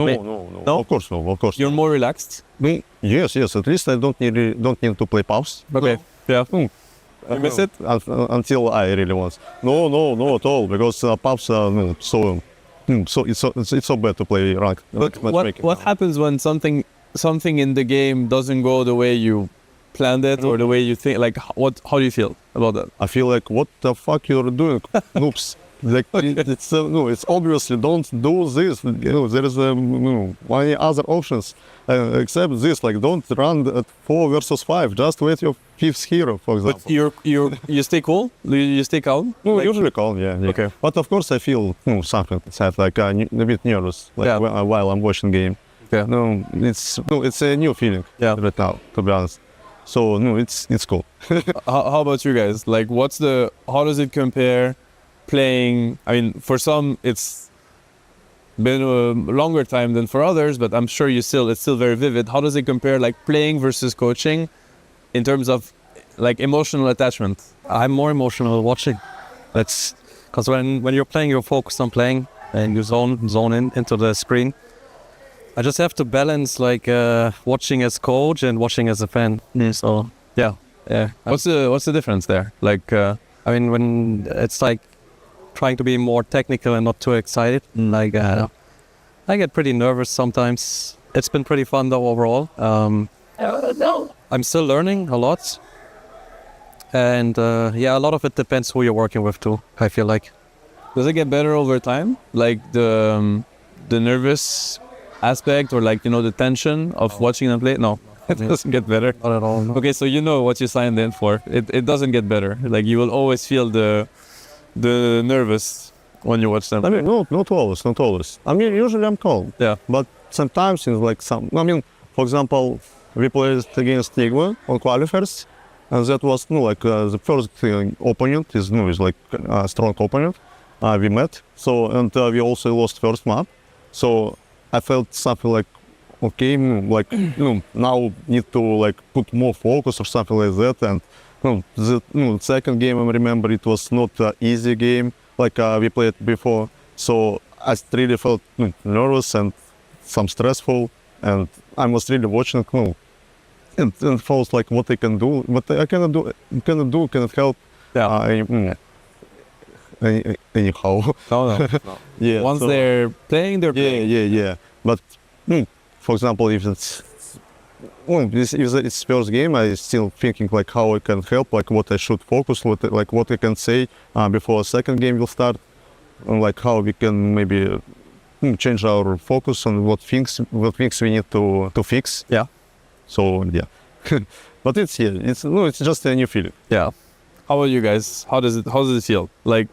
No. Of course, no. Of course. You're more relaxed. Yes. At least I don't need to play pubs. Okay. Yeah. You miss it? Until I really want. No, at all. Because pubs are so it's so bad to play ranked. But what happens when something in the game doesn't go the way you planned it or the way you think? Like, how do you feel about that? I feel like, what the fuck you're doing, noobs? Like, it's obviously don't do this. There is many other options except this. Like, don't run at 4 versus 5. Just wait your 5th hero, for example. But you stay cool? You stay calm? Usually calm, yeah. Okay. But of course I feel something sad, like a bit nervous, like while I'm watching game. Yeah. It's a new feeling right now, to be honest. So it's cool. How about you guys? Like, how does it compare? Playing, I mean, for some it's been a longer time than for others, but I'm sure it's still very vivid. How does it compare, like playing versus coaching, in terms of like emotional attachment? I'm more emotional watching. That's because when you're playing, you're focused on playing and you zone into the screen. I just have to balance like watching as coach and watching as a fan. So yeah. What's the difference there? Like, I mean, when it's like trying to be more technical and not too excited. Like I get pretty nervous sometimes. It's been pretty fun though overall. I'm still learning a lot. And a lot of it depends who you're working with too, I feel like. Does it get better over time? Like the nervous aspect, or like, the tension of watching them play? No, it doesn't get better. Not at all. No. Okay, so you know what you signed in for. It doesn't get better. Like, you will always feel the nervous when you watch them. I mean, not always. I mean, usually I'm calm. Yeah. But sometimes it's like for example, we played against Stigma on qualifiers, and that was the first opponent is like a strong opponent we met. So and we also lost first map. So I felt something like, okay, now need to like put more focus or something like that. And the second game, I remember it was not an easy game like we played before. So I really felt nervous and some stressful, and I was really watching and felt like what I can do, what I cannot help. Anyhow. No. Yeah. Once they're playing, they're playing. Yeah. But for example, if it's first game, I still thinking like how I can help, like what I should focus, what I can say before second game will start, and like how we can maybe change our focus on what things we need to fix. Yeah. So yeah, but it's just a new feeling. Yeah. How about you guys? How does it feel? Like,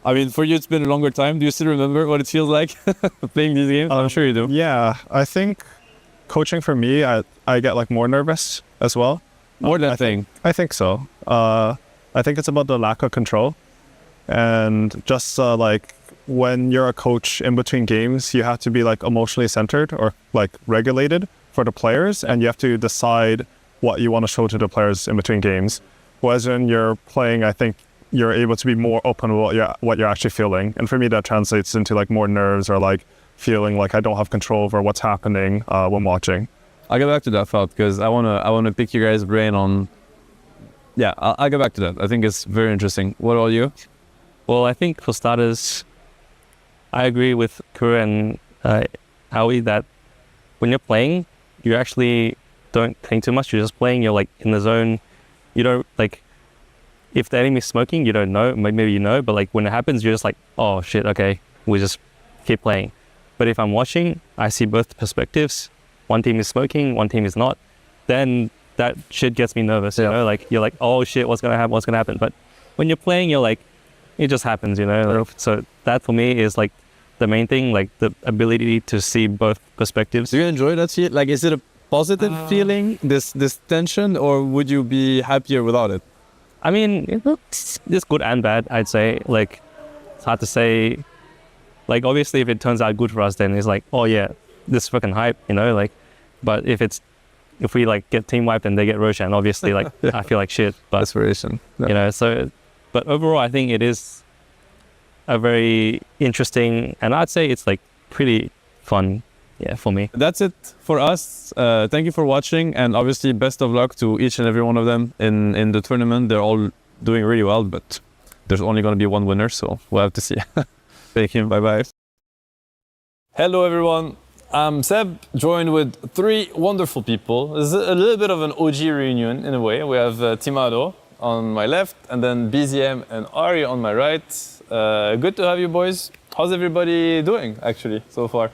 I mean, for you it's been a longer time. Do you still remember what it feels like playing these games? I'm sure you do. Yeah, I think coaching for me, I get like more nervous as well. More than thing. I think so. I think it's about the lack of control, and just like when you're a coach in between games, you have to be like emotionally centered or like regulated for the players, and you have to decide what you want to show to the players in between games. Whereas when you're playing, I think you're able to be more open with what you're actually feeling, and for me that translates into like more nerves or like feeling like I don't have control over what's happening when watching. I'll get back to that thought because I wanna pick your guys' brain on. Yeah, I'll get back to that. I think it's very interesting. What about you? Well, I think for starters, I agree with Kuru and Howie that when you're playing, you actually don't think too much. You're just playing. You're like in the zone. You don't like. If the enemy's smoking, you don't know. Maybe you know, but like when it happens, you're just like, oh shit, okay, we just keep playing. But if I'm watching, I see both perspectives. One team is smoking, one team is not. Then that shit gets me nervous, you know? Like, you're like, oh shit, what's gonna happen? But when you're playing, you're like, it just happens, you know? Like, so that for me is like the main thing, like the ability to see both perspectives. Do you enjoy that shit? Like, is it a positive feeling, this tension, or would you be happier without it? I mean, it's good and bad, I'd say. Like, it's hard to say. Like, obviously, if it turns out good for us, then it's like, oh yeah, this is fucking hype, you know? Like, but if we like get team wiped and they get Roshan, obviously, like, I feel like shit. But desperation, you know. So, but overall, I think it is a very interesting, and I'd say it's like pretty fun yeah, for me. That's it for us. Thank you for watching, and obviously best of luck to each and every one of them in the tournament. They're all doing really well, but there's only going to be one winner, so we'll have to see. Thank you. Bye-bye. Hello, everyone. I'm Seb, joined with three wonderful people. This is a little bit of an OG reunion in a way. We have Timado on my left, and then BZM and Ari on my right. Good to have you boys. How's everybody doing, actually, so far?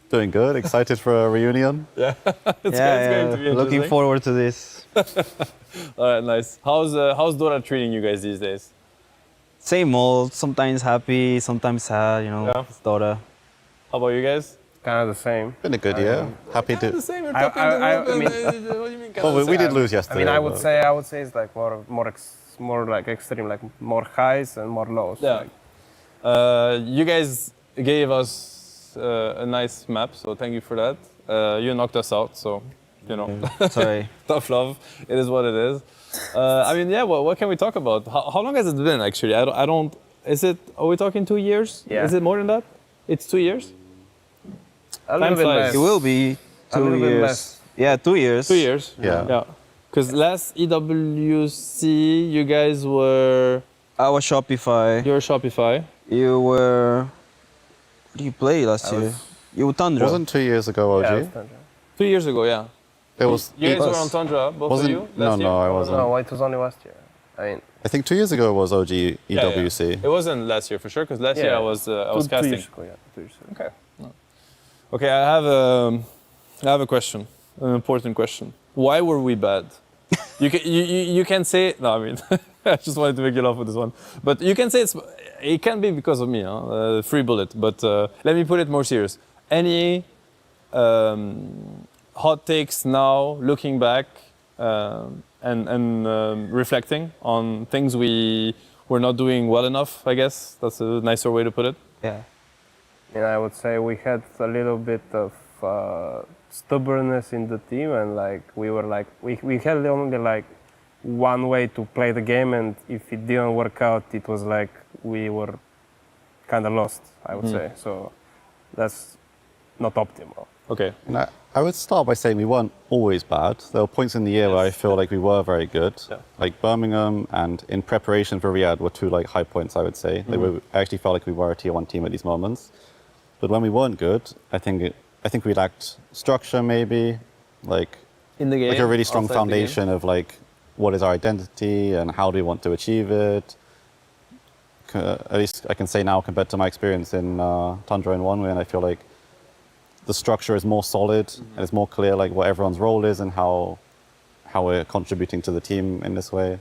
Doing good. Excited for a reunion. It's going to be interesting. Looking forward to this. All right, nice. How's Dota treating you guys these days? Same old. Sometimes happy, sometimes sad. You know, Yeah. it's Dota. How about you guys? Kind of the same. Been a good year. Happy The to. same. You're I- talking I- to I them, mean- what do you mean? Well, we did lose I yesterday. mean, I would but- say it's like more like extreme, like more highs and more lows. Yeah. Like, You guys gave us a nice map, so thank you for that. You knocked us out, so you know, Sorry. tough love. It is what it is. I mean, yeah. What can we talk about? How long has it been? Actually, I don't. Is it? Are we talking 2 years? Yeah. Is it more than that? It's 2 years. a little bit flies. less. It will be A little 2 bit years. less. Yeah, 2 years. 2 years. Yeah. Yeah. Because last EWC, you guys were I was Shopify. you're Shopify. You were. What did you play last year? You were Tundra. Wasn't 2 years ago, OG? Yeah, it's Tundra. 2 years ago, yeah. It was. You guys it were on Tundra, both wasn't. of you. No, last year? no, I wasn't. No, it was only last year. I mean, I think 2 years ago was OG Yeah, yeah. EWC. It wasn't last year for sure, because last year Yeah. I was 2 casting. years ago, yeah, 2 years ago. Okay. Okay, I have a question, an important question. Why were we bad? You can say no. I mean, I just wanted to make you laugh with this one. But you can say it can be because of me, huh? Free bullet. But let me put it more serious. Any hot takes now, looking back and reflecting on things we were not doing well enough? I guess that's a nicer way to put it. Yeah. And I would say we had a little bit of stubbornness in the team, and like we had only like one way to play the game, and if it didn't work out, it was like we were kind of lost, I would say. So that's not optimal. Okay. And I would start by saying we weren't always bad. There were points in the year where I feel like we were very good. Yeah. Like Birmingham and in preparation for Riyadh were two like high points, I would say. I actually felt like we were a tier 1 team at these moments. But when we weren't good, I think we lacked structure maybe, like In the game. like a really strong outside the game. foundation of like what is our identity and how do we want to achieve it. At least I can say now compared to my experience in Tundra in one way, and I feel like the structure is more solid and it's more clear like what everyone's role is and how we're contributing to the team in this way.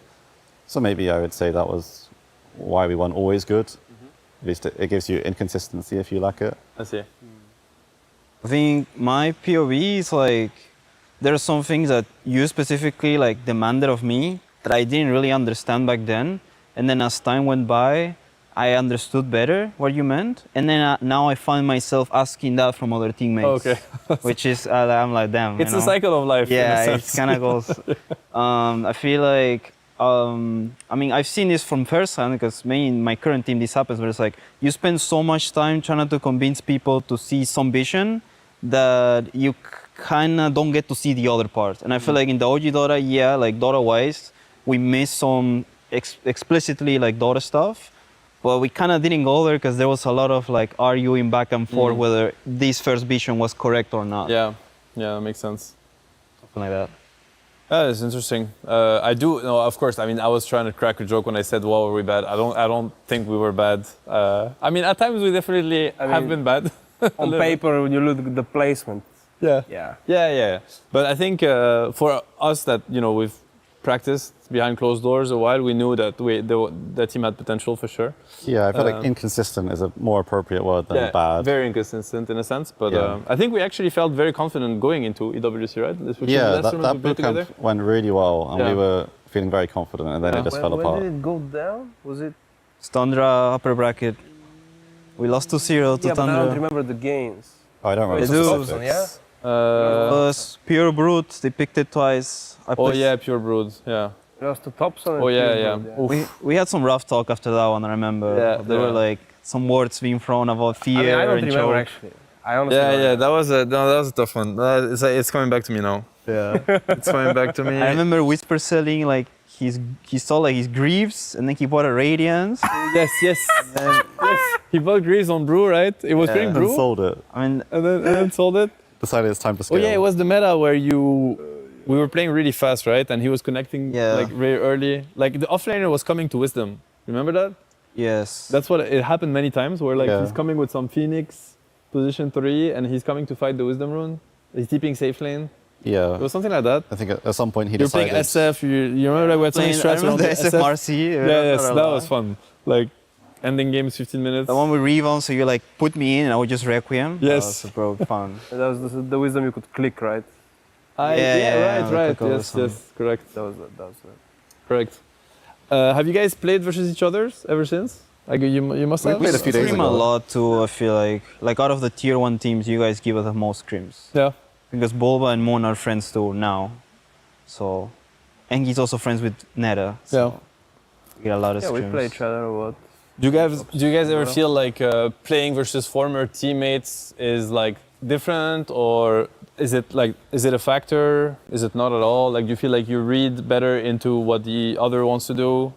So maybe I would say that was why we weren't always good. At least it gives you inconsistency if you lack it. I see. I think my POV is like there are some things that you specifically like demanded of me that I didn't really understand back then, and then as time went by, I understood better what you meant, and then now I find myself asking that from other teammates. Okay. Which is I'm like, damn. It's you a know? cycle of life. in a Yeah, it sense. kind of goes. I feel like, I mean, I've seen this from firsthand because me in my current team, this happens where it's like you spend so much time trying to convince people to see some vision that you kind of don't get to see the other part. And I feel like in the OG Dota, yeah, like Dota-wise, we missed some explicitly like Dota stuff. But we kind of didn't go there because there was a lot of like arguing back and forth whether this first vision was correct or not. Yeah, that makes sense. Something like that. That is interesting. I do know, of course. I mean, I was trying to crack a joke when I said, "Well, were we bad?" I don't think we were bad. I mean, at times we definitely have been bad. On paper, when you look at the placement, Yeah. yeah. Yeah. But I think for us that we've practiced behind closed doors a while, we knew that the team had potential for sure. Yeah, I feel like inconsistent is a more appropriate word than bad. Very inconsistent in a sense. But Yeah. I think we actually felt very confident going into EWC, right? Yeah, that bootcamp went really well, and Yeah. we were feeling very confident, and then it just fell When apart. did it go down? Was it? Tundra upper bracket. We lost 2-0 to Yeah, but I don't Tundra. remember the games. Oh, I don't remember It the was- specifics. Yeah? It was pure brute. They picked it twice. I Oh played- yeah, pure brood. Yeah. It was to Thompson. Oh yeah. Oof. We had some rough talk after that one. I remember. Yeah, There were like some words being thrown about fear I don't and remember choke. actually. I honestly. Yeah. That was a tough one. It's coming back to me now. Yeah. It's coming back to me. I remember Whisper selling like he saw like his Greaves and then he bought a Radiance. Yes. Yes. He bought Greaves on Brew, right? It was playing And Brew. sold it. I mean, And then sold it. Decided it's time to scale. Oh yeah, it was the meta where we were playing really fast, right? And he was connecting like very early. Like the offlaner was coming to Wisdom. Remember that? yes. That's what it happened many times. Where like Yeah. he's coming with some Phoenix, position 3, and he's coming to fight the Wisdom rune. He's TPing safe lane. Yeah. It was something like that. I think at some point he You're decided. playing SF. You remember like we had so many I strats around remember the the SF? SFRC. Yes, that was fun. Like ending games 15 minutes. The one with Revon, so you like put me in and I would just Requiem. Yes. That was bro, fun. That was the wisdom you could click, right? Right. click over Yes, some. yes, correct. That was Correct. Have you guys played versus each other ever since? Like you must We have. played a few days Scrim ago. a lot too, I feel like out of the tier 1 teams, you guys give us the most scrims. Yeah. Because Bulba and Mon are friends too now. So, and he's also friends with Neta. So we get a lot of Yeah, we scrims. play each other. What? Do you guys ever feel like playing versus former teammates is like different, or is it a factor? Is it not at all? Like, do you feel like you read better into what the other wants to do,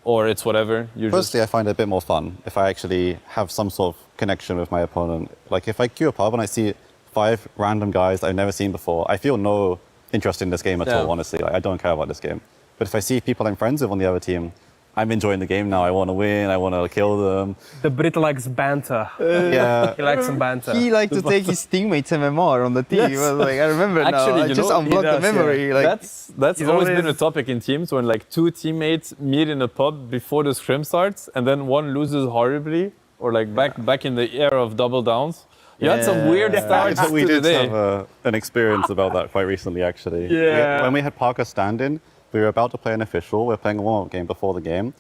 or it's whatever? Personally, I find it a bit more fun if I actually have some sort of connection with my opponent. Like if I queue a pub and I see 5 random guys that I've never seen before, I feel no interest in this game at all, honestly. Like, I don't care about this game. But if I see people I'm friends with on the other team, I'm enjoying the game now. I want to win. I want to kill them. The Brit likes banter. Yeah. He likes some banter. He liked to take his teammates MMR on the team. Yes. I was like, I remember Actually, now. I you just know, unblocked the memory. Like, that's he's always been a always- topic in teams when like 2 teammates meet in a pub before the scrim starts, and then one loses horribly, or like back in the era of double downs. You had some weird starts we to the did day. have an experience about that quite recently, actually. Yeah. When we had Parker stand in, we were about to play an official. We were playing a warm-up game before the game.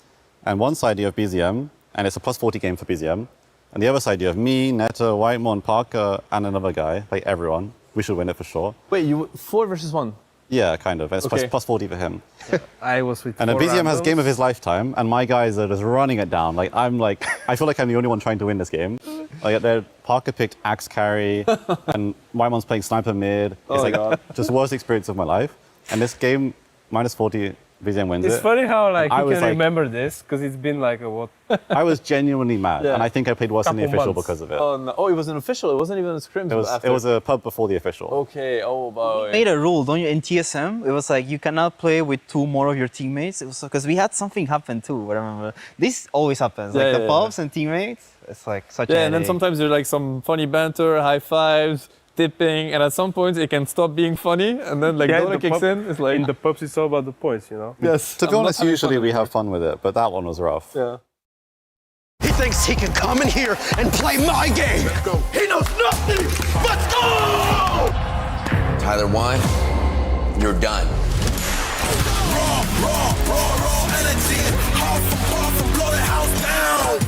And one side you have BZM, and it's a plus 40 game for BZM. And the other side you have me, Neta, Whitemon, Parker, and another guy, like everyone. We should win it for sure. Wait, you 4 versus 1? Yeah, kind of. It's Okay. plus 40 for him. I was with. And then 4 BZM has randoms. game of his lifetime, and my guys are just running it down. Like I feel like I'm the only one trying to win this game. Like Parker picked Axe carry, and Whitemon's playing sniper mid. It's like just worst experience of my life. And this game, minus 40, BZM wins It's it. funny how like I you was can like- remember this because it's been like what? I was genuinely mad, Yeah. and I think I played worse than the Couple official months. because of it. Oh, no. Oh, it was an official. It wasn't even a scrim. It was a pub before the official. Okay. Oh, wow. made a rule, don't you? In TSM, it was like you cannot play with 2 more of your teammates. It was because we had something happen too. I remember this always happens. Yeah, Like the yeah, pubs and teammates. It's like such. Yeah, a and then headache. sometimes there's like some funny banter, high fives, tipping, and at some point it can stop being funny, and then like Yeah, Dota the kicks pub- in. It's like In the pubs, it's all about the points, you know. yes. To be honest, usually we have fun with it, but that one was rough. Yeah. He thinks he can come in here and play my game. Let's go. He knows nothing. Let's go! Tyler 1, you're done. Raw energy. Puff, blow the house down.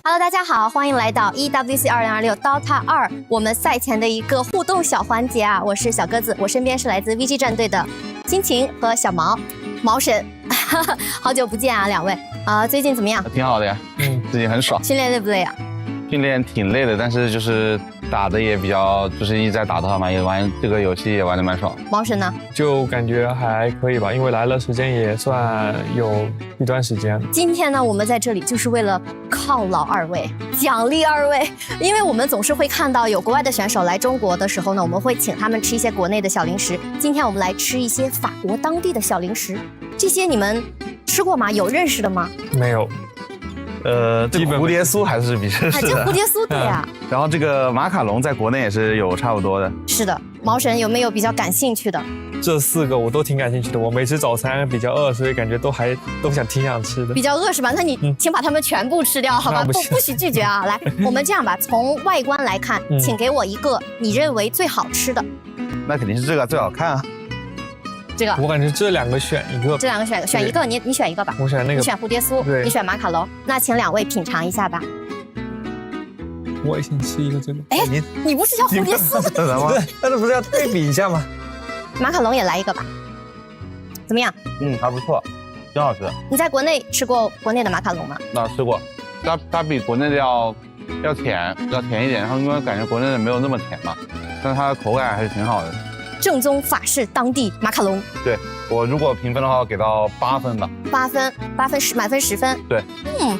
Hello， 大家好，欢迎来到 EWC 2026 Dota 2我们赛前的一个互动小环节啊！我是小鸽子，我身边是来自 VG 战队的金晴和小毛神，好久不见啊，两位最近怎么样？挺好的呀，自己很爽。训练累不累啊？训练挺累的，但是就是打的也比较，就是一直在打的话嘛，也玩这个游戏也玩的蛮爽。毛神呢？就感觉还可以吧，因为来了时间也算有一段时间。今天呢，我们在这里就是为了犒劳二位，奖励二位，因为我们总是会看到有国外的选手来中国的时候呢，我们会请他们吃一些国内的小零食。今天我们来吃一些法国当地的小零食，这些你们吃过吗？有认识的吗？没有。这个蝴蝶酥还是比较啊，这是的。蝴蝶酥对呀、然后这个马卡龙在国内也是有差不多的。是的，毛神有没有比较感兴趣的？这4个我都挺感兴趣的，我每次早餐比较饿，所以感觉挺想吃的。比较饿是吧？那你请把它们全部吃掉，好吧？那不行不许拒绝啊！来，我们这样吧，从外观来看，请给我一个你认为最好吃的。那肯定是这个最好看啊。这个，我感觉这2个选一个。这2个选一个，你选一个吧。我选那个。你选蝴蝶酥，对你选马卡龙。那请两位品尝一下吧。我也先吃一个这个。哎，你不是要蝴蝶酥吗？但是不是要对比一下吗？马卡龙也来一个吧。怎么样？还不错，挺好吃的。你在国内吃过国内的马卡龙吗？那吃过。它比国内的要甜一点，然后因为感觉国内的没有那么甜嘛，但是它的口感还是挺好的。正宗法式当地马卡龙。对，我如果评分的话，我给到8分吧。8分满分10分。对，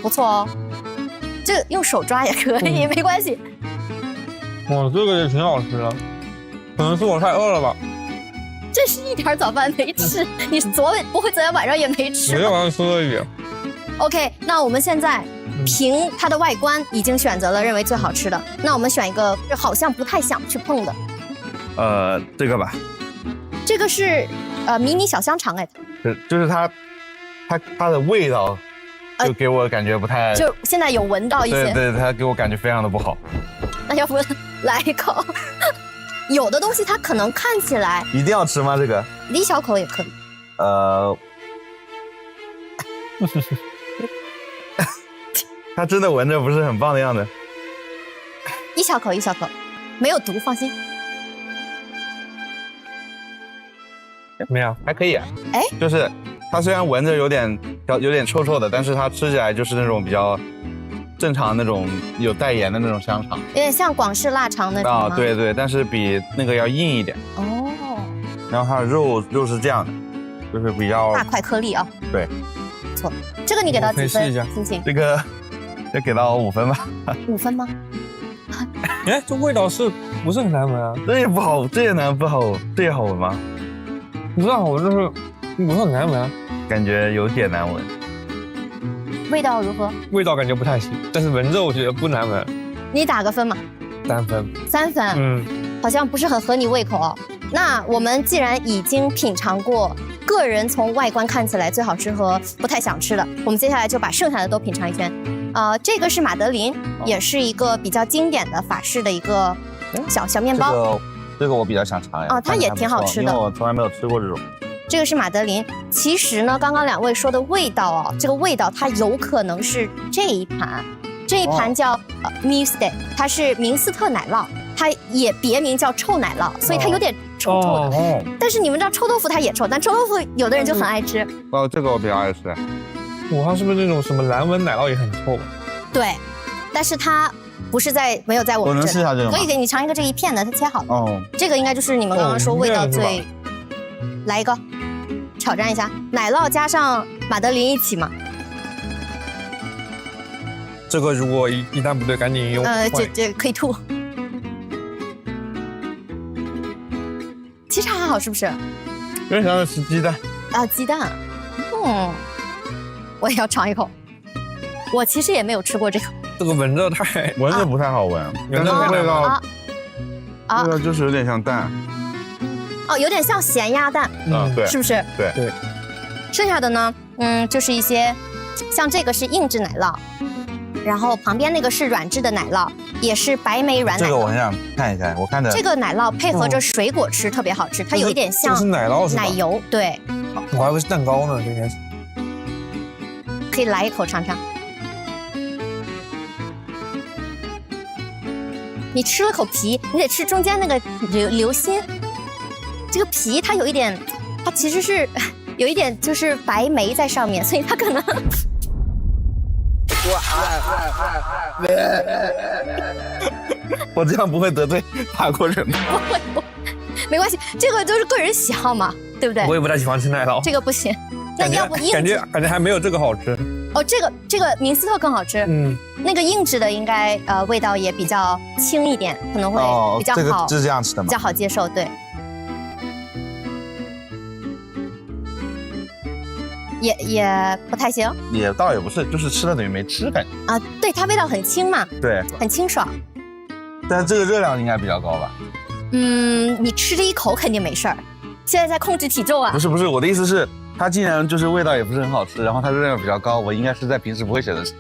不错哦。这用手抓也可以，没关系。哇，这个也挺好吃的，可能是我太饿了吧。这是一点早饭没吃，你不会昨天晚上也没吃？没有，我吃了一点。OK， 那我们现在凭它的外观已经选择了认为最好吃的，那我们选一个好像不太想去碰的。这个吧。这个是迷你小香肠哎。就是它的味道，就给我感觉不太。就现在有闻到一些。对，它给我感觉非常的不好。那要不来一口？有的东西它可能看起来一定要吃吗？这个？一小口也可以。它真的闻着不是很棒的样子。一小口，没有毒，放心。怎么样？还可以。哎，就是它虽然闻着有点臭臭的，但是它吃起来就是那种比较正常那种有带盐的那种香肠，有点像广式腊肠那种吗？对，但是比那个要硬一点。哦。然后它的肉是这样的，就是比较大块颗粒啊。对，不错。这个你给到几分？心情？这个要给到5分吧。5分吗？哎，这味道不是很难闻啊？这也不好，这也不好，这也好闻吗？不是好闻，就是不是很难闻啊。感觉有点难闻。味道如何？味道感觉不太行，但是闻着我觉得不难闻。你打个分嘛？3分。3分。好像不是很合你胃口哦。那我们既然已经品尝过个人从外观看起来最好吃和不太想吃的，我们接下来就把剩下的都品尝一圈。这个是马德琳，也是一个比较经典的法式的一个小面包。这个我比较想尝呀。它也挺好吃的，因为我从来没有吃过这种。这个是马德琳。其实呢，刚刚2位说的味道这个味道它有可能是这一盘，叫Mustard， 它是明斯特奶酪，它也别名叫臭奶酪，所以它有点臭臭的。但是你们知道臭豆腐它也臭，但臭豆腐有的人就很爱吃。这个我比较爱吃。它是不是那种什么蓝纹奶酪也很臭？对，但是它不是没有在我们这里。我能试一下这个吗？可以给你尝一个这一片的，它切好了。这个应该就是你们刚刚说味道最。来一个，挑战一下，奶酪加上马德琳一起嘛。这个如果一旦不对，赶紧用。这可以吐。其实还好，是不是？有点像吃鸡蛋。鸡蛋。我也要尝一口。我其实也没有吃过这个。这个闻着不太好闻，但是味道味道就是有点像蛋。有点像咸鸭蛋。对，是不是？对。剩下的呢，就是一些，像这个是硬质奶酪，然后旁边那个是软质的奶酪，也是白莓软奶酪。这个我很想看一下，我看着这个奶酪配合着水果吃特别好吃，它有一点像奶酪奶油。对。我还以为是蛋糕呢，应该是。可以来一口尝尝。你吃了口皮，你得吃中间那个流心。这个皮它有一点，它其实是有一点就是白莓在上面，所以它可能。我这样不会得罪法国人吗？不会，没关系，这个就是个人喜好嘛，对不对？我也不太喜欢吃奶酪。这个不行。那要不硬质？感觉还没有这个好吃。这个明斯特更好吃。那个硬质的应该味道也比较轻一点，可能会比较好。这是这样吃的吗？比较好接受，对。也不太行。也倒也不是，就是吃了等于没吃感觉。对，它味道很轻嘛。对，很清爽。但是这个热量应该比较高吧？你吃这一口肯定没事儿。现在在控制体重啊。不是，我的意思是。它竟然就是味道也不是很好吃，然后它热量比较高，我应该是在平时不会选择吃。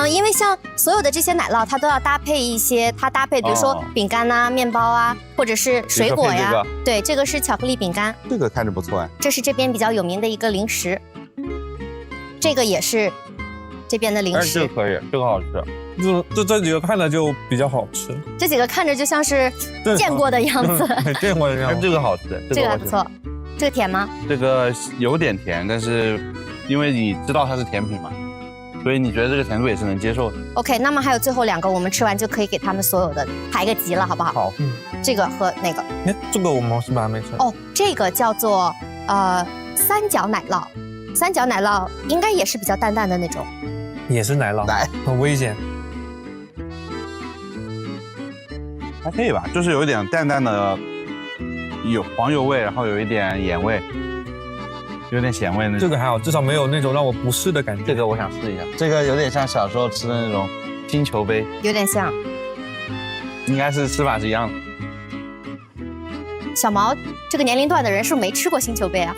因为像所有的这些奶酪，它都要搭配一些，比如说饼干啊、面包啊，或者是水果呀。对，这个是巧克力饼干。这个看着不错哎。这是这边比较有名的一个零食。这个也是这边的零食。这个可以，这个好吃。这几个看着就比较好吃。这几个看着就像是见过的样子。见过的样子。这个好吃，这个还不错。这个甜吗？这个有点甜，但是因为你知道它是甜品嘛，所以你觉得这个甜度也是能接受的。 OK， 那么还有最后2个，我们吃完就可以给他们所有的排个级了，好不好？好，这个和那个。哎，这个我们是不是还没吃？哦，这个叫做三角奶酪，三角奶酪应该也是比较淡淡的那种。也是奶酪，很危险。还可以吧，就是有一点淡淡的有黄油味，然后有一点盐味，有点咸味那种。这个还好，至少没有那种让我不适的感觉。这个我想试一下，这个有点像小时候吃的那种星球杯，有点像。应该是吃法是一样的。小毛这个年龄段的人是不是没吃过星球杯啊？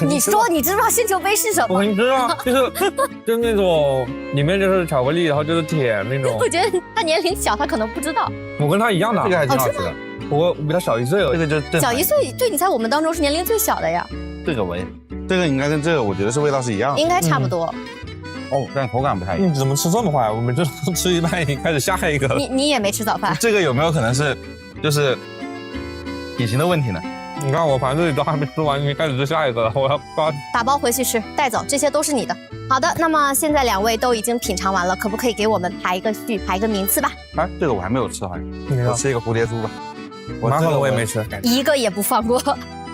你知说你知不知道星球杯是什么？我肯定知道，就是那种里面就是巧克力，然后就是甜那种。我觉得他年龄小，他可能不知道。我跟他一样的，这个还挺好吃的。我比他小1岁，这个就小1岁，对，你在我们当中是年龄最小的呀。这个这个应该跟这个我觉得是味道是一样的，应该差不多。哦，但口感不太一样。你怎么吃这么快？我们就吃一半已经开始下一个了。你也没吃早饭？这个有没有可能是就是体型的问题呢？你看我盘子里都还没吃完，已经开始吃下一个了。我要打包回去吃，带走，这些都是你的。好的，那么现在2位都已经品尝完了，可不可以给我们排一个序，排一个名次吧？啊，这个我还没有吃，好像我吃一个蝴蝶酥吧。马卡龙我也没吃，一个也不放过。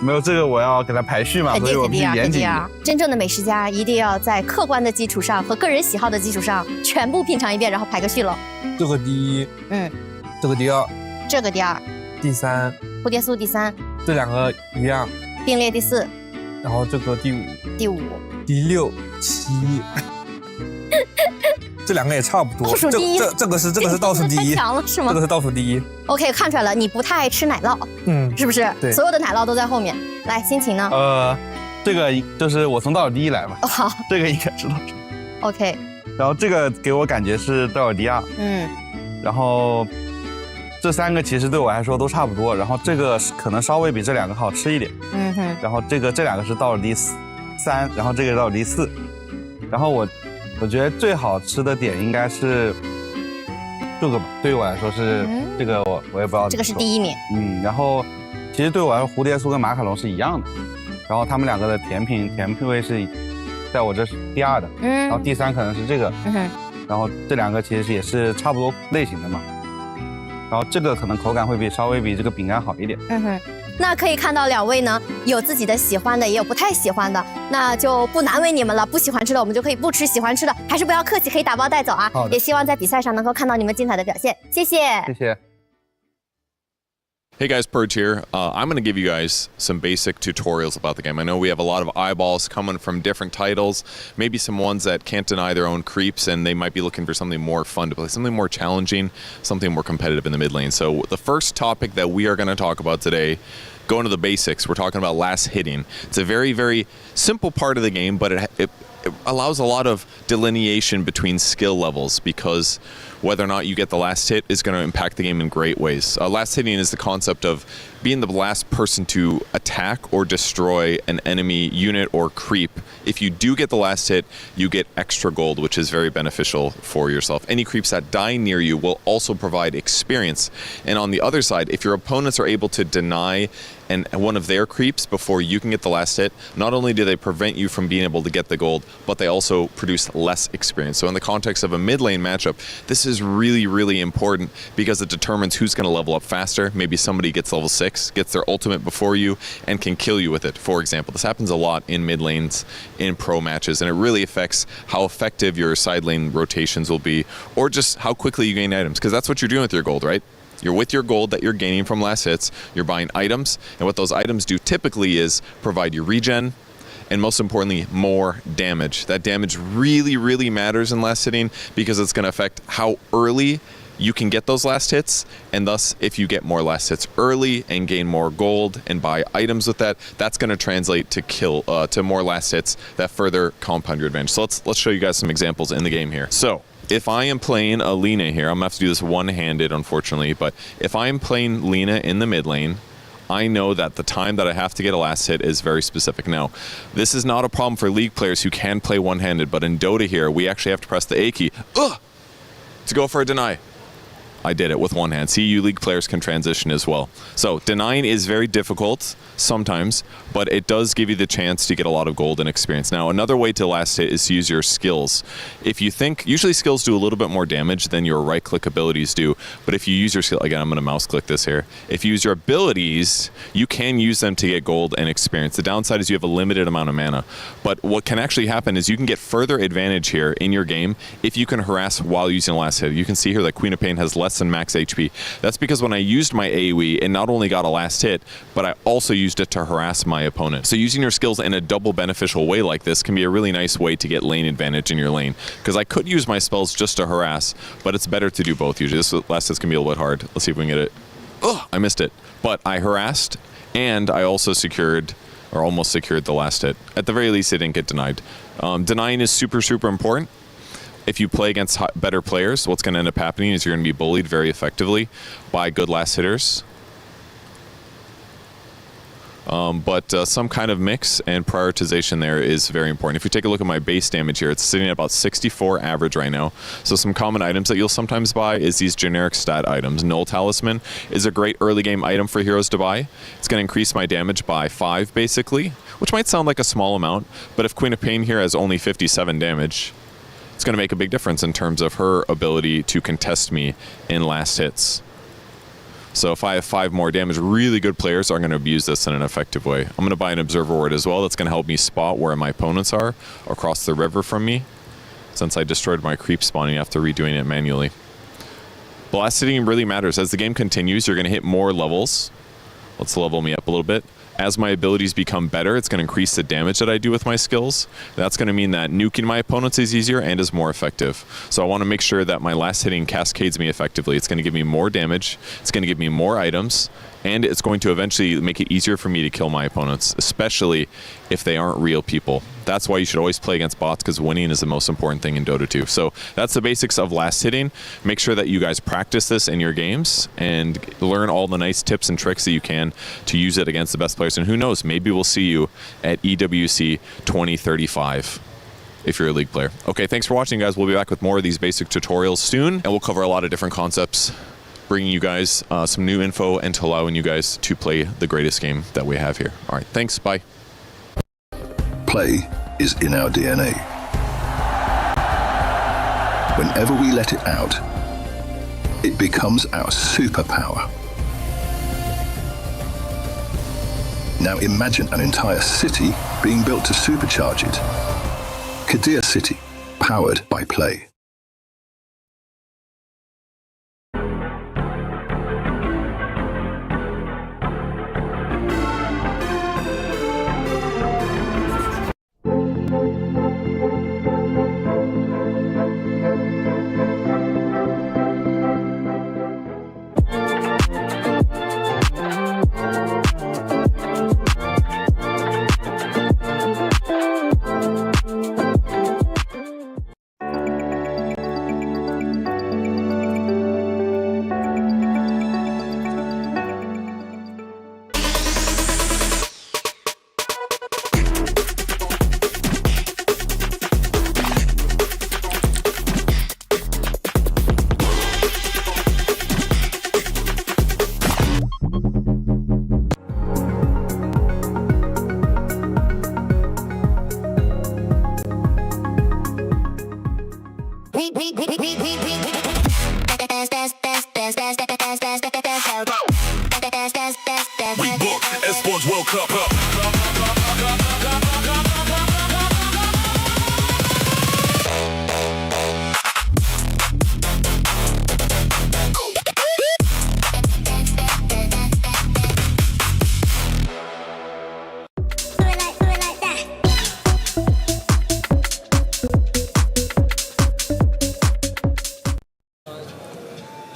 没有这个我要给它排序嘛，所以我必须严谨。真正的美食家一定要在客观的基础上和个人喜好的基础上全部品尝一遍，然后排个序喽。这个第1，这个第2，这个第2，第3，蝴蝶酥第3，这2个一样，并列第4，然后这个第5，第5，第6、7。这2个也差不多。倒数第一，这个是倒数第1，太强了是吗？这个是倒数第1。OK， 看出来了，你不太爱吃奶酪，是不是？对，所有的奶酪都在后面。来，心情呢？这个就是我从倒数第1来嘛。好，这个应该是倒数。OK。然后这个给我感觉是倒数第2。然后这3个其实对我来说都差不多，然后这个可能稍微比这2个好吃一点。然后这2个是倒数第3，然后这个是倒数第4。然后我觉得最好吃的点应该是这个吧，对于我来说是这个我也不知道。这个是第1名。然后其实对我来说蝴蝶酥跟马卡龙是一样的，然后他们2个的甜品味是在我这是第2的，然后第3可能是这个，然后这2个其实也是差不多类型的嘛，然后这个可能口感会稍微比这个饼干好一点。那可以看到2位呢有自己的喜欢的，也有不太喜欢的，那就不难为你们了。不喜欢吃的我们就可以不吃，喜欢吃的还是不要客气，可以打包带走啊。也希望在比赛上能够看到你们精彩的表现，谢谢。谢谢。Hey guys, Porte here. I'm going to give you guys some basic tutorials about the game. I know we have a lot of eyeballs coming from different titles, maybe some ones that can't deny their own creeps, and they might be looking for something more fun to play, something more challenging, something more competitive in the mid lane. So the first topic that we are going to talk about today, going to the basics, we're talking about last hitting. It's a very, very simple part of the game, but it allows a lot of delineation between skill levels, because whether or not you get the last hit is going to impact the game in great ways. Last hitting is the concept of being the last person to attack or destroy an enemy unit or creep. If you do get the last hit, you get extra gold, which is very beneficial for yourself. Any creeps that die near you will also provide experience. And on the other side, if your opponents are able to deny one of their creeps before you can get the last hit, not only do they prevent you from being able to get the gold, but they also produce less experience. So in the context of a mid lane matchup, this is really, really important, because it determines who's going to level up faster. Maybe somebody gets level 6, gets their ultimate before you, and can kill you with it, for example. This happens a lot in mid lanes in pro matches, and it really affects how effective your side lane rotations will be, or just how quickly you gain items, because that's what you're doing with your gold, right? You're with your gold that you're gaining from last hits, you're buying items, and what those items do typically is provide you regen, and most importantly, more damage. That damage really, really matters in last hitting, because it's going to affect how early you can get those last hits, and thus if you get more last hits early and gain more gold and buy items with that, that's going to translate to more last hits that further compound your advantage. So let's show you guys some examples in the game here. So if I am playing a Lina here, I'm going to have to do this one-handed, unfortunately, but if I am playing Lina in the mid lane, I know that the time that I have to get a last hit is very specific. Now, this is not a problem for League players who can play one-handed, but in Dota here, we actually have to press the A key to go for a deny. I did it with one hand. See, you League players can transition as well. So denying is very difficult sometimes, but it does give you the chance to get a lot of gold and experience. Now, another way to last hit is to use your skills. If you think, usually skills do a little bit more damage than your right click abilities do, but if you use your skill, again, I'm gonna mouse click this here. If you use your abilities, you can use them to get gold and experience. The downside is you have a limited amount of mana, but what can actually happen is you can get further advantage here in your game if you can harass while using last hit. You can see here that Queen of Pain has less than max HP. That's because when I used my AoE, it not only got a last hit, but I also used it to harass my opponent. So using your skills in a double beneficial way like this can be a really nice way to get lane advantage in your lane. Because I could use my spells just to harass, but it's better to do both usually. This last hit's can be a little bit hard. Let's see if we can get it. Oh, I missed it. But I harassed, and I also secured, or almost secured, the last hit. At the very least, it didn't get denied. Denying is super, super important. If you play against better players, what's going to end up happening is you're going to be bullied very effectively by good last hitters. But some kind of mix and prioritization there is very important. If you take a look at my base damage here, it's sitting at about 64 average right now. So some common items that you'll sometimes buy is these generic stat items. Null Talisman is a great early game item for heroes to buy. It's going to increase my damage by 5 basically, which might sound like a small amount, but if Queen of Pain here has only 57 damage, it's going to make a big difference in terms of her ability to contest me in last hits. So if I have 5 more damage, really good players are going to abuse this in an effective way. I'm going to buy an Observer Ward as well. That's going to help me spot where my opponents are across the river from me, since I destroyed my creep spawning after redoing it manually. Blast hitting really matters. As the game continues, you're going to hit more levels. Let's level me up a little bit. As my abilities become better, it's going to increase the damage that I do with my skills. That's going to mean that nuking my opponents is easier and is more effective. So I want to make sure that my last hitting cascades me effectively. It's going to give me more damage, it's going to give me more items, and it's going to eventually make it easier for me to kill my opponents, especially if they aren't real people. That's why you should always play against bots, because winning is the most important thing in Dota 2. So that's the basics of last hitting. Make sure that you guys practice this in your games and learn all the nice tips and tricks that you can to use it against the best players. And who knows, maybe we'll see you at EWC 2035 if you're a League player. Okay, thanks for watching, guys. We'll be back with more of these basic tutorials soon, and we'll cover a lot of different concepts, bringing you guys some new info and to allowing you guys to play the greatest game that we have here. All right, thanks, bye. Play is in our DNA. Whenever we let it out, it becomes our superpower. Now imagine an entire city being built to supercharge it. Kadir City, powered by Play. We book Esports World Cup up.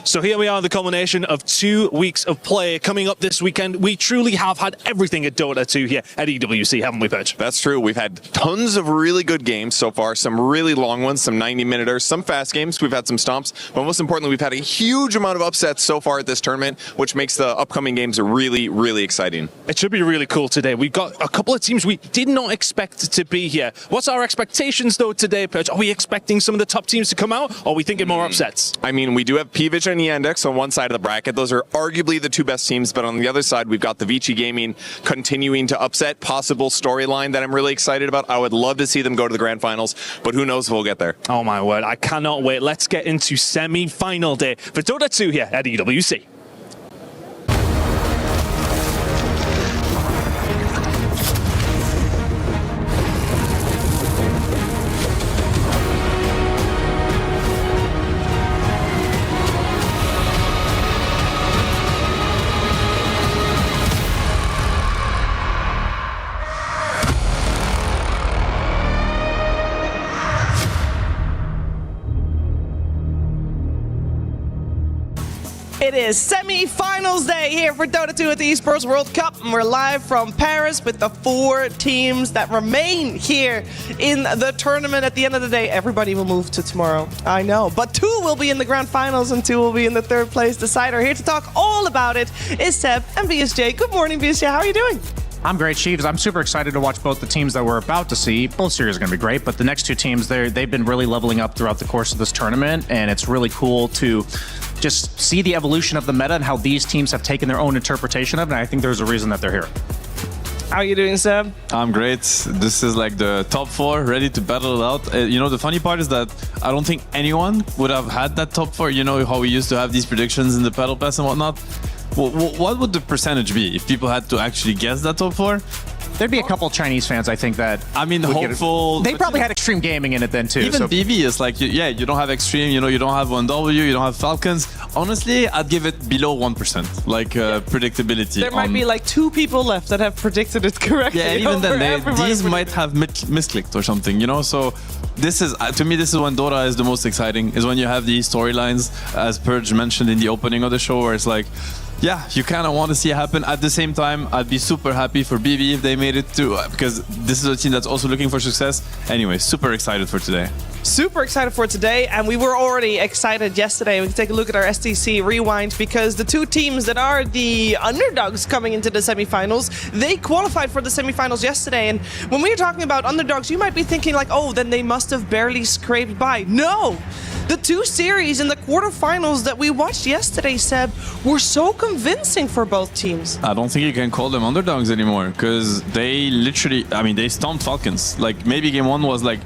So here we are, the culmination of 2 weeks of play coming up this weekend. We truly have had everything at Dota 2 here at EWC, haven't we, Perch? That's true. We've had tons of really good games so far, some really long ones, some 90-minuters, some fast games. We've had some stomps, but most importantly, we've had a huge amount of upsets so far at this tournament, which makes the upcoming games really, really exciting. It should be really cool today. We've got a couple of teams we did not expect to be here. What's our expectations, though, today, Perch? Are we expecting some of the top teams to come out, or are we thinking more upsets? I mean, we do have P-Vision and and X on one side of the bracket. Those are arguably the two best teams, but on the other side, we've got the Vici Gaming continuing to upset. Possible storyline that I'm really excited about. I would love to see them go to the grand finals, but who knows if we'll get there. Oh my word, I cannot wait. Let's get into semi-final day for Dota 2 here at EWC. It is semi-finals day here for Dota 2 at the Esports World Cup, and we're live from Paris with the 4 teams that remain here in the tournament. At the end of the day, everybody will move to tomorrow. I know, but 2 will be in the grand finals and 2 will be in the 3rd place decider. Here to talk all about it is Seb and BSJ. Good morning, BSJ. How are you doing? I'm great, Sheaves. I'm super excited to watch both the teams that we're about to see. Both series are going to be great, but the next 2 teams, they've been really leveling up throughout the course of this tournament, and it's really cool to just see the evolution of the meta and how these teams have taken their own interpretation of it, and I think there's a reason that they're here. How are you doing, Seb? I'm great. This is like the top 4 ready to battle it out. You know, the funny part is that I don't think anyone would have had that top 4. You know how we used to have these predictions in the Battle Pass and whatnot? What would the percentage be if people had to actually guess that top 4? There'd be a couple Chinese fans, I think, that... I mean, hopeful... They probably had Extreme Gaming in it then, too. Even so. BB is like, yeah, you don't have Extreme, you know, you don't have 1W, you don't have Falcons. Honestly, I'd give it below 1%, like predictability. There might be like 2 people left that have predicted it correctly. Yeah, even then, these might have misclicked or something, you know? So this is, to me, this is when Dota is the most exciting, is when you have these storylines, as Purge mentioned in the opening of the show, where it's like, yeah, you kind of want to see it happen. At the same time, I'd be super happy for BB if they made it too, because this is a team that's also looking for success. Anyway, super excited for today. Super excited for today, and we were already excited yesterday. We can take a look at our STC rewind, because the 2 teams that are the underdogs coming into the semifinals, they qualified for the semifinals yesterday. And when we're talking about underdogs, you might be thinking like, oh, then they must have barely scraped by. No! The 2 series in the quarterfinals that we watched yesterday, Seb, were so convincing for both teams. I don't think you can call them underdogs anymore, because they literally, I mean, they stomped Falcons. Like, maybe game 1 was like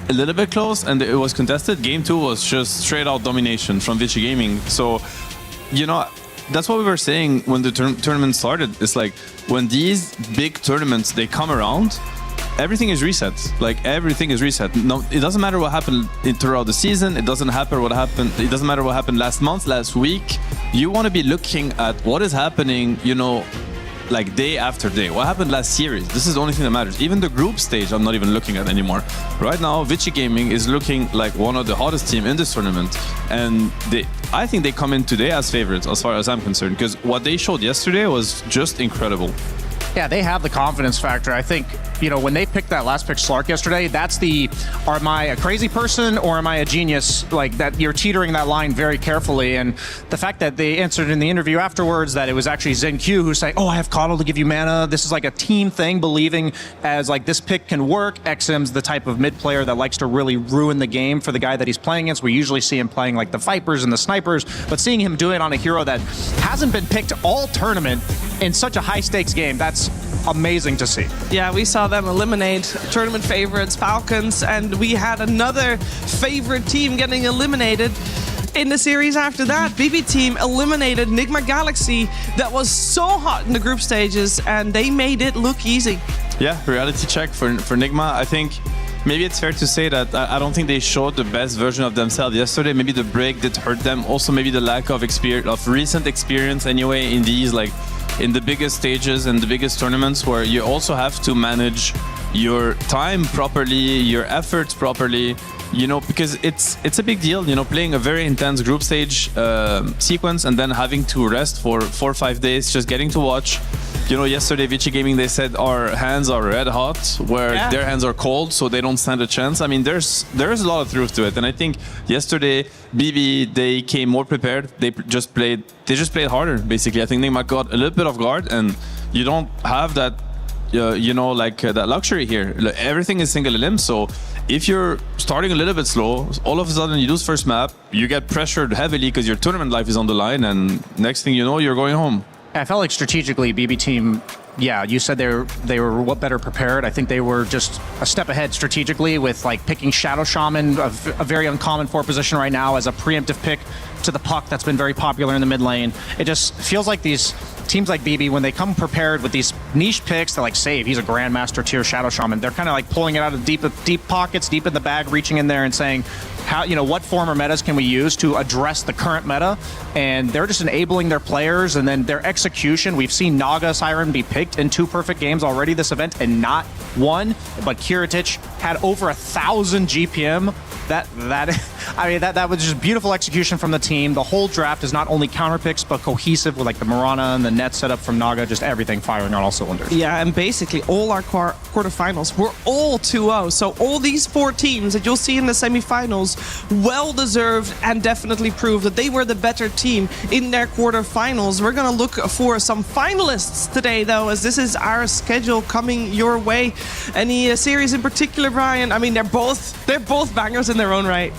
a little bit close and it was contested. Game 2 was just straight out domination from Vici Gaming. So, you know, that's what we were saying when the tournament started. It's like, when these big tournaments, they come around, everything is reset. Like, everything is reset. No, it doesn't matter what happened throughout the season. It doesn't matter what happened last month, last week. You want to be looking at what is happening, you know, like day after day. What happened last series? This is the only thing that matters. Even the group stage, I'm not even looking at anymore. Right now, Vici Gaming is looking like one of the hottest teams in this tournament. And I think they come in today as favorites, as far as I'm concerned, because what they showed yesterday was just incredible. Yeah, they have the confidence factor. I think, you know, when they picked that last pick Slark yesterday, that's the, am I a crazy person or am I a genius? Like, that you're teetering that line very carefully. And the fact that they answered in the interview afterwards that it was actually ZenQ who's saying, oh, I have Coddle to give you mana. This is like a team thing, believing as like this pick can work. XM's the type of mid player that likes to really ruin the game for the guy that he's playing against. We usually see him playing like the Vipers and the Snipers, but seeing him do it on a hero that hasn't been picked all tournament in such a high stakes game, that's amazing to see. Yeah, we saw them eliminate tournament favorites, Falcons, and we had another favorite team getting eliminated in the series after that. BB team eliminated Nigma Galaxy, that was so hot in the group stages, and they made it look easy. Yeah, reality check for Nigma. I think maybe it's fair to say that I don't think they showed the best version of themselves yesterday. Maybe the break did hurt them. Also, maybe the lack of experience, of recent experience anyway, in these, like, in the biggest stages and the biggest tournaments, where you also have to manage your time properly, your efforts properly, you know, because it's a big deal, you know, playing a very intense group stage sequence and then having to rest for 4 or 5 days, just getting to watch. You know, yesterday Vici Gaming, they said our hands are red hot, where their hands are cold, so they don't stand a chance. I mean, there's a lot of truth to it, and I think yesterday BB, they came more prepared. They just played harder, basically. I think Nigma got a little bit off guard, and you don't have that that luxury here. Like, everything is single elim, so if you're starting a little bit slow, all of a sudden you lose first map, you get pressured heavily because your tournament life is on the line, and next thing you know, you're going home. I felt like strategically, BB team, yeah, you said they were what better prepared. I think they were just a step ahead strategically with like picking Shadow Shaman, a very uncommon 4 position right now, as a preemptive pick to the puck that's been very popular in the mid lane. It just feels like these teams like BB, when they come prepared with these niche picks, they're like, Save, he's a Grandmaster tier Shadow Shaman. They're kind of like pulling it out of deep pockets, deep in the bag, reaching in there and saying, how, what form or metas can we use to address the current meta? And they're just enabling their players, and then their execution. We've seen Naga Siren be picked in 2 perfect games already this event and not 1, but Kiritich had over 1,000 GPM. That was just beautiful execution from the team. The whole draft is not only counter picks, but cohesive with like the Mirana and the net setup from Naga, just everything firing on all cylinders. Yeah, and basically all our quarterfinals were all 2-0. So all these 4 teams that you'll see in the semifinals, well deserved and definitely proved that they were the better team in their quarterfinals. We're gonna look for some finalists today, though, as this is our schedule coming your way. Any series in particular, Brian? I mean, they're both bangers in their own right.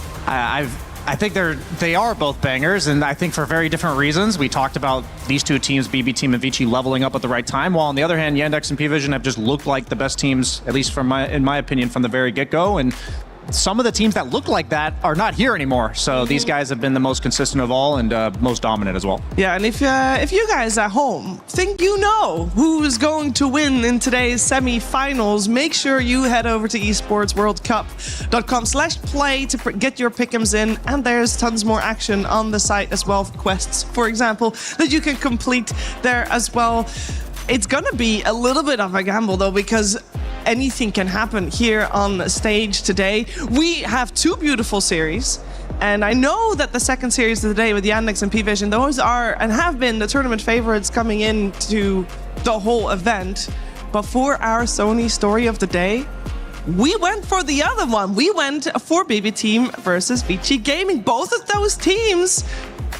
I think they are both bangers, and I think for very different reasons. We talked about these 2 teams, BB Team and Vici, leveling up at the right time, while on the other hand, Yandex and P-Vision have just looked like the best teams, at least in my opinion, from the very get-go. And some of the teams that look like that are not here anymore. So these guys have been the most consistent of all and most dominant as well. Yeah, and if you guys at home think you know who is going to win in today's semi-finals, make sure you head over to esportsworldcup.com/play to get your pick'ems in. And there's tons more action on the site as well, quests, for example, that you can complete there as well. It's gonna be a little bit of a gamble, though, because anything can happen here on stage today. We have 2 beautiful series, and I know that the second series of the day with Yandex and P-Vision, those are and have been the tournament favorites coming into the whole event. But for our Sony story of the day, we went for the other one. We went for BB Team versus Vici Gaming. Both of those teams,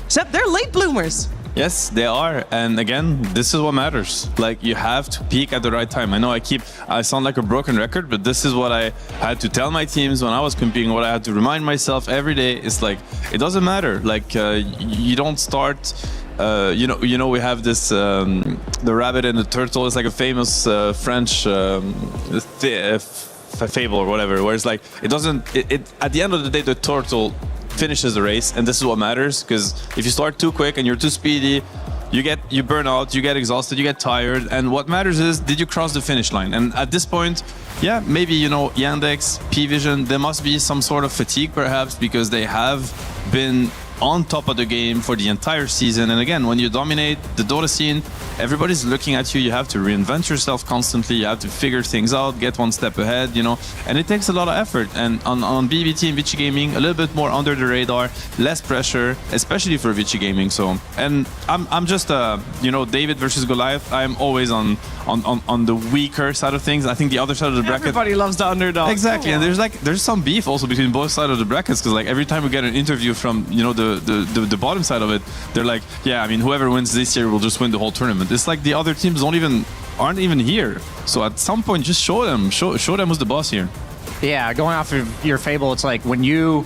except they're late bloomers. Yes, they are. And again, this is what matters. Like, you have to peak at the right time. I know I sound like a broken record, but this is what I had to tell my teams when I was competing, what I had to remind myself every day. It's like, it doesn't matter. Like, you don't start, we have this, the rabbit and the turtle. It's like a famous French fable or whatever, where it's like, at the end of the day, the turtle finishes the race, and this is what matters, because if you start too quick and you're too speedy, you burn out, you get exhausted, you get tired, and what matters is, did you cross the finish line? And at this point, yeah, maybe, Yandex, P-Vision, there must be some sort of fatigue perhaps, because they have been on top of the game for the entire season. And again, when you dominate the Dota scene, everybody's looking at you. You have to reinvent yourself constantly. You have to figure things out, get one step ahead, and it takes a lot of effort. And on BBT and Vici Gaming, a little bit more under the radar, less pressure, especially for Vici Gaming. So, and I'm just David versus Goliath. I'm always on the weaker side of things. I think the other side of the bracket, everybody loves the underdog. Exactly. And there's some beef also between both sides of the brackets, because like every time we get an interview from the bottom side of it, they're like, yeah, I mean, whoever wins this year will just win the whole tournament. It's like the other teams aren't even here. So at some point, just show them who's the boss here. Yeah, going off of your fable, it's like when you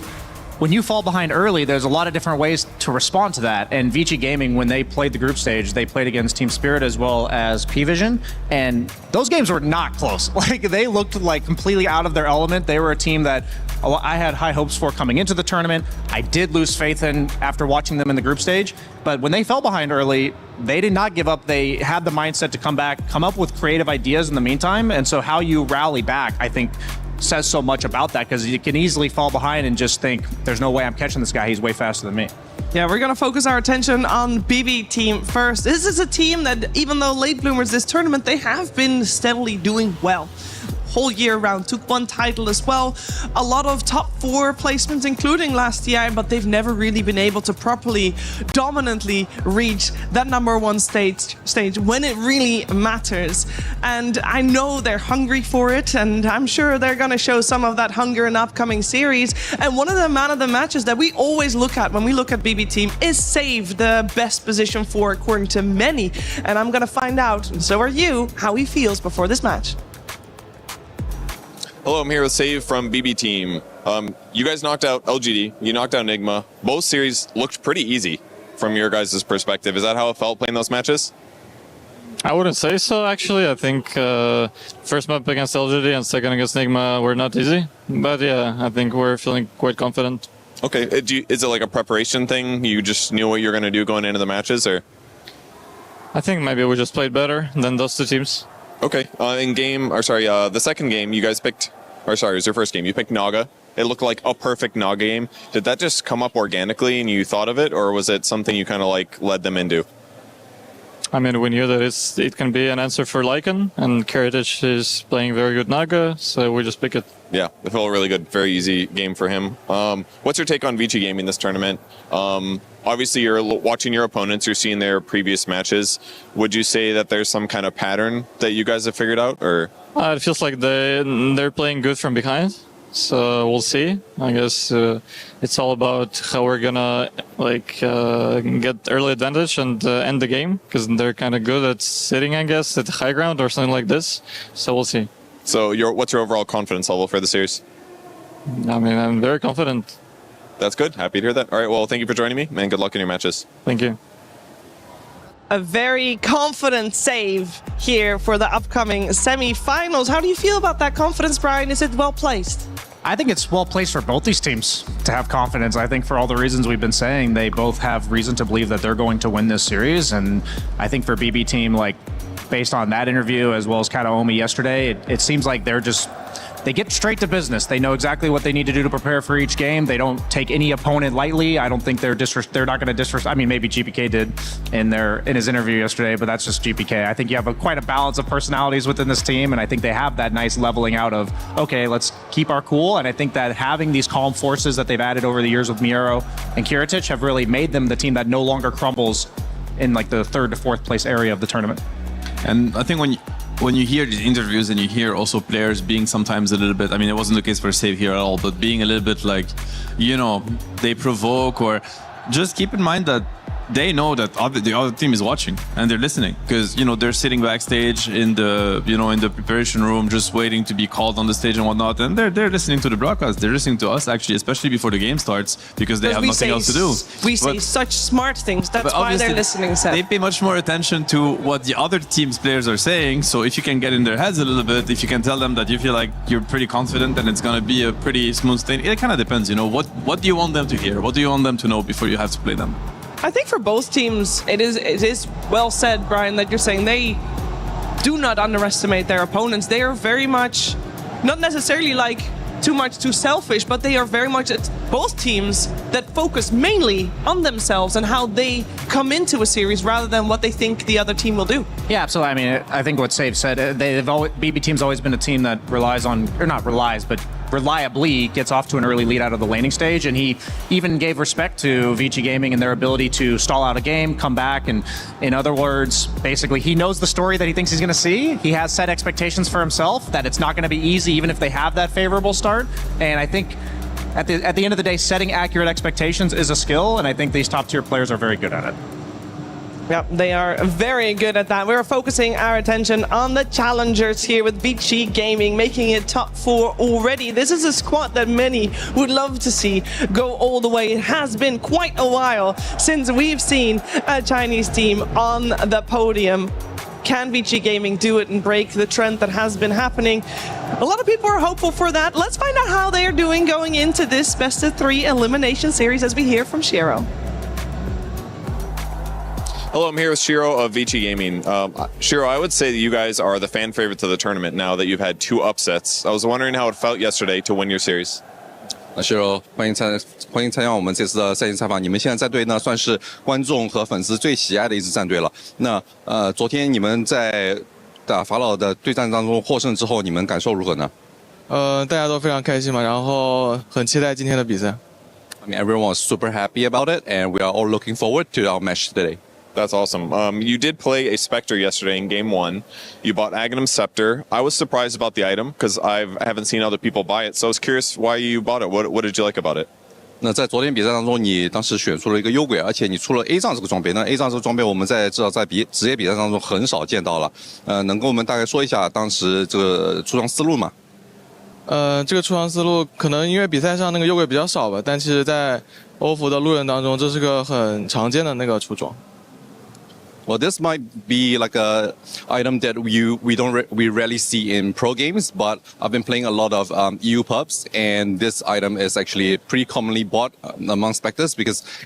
fall behind early, there's a lot of different ways to respond to that. And Vici Gaming, when they played the group stage, they played against Team Spirit as well as P-Vision, and those games were not close. Like, they looked like completely out of their element. They were a team that I had high hopes for coming into the tournament. I did lose faith in after watching them in the group stage, but when they fell behind early, they did not give up. They had the mindset to come back, come up with creative ideas in the meantime. And so how you rally back, I think, says so much about that, because you can easily fall behind and just think, there's no way I'm catching this guy. He's way faster than me. Yeah, we're going to focus our attention on BB Team first. This is a team that, even though late bloomers this tournament, they have been steadily doing well. whole year round, took one title as well. A lot of top 4 placements, including last year, but they've never really been able to properly, dominantly reach that #1 stage when it really matters. And I know they're hungry for it, and I'm sure they're going to show some of that hunger in upcoming series. And one of the man of the matches that we always look at when we look at BB Team is Save, the best position for according to many. And I'm going to find out, and so are you, how he feels before this match. Hello, I'm here with Save from BB Team. You guys knocked out LGD, you knocked out Enigma. Both series looked pretty easy from your guys' perspective. Is that how it felt playing those matches? I wouldn't say so, actually. I think first map against LGD and second against Enigma were not easy. But yeah, I think we're feeling quite confident. Okay, is it like a preparation thing? You just knew what you're going to do going into the matches, or? I think maybe we just played better than those two teams. Okay, the second game you guys picked, it was your first game, you picked Naga. It looked like a perfect Naga game. Did that just come up organically and you thought of it, or was it something you kind of like led them into? I mean, we knew that it can be an answer for Lycan, and Karatic is playing very good Naga, so we just pick it. Yeah, it felt really good. Very easy game for him. What's your take on Vici Gaming this tournament? Obviously, you're watching your opponents, you're seeing their previous matches. Would you say that there's some kind of pattern that you guys have figured out, or? It feels like they're playing good from behind. So we'll see. I guess it's all about how we're gonna get early advantage and end the game, because they're kind of good at sitting, I guess, at the high ground or something like this. So we'll see. So what's your overall confidence level for the series? I mean, I'm very confident. That's good. Happy to hear that. All right. Well, thank you for joining me, and good luck in your matches. Thank you. A very confident Save here for the upcoming semi-finals. How do you feel about that confidence, Brian? Is it well placed? I think it's well placed for both these teams to have confidence. I think for all the reasons we've been saying, they both have reason to believe that they're going to win this series. And I think for BB Team, based on that interview as well as kind of Omi yesterday, it seems like they get straight to business. They know exactly what they need to do to prepare for each game. They don't take any opponent lightly. I don't think they're not going to disrespect. I mean, maybe GPK did in his interview yesterday, but that's just GPK. I think you have quite a balance of personalities within this team, and I think they have that nice leveling out of, okay, let's keep our cool. And I think that having these calm forces that they've added over the years with Miero and Karatic have really made them the team that no longer crumbles in the 3rd to 4th place area of the tournament. And I think when you hear these interviews and you hear also players being sometimes a little bit, I mean, it wasn't the case for Save here at all, but being a little bit they provoke, or just keep in mind that they know that the other team is watching and they're listening, because they're sitting backstage in the preparation room just waiting to be called on the stage and whatnot, and they're listening to the broadcast. They're listening to us actually, especially before the game starts, because they have nothing else to do. We say such smart things. That's why they're listening. Seth. They pay much more attention to what the other team's players are saying. So if you can get in their heads a little bit, if you can tell them that you feel like you're pretty confident and it's gonna be a pretty smooth thing, it kind of depends. What do you want them to hear? What do you want them to know before you have to play them? I think for both teams, it is well said, Brian, that you're saying they do not underestimate their opponents. They are very much, not necessarily too selfish, but they are very much both teams that focus mainly on themselves and how they come into a series rather than what they think the other team will do. Yeah, absolutely. I mean, I think what Save said, BB Team's always been a team that reliably gets off to an early lead out of the laning stage, and he even gave respect to Vici Gaming and their ability to stall out a game, come back, and in other words, basically he knows the story that he thinks he's going to see. He has set expectations for himself that it's not going to be easy even if they have that favorable start, and I think at the end of the day, setting accurate expectations is a skill, and I think these top tier players are very good at it. Yep, they are very good at that. We're focusing our attention on the challengers here with Vici Gaming, making it top 4 already. This is a squad that many would love to see go all the way. It has been quite a while since we've seen a Chinese team on the podium. Can Vici Gaming do it and break the trend that has been happening? A lot of people are hopeful for that. Let's find out how they are doing going into this best of 3 elimination series as we hear from Shiro. Hello, I'm here with Shiro of Vici Gaming. Shiro, I would say that you guys are the fan favorites of the tournament now that you've had 2 upsets. I was wondering how it felt yesterday to win your series. Shiro，欢迎参加我们这次的赛前采访。你们现在战队呢，算是观众和粉丝最喜爱的一支战队了。那昨天你们在打法老的对战当中获胜之后，你们感受如何呢？大家都非常开心嘛，然后很期待今天的比赛。I mean, everyone was super happy about it, and we are all looking forward to our match today. That's awesome. You did play a Spectre yesterday in Game 1. You bought Aghanim Scepter. I was surprised about the item because I haven't seen other people buy it. So I was curious why you bought it. What did you like about it? 那在昨天比赛当中，你当时选出了一个幽鬼，而且你出了 A 杖这个装备。那 A 杖这个装备，我们至少在职业比赛当中很少见到了。能跟我们大概说一下当时这个出装思路吗？这个出装思路可能因为比赛上那个幽鬼比较少吧，但其实在欧服的路人当中，这是个很常见的那个出装。Well, this might be like a item that we rarely see in pro games, but I've been playing a lot of EU pubs, and this item is actually pretty commonly bought among Spectres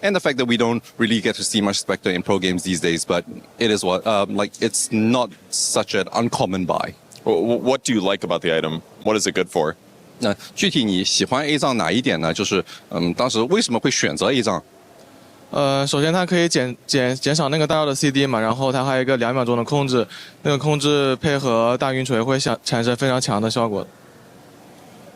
and the fact that we don't really get to see much Spectre in pro games these days, but it is it's not such an uncommon buy. What do you like about the item? What is it good for? 那具体你喜欢 A 杖哪一点呢？就是当时为什么会选择 A 杖？首先它可以减少那个大招的 CD 嘛，然后它还有一个2秒钟的控制，那个控制配合大晕锤会产生非常强的效果。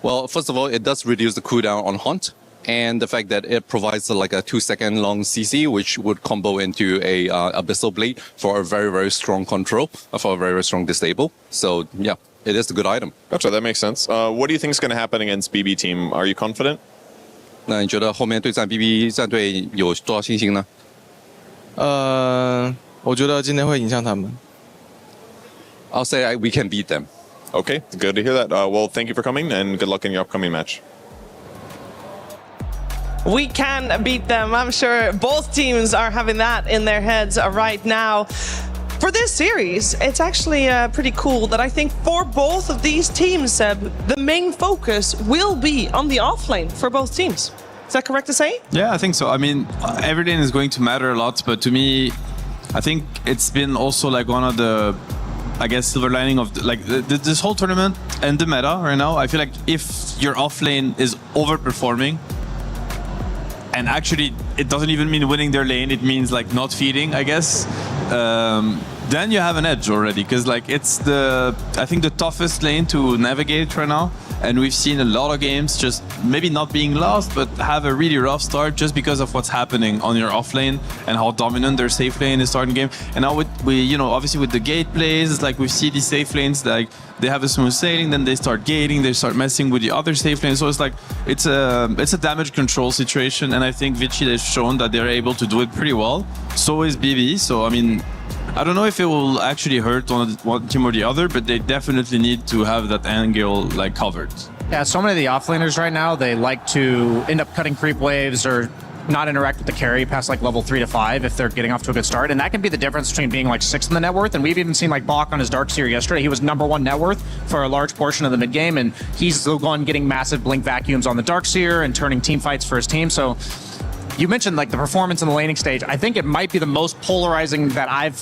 Well, first of all, it does reduce the cooldown on Haunt, and the fact that it provides like a 2-second long CC, which would combo into a Abyssal Blade for a very, very strong control, for a very, very strong disable. So yeah, it is a good item. Gotcha, that makes sense. What do you think is going to happen against BB team? Are you confident? 那你觉得后面对战 BB 战队有多少信心呢？我觉得今天会影响他们。I'll say we can beat them. Okay, good to hear that. Well, thank you for coming and good luck in your upcoming match. We can beat them. I'm sure both teams are having that in their heads right now. For this series, it's actually pretty cool that I think for both of these teams, Seb, the main focus will be on the offlane for both teams. Is that correct to say? Yeah, I think so. I mean, every lane is going to matter a lot, but to me, I think it's been also like one of the, I guess, silver lining of this whole tournament and the meta right now. I feel like if your offlane is overperforming, and actually it doesn't even mean winning their lane, it means like not feeding, I guess. Then you have an edge already, because like it's I think the toughest lane to navigate right now, and we've seen a lot of games just maybe not being lost, but have a really rough start just because of what's happening on your off lane and how dominant their safe lane is starting game. And now obviously with the gate plays, it's like we see these safe lanes like they have a smooth sailing, then they start gating, they start messing with the other safe lanes. So it's like it's a damage control situation, and I think Vici has shown that they're able to do it pretty well. So is BB. So I mean, I don't know if it will actually hurt on one team or the other, but they definitely need to have that angle like covered. Yeah, so many of the offlaners right now, they like to end up cutting creep waves or not interact with the carry past like level 3 to 5 if they're getting off to a good start. And that can be the difference between being like 6th in the net worth. And we've even seen like Bach on his Darkseer yesterday. He was #1 net worth for a large portion of the mid game. And he's the one getting massive blink vacuums on the Darkseer and turning team fights for his team. So you mentioned like the performance in the laning stage. I think it might be the most polarizing that I've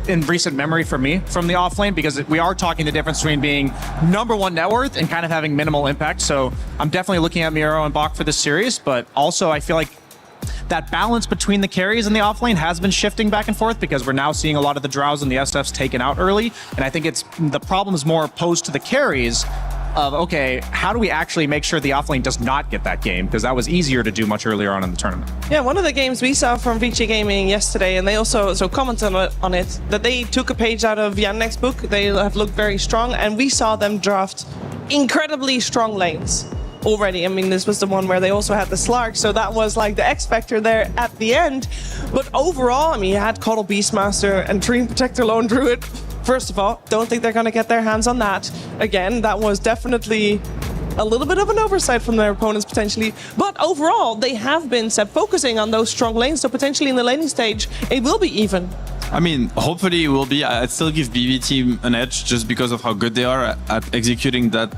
in recent memory for me from the offlane, because we are talking the difference between being #1 net worth and kind of having minimal impact. So I'm definitely looking at Miro and Bach for this series, but also I feel like that balance between the carries and the offlane has been shifting back and forth, because we're now seeing a lot of the Drows and the SFs taken out early. And I think the problem is more posed to the carries of, okay, how do we actually make sure the offlane does not get that game? Because that was easier to do much earlier on in the tournament. Yeah, one of the games we saw from VG Gaming yesterday, and they also commented on it, that they took a page out of Yannick's book. They have looked very strong, and we saw them draft incredibly strong lanes already. I mean, this was the one where they also had the Slark, so that was like the X factor there at the end. But overall, I mean, you had Coddle Beastmaster and Dream Protector Lone Druid. First of all, don't think they're going to get their hands on that. Again, that was definitely a little bit of an oversight from their opponents potentially. But overall, they have been focusing on those strong lanes, so potentially in the laning stage, it will be even. I mean, hopefully it will be. I'd still give BB team an edge just because of how good they are at executing that,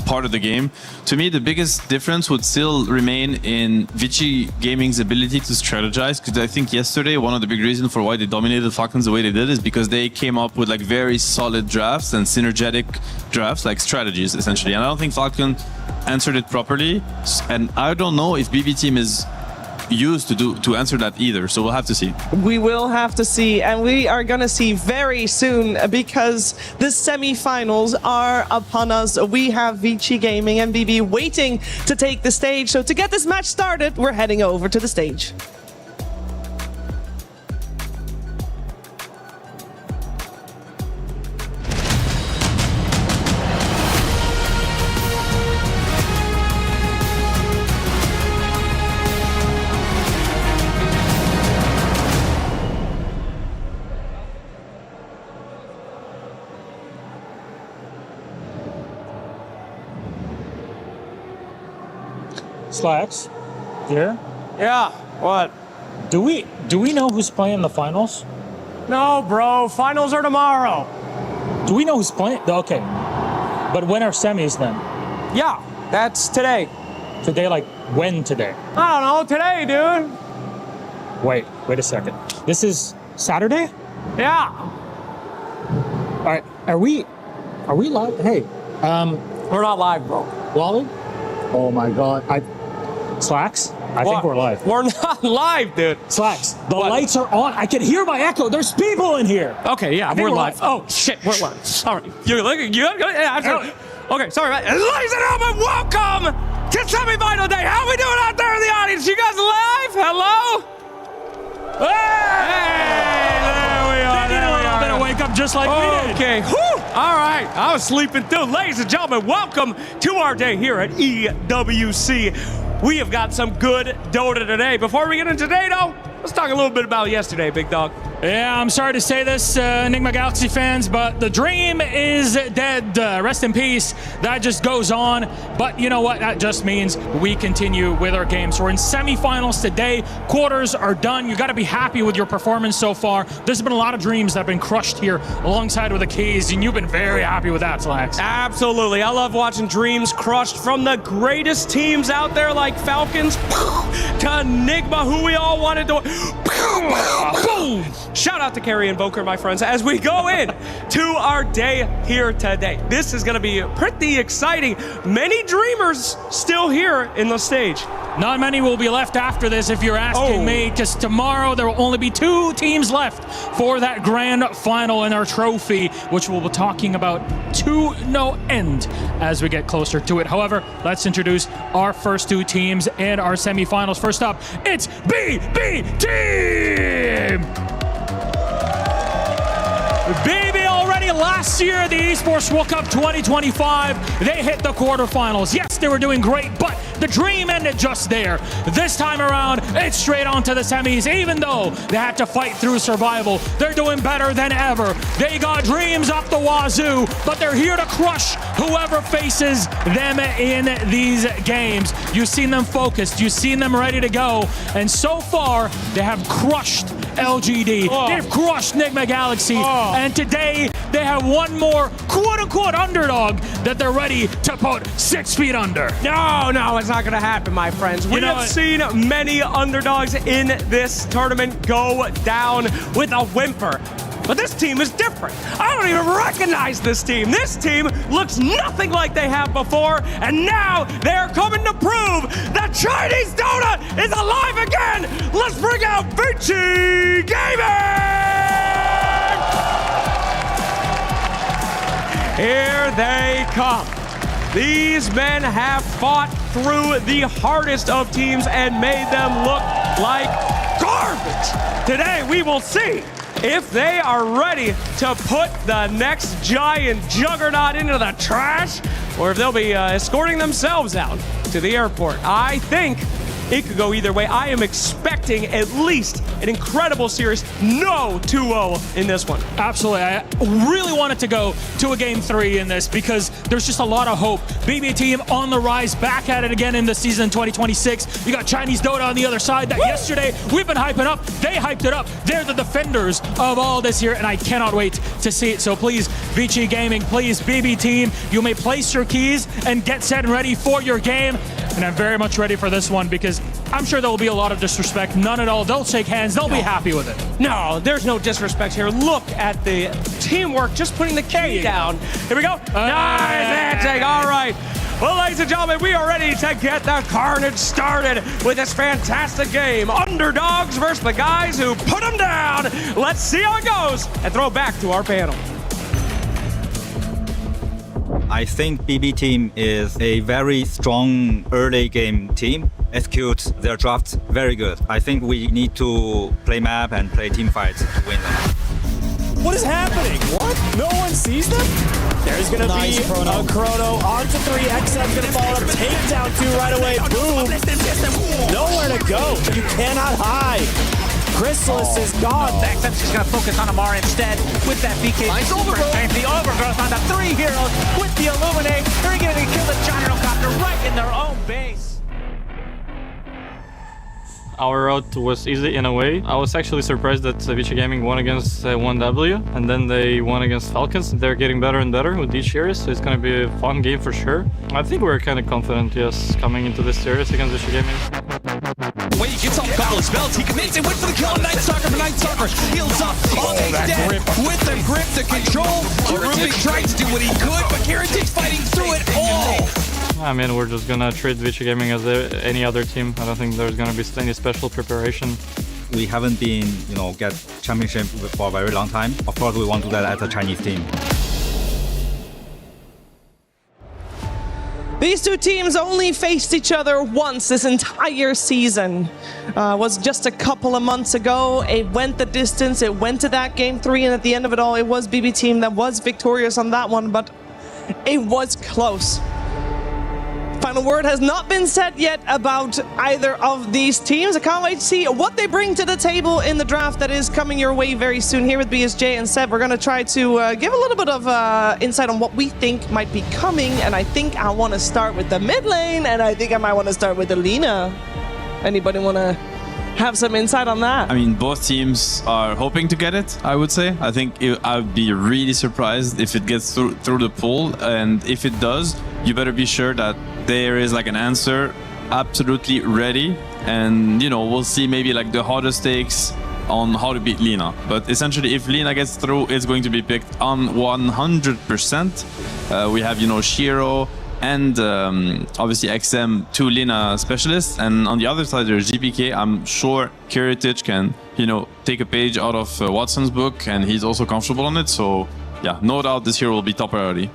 part of the game. To me, the biggest difference would still remain in Vici Gaming's ability to strategize, because I think yesterday one of the big reasons for why they dominated Falcons the way they did is because they came up with like very solid drafts and synergetic drafts, like strategies essentially. And I don't think Falcon answered it properly. And I don't know if BB team is used to answer that either. So we'll have to see. We will have to see, and we are going to see very soon because the semi-finals are upon us. We have Vici Gaming and BB waiting to take the stage. So to get this match started, we're heading over to the stage. Slacks, here. Yeah. What? Do we know who's playing the finals? No, bro. Finals are tomorrow. Do we know who's playing? Okay. But when are semis then? Yeah, that's today. Today, like when today? I don't know. Today, dude. Wait a second. This is Saturday? Yeah. All right. Are we live? Hey, we're not live, bro. Wally? Oh my God. Slacks? I think we're live. We're not live, dude. Slacks, the lights are on. I can hear my echo. There's people in here. Okay, yeah, we're live. Oh, shit, we're live. All right. You're looking, okay, sorry. Ladies and gentlemen, welcome to semifinal day. How we doing out there in the audience? You guys live? Hello? Hey, there we are. They need a little bit of wake up just like we did. Okay, whew. All right, I was sleeping too. Ladies and gentlemen, welcome to our day here at EWC. We have got some good Dota today. Before we get into today, though, let's talk a little bit about yesterday, big dog. Yeah, I'm sorry to say this, Enigma Galaxy fans, but the dream is dead. Rest in peace. That just goes on. But you know what? That just means we continue with our games. We're in semifinals today. Quarters are done. You got to be happy with your performance so far. There's been a lot of dreams that have been crushed here alongside with the keys, and you've been very happy with that, Slacks. Absolutely. I love watching dreams crushed from the greatest teams out there like Falcons to Enigma, who we all wanted to... Boom! Shout out to Carrie Invoker, my friends, as we go in to our day here today. This is going to be pretty exciting. Many dreamers still here in the stage. Not many will be left after this, if you're asking me, because tomorrow there will only be 2 teams left for that grand final in our trophy, which we'll be talking about to no end as we get closer to it. However, let's introduce our first 2 teams and our semifinals. First up, it's BB Team! BB already last year at the Esports World Cup 2025, they hit the quarterfinals. Yes, they were doing great, but the dream ended just there. This time around, it's straight on to the semis. Even though they had to fight through survival, they're doing better than ever. They got dreams up the wazoo, but they're here to crush whoever faces them in these games. You've seen them focused, you've seen them ready to go, and so far, they have crushed LGD. They've crushed Enigma Galaxy, and today they have one more quote-unquote underdog that they're ready to put 6 feet under. No, it's not going to happen, my friends. We have seen many underdogs in this tournament go down with a whimper. But this team is different. I don't even recognize this team. This team looks nothing like they have before, and now they're coming to prove that Chinese Dota is alive again. Let's bring out Vici Gaming! Here they come. These men have fought through the hardest of teams and made them look like garbage. Today we will see if they are ready to put the next giant juggernaut into the trash, or if they'll be escorting themselves out to the airport. I think it could go either way. I am expecting at least an incredible series. No 2-0 in this one. Absolutely. I really wanted to go to a game 3 in this because there's just a lot of hope. BB Team on the rise, back at it again in the season 2026. You got Chinese Dota on the other side that yesterday we've been hyping up. They hyped it up. They're the defenders of all this here, and I cannot wait to see it. So please, Vici Gaming, please, BB Team, you may place your keys and get set and ready for your game. And I'm very much ready for this one because I'm sure there will be a lot of disrespect. None at all. They'll shake hands. They'll be happy with it. No, there's no disrespect here. Look at the teamwork, just putting the key down. Here we go. Nice handshake. All right. Well, ladies and gentlemen, we are ready to get the carnage started with this fantastic game. Underdogs versus the guys who put them down. Let's see how it goes and throw back to our panel. I think BB team is a very strong early game team. Execute their drafts very good. I think we need to play map and play team fights to win them. What is happening? What? No one sees them? There's gonna be a chrono onto 3. XM's gonna follow up, takedown 2 right away. Boom. Nowhere to go. You cannot hide. Chrysalis is gone. XM's just gonna focus on Amar instead with that BK. The overgrowth on the 3 heroes with the Illuminate. They're gonna kill the Gyrocopter right in their own base. Our route was easy in a way. I was actually surprised that Vici Gaming won against 1W, and then they won against Falcons. They're getting better and better with each series, so it's going to be a fun game for sure. I think we're kind of confident, yes, coming into this series against Vici Gaming. Wait, he gets off a couple of spells. He commits and went for the kill on Night Stalker for Night Stalker. Heals up, dead with the grip to control. Rubik tried to do what he could, but Heritage fighting through it all. I mean, we're just gonna treat Vici Gaming as any other team. I don't think there's gonna be any special preparation. We haven't been, get championship for a very long time. Of course, we want to do that as a Chinese team. These two teams only faced each other once this entire season. Was just a couple of months ago. It went the distance. It went to that game 3, and at the end of it all, it was BB team that was victorious on that one, but it was close. Final word has not been said yet about either of these teams. I can't wait to see what they bring to the table in the draft that is coming your way very soon. Here with BSJ and Seb, we're going to try to give a little bit of insight on what we think might be coming. And I think I want to start with the mid lane, and I think I might want to start with Alina. Anybody want to have some insight on that? I mean, both teams are hoping to get it, I would say. I think I'd be really surprised if it gets through the pool, and if it does, you better be sure that there is like an answer absolutely ready, and we'll see maybe like the hottest takes on how to beat Lina. But essentially, if Lina gets through, it's going to be picked on 100%. We have, Shiro and obviously XM, 2 Lina specialists, and on the other side there's GPK. I'm sure Heritage can, take a page out of Watson's book, and he's also comfortable on it. So yeah, no doubt this hero will be top priority.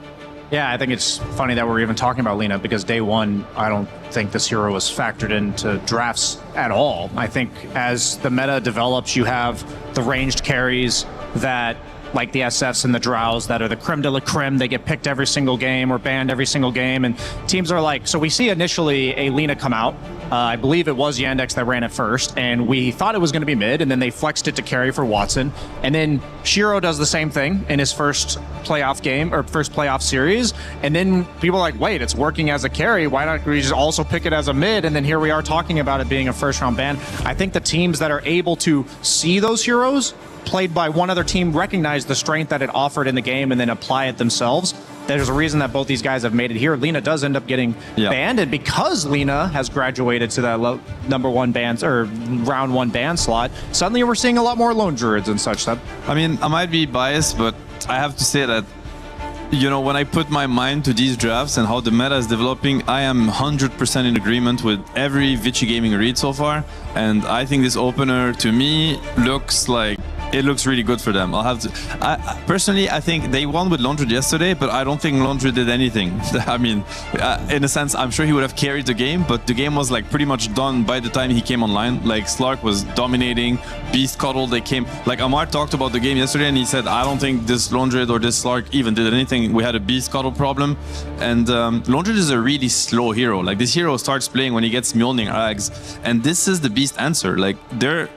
Yeah, I think it's funny that we're even talking about Lina, because day one, I don't think this hero was factored into drafts at all. I think as the meta develops, you have the ranged carries that, like the SFs and the Drows, that are the creme de la creme. They get picked every single game or banned every single game, and teams are like, so we see initially a Lina come out. I believe it was Yandex that ran it first, and we thought it was going to be mid, and then they flexed it to carry for Watson. And then Shiro does the same thing in his first playoff game, or first playoff series, and then people are like, wait, it's working as a carry, why not we just also pick it as a mid? And then here we are talking about it being a first round ban. I think the teams that are able to see those heroes played by one other team recognize the strength that it offered in the game and then apply it themselves. There's a reason that both these guys have made it here. Lina does end up getting banned, and because Lina has graduated to that number 1 ban, or round 1 ban slot, suddenly we're seeing a lot more lone druids and such. That I mean, I might be biased, but I have to say that when I put my mind to these drafts and how the meta is developing, I am 100% in agreement with every Vici Gaming read so far, and I think this opener to me looks like it looks really good for them. I'll have to. Personally, I think they won with Laundry yesterday, but I don't think Laundry did anything. I mean, in a sense, I'm sure he would have carried the game, but the game was like pretty much done by the time he came online. Like Slark was dominating, Beast Cuddle, they came. Like Amar talked about the game yesterday, and he said, I don't think this Laundry or this Slark even did anything. We had a Beast Cuddle problem, and Laundry is a really slow hero. Like this hero starts playing when he gets Mjolnir Ags, and this is the Beast answer. Like their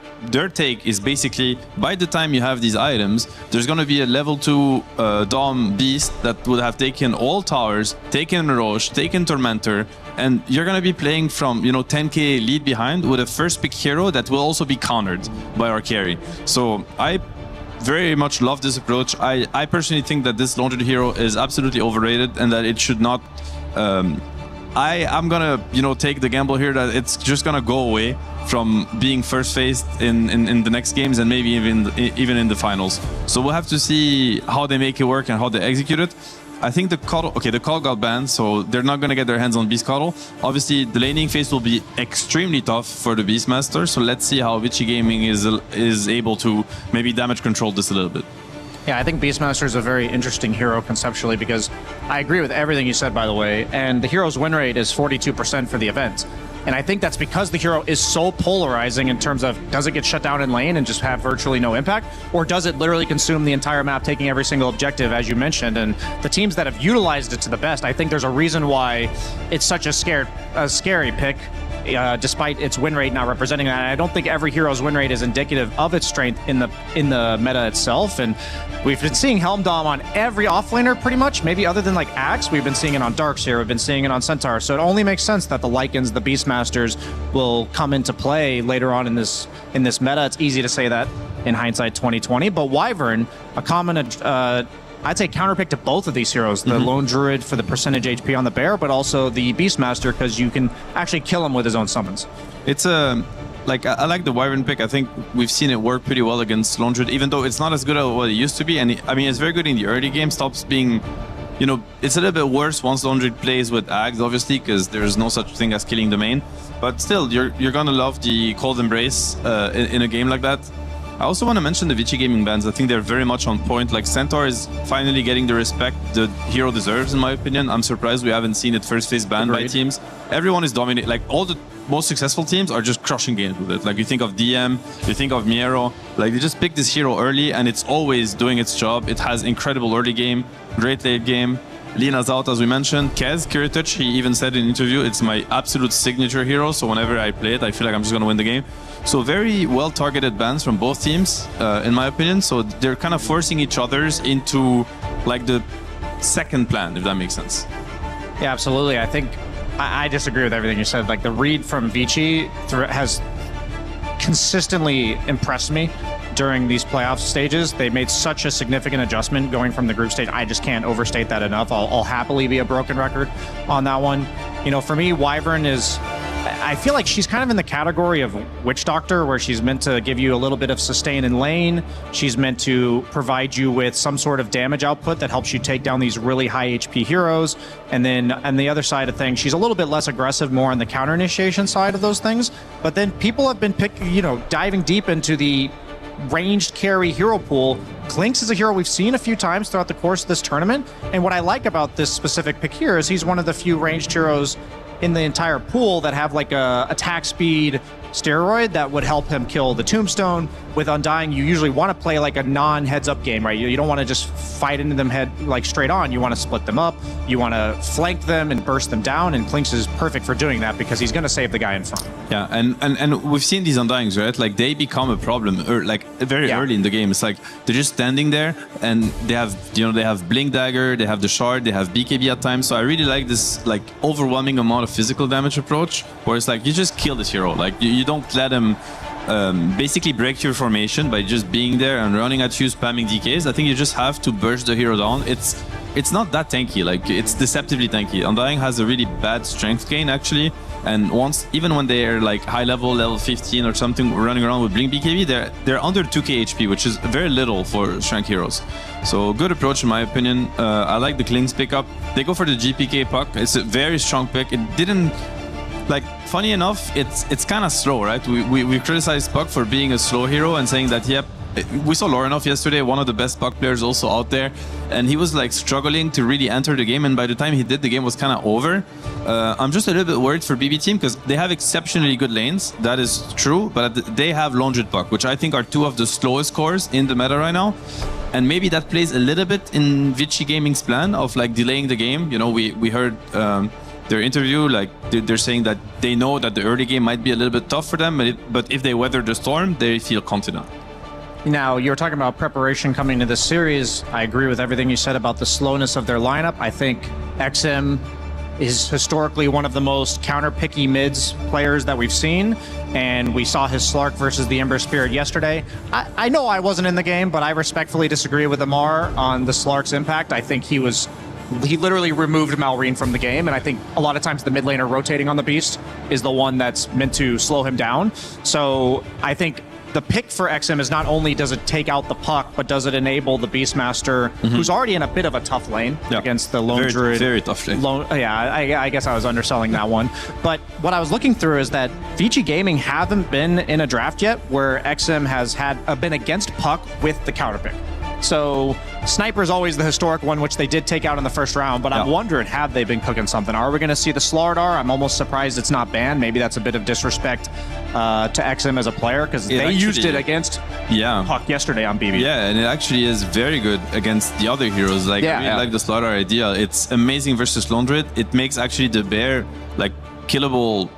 take is basically, by the time you have these items, there's going to be a level 2 Dom Beast that would have taken all towers, taken Roche, taken Tormentor, and you're going to be playing from 10k lead behind with a first pick hero that will also be countered by our carry. So I very much love this approach. I personally think that this Laundered hero is absolutely overrated, and that it should not I'm gonna, take the gamble here that it's just gonna go away from being first faced in the next games and maybe even in the finals. So we'll have to see how they make it work and how they execute it. I think the call got banned, so they're not going to get their hands on Beast Cuddle. Obviously, the laning phase will be extremely tough for the Beastmaster, so let's see how Vici Gaming is able to maybe damage control this a little bit. Yeah, I think Beastmaster is a very interesting hero conceptually because I agree with everything you said, by the way, and the hero's win rate is 42% for the event. And I think that's because the hero is so polarizing in terms of, does it get shut down in lane and just have virtually no impact? Or does it literally consume the entire map, taking every single objective, as you mentioned? And the teams that have utilized it to the best, I think there's a reason why it's such a scary pick, despite its win rate not representing that. And I don't think every hero's win rate is indicative of its strength in the meta itself. And we've been seeing Helm Dom on every offlaner pretty much, maybe other than like Axe. We've been seeing it on Darkseer, we've been seeing it on Centaur. So it only makes sense that the Lycans, the Beastmasters, will come into play later on in this meta. It's easy to say that in hindsight 2020, but Wyvern, a common I'd say counterpick to both of these heroes, the Lone Druid for the percentage HP on the bear, but also the Beastmaster because you can actually kill him with his own summons. It's I like the Wyvern pick. I think we've seen it work pretty well against Lone Druid, even though it's not as good as what it used to be. And it's very good in the early game. Stops being, it's a little bit worse once Lone Druid plays with Ags, obviously, because there's no such thing as killing the main. But still, you're gonna love the Cold Embrace in a game like that. I also want to mention the Vici Gaming bans. I think they're very much on point. Like, Centaur is finally getting the respect the hero deserves, in my opinion. I'm surprised we haven't seen it first phase banned by teams. Everyone is dominating. Like, all the most successful teams are just crushing games with it. Like, you think of DM, you think of Miero. Like, they just pick this hero early and it's always doing its job. It has incredible early game, great late game. Lina's out, as we mentioned. Kez, Kiritouch, he even said in an interview, it's my absolute signature hero, so whenever I play it, I feel like I'm just going to win the game. So very well-targeted bans from both teams, in my opinion. So they're kind of forcing each other's into, like, the second plan, if that makes sense. Yeah, absolutely. I think I disagree with everything you said. Like, the read from Vici has consistently impressed me during these playoff stages. They made such a significant adjustment going from the group stage. I just can't overstate that enough. I'll happily be a broken record on that one. For me, Wyvern is, I feel like she's kind of in the category of Witch Doctor, where she's meant to give you a little bit of sustain in lane. She's meant to provide you with some sort of damage output that helps you take down these really high HP heroes. And then on the other side of things, she's a little bit less aggressive, more on the counter initiation side of those things. But then people have been diving deep into the ranged carry hero pool. Clinkz is a hero we've seen a few times throughout the course of this tournament, and what I like about this specific pick here is he's one of the few ranged heroes in the entire pool that have like a attack speed steroid that would help him kill the Tombstone. With Undying, you usually want to play like a non-heads-up game, right? You don't want to just fight into them straight on. You want to split them up. You want to flank them and burst them down, and Clinkz is perfect for doing that because he's going to save the guy in front. Yeah, and we've seen these Undyings, right? Like, they become a problem very early in the game. It's like they're just standing there and they have Blink Dagger, they have the Shard, they have BKB at times. So I really like this like overwhelming amount of physical damage approach, where it's like you just kill this hero. Like, you don't let him basically break your formation by just being there and running at you, spamming DKs. I think you just have to burst the hero down. It's not that tanky. Like, it's deceptively tanky. Undying has a really bad strength gain, actually. And even when they're like high level 15 or something, running around with Blink BKB, they're under 2k HP, which is very little for strength heroes. So good approach in my opinion. I like the Clinkz pickup. They go for the GPK puck. It's a very strong pick. It didn't, like, funny enough, it's kind of slow, right? We criticized Puck for being a slow hero and saying that, yep, we saw Lorenov yesterday, one of the best Puck players also out there, and he was like struggling to really enter the game, and by the time he did, the game was kind of over. I'm just a little bit worried for BB team because they have exceptionally good lanes, that is true, but they have Lone Druid Puck, which I think are two of the slowest cores in the meta right now. And maybe that plays a little bit in Vici Gaming's plan of like delaying the game. We heard their interview, like they're saying that they know that the early game might be a little bit tough for them, but if they weather the storm, they feel confident. Now, you were talking about preparation coming to this series. I agree with everything you said about the slowness of their lineup. I think XM is historically one of the most counter-picky mids players that we've seen, and we saw his Slark versus the Ember Spirit yesterday. I know I wasn't in the game, but I respectfully disagree with Amar on the Slark's impact. I think he was he literally removed Malrine from the game, and I think a lot of times the mid laner rotating on the Beast is the one that's meant to slow him down. So I think the pick for XM is not only does it take out the puck, but does it enable the Beastmaster, who's already in a bit of a tough lane against the Lone Druid. Very tough lane. I guess I was underselling that one. But what I was looking through is that VG Gaming haven't been in a draft yet where XM has been against puck with the counter pick. So Sniper is always the historic one, which they did take out in the first round, but I'm wondering, have they been cooking something? Are we going to see the Slardar? I'm almost surprised it's not banned. Maybe that's a bit of disrespect to XM as a player, because they used it against Puck yesterday on BB. Yeah, and it actually is very good against the other heroes. Like, I really like the Slardar idea. It's amazing versus Lone Druid. It makes actually the bear like killable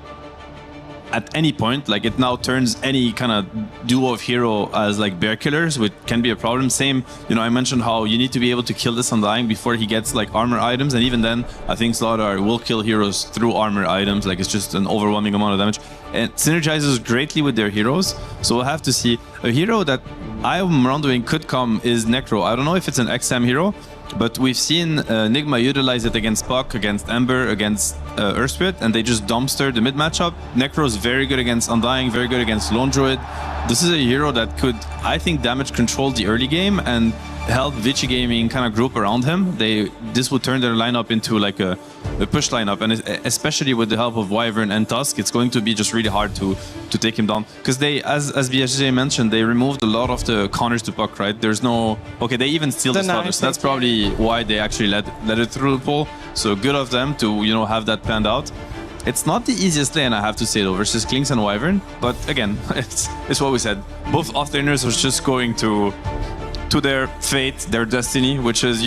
at any point. Like, it now turns any kind of duo of hero as like bear killers, which can be a problem. Same, I mentioned how you need to be able to kill this Undying before he gets like armor items, and even then I think Slardar will kill heroes through armor items. Like, it's just an overwhelming amount of damage and synergizes greatly with their heroes. So we'll have to see. A hero that I'm wondering could come is Necro. I don't know if it's an XM hero, but we've seen Nigma utilize it against Puck, against Ember, against Earthspirit, and they just dumpster the mid matchup. Necro's very good against Undying, very good against Lone Druid. This is a hero that could, I think, damage control the early game and help Vici Gaming kind of group around him. This would turn their lineup into like a push lineup, and especially with the help of Wyvern and Tusk, it's going to be just really hard to take him down, because they, as BSJ mentioned, they removed a lot of the counters to Puck, right? There's no, they even steal the starters. So that's probably why they actually let it through the pool. So good of them to have that planned out. It's not the easiest lane, I have to say, though, versus Klinks and Wyvern, but again, it's what we said. Both off-laners was just going to their fate, their destiny, which is,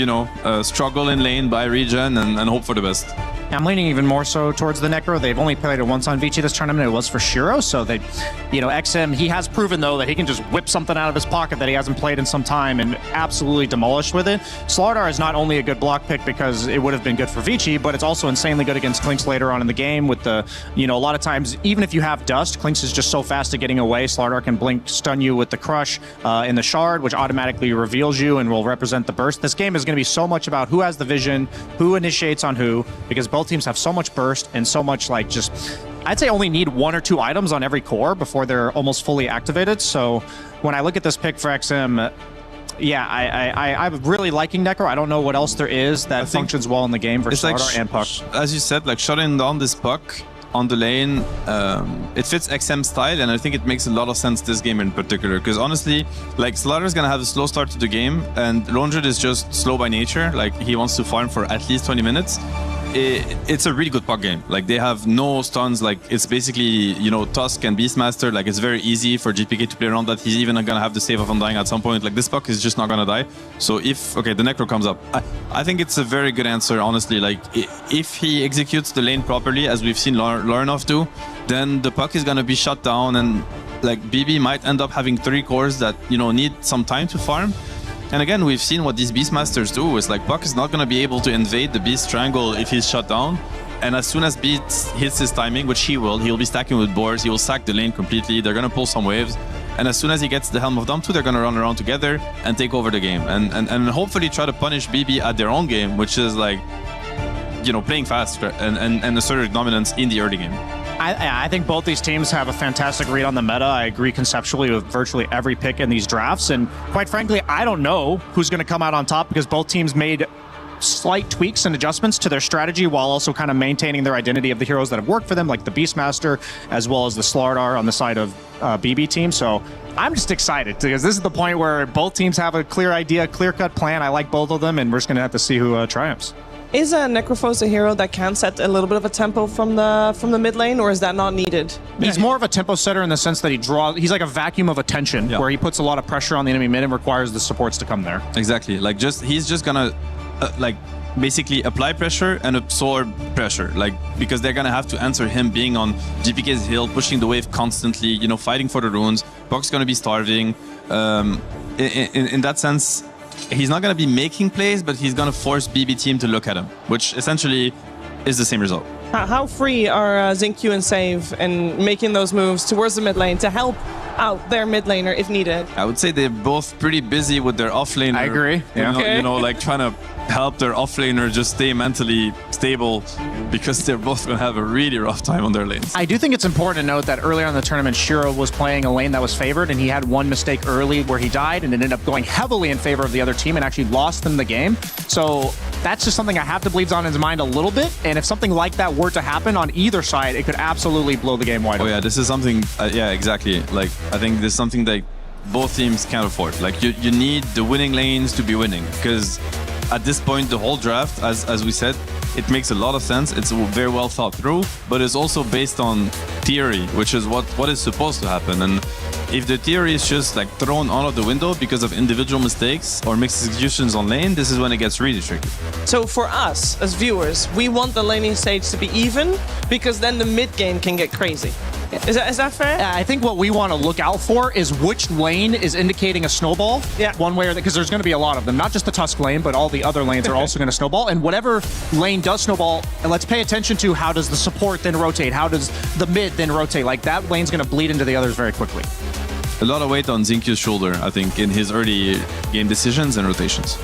struggle in lane, buy regen, and hope for the best. I'm leaning even more so towards the Necro. They've only played it once on Vici this tournament. It was for Shiro, so they, XM, he has proven, though, that he can just whip something out of his pocket that he hasn't played in some time and absolutely demolish with it. Slardar is not only a good block pick because it would have been good for Vici, but it's also insanely good against Klinks later on in the game with the, a lot of times, even if you have Dust, Klinks is just so fast at getting away. Slardar can blink, stun you with the Crush in the Shard, which automatically reveals you and will represent the burst. This game is going to be so much about who has the vision, who initiates on who, because both teams have so much burst and so much I'd say only need 1 or 2 items on every core before they're almost fully activated. So when I look at this pick for XM, I'm really liking Necro. I don't know what else there is that functions well in the game versus Slardar and Puck. As you said, shutting down this Puck on the lane, it fits XM style, and I think it makes a lot of sense this game in particular, because honestly, Slardar's gonna have a slow start to the game, and Lone Druid is just slow by nature. He wants to farm for at least 20 minutes. It's a really good puck game. They have no stuns. It's basically, Tusk and Beastmaster. It's very easy for GPK to play around that. He's even gonna have the save of Undying at some point. This puck is just not gonna die. So if, the Necro comes up, I think it's a very good answer, honestly. If he executes the lane properly, as we've seen Larnov do, then the puck is gonna be shut down, and BB might end up having 3 cores that, need some time to farm. And again, we've seen what these Beastmasters do. Is Puck is not going to be able to invade the Beast Triangle if he's shut down. And as soon as Beast hits his timing, which he'll be stacking with boards, he will sack the lane completely. They're going to pull some waves. And as soon as he gets the Helm of Dom 2, they're going to run around together and take over the game. And hopefully try to punish BB at their own game, which is playing fast and assertive dominance in the early game. I think both these teams have a fantastic read on the meta. I agree conceptually with virtually every pick in these drafts. And quite frankly, I don't know who's going to come out on top, because both teams made slight tweaks and adjustments to their strategy while also kind of maintaining their identity of the heroes that have worked for them, like the Beastmaster, as well as the Slardar on the side of BB team. So I'm just excited, because this is the point where both teams have a clear idea, clear-cut plan. I like both of them, and we're just going to have to see who triumphs. Is Necrophos a hero that can set a little bit of a tempo from the mid lane, or is that not needed? He's more of a tempo setter in the sense that he's like a vacuum of attention, where he puts a lot of pressure on the enemy mid and requires the supports to come there. Exactly. He's just gonna basically apply pressure and absorb pressure, because they're gonna have to answer him being on GPK's hill, pushing the wave constantly, fighting for the runes. Puck's gonna be starving. In that sense, he's not going to be making plays, but he's going to force BB team to look at him, which essentially is the same result. How free are Zinq and Save in making those moves towards the mid lane to help out their mid laner if needed? I would say they're both pretty busy with their off lane. I agree. Yeah. Trying to help their offlaner just stay mentally stable, because they're both going to have a really rough time on their lanes. I do think it's important to note that earlier in the tournament, Shiro was playing a lane that was favored, and he had one mistake early where he died, and it ended up going heavily in favor of the other team and actually lost them the game. So that's just something I have to believe on his mind a little bit, and if something like that were to happen on either side, it could absolutely blow the game wide open. Oh yeah, this is something, yeah, exactly. Like, I think this is something that both teams can't afford. Like, you need the winning lanes to be winning, because at this point, the whole draft, as we said, it makes a lot of sense. It's very well thought through, but it's also based on theory, which is what is supposed to happen. And if the theory is just like thrown out of the window because of individual mistakes or mixed executions on lane, this is when it gets really tricky. So for us as viewers, we want the laning stage to be even, because then the mid game can get crazy. Is that fair? I think what we want to look out for is which lane is indicating a snowball. Yeah. One way or because there's going to be a lot of them, not just the Tusk lane, but all the other lanes are also going to snowball. And whatever lane does snowball, and let's pay attention to how does the support then rotate, how does the mid then rotate. Like, that lane's going to bleed into the others very quickly. A lot of weight on Xinkyu's shoulder, I think, in his early game decisions and rotations.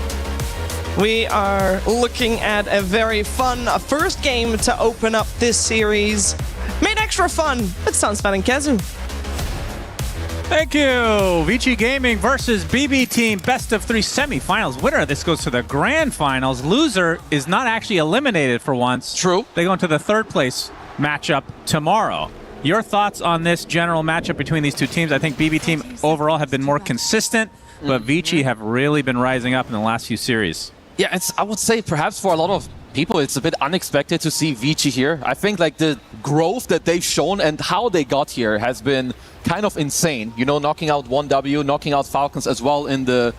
We are looking at a very fun first game to open up this series. Made extra fun with Sunspot and Kezu. Thank you. Vici Gaming versus BB Team best of 3 semifinals. Winner, this goes to the grand finals. Loser is not actually eliminated for once. True. They go into the third place matchup tomorrow. Your thoughts on this general matchup between these two teams? I think BB Team overall have been more consistent, but Vici have really been rising up in the last few series. Yeah, I would say perhaps for a lot of people, it's a bit unexpected to see Vici here. I think like the growth that they've shown and how they got here has been kind of insane. You know, knocking out 1W, knocking out Falcons as well in the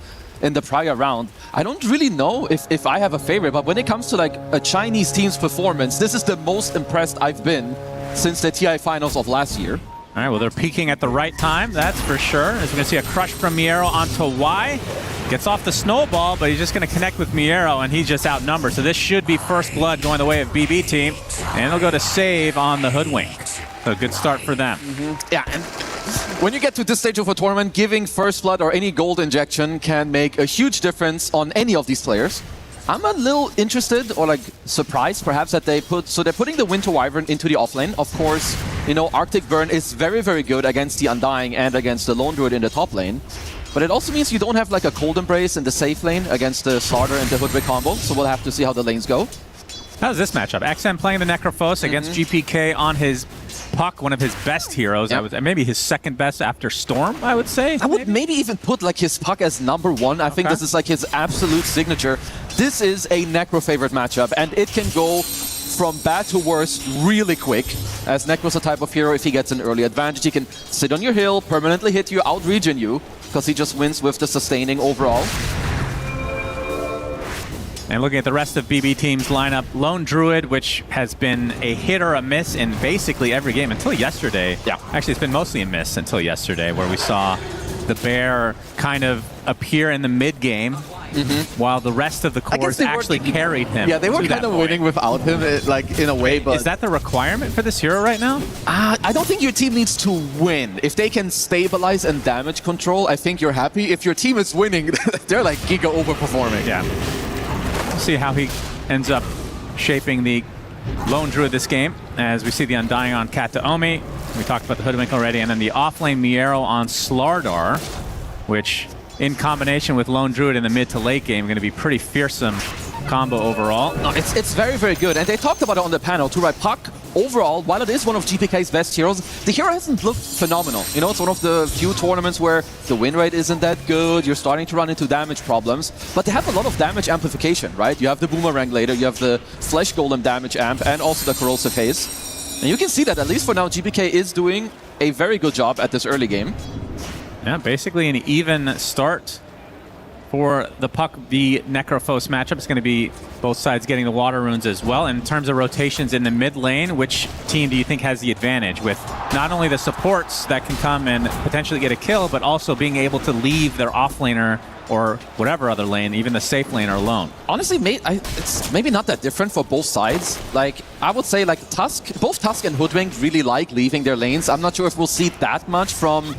prior round. I don't really know if I have a favorite, but when it comes to like a Chinese team's performance, this is the most impressed I've been since the TI finals of last year. All right, well, they're peaking at the right time, that's for sure. As we're going to see a crush from Miero onto Y. Gets off the snowball, but he's just going to connect with Miero, and he's just outnumbered. So this should be first blood going the way of BB Team, and they'll go to save on the Hoodwink. So good start for them. Yeah, and when you get to this stage of a tournament, giving first blood or any gold injection can make a huge difference on any of these players. I'm a little interested or like surprised perhaps that they're putting the Winter Wyvern into the offlane. Of course, you know, Arctic Burn is very, very good against the Undying and against the Lone Druid in the top lane. But it also means you don't have like a Cold Embrace in the safe lane against the Starter and the Hoodwink combo. So we'll have to see how the lanes go. How's this matchup? XM playing the Necrophos against GPK on his Puck, one of his best heroes. Yep. Maybe his second best after Storm, I would say. I would maybe even put like his Puck as #1. I think this is like his absolute signature. This is a Necro favorite matchup, and it can go from bad to worse really quick. As Necro's a type of hero, if he gets an early advantage, he can sit on your hill, permanently hit you, out-regen you, because he just wins with the sustaining overall. And looking at the rest of BB Team's lineup, Lone Druid, which has been a hit or a miss in basically every game until yesterday. Yeah. Actually, it's been mostly a miss until yesterday, where we saw the Bear kind of appear in the mid-game, while the rest of the cores actually carried him. Yeah, they were kind of winning without him, like in a way. But is that the requirement for this hero right now? I don't think your team needs to win. If they can stabilize and damage control, I think you're happy. If your team is winning, they're like giga overperforming. Yeah. We'll see how he ends up shaping the Lone Druid this game, as we see the Undying on Kataomi. We talked about the Hoodwink already, and then the offlane Miero on Slardar, which in combination with Lone Druid in the mid to late game, going to be pretty fearsome combo overall. No, it's very, very good. And they talked about it on the panel too, right? Puck, overall, while it is one of GPK's best heroes, the hero hasn't looked phenomenal. You know, it's one of the few tournaments where the win rate isn't that good. You're starting to run into damage problems. But they have a lot of damage amplification, right? You have the Boomerang later, you have the Flesh Golem damage amp, and also the Corrosive Haze. And you can see that, at least for now, GPK is doing a very good job at this early game. Yeah, basically an even start for the Puck v Necrophos matchup. It's going to be both sides getting the water runes as well. In terms of rotations in the mid lane, which team do you think has the advantage with not only the supports that can come and potentially get a kill, but also being able to leave their offlaner or whatever other lane, even the safe laner alone? Honestly, it's maybe not that different for both sides. Like, I would say like both Tusk and Hoodwink really like leaving their lanes. I'm not sure if we'll see that much from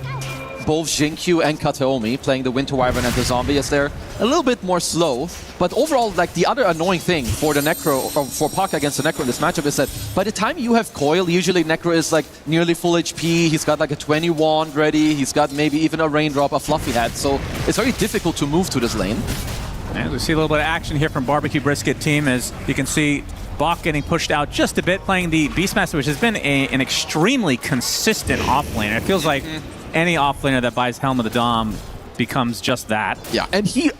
both Jinkyu and Kateomi playing the Winter Wyvern and the Zombie, as they're a little bit more slow. But overall, like the other annoying thing for the Necro, or for Puck against the Necro in this matchup, is that by the time you have Coil, usually Necro is like nearly full HP, he's got like a 20 wand ready, he's got maybe even a Raindrop, a Fluffy Hat, so it's very difficult to move to this lane. And we see a little bit of action here from Barbecue Brisket team, as you can see Bach getting pushed out just a bit, playing the Beastmaster, which has been an extremely consistent offlaner. It feels like any offlaner that buys Helm of the Dom becomes just that. Yeah, and he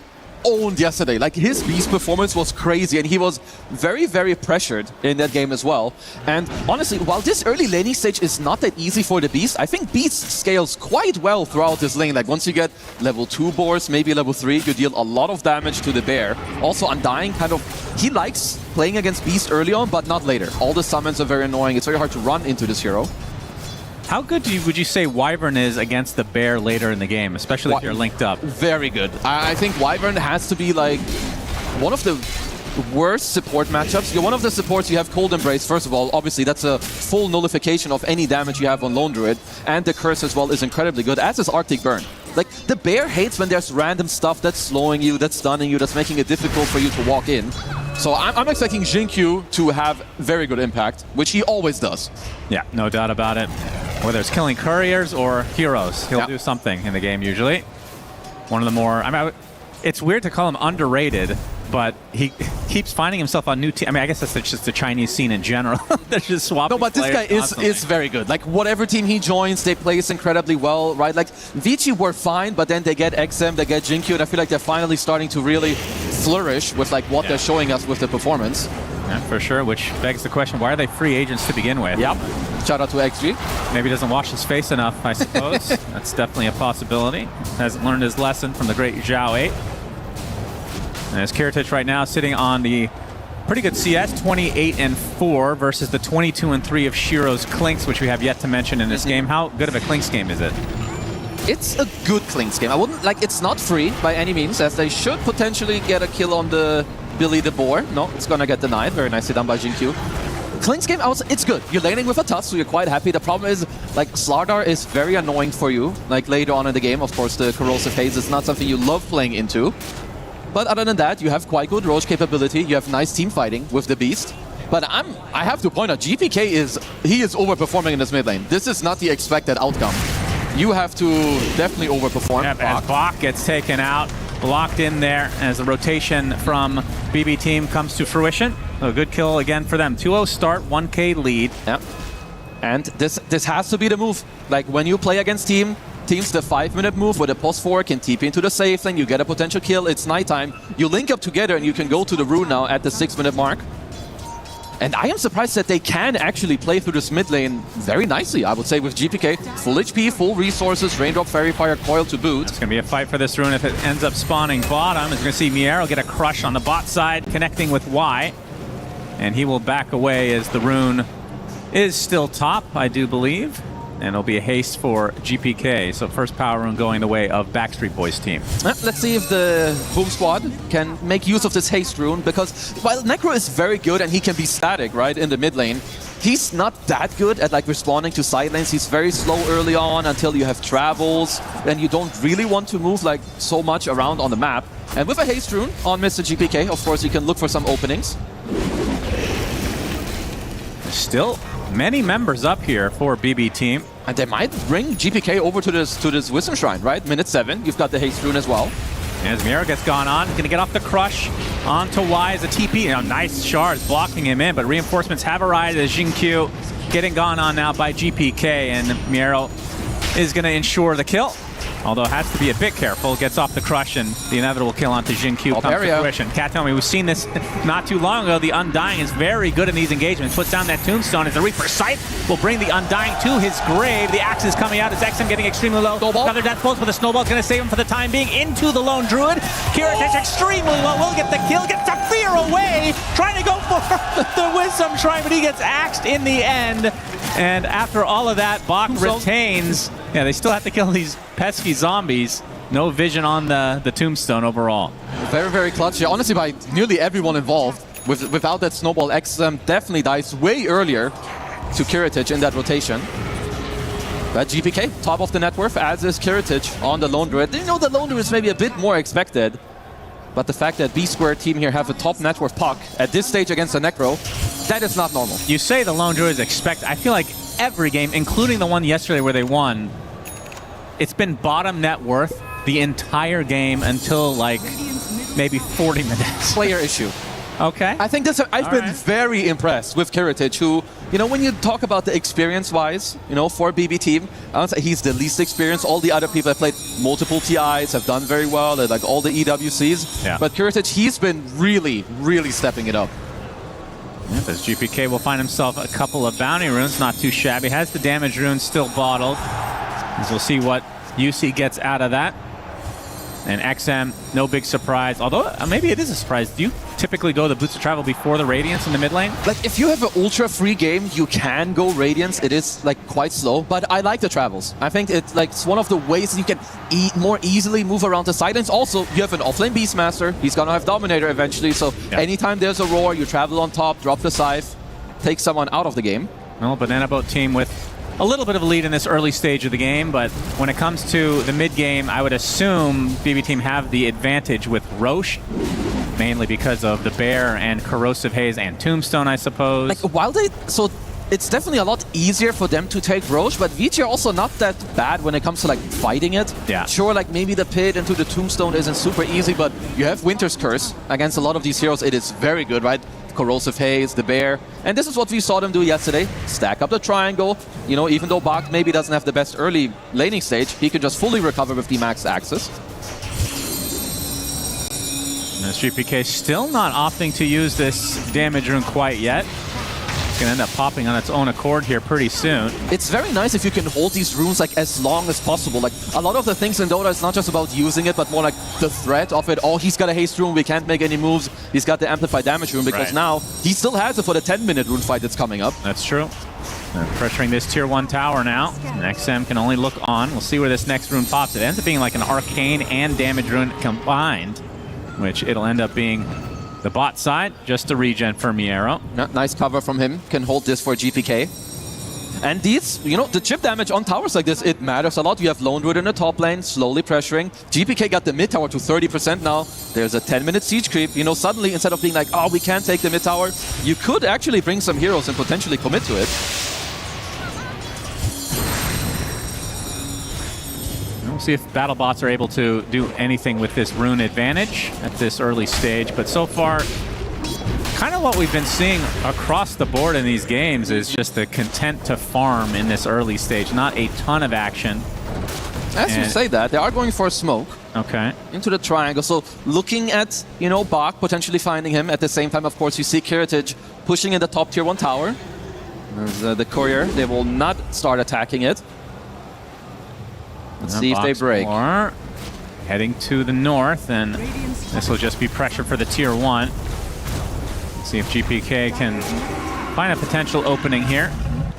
owned yesterday. Like, his Beast performance was crazy, and he was very, very pressured in that game as well. And honestly, while this early laning stage is not that easy for the Beast, I think Beast scales quite well throughout this lane. Like, once you get level 2 boars, maybe level 3, you deal a lot of damage to the bear. Also, Undying kind of, he likes playing against Beast early on, but not later. All the summons are very annoying. It's very hard to run into this hero. How good would you say Wyvern is against the bear later in the game, especially if you're linked up? Very good. I think Wyvern has to be like one of the worst support matchups. You're one of the supports, you have Cold Embrace, first of all. Obviously, that's a full nullification of any damage you have on Lone Druid. And the Curse as well is incredibly good, as is Arctic Burn. Like, the bear hates when there's random stuff that's slowing you, that's stunning you, that's making it difficult for you to walk in. So I'm expecting Jinkyu to have very good impact, which he always does. Yeah, no doubt about it. Whether it's killing couriers or heroes, he'll do something in the game usually. One of the more, I mean, it's weird to call him underrated, but he keeps finding himself on new teams. I mean, I guess that's just the Chinese scene in general. They're just swapping. No, but this guy is very good. Like, whatever team he joins, they place incredibly well, right? Like, Vici were fine, but then they get XM, they get Jinkyu, and I feel like they're finally starting to really flourish with like what they're showing us with the performance. Yeah, for sure, which begs the question, why are they free agents to begin with? Yep. Shout out to XG. Maybe he doesn't wash his face enough, I suppose. That's definitely a possibility. Hasn't learned his lesson from the great Zhao 8. And as Kiritich right now sitting on the pretty good CS, 28-4 versus the 22-3 of Shiro's Clinks, which we have yet to mention in this game. How good of a Clinks game is it? It's a good Clinks game. I wouldn't, like, it's not free by any means, as they should potentially get a kill on the Billy the Boar. No, it's gonna get denied. Very nicely done by Jinkyu. Clinks game, it's good. You're laning with a Tusk, so you're quite happy. The problem is, like, Slardar is very annoying for you. Like, later on in the game, of course, the Corrosive Haze is not something you love playing into. But other than that, you have quite good Roche capability. You have nice team fighting with the Beast. But I have to point out, GPK is overperforming in this mid lane. This is not the expected outcome. You have to definitely overperform. Yep, as Bach gets taken out, blocked in there as the rotation from BB team comes to fruition. A good kill again for them. 2-0 start, 1K lead. Yep. And this has to be the move. Like, when you play against teams, the 5-minute move with a +4 can TP into the safe lane, you get a potential kill, it's nighttime. You link up together and you can go to the rune now at the 6-minute mark. And I am surprised that they can actually play through this mid lane very nicely, I would say, with GPK. Full HP, full resources, Raindrop, Fairy Fire, Coil to boot. It's going to be a fight for this rune if it ends up spawning bottom. It's going to see Miero get a crush on the bot side, connecting with Y. And he will back away as the rune is still top, I do believe. And it'll be a haste for GPK. So first power rune going the way of Backstreet Boys team. Let's see if the Boom Squad can make use of this haste rune, because while Necro is very good and he can be static, right, in the mid lane, he's not that good at like responding to side lanes. He's very slow early on until you have travels, and you don't really want to move like so much around on the map. And with a haste rune on Mr. GPK, of course, you can look for some openings. Still many members up here for BB team. And they might bring GPK over to this Wisdom Shrine, right? Minute 7, you've got the haste rune as well. As Miero gets gone on, going to get off the crush onto Y as a TP. You know, nice shards blocking him in, but reinforcements have arrived as Jinkyu getting gone on now by GPK, and Miero is going to ensure the kill. Although has to be a bit careful, gets off the crush, and the inevitable kill onto Jinkyu comes to fruition. Kateomi, we've seen this not too long ago. The Undying is very good in these engagements. Puts down that tombstone as the Reaper Sight will bring the Undying to his grave. The axe is coming out as XM getting extremely low. Another death pulse, but the snowball is going to save him for the time being into the Lone Druid. Kiritich extremely low, will get the kill, gets a fear away, trying to go for the Wisdom Shrine, but he gets axed in the end. And after all of that, Bach retains. Yeah, they still have to kill these pesky zombies. No vision on the tombstone overall. Very, very clutch. Yeah, honestly, by nearly everyone involved. Without that snowball, XM definitely dies way earlier to Kiritich in that rotation. But GPK, top of the net worth, as is Kiritich on the Lone Druid. You know, the Lone Druid is maybe a bit more expected, but the fact that B-Square team here have a top net worth puck at this stage against a Necro, that is not normal. You say the Lone Druids expect, I feel like every game, including the one yesterday where they won, it's been bottom net worth the entire game until like maybe 40 minutes. Player issue. Okay. I think I've been very impressed with Kiritich, who, you know, when you talk about the experience-wise, you know, for BB team, I would say he's the least experienced. All the other people have played multiple TIs, have done very well, like all the EWCs. Yeah. But Kiritich, he's been really, really stepping it up. Yeah, this GPK will find himself a couple of bounty runes, not too shabby. Has the damage runes still bottled. As we'll see what UC gets out of that. And XM, no big surprise. Although, maybe it is a surprise. Do you typically go the Boots of Travel before the Radiance in the mid lane? Like, if you have an ultra-free game, you can go Radiance. It is, like, quite slow, but I like the travels. I think it's, like, it's one of the ways you can more easily move around the side. And also, you have an offlane Beastmaster. He's gonna have Dominator eventually, so anytime there's a roar, you travel on top, drop the scythe, take someone out of the game. Well, Banana Boat team with a little bit of a lead in this early stage of the game, but when it comes to the mid game, I would assume BB team have the advantage with Roche, mainly because of the Bear and Corrosive Haze and Tombstone, I suppose. Like, while so it's definitely a lot easier for them to take Roche, but VG are also not that bad when it comes to, like, fighting it. Yeah. Sure, like, maybe the pit into the Tombstone isn't super easy, but you have Winter's Curse against a lot of these heroes. It is very good, right? Corrosive Haze, the Bear. And this is what we saw them do yesterday. Stack up the triangle. You know, even though Bach maybe doesn't have the best early laning stage, he can just fully recover with the max access. And this GPK still not opting to use this damage rune quite yet. It's gonna end up popping on its own accord here pretty soon. It's very nice if you can hold these runes like as long as possible. Like, a lot of the things in Dota is not just about using it, but more like the threat of it. Oh, he's got a haste rune, we can't make any moves. He's got the amplified damage rune, because now he still has it for the 10-minute rune fight that's coming up. That's true. They're pressuring this tier 1 tower now. And XM can only look on. We'll see where this next rune pops. It ends up being like an arcane and damage rune combined, which it'll end up being the bot side, just a regen for Miero. Nice cover from him. Can hold this for GPK. And these, you know, the chip damage on towers like this, it matters a lot. You have Lone Druid in the top lane, slowly pressuring. GPK got the mid tower to 30% now. There's a 10-minute siege creep. You know, suddenly, instead of being like, oh, we can't take the mid tower, you could actually bring some heroes and potentially commit to it. We'll see if BattleBots are able to do anything with this rune advantage at this early stage. But so far, kind of what we've been seeing across the board in these games is just the content to farm in this early stage. Not a ton of action. As you say that, they are going for a smoke. Okay. Into the triangle. So looking at, you know, Bach potentially finding him. At the same time, of course, you see Kiritich pushing in the top tier 1 tower. There's the courier. They will not start attacking it. Let's see if they break. Heading to the north, and this will just be pressure for the tier 1. Let's see if GPK can find a potential opening here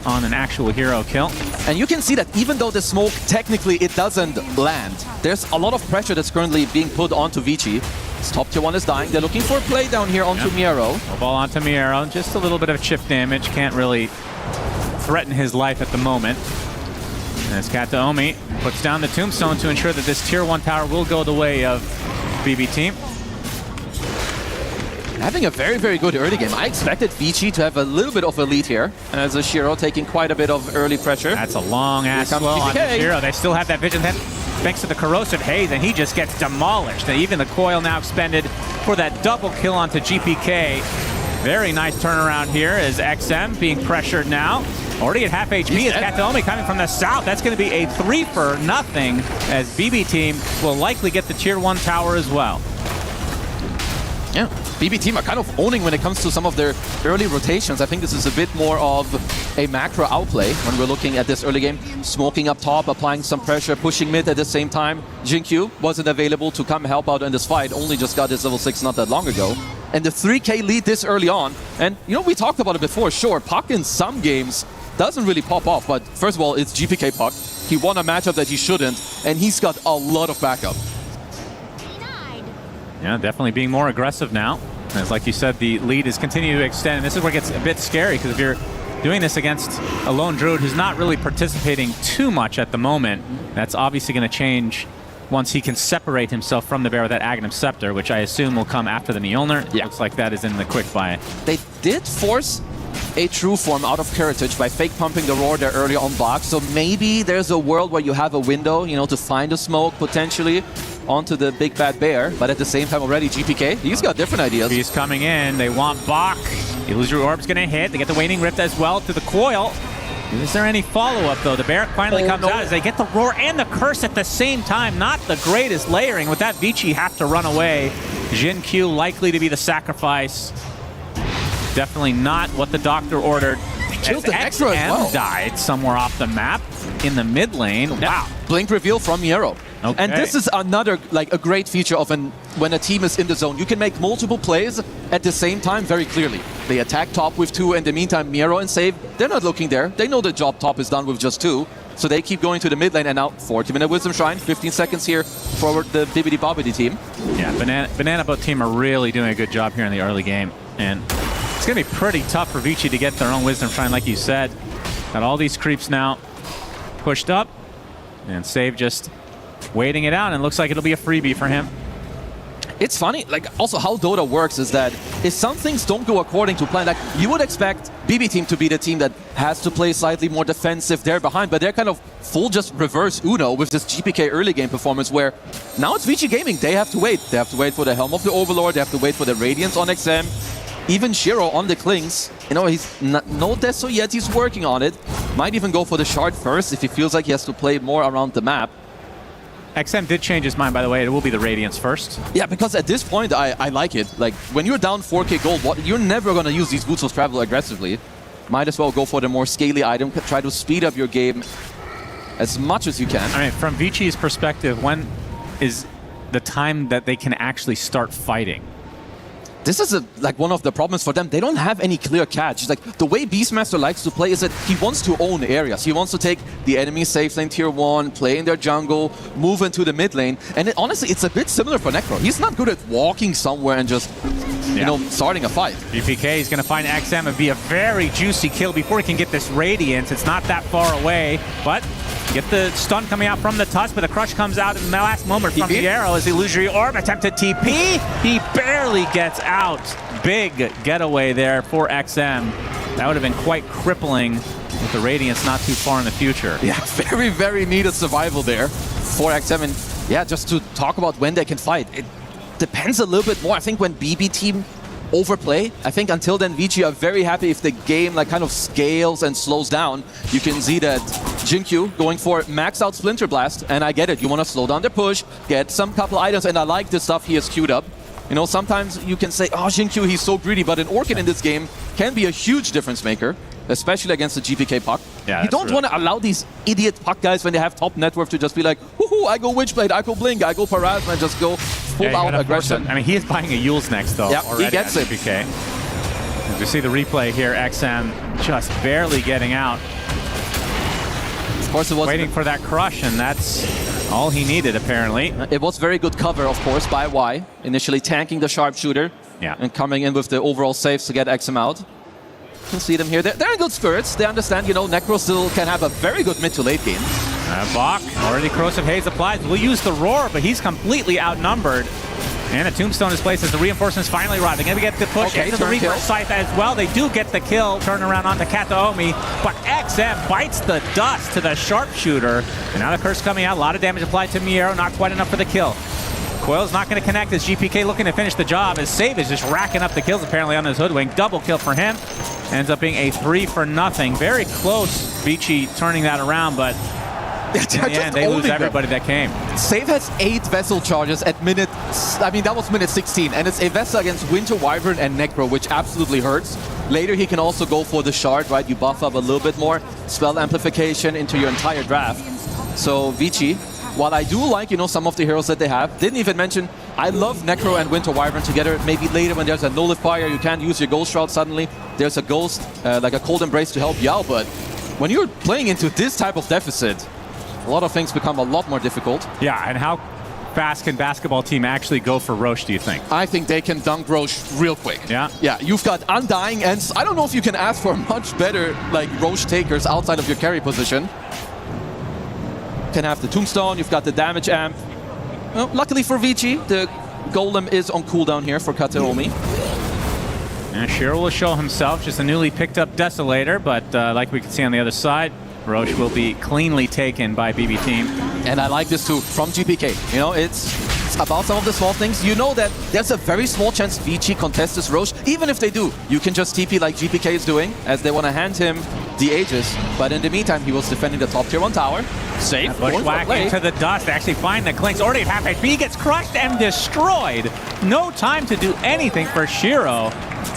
on an actual hero kill. And you can see that even though the smoke, technically it doesn't land, there's a lot of pressure that's currently being put onto Vici. This top tier 1 is dying. They're looking for a play down here onto Miero. Ball onto Miero. Just a little bit of chip damage. Can't really threaten his life at the moment. As Kataomi puts down the Tombstone to ensure that this tier 1 tower will go the way of BB team. Having a very, very good early game. I expected Vici to have a little bit of a lead here, as a Shiro taking quite a bit of early pressure. That's a long ass swell on the Shiro. They still have that vision thanks to the Corrosive Haze, and he just gets demolished. And even the coil now expended for that double kill onto GPK. Very nice turnaround here as XM being pressured now. Already at half HP is Kataomi coming from the south. That's going to be a 3-for-0 as BB team will likely get the tier 1 tower as well. Yeah, BB team are kind of owning when it comes to some of their early rotations. I think this is a bit more of a macro outplay when we're looking at this early game. Smoking up top, applying some pressure, pushing mid at the same time. Jinkyu wasn't available to come help out in this fight, only just got his level 6 not that long ago. And the 3K lead this early on. And, you know, we talked about it before. Sure, Puck in some games doesn't really pop off, but first of all, it's GPK Puck. He won a matchup that he shouldn't, and he's got a lot of backup. Yeah, definitely being more aggressive now. As like you said, the lead is continuing to extend, and this is where it gets a bit scary, because if you're doing this against a lone druid who's not really participating too much at the moment. That's obviously going to change once he can separate himself from the bear with that Aghanim Scepter, which I assume will come after the Mjolnir. Yeah. Looks like that is in the quick buy. They did force a true form out of Heritage by fake pumping the roar there earlier on box. So maybe there's a world where you have a window, you know, to find a smoke potentially onto the big bad bear. But at the same time already GPK, he's got different ideas. He's coming in. They want Bach. Illusory Orb's going to hit. They get the Waning Rift as well to the coil. Is there any follow-up, though? The bear finally comes out as they get the roar and the curse at the same time. Not the greatest layering. With that, Vici have to run away. Jin Q likely to be the sacrifice. Definitely not what the doctor ordered. Killed the Necro as well. Died somewhere off the map in the mid lane. Wow. Blink reveal from Miero. Okay. And this is another, like, a great feature of when a team is in the zone. You can make multiple plays at the same time very clearly. They attack top with 2. In the meantime, Miero and Save, they're not looking there. They know the job top is done with just 2. So they keep going to the mid lane, and now 40-minute Wisdom Shrine, 15 seconds here for the Bibbidi Bobbidi team. Yeah, Banana Boat team are really doing a good job here in the early game. And it's going to be pretty tough for Vici to get their own Wisdom Shrine, like you said. Got all these creeps now pushed up, and Save just waiting it out, and looks like it'll be a freebie for him. It's funny, like, also how Dota works is that if some things don't go according to plan, like, you would expect BB team to be the team that has to play slightly more defensive there behind, but they're kind of full just reverse Uno with this GPK early game performance where now it's Vici Gaming. They have to wait. They have to wait for the Helm of the Overlord. They have to wait for the Radiance on XM. Even Shiro on the Klings. You know, he's no Deso yet. He's working on it. Might even go for the Shard first if he feels like he has to play more around the map. XM did change his mind, by the way. It will be the Radiance first. Yeah, because at this point, I like it. Like, when you're down 4k gold, you're never going to use these Boots of Travel aggressively. Might as well go for the more scaly item. Try to speed up your game as much as you can. I mean, from Vici's perspective, when is the time that they can actually start fighting? This is like one of the problems for them. They don't have any clear catch. It's like the way Beastmaster likes to play is that he wants to own areas. He wants to take the enemy safe lane tier 1, play in their jungle, move into the mid lane. And honestly, it's a bit similar for Necro. He's not good at walking somewhere and just, you know, starting a fight. GPK is going to find XM and be a very juicy kill before he can get this Radiance. It's not that far away, but get the stun coming out from the Tusk, but the Crush comes out in the last moment from the arrow as the Illusory Orb attempted TP. He barely gets out. Big getaway there for XM. That would have been quite crippling with the Radiance not too far in the future. Yeah, very, very needed survival there for XM. And yeah, just to talk about when they can fight, it depends a little bit more. I think when BB team overplay, I think until then Vici are very happy if the game like kind of scales and slows down. You can see that Jinkyu going for max out Splinter Blast, and I get it. You want to slow down the push, get some couple items, and I like the stuff he has queued up. You know, sometimes you can say, oh, Jinkyu, he's so greedy, but an Orchid in this game can be a huge difference maker, especially against the GPK puck. Yeah, you don't want to allow these idiot puck guys when they have top net worth to just be like, woohoo, I go Witchblade, I go Blink, I go Parasma, and just go full out aggression. I mean, he is buying a Yule's next, though, already. He gets it. GPK. As we see the replay here, XM just barely getting out. Of course, it was waiting for that Crush, and that's all he needed, apparently. It was very good cover, of course, by Y. Initially tanking the Sharpshooter and coming in with the overall saves to get XM out. You can see them here. They're in good spirits. They understand, you know, Necro still can have a very good mid to late game. Bach, already Corrosive Haze applies. We'll use the Roar, but he's completely outnumbered. And a Tombstone is placed as the reinforcements finally arrive. They're going to get the push into the Reaper Scythe as well. They do get the kill, turn around onto Kataomi, but XM bites the dust to the Sharpshooter. And now the Curse coming out. A lot of damage applied to Miero, not quite enough for the kill. Coil's not going to connect as GPK looking to finish the job as Save is just racking up the kills apparently on his Hoodwink. Double kill for him. Ends up being a 3-for-0. Very close, Vici turning that around, but in the end, they lose everybody that came. Save has 8 Vessel charges at minute, I mean, that was minute 16, and it's a Vessel against Winter Wyvern and Necro, which absolutely hurts. Later, he can also go for the Shard, right? You buff up a little bit more, spell amplification into your entire draft. So, Vici, while I do like, you know, some of the heroes that they have, didn't even mention, I love Necro and Winter Wyvern together. Maybe later when there's a Nullifier, you can't use your Ghost Shroud suddenly. There's a Ghost, like a Cold Embrace to help you out, but when you're playing into this type of deficit, a lot of things become a lot more difficult. Yeah, and how fast can basketball team actually go for Roche, do you think? I think they can dunk Roche real quick. Yeah? Yeah, you've got Undying, and I don't know if you can ask for much better like Roche takers outside of your carry position. You can have the Tombstone, you've got the damage amp. Well, luckily for Vici, the Golem is on cooldown here for Kateomi. And Shiro will show himself, just a newly picked up Desolator, but like we can see on the other side, Roche will be cleanly taken by BB Team. And I like this too, from GPK. You know, it's about some of the small things. You know that there's a very small chance Vici contests this Roche. Even if they do, you can just TP like GPK is doing, as they want to hand him the Aegis. But in the meantime, he was defending the top tier 1 tower. Safe. Bushwhack into the dust. They actually find the Clinks. Already at half HP. Gets crushed and destroyed. No time to do anything for Shiro.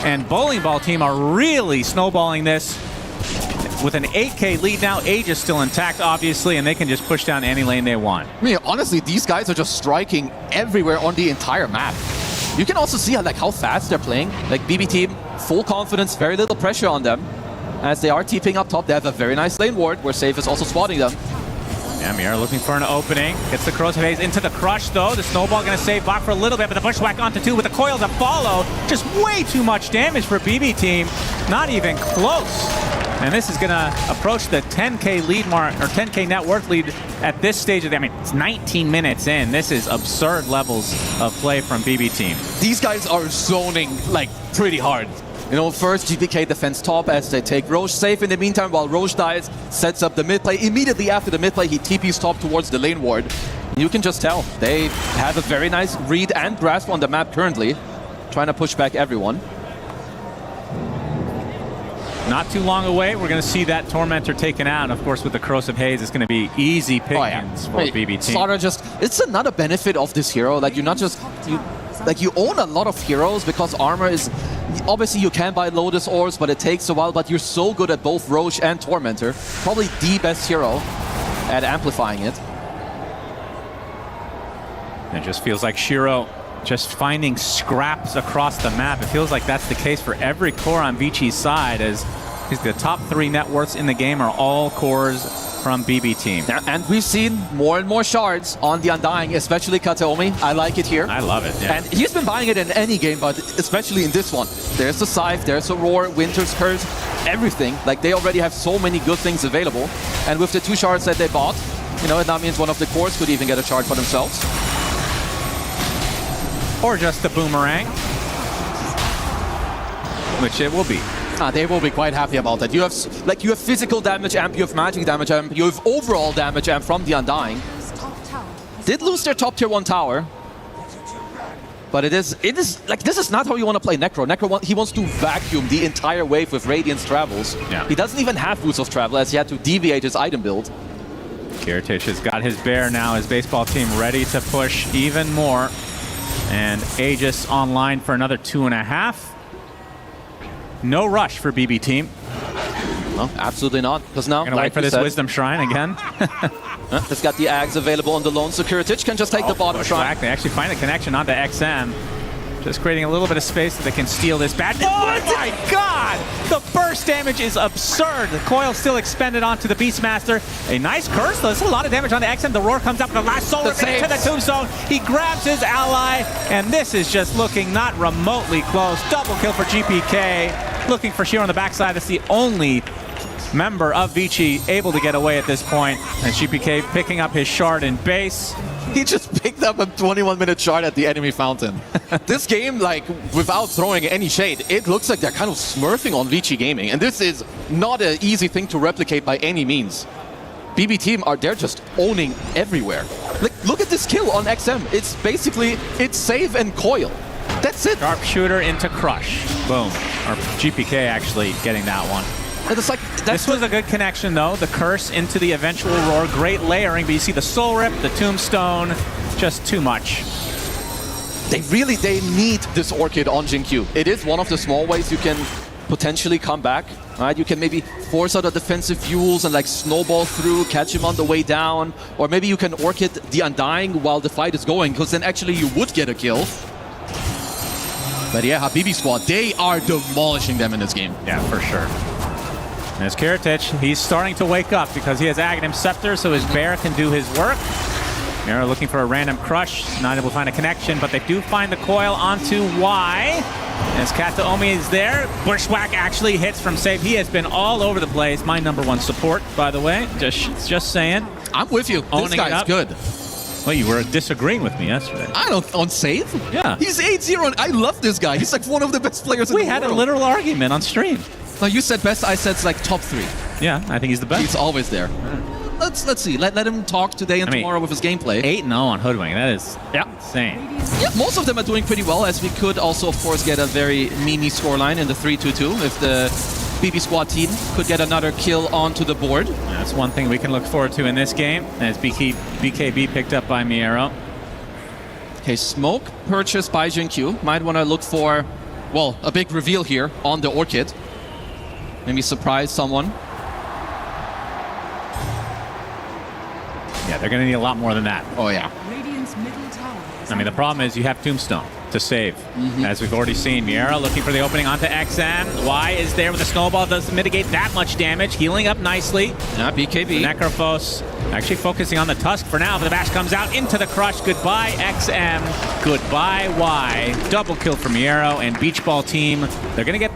And Bowling Ball Team are really snowballing this. With an 8K lead now, Aegis still intact, obviously, and they can just push down any lane they want. I mean, honestly, these guys are just striking everywhere on the entire map. You can also see how fast they're playing. Like BB Team, full confidence, very little pressure on them. As they are TPing up top, they have a very nice lane ward, where Safe is also spotting them. Yeah, Mira looking for an opening. Gets the Corrosive Haze into the crush, though. The Snowball going to save Bach for a little bit, but the Bushwhack onto 2 with the coil to follow. Just way too much damage for BB Team. Not even close. And this is going to approach the 10K lead mark, or 10K net worth lead at this stage of the, I mean, it's 19 minutes in. This is absurd levels of play from BB Team. These guys are zoning, like, pretty hard. You know, first GPK defends top as they take Roche safe. In the meantime, while Roche dies, sets up the mid play. Immediately after the mid play, he TPs top towards the lane ward. You can just tell they have a very nice read and grasp on the map currently, trying to push back everyone. Not too long away, we're going to see that Tormentor taken out. And of course, with the Corrosive Haze, it's going to be easy pickings for BB Team. Slaughter it's another benefit of this hero. Like, you're not just... you own a lot of heroes because armor is... Obviously, you can buy Lotus Ores, but it takes a while. But you're so good at both Roche and Tormentor. Probably the best hero at amplifying it. It just feels like Shiro just finding scraps across the map. It feels like that's the case for every core on Vici's side, as the top 3 net worths in the game are all cores from BB Team. And we've seen more and more shards on the Undying, especially Kateomi. I like it here. I love it, yeah. And he's been buying it in any game, but especially in this one. There's a Scythe, there's a Roar, Winter's Curse, everything. Like, they already have so many good things available. And with the 2 shards that they bought, you know, that means one of the cores could even get a shard for themselves. Or just the Boomerang, which it will be. They will be quite happy about that. You have physical damage amp, you have magic damage amp, you have overall damage amp from the Undying. Did lose their top tier 1 tower, but it is like, this is not how you want to play Necro. Necro he wants to vacuum the entire wave with Radiance travels. Yeah. He doesn't even have boots of travel, as he had to deviate his item build. Kiritich has got his bear now. His baseball team ready to push even more. And Aegis online for another 2.5. No rush for BB Team. No, absolutely not. Because now, gonna wait for this Wisdom Shrine again. It's got the Ags available on the lone, so Kiritich can just take the bottom shrine. They actually find a connection onto XM. Just creating a little bit of space so they can steal this bad. Oh my god! The burst damage is absurd. The coil still expended onto the Beastmaster. A nice curse, though. There's a lot of damage onto XM. The Roar comes up with the last soul rip into the Tombstone. He grabs his ally, and this is just looking not remotely close. Double kill for GPK. Looking for Shiro on the backside. That's the only member of Vici able to get away at this point. And GPK picking up his shard in base. He just picked up a 21-minute shard at the enemy fountain. This game, like, without throwing any shade, it looks like they're kind of smurfing on Vici Gaming. And this is not an easy thing to replicate by any means. BB Team they're just owning everywhere. Like, look at this kill on XM. It's basically, it's save and coil. That's it. Sharpshooter into Crush. Boom. Or GPK actually getting that one. It's like, this was a good connection, though. The curse into the eventual Roar. Great layering, but you see the Soul Rip, the Tombstone, just too much. They need this Orchid on Jin-Q. It is one of the small ways you can potentially come back. Right? You can maybe force out a defensive fuels and like snowball through, catch him on the way down. Or maybe you can Orchid the Undying while the fight is going, because then actually you would get a kill. But yeah, Habibi squad, they are demolishing them in this game. Yeah, for sure. There's Kiritich. He's starting to wake up because he has Aghanim Scepter, so his bear can do his work. Mira looking for a random crush, not able to find a connection, but they do find the coil onto Y. As Kataomi is there, Bushwhack actually hits from safe. He has been all over the place. My #1 support, by the way. Just saying. I'm with you. This guy's good. Well, you were disagreeing with me yesterday. I don't on save. Yeah, he's 8-0, and I love this guy. He's like one of the best players in the world. We had a literal argument on stream. No, you said best. I said it's like top 3. Yeah, I think he's the best. He's always there. Let's see. Let him talk today and tomorrow with his gameplay. 8-0 on Hoodwink. That is insane. Yeah, most of them are doing pretty well, as we could also, of course, get a very meme scoreline in the 3-2-2 if the BB Squad team could get another kill onto the board. That's one thing we can look forward to in this game, as BKB picked up by Miero. Okay, smoke purchased by Jinkyu. Might want to look for, well, a big reveal here on the Orchid. Maybe surprise someone. Yeah, they're going to need a lot more than that. Oh, yeah. I mean, the problem is you have Tombstone to save. As we've already seen, Miera looking for the opening onto XM. Y is there with a snowball, doesn't mitigate that much damage. Healing up nicely. Yeah, BKB. Necrophos actually focusing on the Tusk for now, but the bash comes out into the crush. Goodbye, XM. Goodbye, Y. Double kill for Miero and Beach Ball team. They're going to get...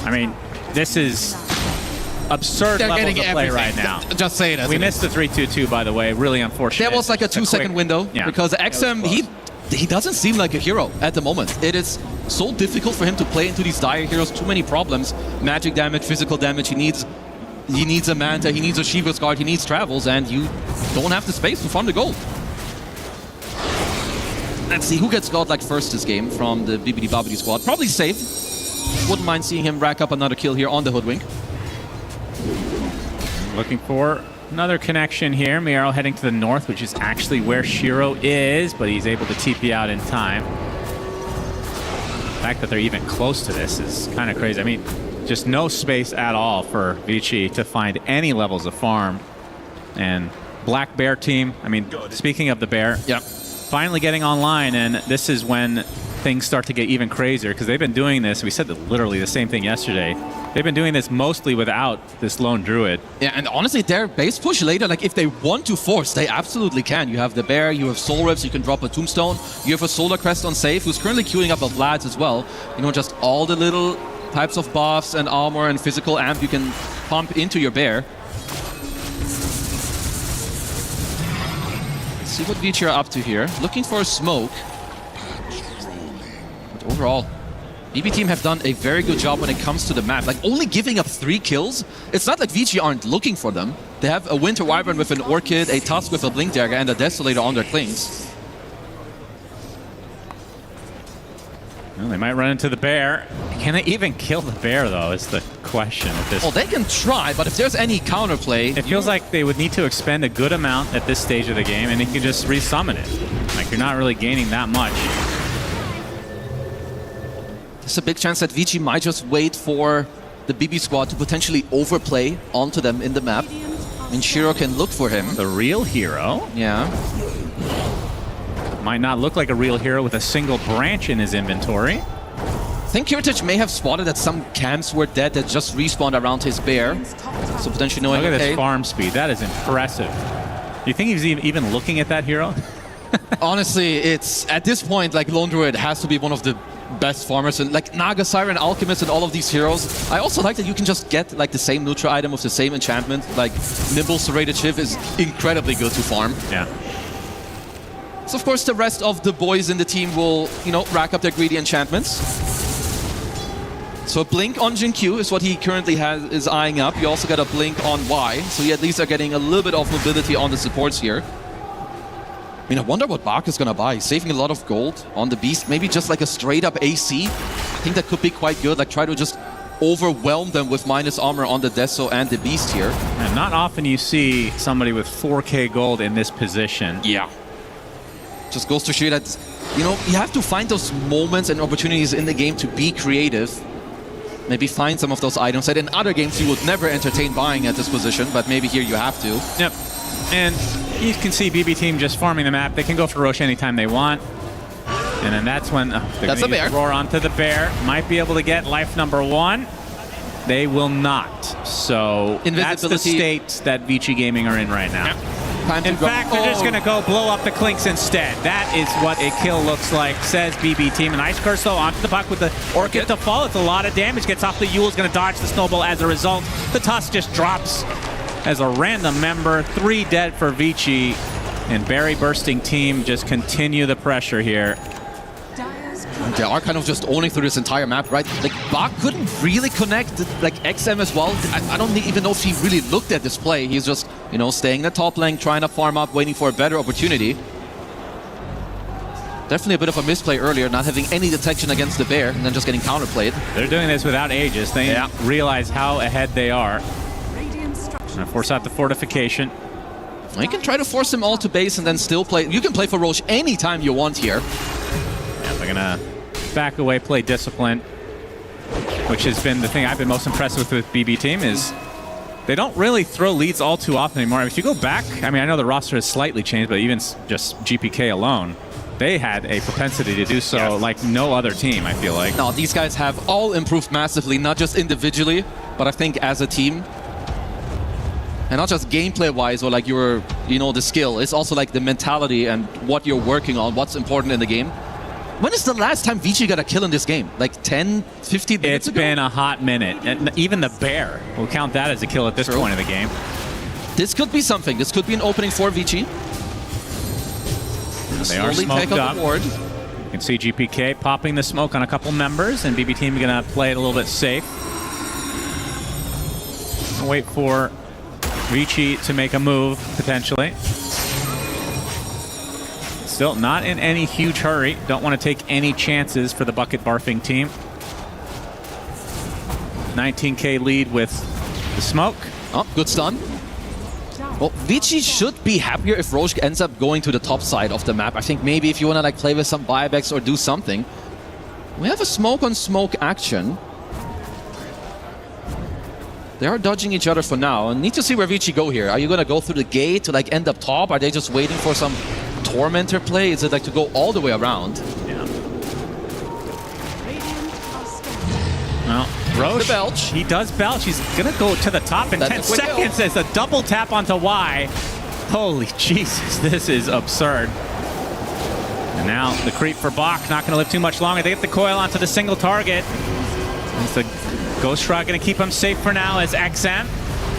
I mean, this is... absurd levels of play right now. Just say it. We missed the 3-2-2, by the way. Really unfortunate. That was like a 2-second window because XM, he doesn't seem like a hero at the moment. It is so difficult for him to play into these dire heroes. Too many problems. Magic damage, physical damage. He needs a Manta, he needs a Shiva's Guard, he needs travels, and you don't have the space to farm the gold. Let's see who gets godlike first this game from the BBD Babidi squad. Probably safe. Wouldn't mind seeing him rack up another kill here on the Hoodwink. Looking for another connection here. Miero heading to the north, which is actually where Shiro is, but he's able to TP out in time. The fact that they're even close to this is kind of crazy. I mean, just no space at all for Vici to find any levels of farm. And Black Bear team, I mean, speaking of the bear, finally getting online, and this is when things start to get even crazier, because they've been doing this. We said literally the same thing yesterday. They've been doing this mostly without this lone druid. Yeah, and honestly, their base push later, like if they want to force, they absolutely can. You have the bear, you have soul rips, you can drop a tombstone, you have a solar crest on safe, who's currently queuing up a Vlad's as well. You know, just all the little types of buffs and armor and physical amp you can pump into your bear. Let's see what Vici are up to here. Looking for a smoke. But overall, BB team have done a very good job when it comes to the map. Like, only giving up 3 kills, it's not like Vici aren't looking for them. They have a Winter Wyvern with an Orchid, a Tusk with a Blink Dagger, and a Desolator on their Klings. Well, they might run into the bear. Can they even kill the bear, though, is the question at this point. Well, they can try, but if there's any counterplay... It feels like they would need to expend a good amount at this stage of the game, and you can just resummon it. Like, you're not really gaining that much. There's a big chance that Vici might just wait for the BB squad to potentially overplay onto them in the map. And Shiro can look for him. The real hero? Yeah. Might not look like a real hero with a single branch in his inventory. I think Heritage may have spotted that some camps were dead that just respawned around his bear. So potentially knowing, look at this farm speed. That is impressive. Do you think he's even looking at that hero? Honestly, it's at this point, like, Lone Druid has to be one of the best farmers, and like Naga, Siren, Alchemist, and all of these heroes. I also like that you can just get like the same neutral item with the same enchantment. Like Nimble Serrated Shiv is incredibly good to farm. Yeah. So of course the rest of the boys in the team will, you know, rack up their greedy enchantments. So a blink on Jinkyu is what he currently is eyeing up. You also got a blink on Y, so you at least are getting a little bit of mobility on the supports here. I mean, I wonder what Bak is going to buy. He's saving a lot of gold on the Beast. Maybe just like a straight-up AC. I think that could be quite good. Like, try to just overwhelm them with minus armor on the Deso and the Beast here. And not often you see somebody with 4k gold in this position. Yeah. Just goes to show that, you know, you have to find those moments and opportunities in the game to be creative. Maybe find some of those items that in other games you would never entertain buying at this position, but maybe here you have to. Yep. And you can see BB team just farming the map. They can go for Roche anytime they want. And then that's when they're going to roar onto the bear. Might be able to get life number 1. They will not. So that's the state that Vici Gaming are in right now. Yep. In fact, they're just going to go blow up the Clinks instead. That is what a kill looks like, says BB Team. An Ice Curse, though, onto the puck with the Orchid to fall. It's a lot of damage. Gets off the Yule's going to dodge the Snowball as a result. The Tusk just drops as a random member. 3 dead for Vici. And Barry Bursting Team just continue the pressure here. They are kind of just owning through this entire map, right? Like, Bach couldn't really connect, like, XM as well. I don't even know if he really looked at this play. He's just, you know, staying in the top lane, trying to farm up, waiting for a better opportunity. Definitely a bit of a misplay earlier, not having any detection against the bear, and then just getting counterplayed. They're doing this without Aegis. They realize how ahead they are. Gonna force out the fortification. You can try to force them all to base and then still play. You can play for Roche anytime you want here. Yeah, they're gonna back away, play discipline, which has been the thing I've been most impressed with BB Team is they don't really throw leads all too often anymore. If you go back, I mean, I know the roster has slightly changed, but even just GPK alone, they had a propensity to do so like no other team, I feel like. No, these guys have all improved massively, not just individually, but I think as a team. And not just gameplay-wise or like your, you know, the skill. It's also like the mentality and what you're working on, what's important in the game. When is the last time Vici got a kill in this game? Like 10, 15 minutes ago? It's been a hot minute. And even the bear, we'll count that as a kill at this point of the game. This could be something. This could be an opening for Vici. They are smoked up. You can see GPK popping the smoke on a couple members, and BB Team gonna play it a little bit safe. Wait for Vici to make a move, potentially. Still not in any huge hurry. Don't want to take any chances for the bucket barfing team. 19K lead with the smoke. Oh, good stun. Well, Vici should be happier if Roche ends up going to the top side of the map. I think maybe if you want to like play with some buybacks or do something. We have a smoke on smoke action. They are dodging each other for now. And need to see where Vici go here. Are you going to go through the gate to like end up top? Are they just waiting for some Tormentor play? Is it like to go all the way around? Yeah. Well, Roche, belch. He does belch. He's going to go to the top in 10 seconds as a double tap onto Y. Holy Jesus, this is absurd. And now the creep for Bach, not going to live too much longer. They get the coil onto the single target. It's the Ghost Rod going to keep him safe for now as XM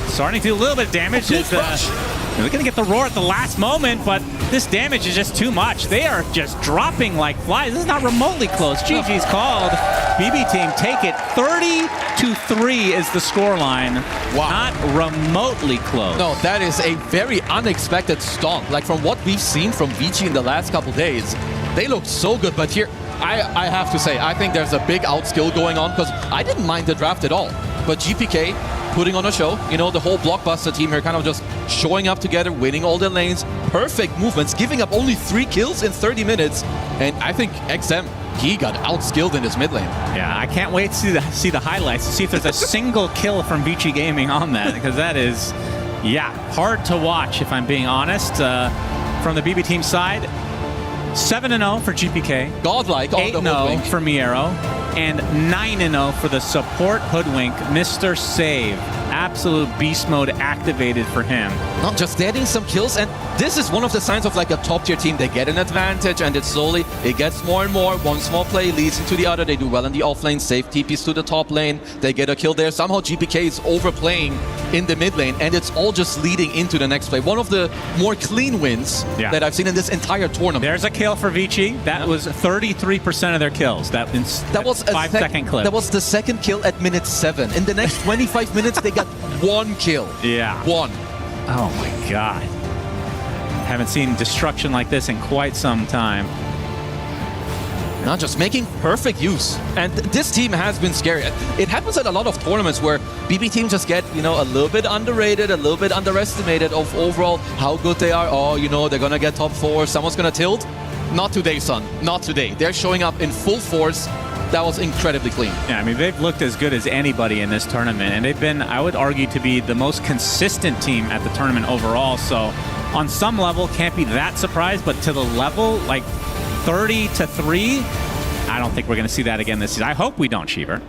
starting to do a little bit of damage. They're going to get the roar at the last moment, but this damage is just too much. They are just dropping like flies. This is not remotely close. GG's called. BB Team take it. 30-3 is the scoreline. Wow. Not remotely close. No, that is a very unexpected stomp. Like from what we've seen from Vici in the last couple days, they look so good, but here, I have to say, I think there's a big outskill going on because I didn't mind the draft at all. But GPK putting on a show, you know, the whole Blockbuster team here kind of just showing up together, winning all the lanes, perfect movements, giving up only 3 kills in 30 minutes. And I think XM, he got outskilled in his mid lane. Yeah, I can't wait to see the highlights to see if there's a single kill from Vici Gaming on that, because that is, yeah, hard to watch if I'm being honest. From the BB Team side, 7-0 for GPK. Godlike. 8-0 for Miero. And 9-0 for the support Hoodwink, Mr. Save. Absolute beast mode activated for him. Not just getting some kills, and this is one of the signs of like a top tier team. They get an advantage, and it gets more and more. One small play leads into the other. They do well in the off lane, save TPs to the top lane. They get a kill there. Somehow GPK is overplaying in the mid lane, and it's all just leading into the next play. One of the more clean wins that I've seen in this entire tournament. There's a kill for Vici. That was 33% of their kills. That was a 5-second clip. That was the second kill at minute 7. In the next 25 minutes, they got 1 kill. Yeah. 1. Oh my God. Haven't seen destruction like this in quite some time. Not just making perfect use. And this team has been scary. It happens at a lot of tournaments where BB teams just get, you know, a little bit underrated, a little bit underestimated of overall how good they are. Oh, you know, they're going to get top 4. Someone's going to tilt. Not today, son. Not today. They're showing up in full force. That was incredibly clean. Yeah, I mean, they've looked as good as anybody in this tournament, and they've been, I would argue, to be the most consistent team at the tournament overall. So on some level, can't be that surprised, but to the level, like 30-3, I don't think we're going to see that again this season. I hope we don't, Cheever.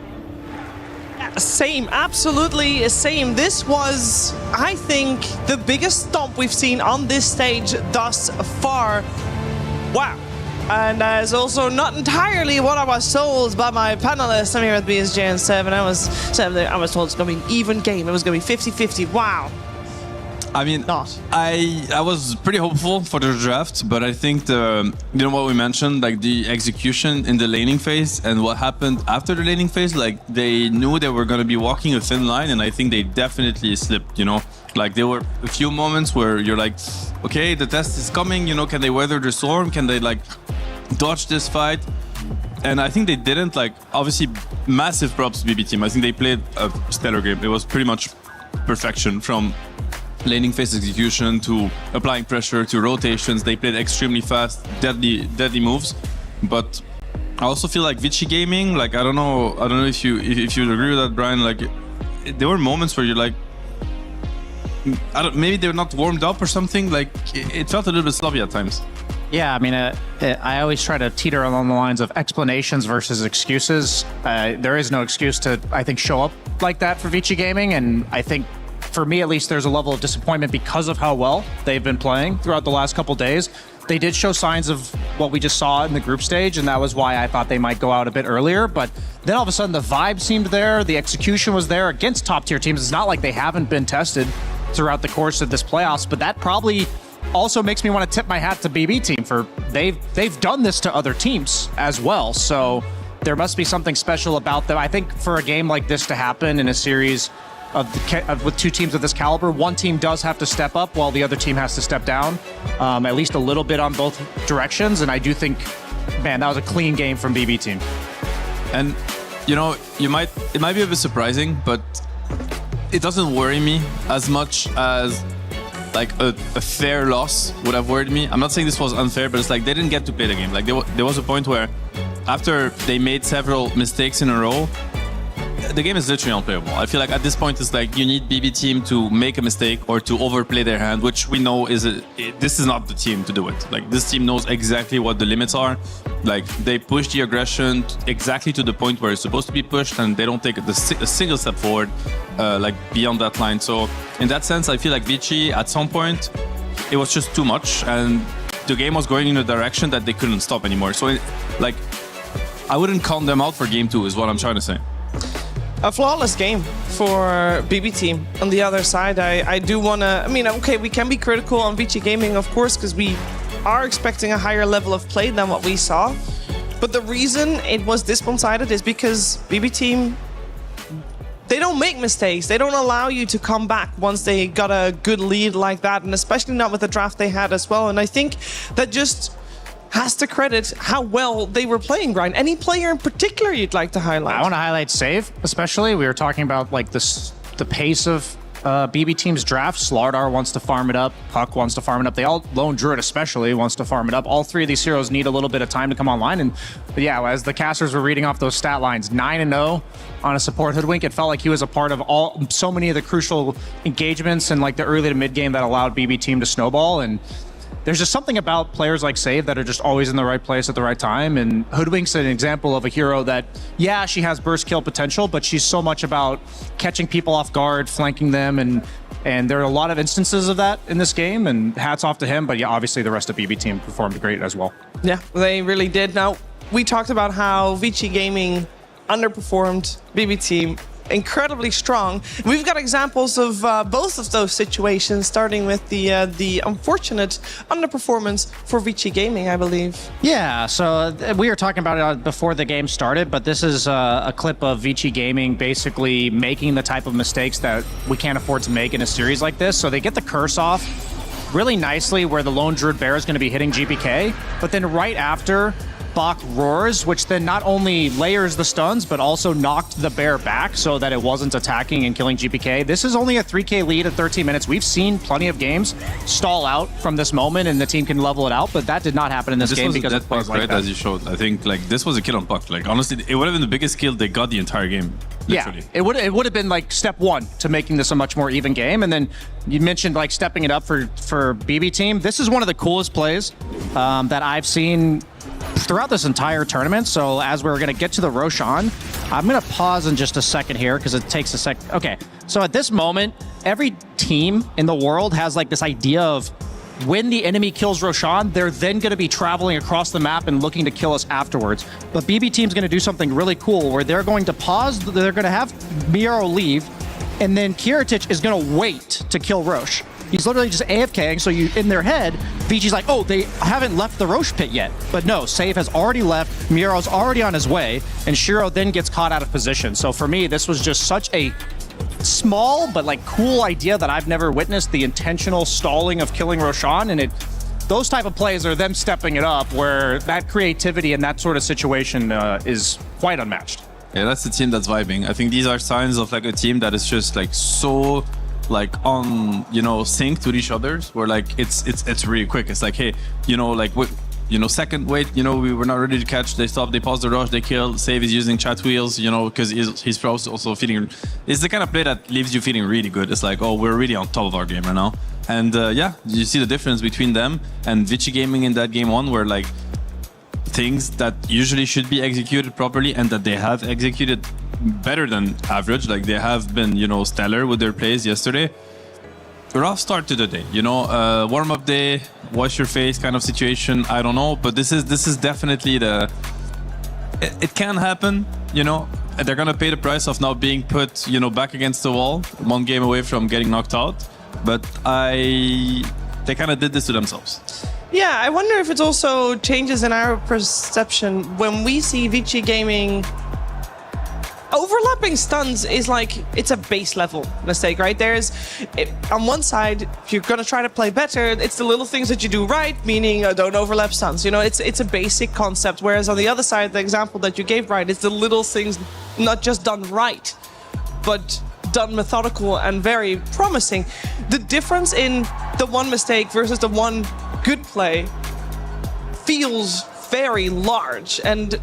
Same, absolutely same. This was, I think, the biggest stomp we've seen on this stage thus far. Wow. And that is also not entirely what I was told by my panelists. I'm here at BSJ and 7. I was told it's going to be an even game. It was going to be 50-50. Wow. I mean, I was pretty hopeful for the draft, but I think what we mentioned, like the execution in the laning phase and what happened after the laning phase, like they knew they were going to be walking a thin line, and I think they definitely slipped, Like there were a few moments where you're like, okay, the test is coming, can they weather the storm? Can they like dodge this fight? And I think they didn't. Like, obviously, massive props to BB team. I think they played a stellar game. It was pretty much perfection from laning phase execution to applying pressure to rotations. They played extremely fast, deadly moves. But I also feel like Vici Gaming, like I don't know if you agree with that, Brian. Like there were moments where you're like, maybe they're not warmed up or something. Like it felt a little bit sloppy at times. Yeah, I mean, I always try to teeter along the lines of explanations versus excuses. There is no excuse to, I think, show up like that for Vici Gaming, and I think, for me at least, there's a level of disappointment because of how well they've been playing throughout the last couple days. They did show signs of what we just saw in the group stage, and that was why I thought they might go out a bit earlier. But then all of a sudden, the vibe seemed there, the execution was there against top-tier teams. It's not like they haven't been tested throughout the course of this playoffs, but that probably also makes me want to tip my hat to BB team for they've done this to other teams as well. So there must be something special about them. I think for a game like this to happen in a series with two teams of this caliber, one team does have to step up while the other team has to step down, at least a little bit on both directions. And I do think, man, that was a clean game from BB team. And it might be a bit surprising, but it doesn't worry me as much as like a fair loss would have worried me. I'm not saying this was unfair, but it's like they didn't get to play the game. Like there was a point where after they made several mistakes in a row, the game is literally unplayable. I feel like at this point it's like you need BB team to make a mistake or to overplay their hand, which we know this is not the team to do it. Like this team knows exactly what the limits are. Like they push the aggression exactly to the point where it's supposed to be pushed, and they don't take a single step forward, like beyond that line. So in that sense, I feel like Vici at some point it was just too much, and the game was going in a direction that they couldn't stop anymore. So I wouldn't count them out for game 2 is what I'm trying to say. A flawless game for BB team. On the other side, I do want to, I mean, okay, we can be critical on Vici Gaming, of course, because we are expecting a higher level of play than what we saw. But the reason it was this one-sided is because BB team, they don't make mistakes. They don't allow you to come back once they got a good lead like that, and especially not with the draft they had as well. And I think that just has to credit how well they were playing, Brian. Any player in particular you'd like to highlight? I want to highlight Save, especially. We were talking about like the pace of BB team's draft. Slardar wants to farm it up. Puck wants to farm it up. They all, Lone Druid especially, wants to farm it up. All three of these heroes need a little bit of time to come online. But yeah, as the casters were reading off those stat lines, 9-0 on a support Hoodwink, it felt like he was a part of so many of the crucial engagements in like the early to mid game that allowed BB team to snowball. And there's just something about players like Save that are just always in the right place at the right time. And Hoodwink's an example of a hero that, yeah, she has burst kill potential, but she's so much about catching people off guard, flanking them, and there are a lot of instances of that in this game, and hats off to him. But yeah, obviously the rest of BB team performed great as well. Yeah, they really did. Now, we talked about how Vici Gaming underperformed BB team. Incredibly strong. We've got examples of both of those situations, starting with the unfortunate underperformance for Vici Gaming, I believe. Yeah, so we were talking about it before the game started, but this is a clip of Vici Gaming basically making the type of mistakes that we can't afford to make in a series like this. So they get the curse off really nicely where the Lone Druid Bear is going to be hitting GPK, but then right after, Bach roars, which then not only layers the stuns, but also knocked the bear back so that it wasn't attacking and killing GPK. This is only a 3K lead at 13 minutes. We've seen plenty of games stall out from this moment and the team can level it out, but that did not happen in this game because of plays like that. As you showed, I think like this was a kill on Puck. Like honestly, it would have been the biggest kill they got the entire game. Literally. Yeah, it would have been like step one to making this a much more even game. And then you mentioned like stepping it up for BB team. This is one of the coolest plays that I've seen throughout this entire tournament. So as we're going to get to the Roshan, I'm going to pause in just a second here because it takes a sec. Okay, so at this moment, every team in the world has like this idea of when the enemy kills Roshan, they're then going to be traveling across the map and looking to kill us afterwards. But BB Team's going to do something really cool where they're going to pause, they're going to have Miro leave, and then Kiritich is going to wait to kill Roche. He's literally just AFKing, so you in their head, Vichi's like, oh, they haven't left the Roche pit yet. But no, Save has already left, Miro's already on his way, and Shiro then gets caught out of position. So for me, this was just such a small but like cool idea that I've never witnessed, the intentional stalling of killing Roshan, and those type of plays are them stepping it up where that creativity in that sort of situation is quite unmatched. Yeah, that's the team that's vibing. I think these are signs of like a team that is just like so like on, you know, synced with each other's, where like it's really quick. It's like, hey, you know, like second, wait, you know, we were not ready to catch, they stop, they pause the rush, they kill, Save is using chat wheels, you know, because he's also feeling, it's the kind of play that leaves you feeling really good. It's like, oh, we're really on top of our game right now. And yeah, you see the difference between them and Vici Gaming in that game one, where like things that usually should be executed properly and that they have executed better than average, like they have been, you know, stellar with their plays yesterday. Rough start to the day, you know, warm-up day, wash your face kind of situation, I don't know, but this is definitely it can happen, you know. They're gonna pay the price of now being put, you know, back against the wall, one game away from getting knocked out, but they kind of did this to themselves. Yeah, I wonder if it also changes in our perception when we see Vici Gaming. Overlapping stuns is like, it's a base level mistake, right? On one side, if you're gonna try to play better, it's the little things that you do right, meaning don't overlap stuns. You know, it's a basic concept. Whereas on the other side, the example that you gave, right, it's the little things not just done right, but done methodical and very promising. The difference in the one mistake versus the one good play feels very large, and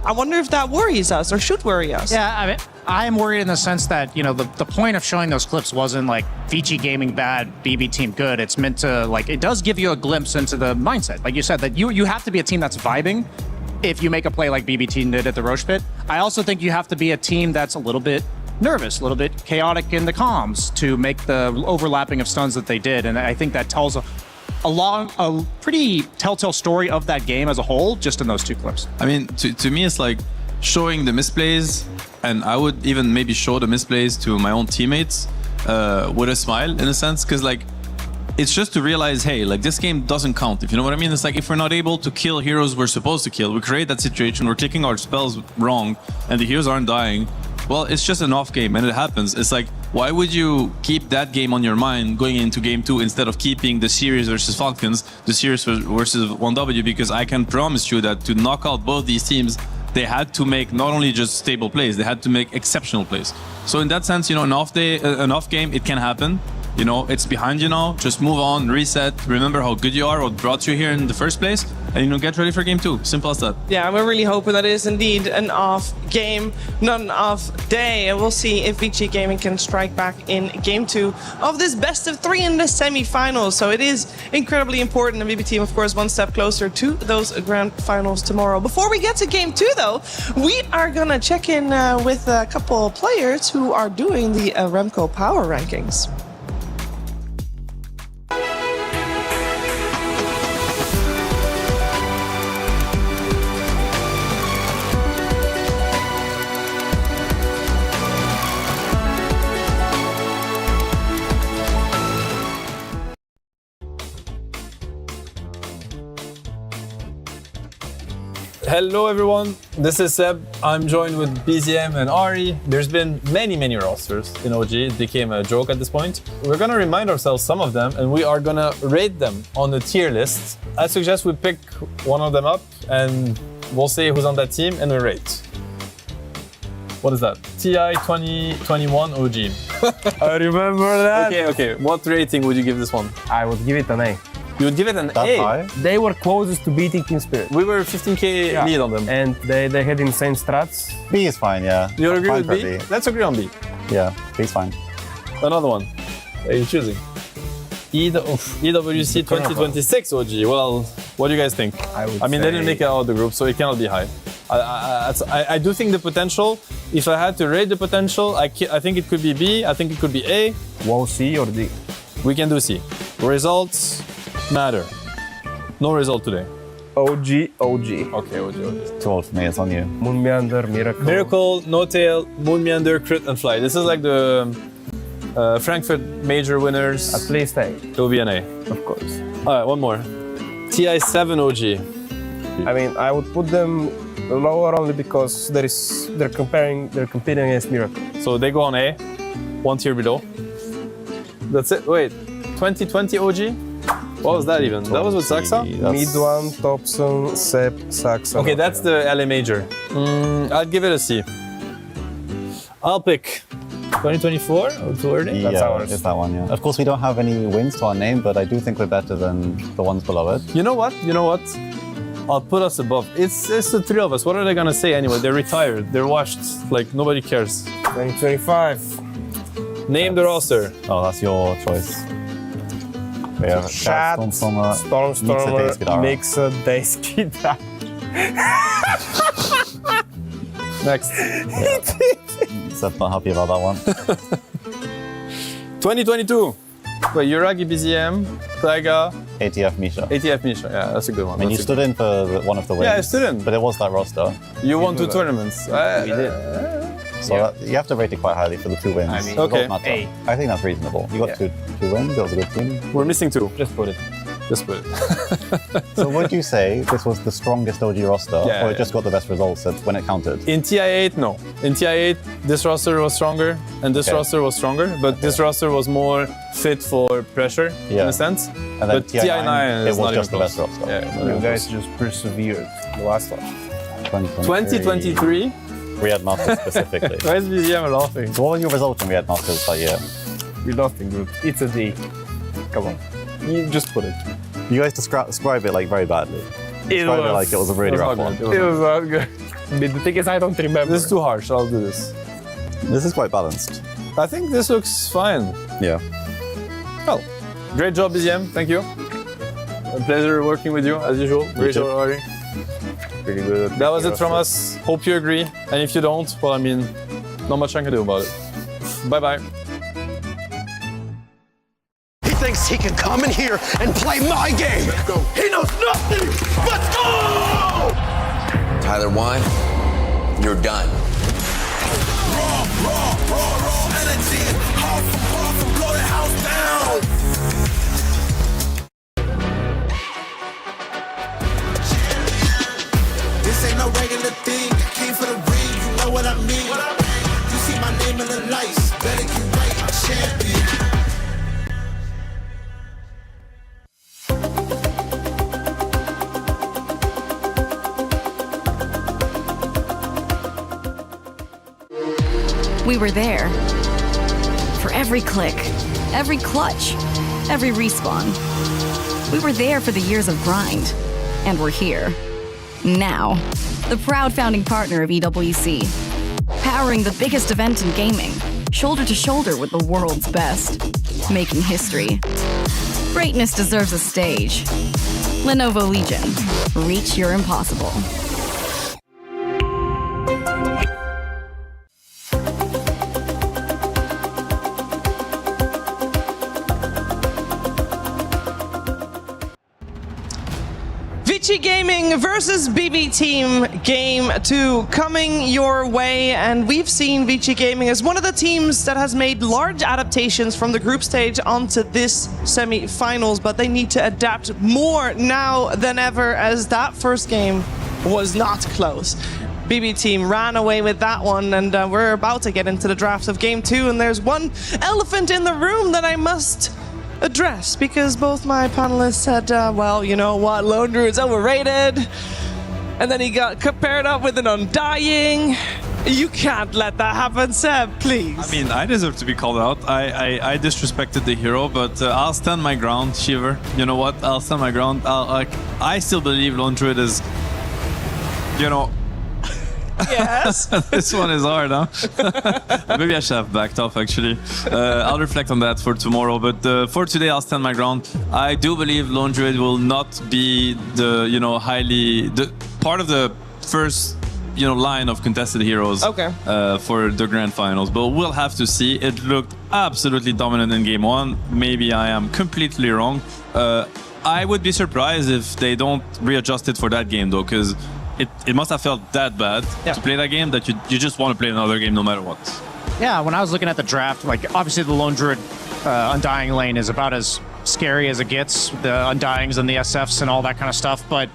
I wonder if that worries us or should worry us. Yeah, I mean, I am worried in the sense that, you know, the point of showing those clips wasn't like Vici Gaming bad, BB Team good. It's meant to, like, it does give you a glimpse into the mindset. Like you said, that you have to be a team that's vibing if you make a play like BB Team did at the Roche Pit. I also think you have to be a team that's a little bit nervous, a little bit chaotic in the comms to make the overlapping of stuns that they did. And I think that tells a pretty telltale story of that game as a whole, just in those two clips. I mean, to me, it's like showing the misplays, and I would even maybe show the misplays to my own teammates with a smile, in a sense, because like, it's just to realize, hey, like this game doesn't count, if you know what I mean. It's like, if we're not able to kill heroes we're supposed to kill, we create that situation, we're clicking our spells wrong, and the heroes aren't dying, well, it's just an off game, and it happens. It's like, why would you keep that game on your mind going into game 2 instead of keeping the series versus Falcons, the series versus 1W? Because I can promise you that to knock out both these teams, they had to make not only just stable plays, they had to make exceptional plays. So in that sense, you know, an off game, it can happen. You know, it's behind you now. Just move on, reset. Remember how good you are, what brought you here in the first place, and, you know, get ready for game 2. Simple as that. Yeah, we're really hoping that it is indeed an off game, not an off day. And we'll see if Vici Gaming can strike back in game 2 of this best of 3 in the semi-finals. So it is incredibly important. And BB Team, of course, one step closer to those grand finals tomorrow. Before we get to game 2, though, we are going to check in with a couple of players who are doing the Remco Power Rankings. Hello everyone, this is Seb. I'm joined with BZM and Ari. There's been many rosters in OG. It became a joke at this point. We're gonna remind ourselves some of them, and we are gonna rate them on the tier list. I suggest we pick one of them up and we'll say who's on that team and we rate. What is that? TI 2021 OG. I remember that. Okay. What rating would you give this one? I would give it an A. You would give it an A? High? They were closest to beating Team Spirit. We were 15k lead on them. And they had insane strats. B is fine, yeah. You agree with B? Let's agree on B. Yeah, B is fine. Another one. What are you choosing? EWC 2026 OG. Well, What do you guys think? I mean, they didn't make it out of the group, so it cannot be high. I do think the potential, if I had to rate the potential, I think it could be B, I think it could be A. Wow, C or D? We can do C. Results matter. No result today. OG. Okay, OG. Too old for me, it's on you. Moon Meander, Miracle. Miracle, No Tail, Moon Meander, Crit, and Fly. This is like the Frankfurt major winners. At least A. It will be an A. Of course. Alright, one more. TI7 OG. I mean, I would put them lower only because they're competing against Miracle. So they go on A, one tier below. That's it. Wait, 2020 OG? What was that even? That was with Saxa? Mid1, Thompson, Sepp, Saxa. Okay, that's the LA major. I'd give it a C. I'll pick 2024 or too early? Yeah, That's ours. it's that one, yeah. Of course, we don't have any wins to our name, but I do think we're better than the ones below it. You know what? I'll put us above. It's the three of us. What are they gonna say anyway? They're retired. They're washed. Like, nobody cares. 2025. Name the roster. Oh, that's your choice. We have Shad, Stormstormer, Mixer, Dayspeed. Next. Seth's not happy about that one. 2022. Wait, Yuragi BZM, Plaga, ATF Misha. ATF Misha. Yeah, that's a good one. I mean, you stood in for one of the wins. Yeah, I stood in. But it was that roster. You won 2 tournaments. We did. So you have to rate it quite highly for the 2 wins. I mean, okay. A. I think that's reasonable. You got two wins. That was a good team. We're missing 2. Just put it. So would you say this was the strongest OG roster, or it just got the best results when it counted? In TI8, no. In TI8, this roster was stronger, and this roster was stronger, but this roster was more fit for pressure, in a sense. And then but TI9 it is was not just the even best close. roster. Yeah, You guys just persevered the last one. 2023. We had Masters specifically. Why is BZM laughing? So what were your results when we had Masters that year? We lost in group. It's a D. Come on. You just put it. You guys describe it like very badly. Describe it like it was a really rough one. It was not good. But the thing is, I don't remember. This is too harsh. I'll do this. This is quite balanced. I think this looks fine. Yeah. Well, great job, BZM. Thank you. A pleasure working with you, as usual. Great job, Ari. Pretty good. That was it from us. Hope you agree. And if you don't, well, I mean, not much I can do about it. Bye-bye. He thinks he can come in here and play my game. Let's go. He knows nothing. Let's go! Tyler, one, you're done. Raw energy. Half and blow the house down. This ain't no regular thing. I came for the ring, you know what I mean. You see my name in the lights. Better get right, I'm champion. We were there. For every click, every clutch, every respawn. We were there for the years of grind. And we're here. Now. The proud founding partner of EWC. Powering the biggest event in gaming. Shoulder to shoulder with the world's best. Making history. Greatness deserves a stage. Lenovo Legion. Reach your impossible. VG Gaming versus BB Team Game 2 coming your way, and we've seen VG Gaming as one of the teams that has made large adaptations from the group stage onto this semi-finals, but they need to adapt more now than ever, as that first game was not close. BB Team ran away with that one, and we're about to get into the draft of Game 2, and there's one elephant in the room that I must address, because both my panelists said, well, you know what, Lone Druid's overrated, and then he got paired up with an Undying. You can't let that happen, Seb, please. I mean, I deserve to be called out. I disrespected the hero, but I'll stand my ground, Shiver. You know what? I'll stand my ground. I still believe Lone Druid is, you know, Yes. This one is hard, huh? Maybe I should have backed off, actually. I'll reflect on that for tomorrow. But for today, I'll stand my ground. I do believe Lone Druid will not be the, part of the first, line of contested heroes for the grand finals. But we'll have to see. It looked absolutely dominant in game one. Maybe I am completely wrong. I would be surprised if they don't readjust it for that game, though, because it must have felt that bad to play that game that you just want to play another game no matter what. Yeah, when I was looking at the draft, like obviously the Lone Druid Undying lane is about as scary as it gets, the Undyings and the SFs and all that kind of stuff, but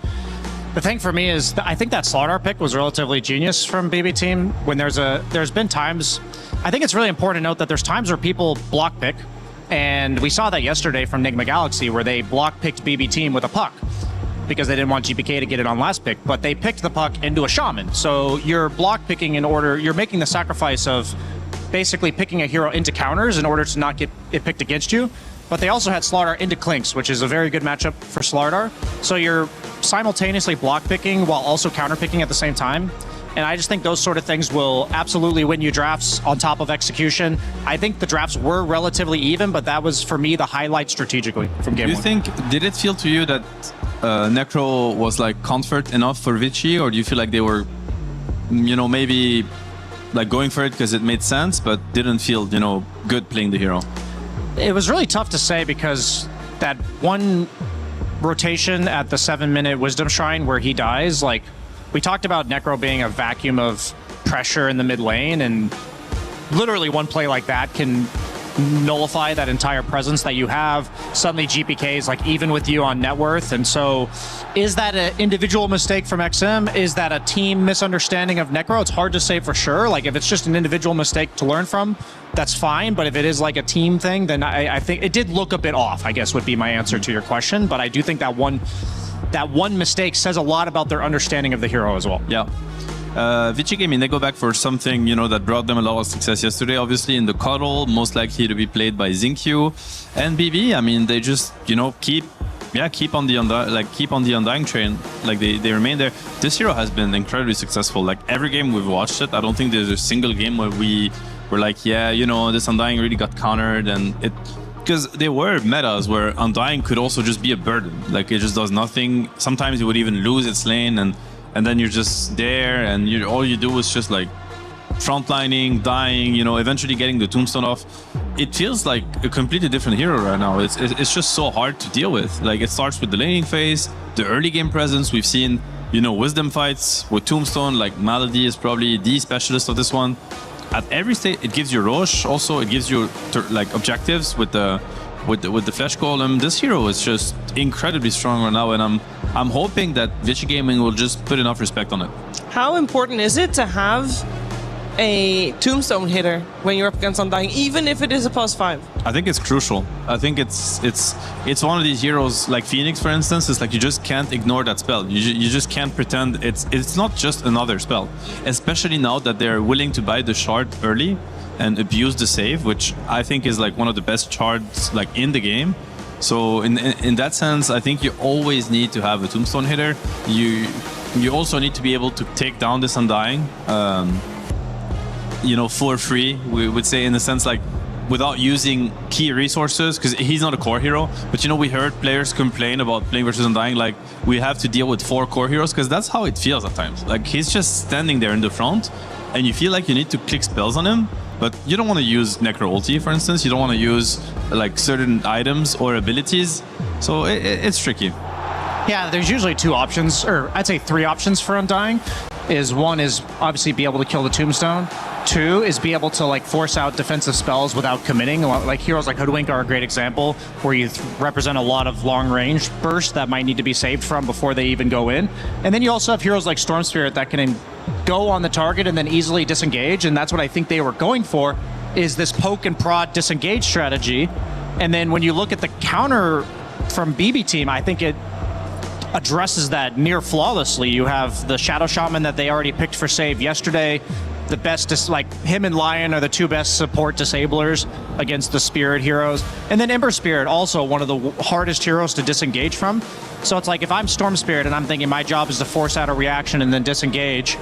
the thing for me is I think that Slardar pick was relatively genius from BB Team. When there's been times, I think it's really important to note that there's times where people block pick, and we saw that yesterday from Nigma Galaxy where they block picked BB Team with a puck because they didn't want GPK to get it on last pick, but they picked the puck into a shaman. So you're block picking you're making the sacrifice of basically picking a hero into counters in order to not get it picked against you. But they also had Slardar into Clinks, which is a very good matchup for Slardar. So you're simultaneously block picking while also counter picking at the same time. And I just think those sort of things will absolutely win you drafts on top of execution. I think the drafts were relatively even, but that was, for me, the highlight strategically from game one. Did it feel to you that Necro was like comfort enough for Vici, or do you feel like they were, maybe like going for it because it made sense, but didn't feel, good playing the hero? It was really tough to say because that one rotation at the 7-minute Wisdom Shrine where he dies, like we talked about Necro being a vacuum of pressure in the mid lane, and literally one play like that can nullify that entire presence that you have. Suddenly GPK is like even with you on net worth. And so is that an individual mistake from XM? Is that a team misunderstanding of Necro? It's hard to say for sure. Like if it's just an individual mistake to learn from, that's fine. But if it is like a team thing, then I think it did look a bit off, I guess would be my answer to your question. But I do think that one mistake says a lot about their understanding of the hero as well. Yeah. Vici Gaming, they go back for something, that brought them a lot of success yesterday. Obviously, in the cuddle, most likely to be played by Xinkyu and BB. I mean, they just, keep on the Undying train. Like they remain there. This hero has been incredibly successful. Like every game we've watched it, I don't think there's a single game where we were like, this Undying really got countered, and it. Because there were metas where Undying could also just be a burden. Like it just does nothing. Sometimes it would even lose its lane, and then you're just there, and all you do is just like frontlining, dying, eventually getting the tombstone off. It feels like a completely different hero right now. It's just so hard to deal with. Like it starts with the laning phase, the early game presence. We've seen, wisdom fights with tombstone. Like Malady is probably the specialist of this one. At every stage, it gives you Roche. Also, it gives you like objectives with the flesh golem. This hero is just incredibly strong right now, and I'm hoping that Vici Gaming will just put enough respect on it. How important is it to have a tombstone hitter when you're up against Undying, even if it is a +5? I think it's crucial. I think it's one of these heroes like Phoenix, for instance. It's like you just can't ignore that spell. You just can't pretend it's not just another spell, especially now that they're willing to buy the shard early and abuse the save, which I think is like one of the best shards like in the game. So in that sense, I think you always need to have a tombstone hitter. You also need to be able to take down this Undying, for free, we would say, in the sense like without using key resources, because he's not a core hero. But we heard players complain about playing versus Undying, like we have to deal with 4 core heroes, because that's how it feels at times. Like he's just standing there in the front, and you feel like you need to click spells on him, but you don't want to use Necro ulti, for instance. You don't want to use like certain items or abilities, so it's tricky. Yeah, there's usually 2 options, or I'd say 3 options for Undying. One is obviously be able to kill the tombstone. 2 is be able to like force out defensive spells without committing. Like heroes like Hoodwink are a great example, where you represent a lot of long range bursts that might need to be saved from before they even go in. And then you also have heroes like Storm Spirit that can go on the target and then easily disengage. And that's what I think they were going for, is this poke and prod disengage strategy. And then when you look at the counter from BB Team, I think it addresses that near flawlessly. You have the Shadow Shaman that they already picked for save yesterday. The best, like him and Lion are the 2 best support disablers against the Spirit heroes. And then Ember Spirit, also one of the hardest heroes to disengage from. So it's like if I'm Storm Spirit and I'm thinking my job is to force out a reaction and then disengage,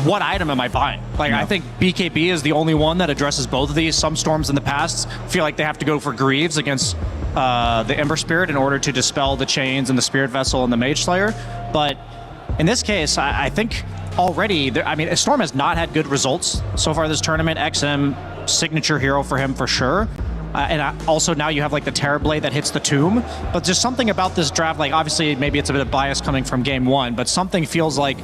what item am I buying? Like, I think BKB is the only one that addresses both of these. Some Storms in the past feel like they have to go for Greaves against the Ember Spirit in order to dispel the chains and the Spirit Vessel and the Mage Slayer. But in this case, I think already, I mean, Storm has not had good results so far this tournament. XM, signature hero for him for sure. And also now you have like the Terrorblade that hits the tomb. But just something about this draft, like obviously maybe it's a bit of bias coming from game one, but something feels like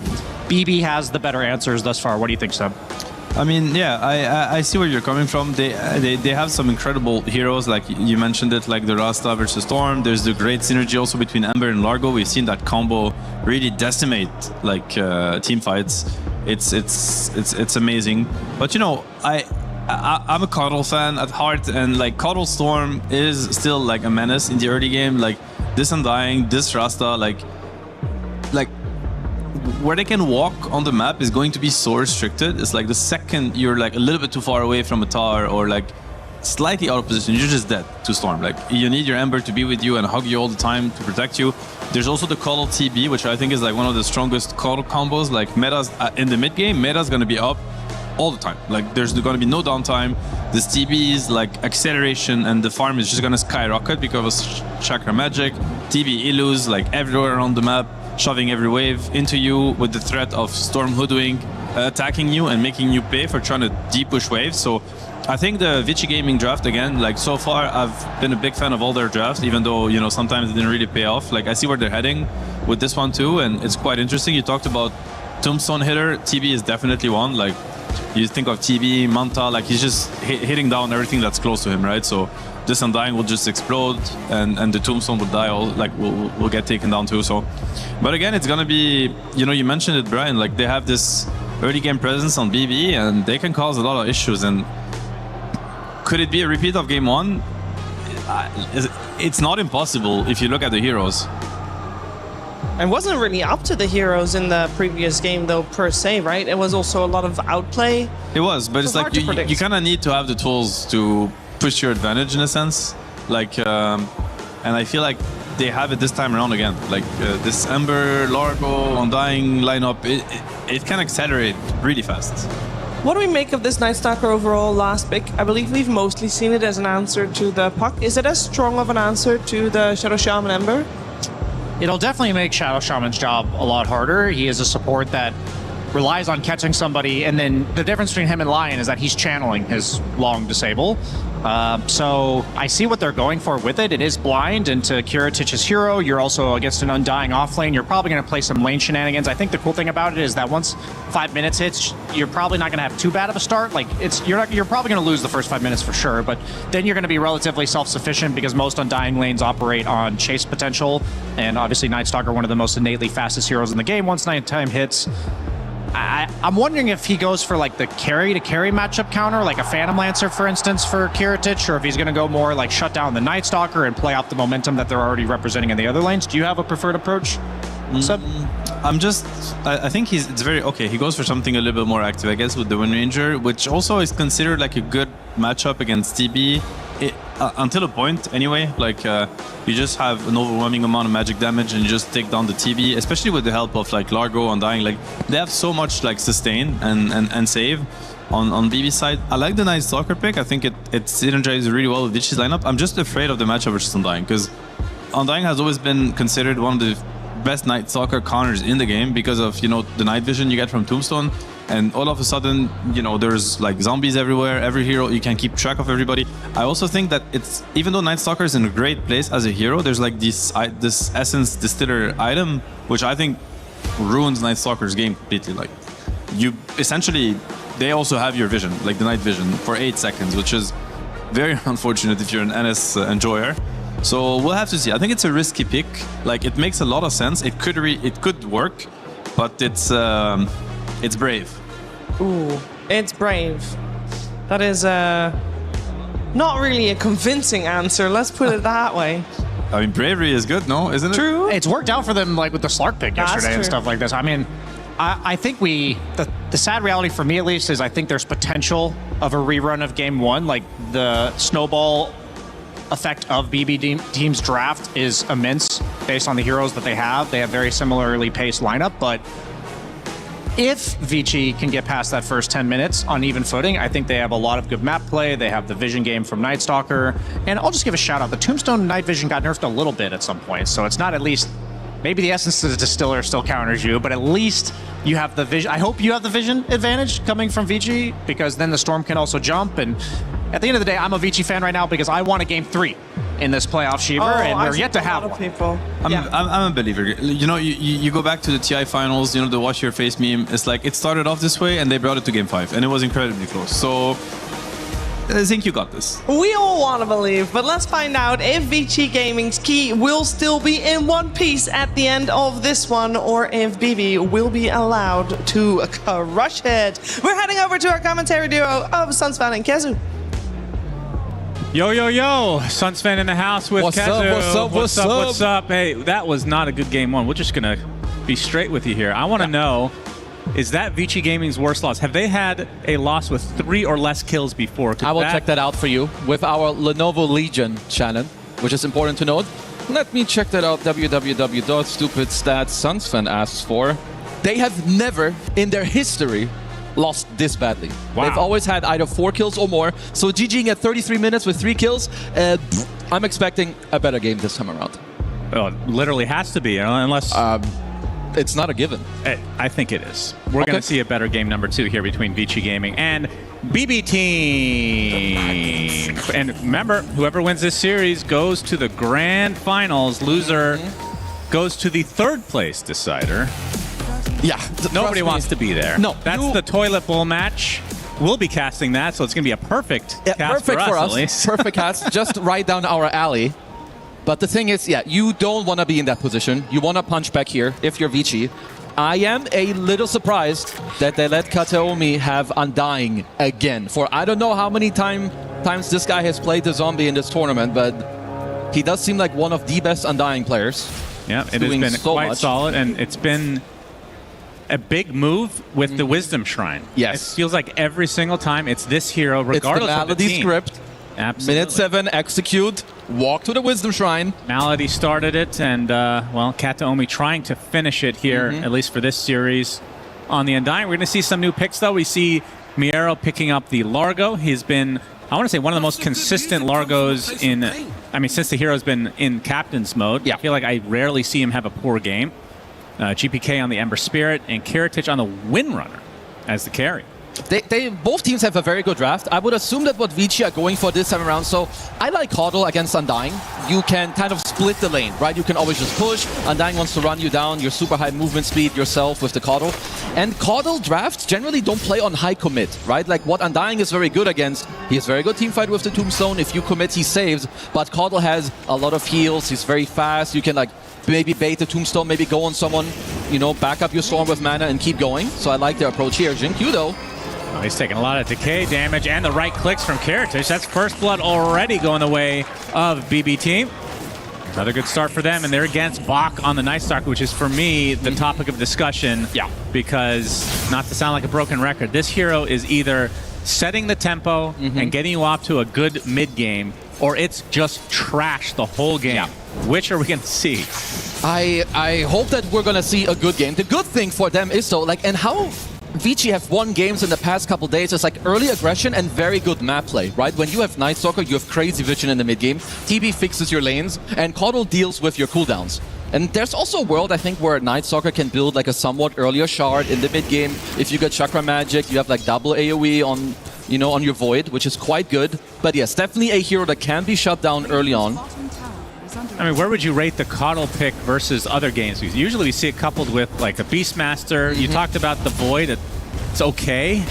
BB has the better answers thus far. What do you think, Seb? I mean, yeah, I see where you're coming from. They have some incredible heroes, like you mentioned it, like the Rasta versus Storm. There's the great synergy also between Ember and Largo. We've seen that combo really decimate like team fights. It's amazing. But you know, I'm a Coddle fan at heart, and like Coddle Storm is still like a menace in the early game. Like this Undying, this Rasta, like where they can walk on the map is going to be so restricted. It's like the second you're like a little bit too far away from a tower or like slightly out of position, you're just dead to Storm. Like you need your Ember to be with you and hug you all the time to protect you. There's also the Coddle TB, which I think is like one of the strongest Coddle combos. Like metas in the mid game, meta's gonna be up all the time. Like there's going to be no downtime. This TB is like acceleration, and the farm is just going to skyrocket because of Chakra Magic. TB Illus like everywhere around the map, shoving every wave into you with the threat of Storm Hoodwink attacking you and making you pay for trying to deep push waves. So I think the Vici Gaming draft, again, like so far I've been a big fan of all their drafts, even though, you know, sometimes it didn't really pay off. Like I see where they're heading with this one too, and it's quite interesting. You talked about Tombstone hitter. TB is definitely one. Like you think of TB, Manta, like he's just hitting down everything that's close to him, right? So this Undying will just explode, and the Tombstone will die, all like will get taken down too. So, but again, it's gonna be, you know, you mentioned it, Brian. Like they have this early game presence on BB, and they can cause a lot of issues. And could it be a repeat of game one? It's not impossible if you look at the heroes. It wasn't really up to the heroes in the previous game, though, per se, right? It was also a lot of outplay. It was, but it's like you kind of need to have the tools to push your advantage in a sense. Like, and I feel like they have it this time around again. Like this Ember, Largo, Undying lineup, it can accelerate really fast. What do we make of this Night Stalker overall last pick? I believe we've mostly seen it as an answer to the Puck. Is it as strong of an answer to the Shadow Shaman Ember? It'll definitely make Shadow Shaman's job a lot harder. He is a support that relies on catching somebody, and then the difference between him and Lion is that he's channeling his long disable. So I see what they're going for with it. It is blind into Kiritich's hero. You're also against an Undying off lane. You're probably going to play some lane shenanigans. I think the cool thing about it is that once 5 minutes hits, you're probably not going to have too bad of a start. Like you're probably going to lose the first 5 minutes for sure, but then you're going to be relatively self-sufficient because most Undying lanes operate on chase potential, and obviously Night Stalker, one of the most innately fastest heroes in the game. Once nighttime hits, I'm wondering if he goes for like the carry-to-carry matchup counter, like a Phantom Lancer, for instance, for Kiritich, or if he's going to go more like shut down the Night Stalker and play out the momentum that they're already representing in the other lanes. Do you have a preferred approach, Seb? I think it's very okay. He goes for something a little bit more active, I guess, with the Wind Ranger, which also is considered like a good matchup against TB. Until a point, anyway. Like you just have an overwhelming amount of magic damage and you just take down the TB, especially with the help of like Largo, Undying. Like they have so much like sustain and save on BB's side. I like the Night Stalker pick. I think it synergizes really well with Vici's lineup. I'm just afraid of the matchup versus Undying, because Undying has always been considered one of the best Night Stalker counters in the game because of, you know, the night vision you get from Tombstone. And all of a sudden, you know, there's like zombies everywhere. Every hero, you can keep track of everybody. I also think that it's, even though Night Stalker is in a great place as a hero, there's like this Essence Distiller item, which I think ruins Night Stalker's game completely. Like you essentially, they also have your vision, like the night vision for 8 seconds, which is very unfortunate if you're an NS enjoyer. So we'll have to see. I think it's a risky pick. Like it makes a lot of sense. It could work, but it's brave. Ooh, it's brave. That is not really a convincing answer. Let's put it that way. I mean, bravery is good, no? Isn't it? True. It's worked out for them, like with the Slark pick yesterday and stuff like this. I mean, I think the sad reality for me at least is I think there's potential of a rerun of game one. Like the snowball effect of BB team's draft is immense based on the heroes that they have. They have very similarly paced lineup, but if Vici can get past that first 10 minutes on even footing, I think they have a lot of good map play. They have the vision game from Night Stalker. And I'll just give a shout out. The Tombstone night vision got nerfed a little bit at some point. So it's not at least, maybe the Essence of the Distiller still counters you, but at least you have the vision. I hope you have the vision advantage coming from Vici, because then the Storm can also jump. And at the end of the day, I'm a Vici fan right now because I want a game 3 in this playoff, Shiver, and we're yet to have one. People. I'm a believer. You know, you go back to the TI finals, you know, the Wash Your Face meme. It's like, it started off this way and they brought it to game 5 and it was incredibly close. So I think you got this. We all want to believe, but let's find out if Vici Gaming's key will still be in one piece at the end of this one, or if BB will be allowed to crush it. We're heading over to our commentary duo of Sunsfan and Kezu. Yo, yo, yo. Sunsfan in the house with Kezu. What's up? Hey, that was not a good game 1. We're just going to be straight with you here. I want to know, is that Vici Gaming's worst loss? Have they had a loss with 3 or less kills before? I will check that out for you with our Lenovo Legion, Shannon, which is important to note. Let me check that out. www.stupidstats.sunsfan asks for. They have never in their history lost this badly. Wow. They've always had either 4 kills or more. So GGing at 33 minutes with 3 kills, I'm expecting a better game this time around. Oh, it literally has to be, unless... it's not a given. I think it is. We're going to see a better game number 2 here between Vici Gaming and BB Team. And remember, whoever wins this series goes to the grand finals. Loser goes to the 3rd place decider. Yeah. Nobody wants to be there. No. That's the toilet bowl match. We'll be casting that, so it's going to be a perfect cast perfect for us, at least. Perfect cast, just right down our alley. But the thing is, you don't want to be in that position. You want to punch back here if you're Vici. I am a little surprised that they let Kateomi have Undying again. For I don't know how many times this guy has played the zombie in this tournament, but he does seem like one of the best Undying players. Yeah, it has been quite solid, and it's been a big move with the Wisdom Shrine. Yes. It feels like every single time it's this hero, regardless of the team. Script. Absolutely. Minute 7, execute, walk to the Wisdom Shrine. Malady started it, and, well, Kataomi trying to finish it here, at least for this series, on the Undying. We're going to see some new picks, though. We see Miero picking up the Largo. He's been, I want to say, one of the most consistent Largos since the hero's been in Captain's mode. I feel like I rarely see him have a poor game. GPK on the Ember Spirit, and Kiritich on the Windrunner as the carry. Both teams have a very good draft. I would assume that what Vici are going for this time around. So I like Caudle against Undying. You can kind of split the lane, right? You can always just push. Undying wants to run you down, your super high movement speed yourself with the Caudle. And Caudle drafts generally don't play on high commit, right? Like what Undying is very good against, he has very good team fight with the Tombstone. If you commit, he saves. But Caudle has a lot of heals. He's very fast. You can like maybe bait the Tombstone, maybe go on someone, back up your Storm with mana and keep going. So I like their approach here. Jinkyu though. Oh, he's taking a lot of decay damage and the right clicks from Kiritich. That's first blood already going the way of BB Team. Another good start for them, and they're against Bach on the Night Stalker, which is, for me, the topic of discussion. Yeah. Because, not to sound like a broken record, this hero is either setting the tempo and getting you off to a good mid-game, or it's just trash the whole game. Yeah. Which are we going to see? I hope that we're going to see a good game. The good thing for them is, though, and how Vici have won games in the past couple days is like early aggression and very good map play, right? When you have Night Stalker, you have crazy vision in the mid game. TB fixes your lanes, and Caudle deals with your cooldowns. And there's also a world, I think, where Night Stalker can build like a somewhat earlier shard in the mid game. If you get Chakra Magic, you have like double AoE on, on your Void, which is quite good. But yes, definitely a hero that can be shut down early on. I mean, where would you rate the Caudle pick versus other games? Because usually we see it coupled with like a Beastmaster. You talked about the Void. It's okay.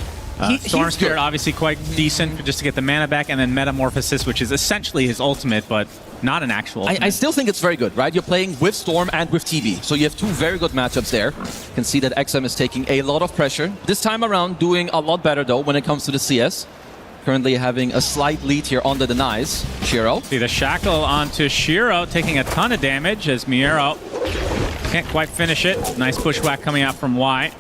Storm Spirit obviously quite decent just to get the mana back, and then Metamorphosis, which is essentially his ultimate, but not an actual ultimate. I still think it's very good, right? You're playing with Storm and with TB, so you have two very good matchups there. You can see that XM is taking a lot of pressure. This time around, doing a lot better, though, when it comes to the CS. Currently having a slight lead here on the denies. Shiro. See the Shackle onto Shiro, taking a ton of damage as Miero can't quite finish it. Nice bushwhack coming out from Y.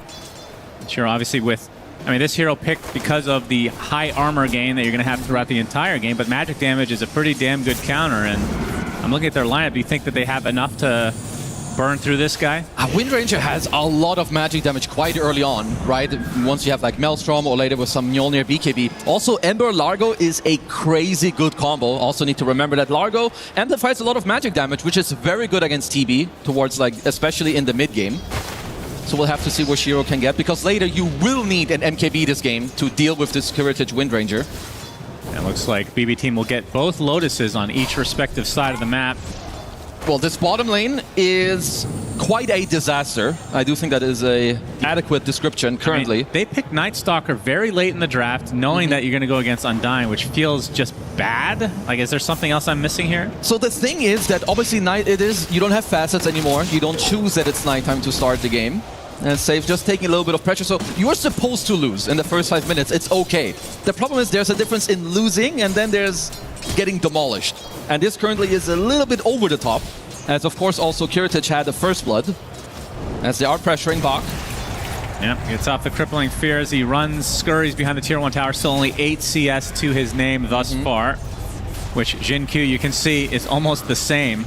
Shiro obviously with, this hero picked because of the high armor gain that you're going to have throughout the entire game, but magic damage is a pretty damn good counter, and I'm looking at their lineup. Do you think that they have enough to burn through this guy? Wind Ranger has a lot of magic damage quite early on, right? Once you have like Maelstrom or later with some Mjolnir BKB. Also, Ember Largo is a crazy good combo. Also need to remember that Largo amplifies a lot of magic damage, which is very good against TB, towards like, especially in the mid game. So we'll have to see where Shiro can get, because later you will need an MKB this game to deal with this Heritage Wind Ranger. It looks like BB Team will get both Lotuses on each respective side of the map. Well, this bottom lane is quite a disaster. I do think that is a adequate description currently. I mean, they picked Night Stalker very late in the draft, knowing that you're going to go against Undying, which feels just bad. Like, is there something else I'm missing here? So the thing is that obviously you don't have facets anymore. You don't choose that it's nighttime to start the game. And Save just taking a little bit of pressure. So you're supposed to lose in the first 5 minutes. It's okay. The problem is there's a difference in losing and then there's getting demolished. And this currently is a little bit over the top. As of course also Kiritich had the first blood. As they are pressuring Bach. Yep, gets off the crippling fear as he runs, scurries behind the tier 1 tower. Still only 8 CS to his name thus far. Which Jin Q, you can see, is almost the same.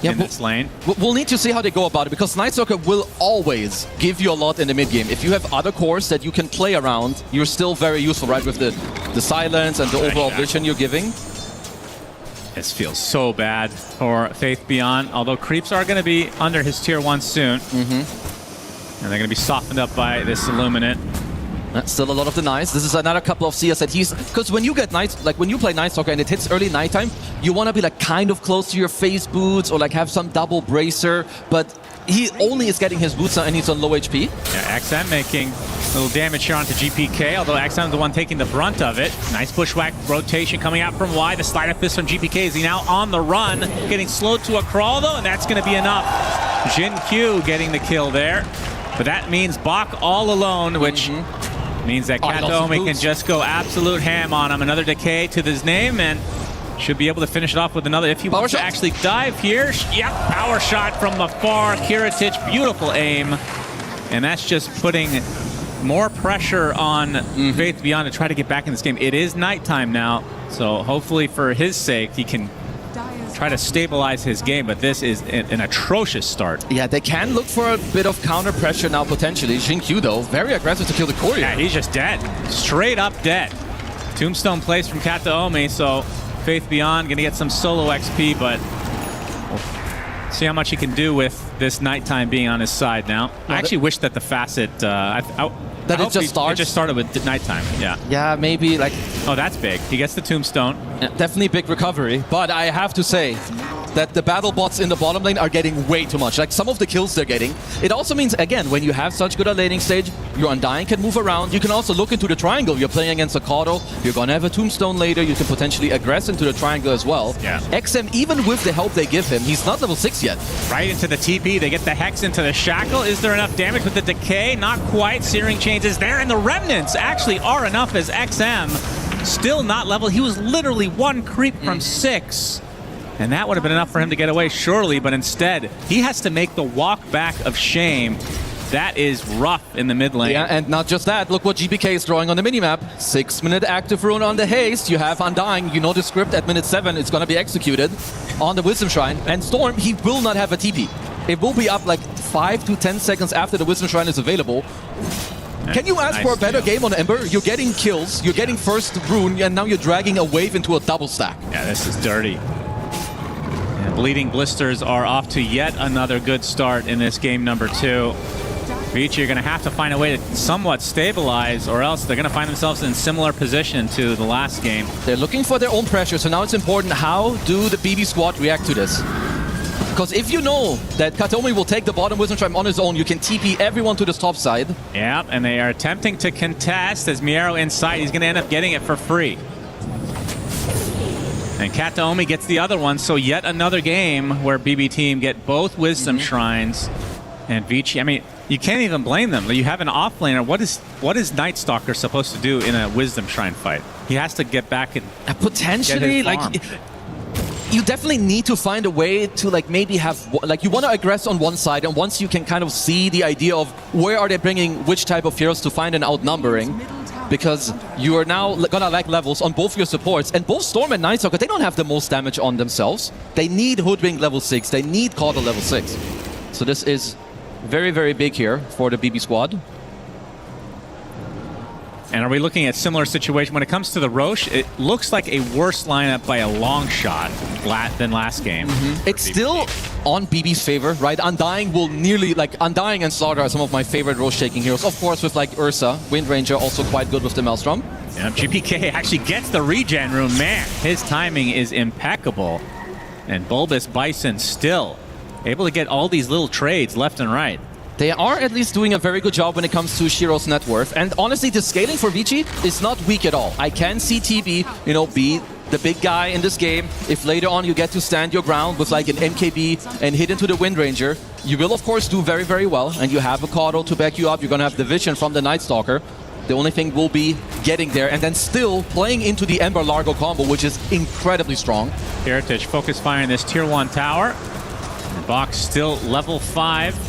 In this lane. We'll need to see how they go about it, because Night Stalker will always give you a lot in the mid game. If you have other cores that you can play around, you're still very useful, right? With the silence and the overall vision you're giving. This feels so bad for Faith Beyond, although creeps are going to be under his tier 1 soon. And they're going to be softened up by this Illuminate. That's still a lot of denies. This is another couple of CS that he's... Because when you get when you play Night Stalker and it hits early nighttime, you want to be like kind of close to your phase boots or like have some double bracer, but he only is getting his boots and he's on low HP. Yeah, XM making a little damage here onto GPK, although XM is the one taking the brunt of it. Nice bushwhack rotation coming out from Y. The slide of fist from GPK. Is he now on the run? Getting slowed to a crawl though, and that's going to be enough. Jin Q getting the kill there. But that means Bach all alone, which... means that Kataomi can just go absolute ham on him. Another decay to his name, and should be able to finish it off with another. If he wants to actually dive here, yep, power shot from the far. Kiritich, beautiful aim. And that's just putting more pressure on Faith Beyond to try to get back in this game. It is nighttime now, so hopefully for his sake, he can try to stabilize his game, but this is an atrocious start. Yeah, they can look for a bit of counter pressure now potentially. Jin Q though, very aggressive to kill the courier. Yeah, he's just dead. Straight up dead. Tombstone place from Kataomi, so Faith Beyond gonna get some solo XP, but we'll see how much he can do with this nighttime being on his side now. I actually wish that the facet that it just starts? It just started with nighttime, yeah. Yeah, maybe like... Oh, that's big. He gets the tombstone. Yeah, definitely big recovery, but I have to say that the battle bots in the bottom lane are getting way too much. Like some of the kills they're getting. It also means, again, when you have such good a laning stage, your Undying can move around. You can also look into the triangle. You're playing against a Kato. You're gonna have a tombstone later. You can potentially aggress into the triangle as well. Yeah. XM, even with the help they give him, he's not level 6 yet. Right into the TP. They get the Hex into the Shackle. Is there enough damage with the Decay? Not quite. Searing Chains is there, and the Remnants actually are enough as XM still not level. He was literally 1 creep from 6. And that would have been enough for him to get away, surely, but instead, he has to make the walk back of shame. That is rough in the mid lane. Yeah, and not just that. Look what GPK is drawing on the minimap. 6-minute active rune on the haste. You have Undying. You know the script at minute 7. It's going to be executed on the Wisdom Shrine. And Storm, he will not have a TP. It will be up like 5 to 10 seconds after the Wisdom Shrine is available. Can you ask for a better game on Ember? You're getting kills, you're getting first rune, and now you're dragging a wave into a double stack. Yeah, this is dirty. And Bleeding Blisters are off to yet another good start in this game number 2. Vici are going to have to find a way to somewhat stabilize, or else they're going to find themselves in similar position to the last game. They're looking for their own pressure, so now it's important, how do the BB squad react to this? Because if you know that Kataomi will take the bottom Wisdom Shrine on his own, you can TP everyone to this top side. Yeah, and they are attempting to contest as Miero inside. He's going to end up getting it for free. And Kataomi gets the other one, so yet another game where BB Team get both Wisdom Shrines. And Vici, I mean, you can't even blame them. You have an offlaner. What is Night Stalker supposed to do in a Wisdom Shrine fight? He has to get back and potentially, like... You definitely need to find a way to like maybe have, like you want to aggress on one side, and once you can kind of see the idea of where are they bringing which type of heroes to find an outnumbering, because you are now gonna lack levels on both your supports, and both Storm and Night Stalker, they don't have the most damage on themselves. They need Hoodwink level 6, they need Caudal level 6. So this is very, very big here for the BB squad. And are we looking at similar situation when it comes to the Roche? It looks like a worse lineup by a long shot than last game. It's still on BB's favor, right? Undying will nearly, like, Undying and Slaughter are some of my favorite Roche-taking heroes. Of course, with, like, Ursa. Wind Ranger also quite good with the Maelstrom. Yeah, GPK actually gets the regen room. Man, his timing is impeccable. And Bulbous Bison still able to get all these little trades left and right. They are at least doing a very good job when it comes to Shiro's net worth. And honestly, the scaling for Vici is not weak at all. I can see TB, you know, be the big guy in this game. If later on you get to stand your ground with like an MKB and hit into the Wind Ranger, you will of course do very, very well. And you have a Caudal to back you up. You're going to have the vision from the Night Stalker. The only thing will be getting there and then still playing into the Ember Largo combo, which is incredibly strong. Heritage focus firing this tier 1 tower. The box still level 5.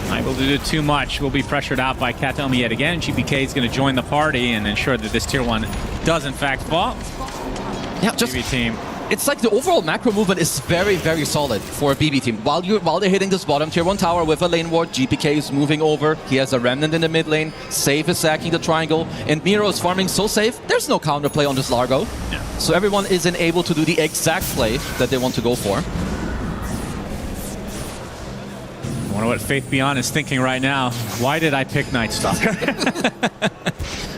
Not able to do too much. Will be pressured out by Kataomi yet again. GPK is going to join the party and ensure that this tier 1 does in fact fall. Yeah, just BB team. It's like the overall macro movement is very, very solid for a BB team. While they're hitting this bottom tier 1 tower with a lane ward, GPK is moving over. He has a remnant in the mid lane. Safe is sacking the triangle. And Miro is farming so safe, there's no counterplay on this Largo. Yeah. So everyone isn't able to do the exact play that they want to go for. I wonder what Faith Beyond is thinking right now. Why did I pick Night Stalker?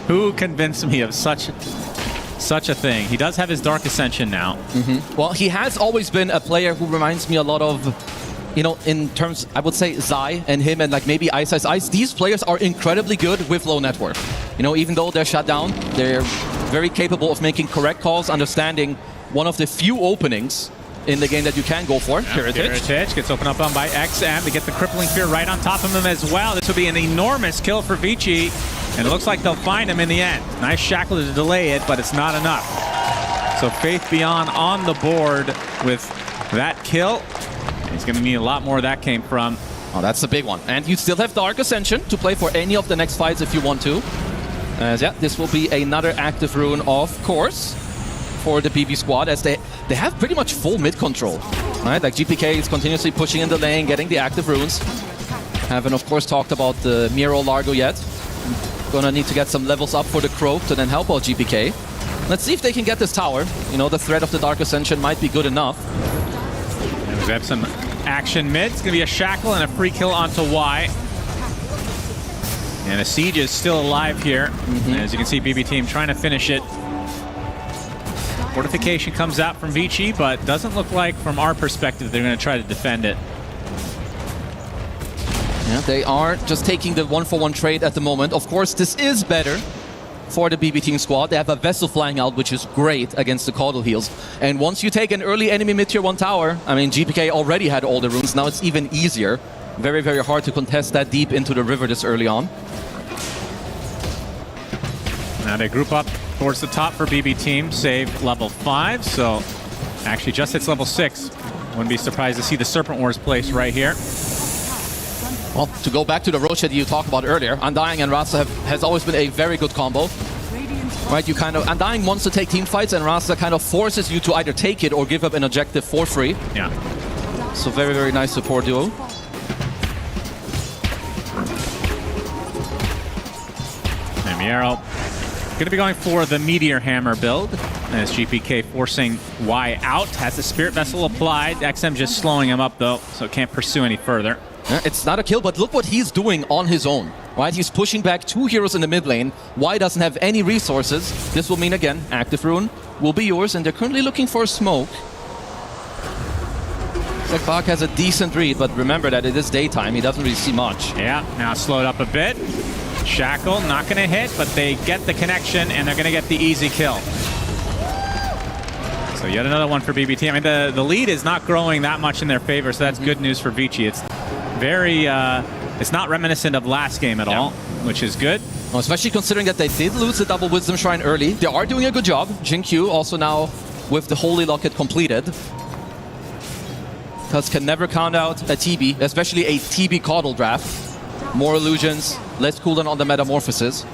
Who convinced me of such a thing? He does have his Dark Ascension now. Well, he has always been a player who reminds me a lot of, you know, in terms, I would say Zai and him and like maybe Ice Ice Ice. These players are incredibly good with low net worth. You know, even though they're shut down, they're very capable of making correct calls, understanding one of the few openings in the game that you can go for. Heritage gets opened up on by XM to get the Crippling Fear right on top of him as well. This would be an enormous kill for Vici, and it looks like they'll find him in the end. Nice shackle to delay it, but it's not enough. So Faith Beyond on the board with that kill. He's going to need a lot more. That came from. Oh, that's a big one. And you still have Dark Ascension to play for any of the next fights if you want to. Yeah, this will be another active rune, of course, for the BB squad, as they have pretty much full mid control, right? Like GPK is continuously pushing in the lane, getting the active runes. Haven't of course talked about the Miro Largo yet. Gonna need to get some levels up for the Croak to then help out GPK. Let's see if they can get this tower. You know, the threat of the Dark Ascension might be good enough. And we have some action mid. It's gonna be a shackle and a free kill onto Y. And a siege is still alive here. As you can see, BB team trying to finish it. Fortification comes out from Vici, but doesn't look like, from our perspective, they're going to try to defend it. Yeah, they are just taking the 1-for-1 trade at the moment. Of course, this is better for the BB team squad. They have a Vessel flying out, which is great against the Caudal heals. And once you take an early enemy mid-tier 1 tower, I mean, GPK already had all the runes. Now it's even easier. Very, very hard to contest that deep into the river this early on. Now they group up towards the top for BB team, save level 5, so actually just hits level 6. Wouldn't be surprised to see the Serpent Wars place right here. Well, to go back to the Roche that you talked about earlier, Undying and Rasa has always been a very good combo. Right, you kind of, Undying wants to take team fights and Rasa kind of forces you to either take it or give up an objective for free. Yeah. So very, very nice support duo. And Miero going to be going for the Meteor Hammer build, as GPK forcing Y out. Has the Spirit Vessel applied. XM just slowing him up, though, so can't pursue any further. It's not a kill, but look what he's doing on his own. Right, he's pushing back 2 heroes in the mid lane. Y doesn't have any resources. This will mean, again, active rune will be yours, and they're currently looking for a smoke. Looks like Bach has a decent read, but remember that it is daytime. He doesn't really see much. Yeah, now slowed up a bit. Shackle, not going to hit, but they get the connection, and they're going to get the easy kill. So yet another one for BBT. I mean, the lead is not growing that much in their favor, so that's good news for Vici. It's very, it's not reminiscent of last game at all, which is good. Well, especially considering that they did lose the double Wisdom Shrine early. They are doing a good job. Jin-Q also now with the Holy Locket completed. Because can never count out a TB, especially a TB Caudal draft. More illusions, less cooldown on the Metamorphosis.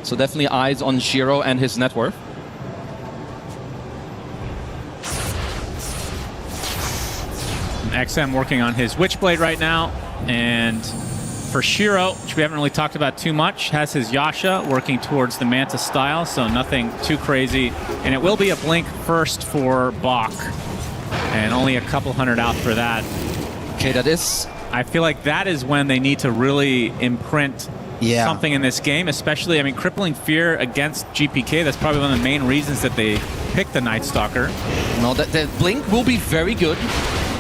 So definitely eyes on Shiro and his net worth. XM working on his Witchblade right now. And for Shiro, which we haven't really talked about too much, has his Yasha working towards the Manta style, so nothing too crazy. And it will be a blink first for Bach. And only a couple hundred out for that. Okay, that is... I feel like that is when they need to really imprint something in this game, especially, I mean, Crippling Fear against GPK, that's probably one of the main reasons that they picked the Night Stalker. No, the blink will be very good,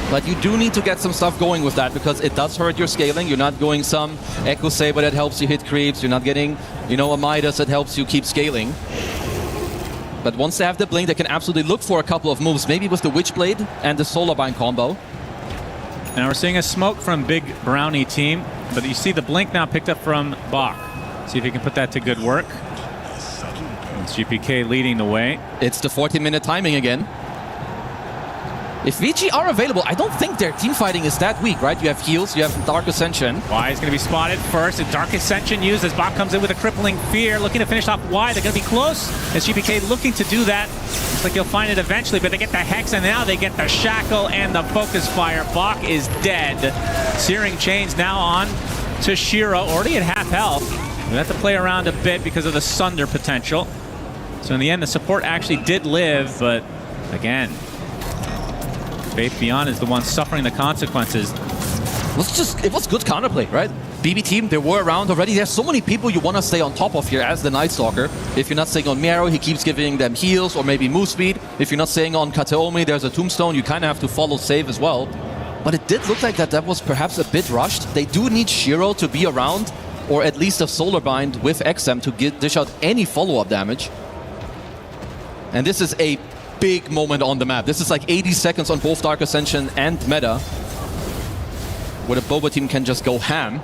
but you do need to get some stuff going with that because it does hurt your scaling. You're not going some Echo Saber that helps you hit creeps. You're not getting, you know, a Midas that helps you keep scaling. But once they have the blink, they can absolutely look for a couple of moves, maybe with the Witchblade and the Solarbind combo. Now we're seeing a smoke from Big Brownie team, but you see the blink now picked up from Bach. See if he can put that to good work. It's GPK leading the way. It's the 14-minute timing again. If VG are available, I don't think their team fighting is that weak, right? You have heals, you have Dark Ascension. Y is going to be spotted first. And Dark Ascension used as Bach comes in with a Crippling Fear, looking to finish off Y. They're going to be close as GPK looking to do that. Looks like you'll find it eventually, but they get the Hex, and now they get the Shackle and the Focus Fire. Bach is dead. Searing Chains now on to Shiro, already at half health. We have to play around a bit because of the Sunder potential. So in the end, the support actually did live, but again, Faith Beyond is the one suffering the consequences. It was good counterplay, right? BB team, they were around already. There's so many people you want to stay on top of here as the Night Stalker. If you're not staying on Miero, he keeps giving them heals or maybe move speed. If you're not staying on Kateomi, there's a Tombstone. You kind of have to follow save as well. But it did look like that was perhaps a bit rushed. They do need Shiro to be around, or at least a Solar Bind with XM to dish out any follow-up damage. And this is a big moment on the map. This is like 80 seconds on both Dark Ascension and Meta, where the Boba team can just go ham.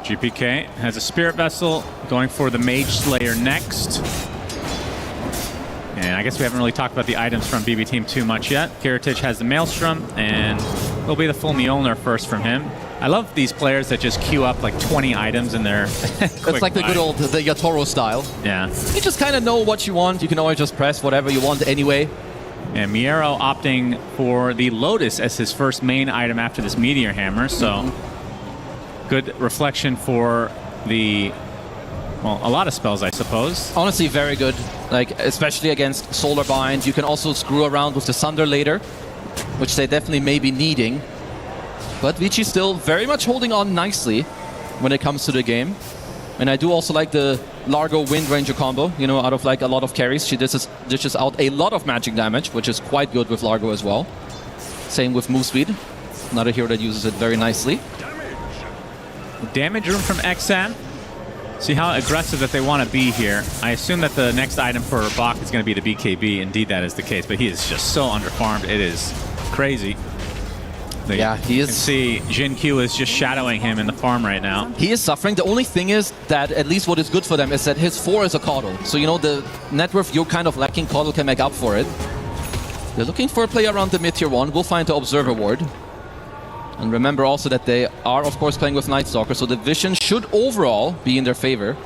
GPK has a Spirit Vessel going for the Mage Slayer next. And I guess we haven't really talked about the items from BB Team too much yet. Kiritich has the Maelstrom, and it'll be the full Mjolnir first from him. I love these players that just queue up like 20 items in their It's like the good old the Yatoro style. Yeah. You just kind of know what you want. You can always just press whatever you want anyway. And Miero opting for the Lotus as his first main item after this Meteor Hammer, so good reflection for the, well, a lot of spells, I suppose. Honestly, very good. Like, especially against Solar Bind. You can also screw around with the Sunder later, which they definitely may be needing. But Vici still very much holding on nicely when it comes to the game. And I do also like the Largo Wind Ranger combo, you know, out of like a lot of carries. She dishes out a lot of magic damage, which is quite good with Largo as well. Same with move speed. Another hero that uses it very nicely. Damage room from XM. See how aggressive that they want to be here. I assume that the next item for Bach is going to be the BKB. Indeed, that is the case, but he is just so underfarmed. It is crazy. Yeah, he is. You can see Jin Q is just shadowing him in the farm right now. He is suffering. The only thing is that at least what is good for them is that his 4 is a Caudal. So, you know, the net worth you're kind of lacking, Caudal can make up for it. They're looking for a play around the mid-tier 1. We'll find the Observer Ward. And remember also that they are, of course, playing with Night Stalker, so the vision should overall be in their favor.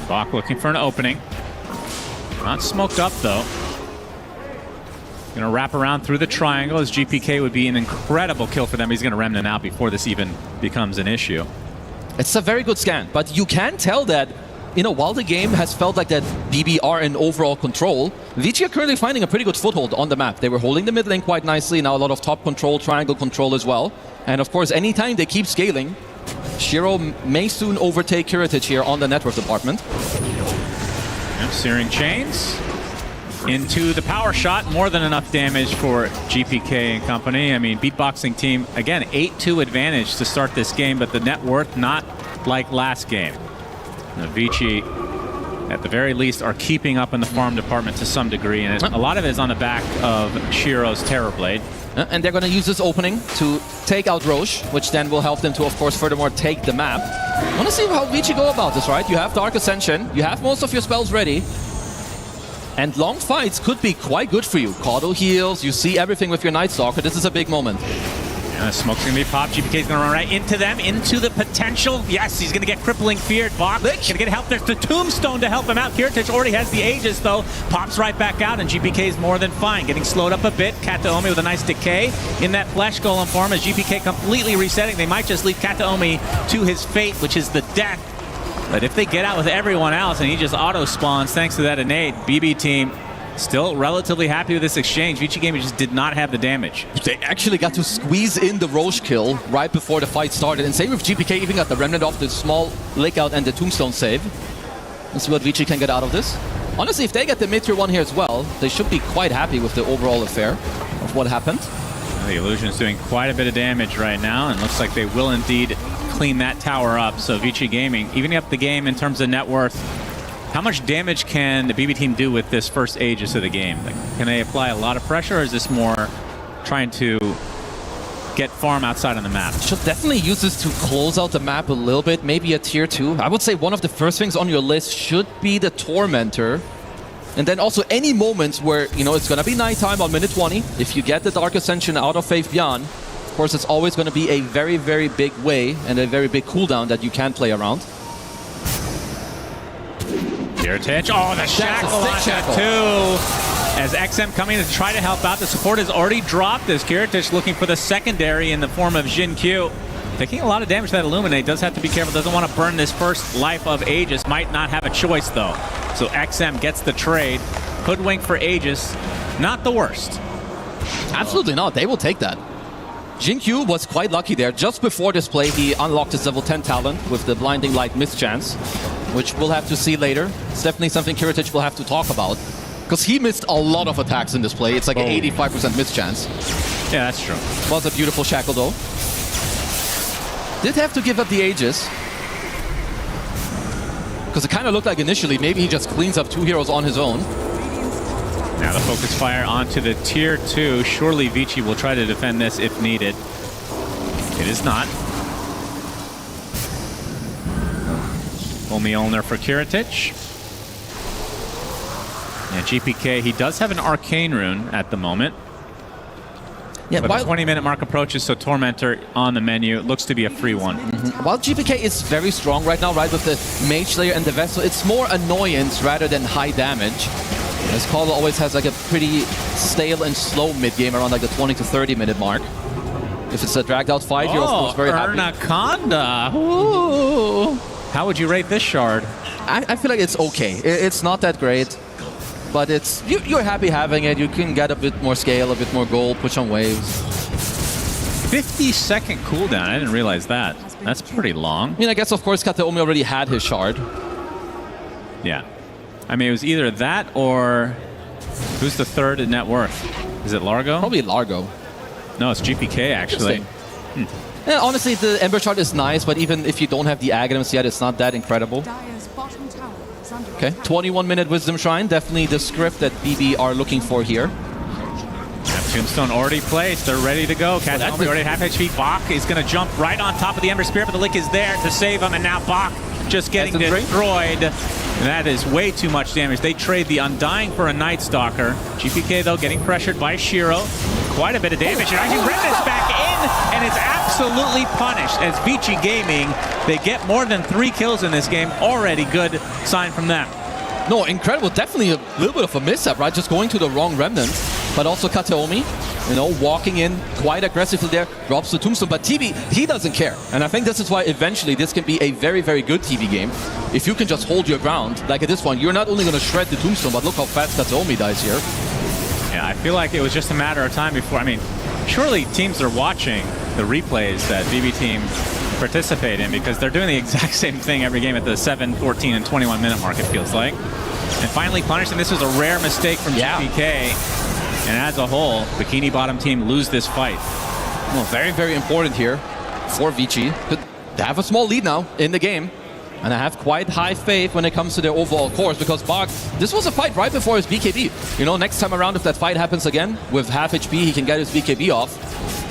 Bach looking for an opening. Not smoked up, though. Gonna wrap around through the triangle as GPK would be an incredible kill for them. He's gonna Remnant out before this even becomes an issue. It's a very good scan, but you can tell that, you know, while the game has felt like that BB are in overall control, Vici are currently finding a pretty good foothold on the map. They were holding the mid lane quite nicely, now a lot of top control, triangle control as well. And of course, anytime they keep scaling, Shiro may soon overtake Kiritich here on the network department. Yep, Searing Chains into the power shot, more than enough damage for GPK and company. I mean, beatboxing team, again, 8-2 advantage to start this game, but the net worth not like last game. Now, Vici, at the very least, are keeping up in the farm department to some degree, and a lot of it is on the back of Shiro's Terrorblade. And they're going to use this opening to take out Roche, which then will help them to, of course, furthermore take the map. I want to see how Vici go about this, right? You have Dark Ascension, you have most of your spells ready, and long fights could be quite good for you. Caudal heals, you see everything with your Night Stalker. This is a big moment. And the smoke's going to be popped. GPK's going to run right into them, into the potential. Yes, he's going to get crippling feared. Bach going to get help. There's the tombstone to help him out. Kiritich already has the Aegis, though. Pops right back out, and GPK's more than fine. Getting slowed up a bit. Kataomi with a nice decay in that flesh golem form as GPK completely resetting. They might just leave Kataomi to his fate, which is the death. But if they get out with everyone else and he just auto-spawns thanks to that innate, BB team still relatively happy with this exchange. Vici Gaming just did not have the damage. They actually got to squeeze in the Roche kill right before the fight started. And same with GPK, even got the remnant off the small lick out and the tombstone save. Let's see what Vici can get out of this. Honestly, if they get the mid-tier one here as well, they should be quite happy with the overall affair of what happened. Well, the Illusion's doing quite a bit of damage right now, and looks like they will indeed clean that tower up. So Vici Gaming, evening up the game in terms of net worth. How much damage can the BB team do with this first Aegis of the game? Like, can they apply a lot of pressure, or is this more trying to get farm outside on the map? Should definitely use this to close out the map a little bit, maybe a tier 2. I would say one of the first things on your list should be the Tormentor. And then also any moments where, you know, it's going to be nighttime on minute 20. If you get the Dark Ascension out of Faith Beyond, of course, it's always going to be a very, very big way and a very big cooldown that you can play around. Kiritich. Oh, the shackle on that too. As XM coming to try to help out. The support has already dropped as Kiritich looking for the secondary in the form of Jin Q. Taking a lot of damage to that Illuminate. Does have to be careful. Doesn't want to burn this first life of Aegis. Might not have a choice though. So XM gets the trade. Hoodwink for Aegis. Not the worst. Absolutely not. They will take that. Jin Q was quite lucky there. Just before this play, he unlocked his level 10 talent with the Blinding Light mischance, which we'll have to see later. It's definitely something Kiritich will have to talk about, because he missed a lot of attacks in this play. It's like an 85% mischance. Yeah, that's true. Was a beautiful shackle though. Did have to give up the Aegis, because it kind of looked like initially maybe he just cleans up 2 heroes on his own. Now the focus fire onto the tier 2. Surely Vici will try to defend this if needed. It is not. Full Mjolnir for Kiritich. Yeah, GPK, he does have an Arcane Rune at the moment. Yeah, but the 20-minute mark approaches, so Tormentor on the menu. It looks to be a free one. While GPK is very strong right now, right, with the Mage Slayer and the Vessel, it's more annoyance rather than high damage. As Carlo always has like a pretty stale and slow mid-game around like the 20 to 30-minute mark. If it's a dragged out fight, you're of course very happy. Anaconda! Ooh. How would you rate this shard? I feel like it's okay. It's not that great, but it's you're happy having it. You can get a bit more scale, a bit more gold, push on waves. 50-second cooldown. I didn't realize that. That's pretty long. I mean, I guess of course Kataomi already had his shard. Yeah. I mean, it was either that or who's the third in net worth? Is it Largo? Probably Largo. No, it's GPK actually. Yeah, honestly, the Ember Shard is nice, but even if you don't have the Aghanims yet, it's not that incredible. Okay, 21-minute Wisdom Shrine, definitely the script that BB are looking for here. Tombstone already placed, they're ready to go. Kataomi already half HP. Bach is going to jump right on top of the Ember Spirit, but the Lick is there to save him, and now Bach just getting destroyed. That is way too much damage. They trade the Undying for a Night Stalker. GPK, though, getting pressured by Shiro. Quite a bit of damage. And actually Remnant's back in, and it's absolutely punished. As Vici Gaming, they get more than 3 kills in this game. Already good sign from them. No, incredible. Definitely a little bit of a mishap, right? Just going to the wrong Remnant. But also Kataomi, walking in quite aggressively there, drops the Tombstone. But TB, he doesn't care. And I think this is why eventually this can be a very, very good TB game. If you can just hold your ground, like at this one, you're not only going to shred the Tombstone, but look how fast Kataomi dies here. Yeah, I feel like it was just a matter of time before. I mean, surely teams are watching the replays that BB team participate in, because they're doing the exact same thing every game at the 7, 14, and 21-minute mark, it feels like. And finally punished, and this was a rare mistake from GPK. And as a whole, Bikini Bottom team lose this fight. Well, very, very important here for Vici. They have a small lead now in the game. And I have quite high faith when it comes to their overall course, because Bach, this was a fight right before his BKB. Next time around, if that fight happens again, with half HP, he can get his BKB off.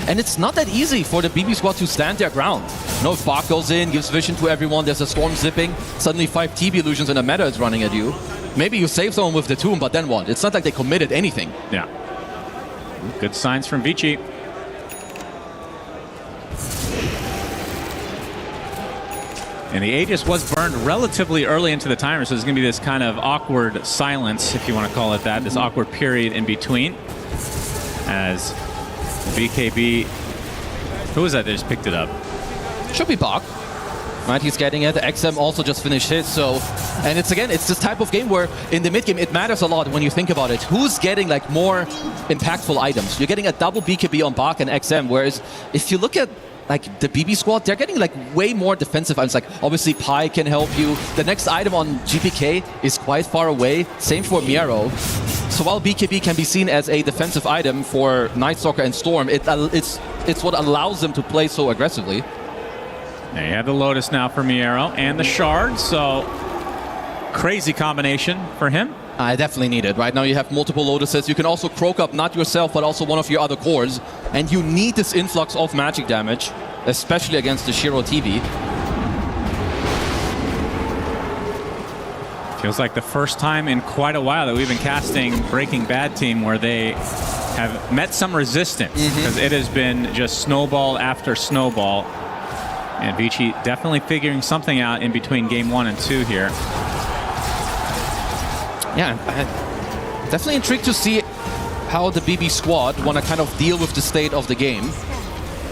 And it's not that easy for the BB squad to stand their ground. If Bach goes in, gives vision to everyone, there's a storm zipping, suddenly 5 TB illusions and a meta is running at you. Maybe you save someone with the tomb, but then what? It's not like they committed anything. Yeah. Good signs from Vici. And the Aegis was burned relatively early into the timer, so there's going to be this kind of awkward silence, if you want to call it that, this awkward period in between. As BKB, who was that just picked it up? Should be Bach. Right, he's getting it. XM also just finished his, so... And it's this type of game where in the mid game it matters a lot when you think about it. Who's getting like more impactful items? You're getting a double BKB on Bach and XM, whereas if you look at like the BB squad, they're getting like way more defensive items. Like obviously Pi can help you. The next item on GPK is quite far away. Same for Miero. So while BKB can be seen as a defensive item for Night Stalker and Storm, it's what allows them to play so aggressively. There you have the Lotus now for Miero and the Shard, so crazy combination for him. I definitely need it. Right now you have multiple Lotuses. You can also croak up not yourself, but also one of your other cores. And you need this influx of magic damage, especially against the Shiro TV. Feels like the first time in quite a while that we've been casting Breaking Bad team where they have met some resistance, because it has been just snowball after snowball. And Vici definitely figuring something out in between game 1 and 2 here. Yeah, I'm definitely intrigued to see how the BB squad want to kind of deal with the state of the game.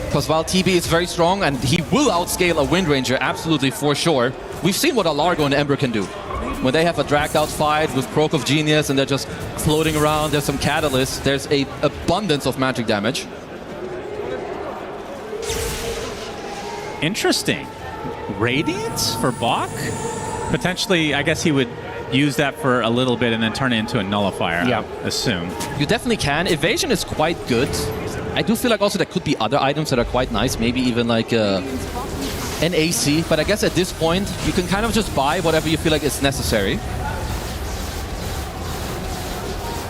Because while TB is very strong and he will outscale a Wind Ranger, absolutely for sure, we've seen what Alargo and Ember can do. When they have a dragged out fight with Croak of Genius and they're just floating around, there's some catalysts, there's an abundance of magic damage. Interesting. Radiance for Bach? Potentially, I guess he would use that for a little bit and then turn it into a nullifier, I assume. You definitely can. Evasion is quite good. I do feel like also there could be other items that are quite nice, maybe even like an AC, but I guess at this point, you can kind of just buy whatever you feel like is necessary.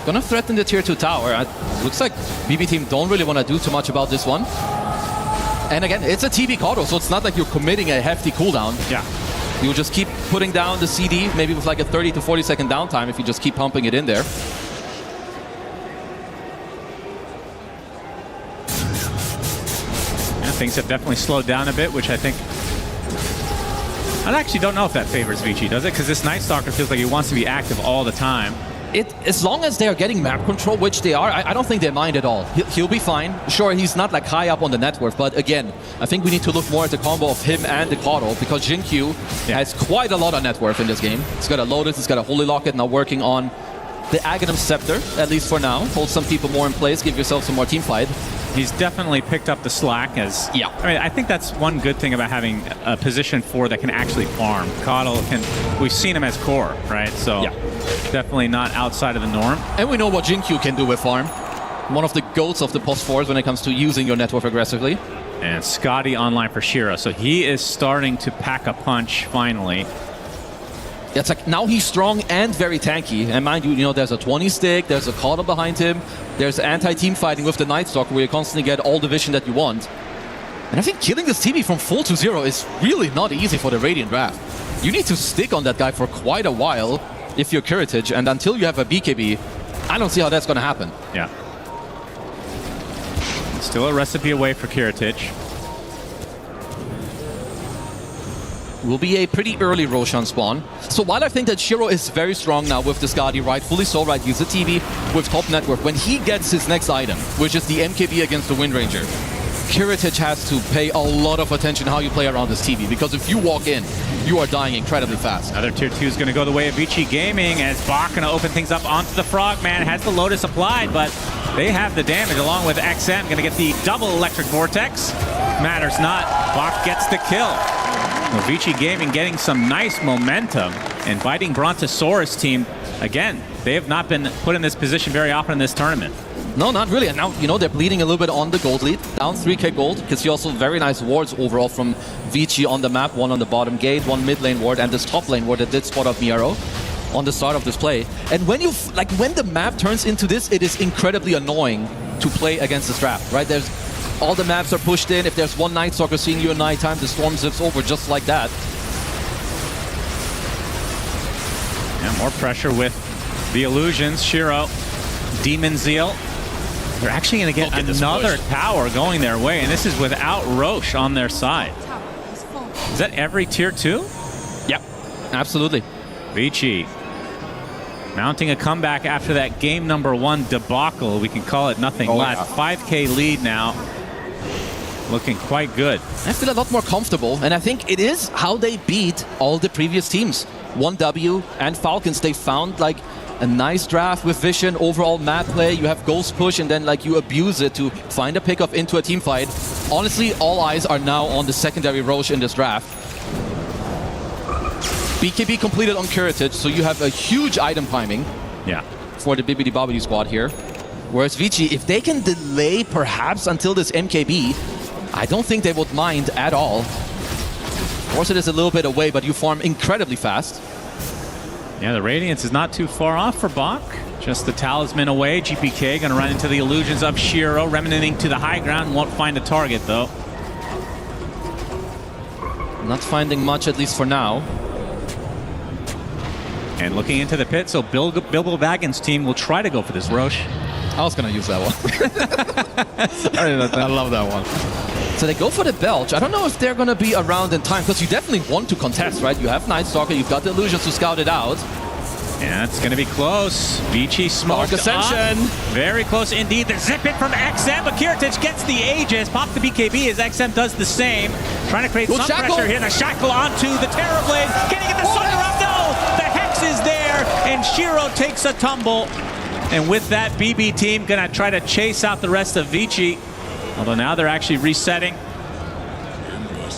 Gonna threaten the tier 2 tower. Looks like BB team don't really want to do too much about this one. And again, it's a TB Kodo, so it's not like you're committing a hefty cooldown. Yeah. You'll just keep putting down the CD, maybe with like a 30 to 40 second downtime if you just keep pumping it in there. Yeah, things have definitely slowed down a bit, which I think... I actually don't know if that favors Vici, does it? Because this Night Stalker feels like he wants to be active all the time. As long as they're getting map control, which they are, I don't think they mind at all. He'll be fine. Sure, he's not like high up on the net worth, but again, I think we need to look more at the combo of him and the Kodo, because Jinkyu has quite a lot of net worth in this game. He's got a Lotus, he's got a Holy Locket, now working on the Aghanim Scepter, at least for now. Hold some people more in place, give yourself some more team fight. He's definitely picked up the slack as... I mean, I think that's one good thing about having a position 4 that can actually farm. Kodo can... We've seen him as core, right? So definitely not outside of the norm. And we know what Jinkyu can do with farm. One of the goats of the post 4s when it comes to using your network aggressively. And Scotty online for Shiro. So he is starting to pack a punch finally. Yeah, it's like now he's strong and very tanky. And mind you, there's a 20 stick, there's a Kodo behind him, there's anti-team fighting with the Night Stalker where you constantly get all the vision that you want. And I think killing this TB from full to 0 is really not easy for the Radiant draft. You need to stick on that guy for quite a while if you're Curitage, and until you have a BKB, I don't see how that's going to happen. Yeah. Still a recipe away for Curitage. Will be a pretty early Roshan spawn. So while I think that Shiro is very strong now with the Skadi, rightfully so, right? He's a TV with top network. When he gets his next item, which is the MKB against the Wind Ranger, Curitage has to pay a lot of attention how you play around this TV, because if you walk in, you are dying incredibly fast. Another tier 2 is going to go the way of Vici Gaming as Bach going to open things up onto the Frogman. Has the Lotus applied, but they have the damage along with XM. Going to get the double Electric Vortex. Matters not. Bach gets the kill. Vici Gaming getting some nice momentum and biting Brontosaurus team. Again, they have not been put in this position very often in this tournament. No, not really. And now, they're bleeding a little bit on the gold lead. Down 3k gold. You can see also very nice wards overall from Vici on the map. One on the bottom gate, one mid lane ward, and this top lane ward that did spot up Miero on the start of this play. And when when the map turns into this, it is incredibly annoying to play against this draft, right? All the maps are pushed in. If there's one Night Stalker seeing you at nighttime, the storm zips over just like that. Yeah, more pressure with the illusions. Shiro, Demon Zeal. They're actually going to get another tower going their way, and this is without Roche on their side. Is that every tier 2? Yep, absolutely. Vici mounting a comeback after that game number 1 debacle. We can call it nothing less. 5K lead now. Looking quite good. I feel a lot more comfortable, and I think it is how they beat all the previous teams. 1W and Falcons, they found like a nice draft with vision, overall map play. You have ghost push, and then like you abuse it to find a pickup into a team fight. Honestly, all eyes are now on the secondary Roche in this draft. BKB completed on Curitage, so you have a huge item timing. Yeah. For the Bibbidi Bobbidi squad here. Whereas Vici, if they can delay perhaps until this MKB, I don't think they would mind at all. Of course, it is a little bit away, but you farm incredibly fast. Yeah, the Radiance is not too far off for Bach. Just the Talisman away. GPK going to run into the illusions of Shiro, remnanting to the high ground. Won't find a target, though. Not finding much, at least for now. And looking into the pit, so Bilbo Baggins' team will try to go for this Roche. I was going to use that one. Sorry about that. I love that one. So they go for the Belch. I don't know if they're going to be around in time, because you definitely want to contest, right? You have Night Stalker, you've got the illusions to scout it out. Yeah, it's going to be close. Vici smoked Dark Ascension. Up. Very close indeed. The zip it from XM, but Curitage gets the Aegis. Pop the BKB as XM does the same. Trying to create some pressure here. The Shackle onto the Terrorblade. Can he get the Sunder up? No! The Hex is there, and Shiro takes a tumble. And with that, BB team going to try to chase out the rest of Vici. Although now they're actually resetting.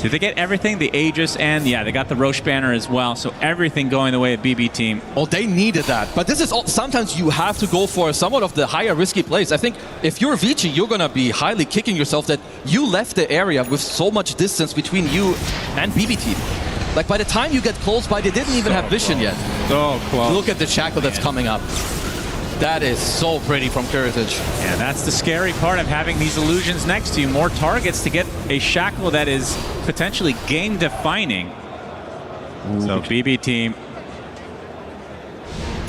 Did they get everything? The Aegis and, yeah, they got the Roche banner as well. So everything going the way of BB team. Oh, they needed that. But this is all, sometimes you have to go for somewhat of the higher risky plays. I think if you're Vici, you're going to be highly kicking yourself that you left the area with so much distance between you and BB team. Like by the time you get close by, they didn't even have vision yet. So close. Look at the shackle that's coming up. That is so pretty from Curitage. Yeah, that's the scary part of having these illusions next to you. More targets to get a shackle that is potentially game-defining. So BB team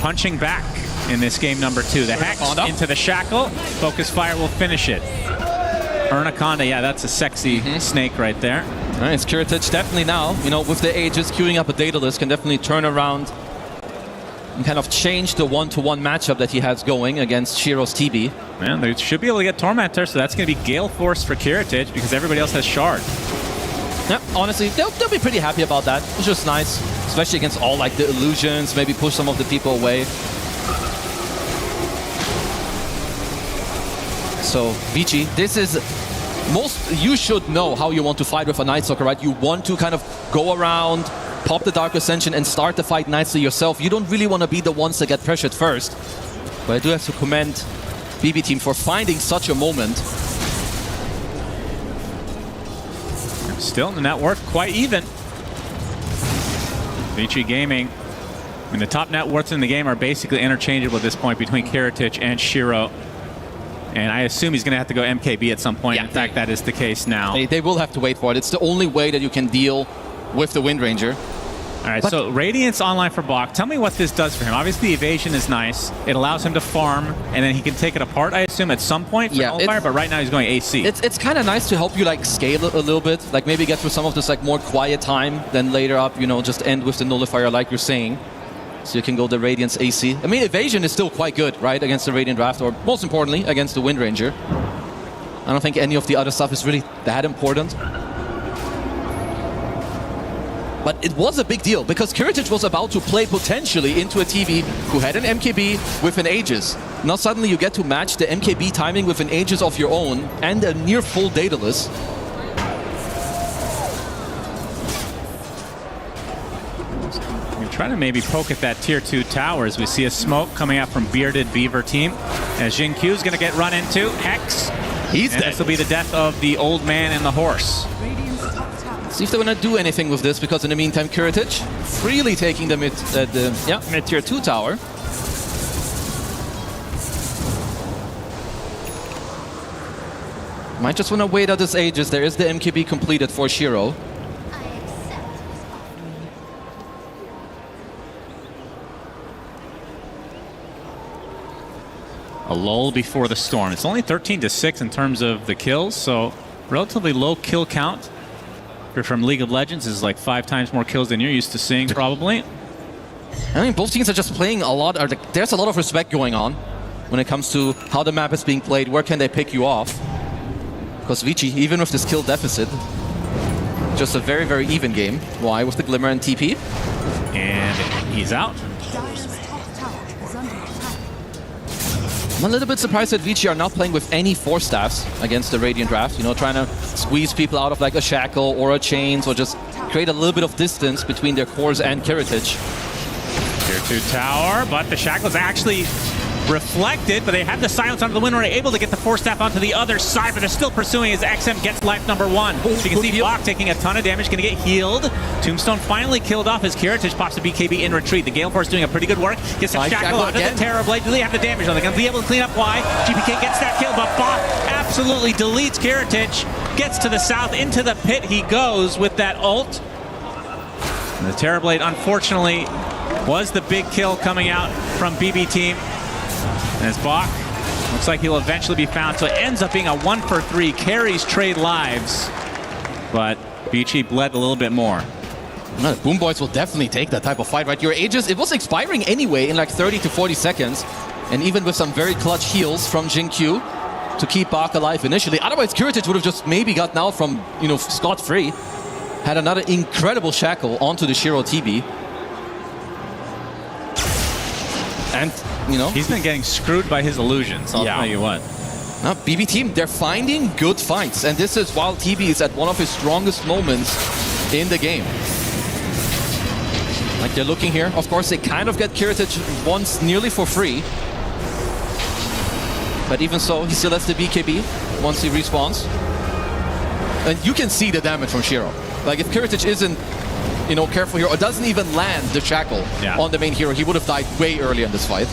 punching back in this game number 2. The Hex into the shackle. Focus Fire will finish it. Ernaconda, yeah, that's a sexy snake right there. Nice, Curitage definitely now, you know, with the Aegis, queuing up a Daedalus, can definitely turn around and kind of change the one-to-one matchup that he has going against Shiro's TB. Man, they should be able to get Tormentor, so that's going to be Gale Force for Curitage because everybody else has Shard. Yeah, honestly, they'll be pretty happy about that. It's just nice, especially against all like the illusions, maybe push some of the people away. So, Vici, this is you should know how you want to fight with a Night Stalker, right? You want to kind of go around, pop the Dark Ascension, and start the fight nicely yourself. You don't really want to be the ones that get pressured first. But I do have to commend BB team for finding such a moment. Still in the net worth, quite even. Vici Gaming. I mean, the top net worths in the game are basically interchangeable at this point between Curitage and Shiro. And I assume he's going to have to go MKB at some point. Yeah, in fact, that is the case now. They will have to wait for it. It's the only way that you can deal with the Wind Ranger. All right, so Radiance online for Bach. Tell me what this does for him. Obviously, the evasion is nice. It allows him to farm, and then he can take it apart, I assume, at some point for Nullfire, but right now he's going AC. It's kind of nice to help you like scale a little bit, like maybe get through some of this like more quiet time, then later up, you know, just end with the Nullifier like you're saying. So you can go the Radiance AC. I mean, evasion is still quite good, right, against the Radiant Draft, or most importantly, against the Wind Ranger. I don't think any of the other stuff is really that important. But it was a big deal because Curitage was about to play potentially into a TV who had an MKB with an Aegis. Now suddenly you get to match the MKB timing with an Aegis of your own and a near full Daedalus. Trying to maybe poke at that tier 2 tower as we see a smoke coming out from Bearded Beaver team. As Jin Q is going to get run into. Hex. He's dead. This will be the death of the old man and the horse. See if they want to do anything with this, because in the meantime, Curitage freely taking the mid tier 2 tower. Might just want to wait out this Aegis. There is the MKB completed for Shiro. A lull before the storm. It's only 13-6 in terms of the kills, so relatively low kill count Stalker from League of Legends is like 5 times more kills than you're used to seeing, probably. I mean, both teams are just playing a lot. There's a lot of respect going on when it comes to how the map is being played. Where can they pick you off? Because Vici, even with this kill deficit, just a very, very even game. Why? With the Glimmer and TP. And he's out. I'm a little bit surprised that Vici are not playing with any Force Staffs against the Radiant draft. You know, trying to squeeze people out of like a Shackle or a Chains, or just create a little bit of distance between their cores and Kiritich. Tier 2 tower, but the Shackle is actually reflected, but they have the silence onto the wind, and are able to get the Force Staff onto the other side, but they're still pursuing as XM gets life number 1. So you can see Bach taking a ton of damage, going to get healed. Tombstone finally killed off as Kiritich pops the BKB in retreat. The Gale Force doing a pretty good work. Gets a Shackle onto the Terror Blade. Do they have the damage? Are they going to be able to clean up why? GPK gets that kill, but Bach absolutely deletes Kiritich. Gets to the south, into the pit he goes with that ult. And the Terror Blade, unfortunately, was the big kill coming out from BB Team. And as Bach looks like he'll eventually be found, so it ends up being a 1-for-3. Carries trade lives, but Vici bled a little bit more. No, the Boom Boys will definitely take that type of fight, right? Your Aegis, it was expiring anyway in like 30 to 40 seconds, and even with some very clutch heals from Jin-Q to keep Bach alive initially. Otherwise, Kiritich would have just maybe gotten out from, you know, scot-free. Had another incredible Shackle onto the Shiro TB. And, you know, he's been getting screwed by his illusions, I'll tell you what. Now, BB Team, they're finding good fights, and this is while TB is at one of his strongest moments in the game. Like, they're looking here. Of course, they kind of get Kiritich once nearly for free. But even so, he still has the BKB once he respawns. And you can see the damage from Shiro. Like, if Kiritich isn't, you know, careful here, or doesn't even land the Shackle on the main hero, he would have died way early in this fight.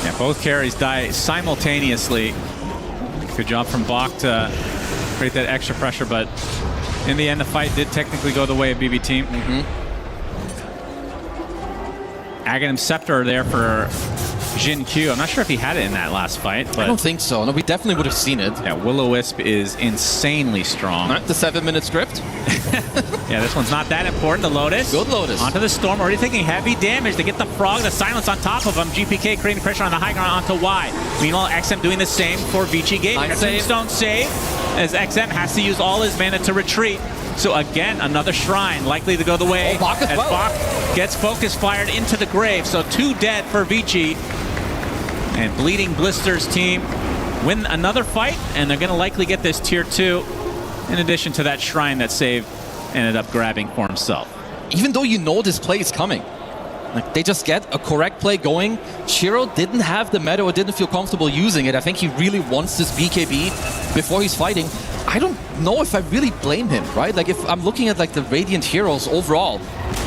Yeah, both carries die simultaneously. Good job from Bach to create that extra pressure, but in the end, the fight did technically go the way of BB Team. Aghanim Scepter there for Jin-Q. I'm not sure if he had it in that last fight, but I don't think so. No, we definitely would have seen it. Yeah, Will-O-Wisp is insanely strong. All right, the 7-minute script. Yeah, this one's not that important. The Lotus. Good Lotus. Onto the Storm. Already taking heavy damage. They get the Frog, the Silence on top of him. GPK creating pressure on the high ground onto Y. Meanwhile, XM doing the same for Vici Gaming. Tombstone save as XM has to use all his mana to retreat. So again, another Shrine likely to go the way Bach as well. Bach gets Focus fired into the grave. So 2 dead for Vici. And Bleeding Blisters team win another fight, and they're going to likely get this tier 2 in addition to that Shrine that Save ended up grabbing for himself. Even though you know this play is coming, like, they just get a correct play going. Shiro didn't have the meta or didn't feel comfortable using it. I think he really wants this BKB before he's fighting. I don't know if I really blame him, right? Like, if I'm looking at like the Radiant heroes overall,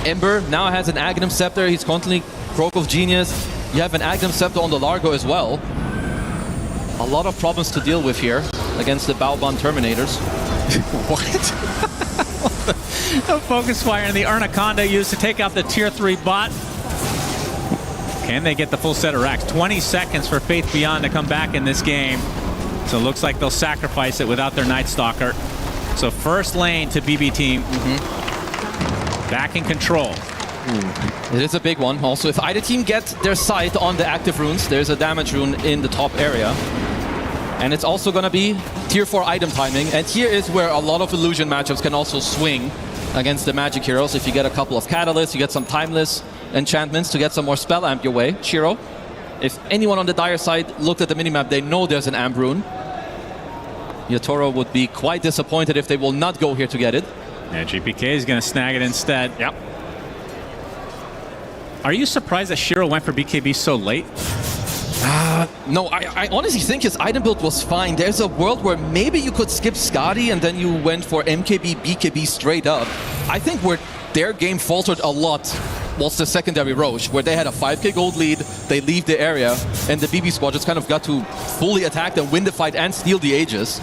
Ember now has an Aghanim Scepter. He's constantly Croak of Genius. You have an Aghanim Scepter on the Largo as well. A lot of problems to deal with here against the Baoban Terminators. What? The Focus Fire and the Arnaconda used to take out the tier 3 bot. Can they get the full set of racks? 20 seconds for Faith Beyond to come back in this game. So it looks like they'll sacrifice it without their Night Stalker. So first lane to BB Team. Back in control. It is a big one. Also, if either team gets their sight on the active runes, there's a damage rune in the top area. And it's also going to be tier 4 item timing. And here is where a lot of illusion matchups can also swing against the magic heroes. If you get a couple of catalysts, you get some timeless enchantments to get some more spell amp your way. Shiro, if anyone on the Dire side looked at the minimap, they know there's an amp rune. Yatoro would be quite disappointed if they will not go here to get it. Yeah, GPK is going to snag it instead. Yep. Are you surprised that Shiro went for BKB so late? No, I honestly think his item build was fine. There's a world where maybe you could skip Skadi and then you went for MKB, BKB straight up. I think where their game faltered a lot was the secondary Roche, where they had a 5k gold lead, they leave the area, and the BB squad just kind of got to fully attack and win the fight and steal the Aegis.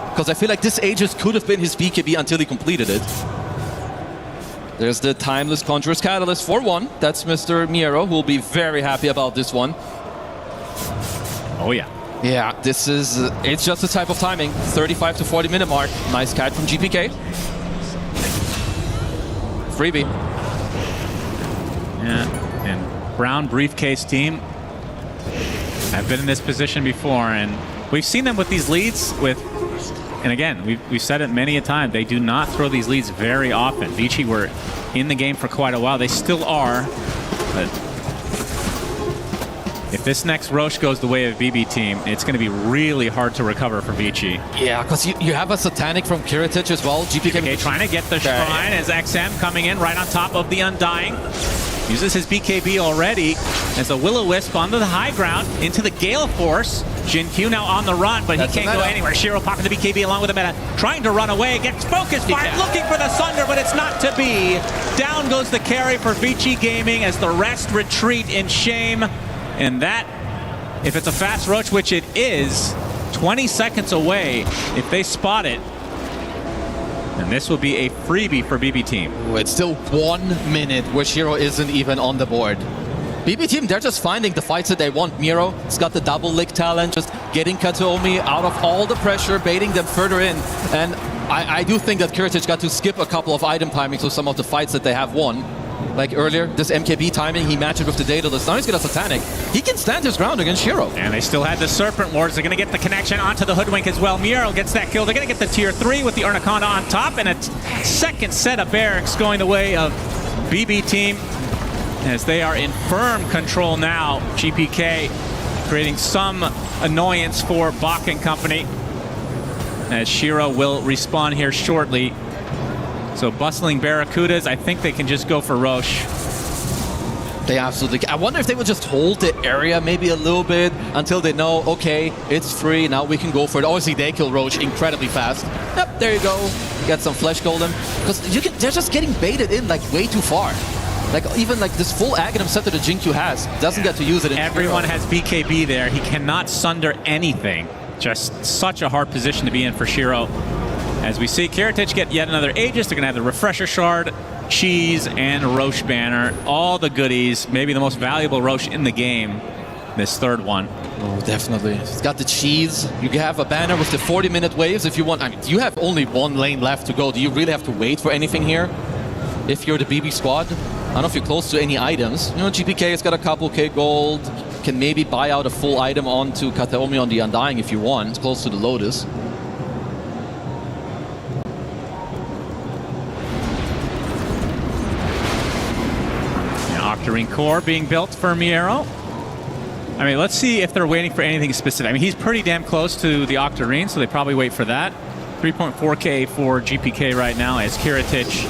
Because I feel like this Aegis could have been his BKB until he completed it. There's the Timeless Conjurer's Catalyst for 1. That's Mr. Miero, who will be very happy about this one. Oh, yeah. Yeah, this is... it's just the type of timing. 35 to 40 minute mark. Nice catch from GPK. freebie. Yeah, and brown briefcase team. I've been in this position before, and we've seen them with these leads and again, we've said it many a time, they do not throw these leads very often. Vici were in the game for quite a while. They still are, but if this next Roche goes the way of BB team, it's going to be really hard to recover for Vici. Yeah, because you have a Satanic from Kiritich as well. GPK trying to get the shrine as XM coming in right on top of the Undying. Uses his BKB already as a Will-O-Wisp onto the high ground into the Gale Force. Jin Q now on the run, but he can't go anywhere. Shiro pocket the BKB along with the meta, trying to run away, gets focus fire, looking for the Sunder, but it's not to be. Down goes the carry for Vici Gaming as the rest retreat in shame. And that, if it's a fast Roach, which it is, 20 seconds away if they spot it. And this will be a freebie for BB team. It's still 1 minute where Shiro isn't even on the board. BB team, they're just finding the fights that they want. Miro has got the double lick talent, just getting Kataomi out of all the pressure, baiting them further in. And I do think that Kiritich got to skip a couple of item timings of some of the fights that they have won. Like earlier, this MKB timing, he matched it with the Daedalus. Now he's got a Satanic. He can stand his ground against Shiro. And they still had the Serpent Lords. They're going to get the connection onto the Hoodwink as well. Miro gets that kill. They're going to get the tier 3 with the Arnaconda on top. And a second set of barracks going the way of BB team as they are in firm control now. GPK creating some annoyance for Bach and company as Shiro will respawn here shortly. So bustling Barracudas, I think they can just go for Roche. They absolutely can. I wonder if they would just hold the area maybe a little bit until they know, okay, it's free, now we can go for it. Obviously, they kill Roche incredibly fast. Yep, there you go. Get some Flesh Golem. Because they're just getting baited in like way too far. Like even like this full Aghanim set that the Jin Q has doesn't get to use it. Everyone has BKB there. He cannot sunder anything. Just such a hard position to be in for Shiro. As we see Kiritich get yet another Aegis, they're going to have the Refresher Shard, Cheese, and Roche Banner. All the goodies. Maybe the most valuable Roche in the game. This third one. Oh, definitely. It's got the Cheese. You can have a banner with the 40-minute waves if you want. I mean, you have only one lane left to go. Do you really have to wait for anything here? If you're the BB squad? I don't know if you're close to any items. You know, GPK has got a couple K gold. Can maybe buy out a full item onto Kataomi on the Undying if you want. It's close to the Lotus. Octarine Core being built for Miero. I mean, let's see if they're waiting for anything specific. I mean, he's pretty damn close to the Octarine, so they probably wait for that. 3.4K for GPK right now as Kiritich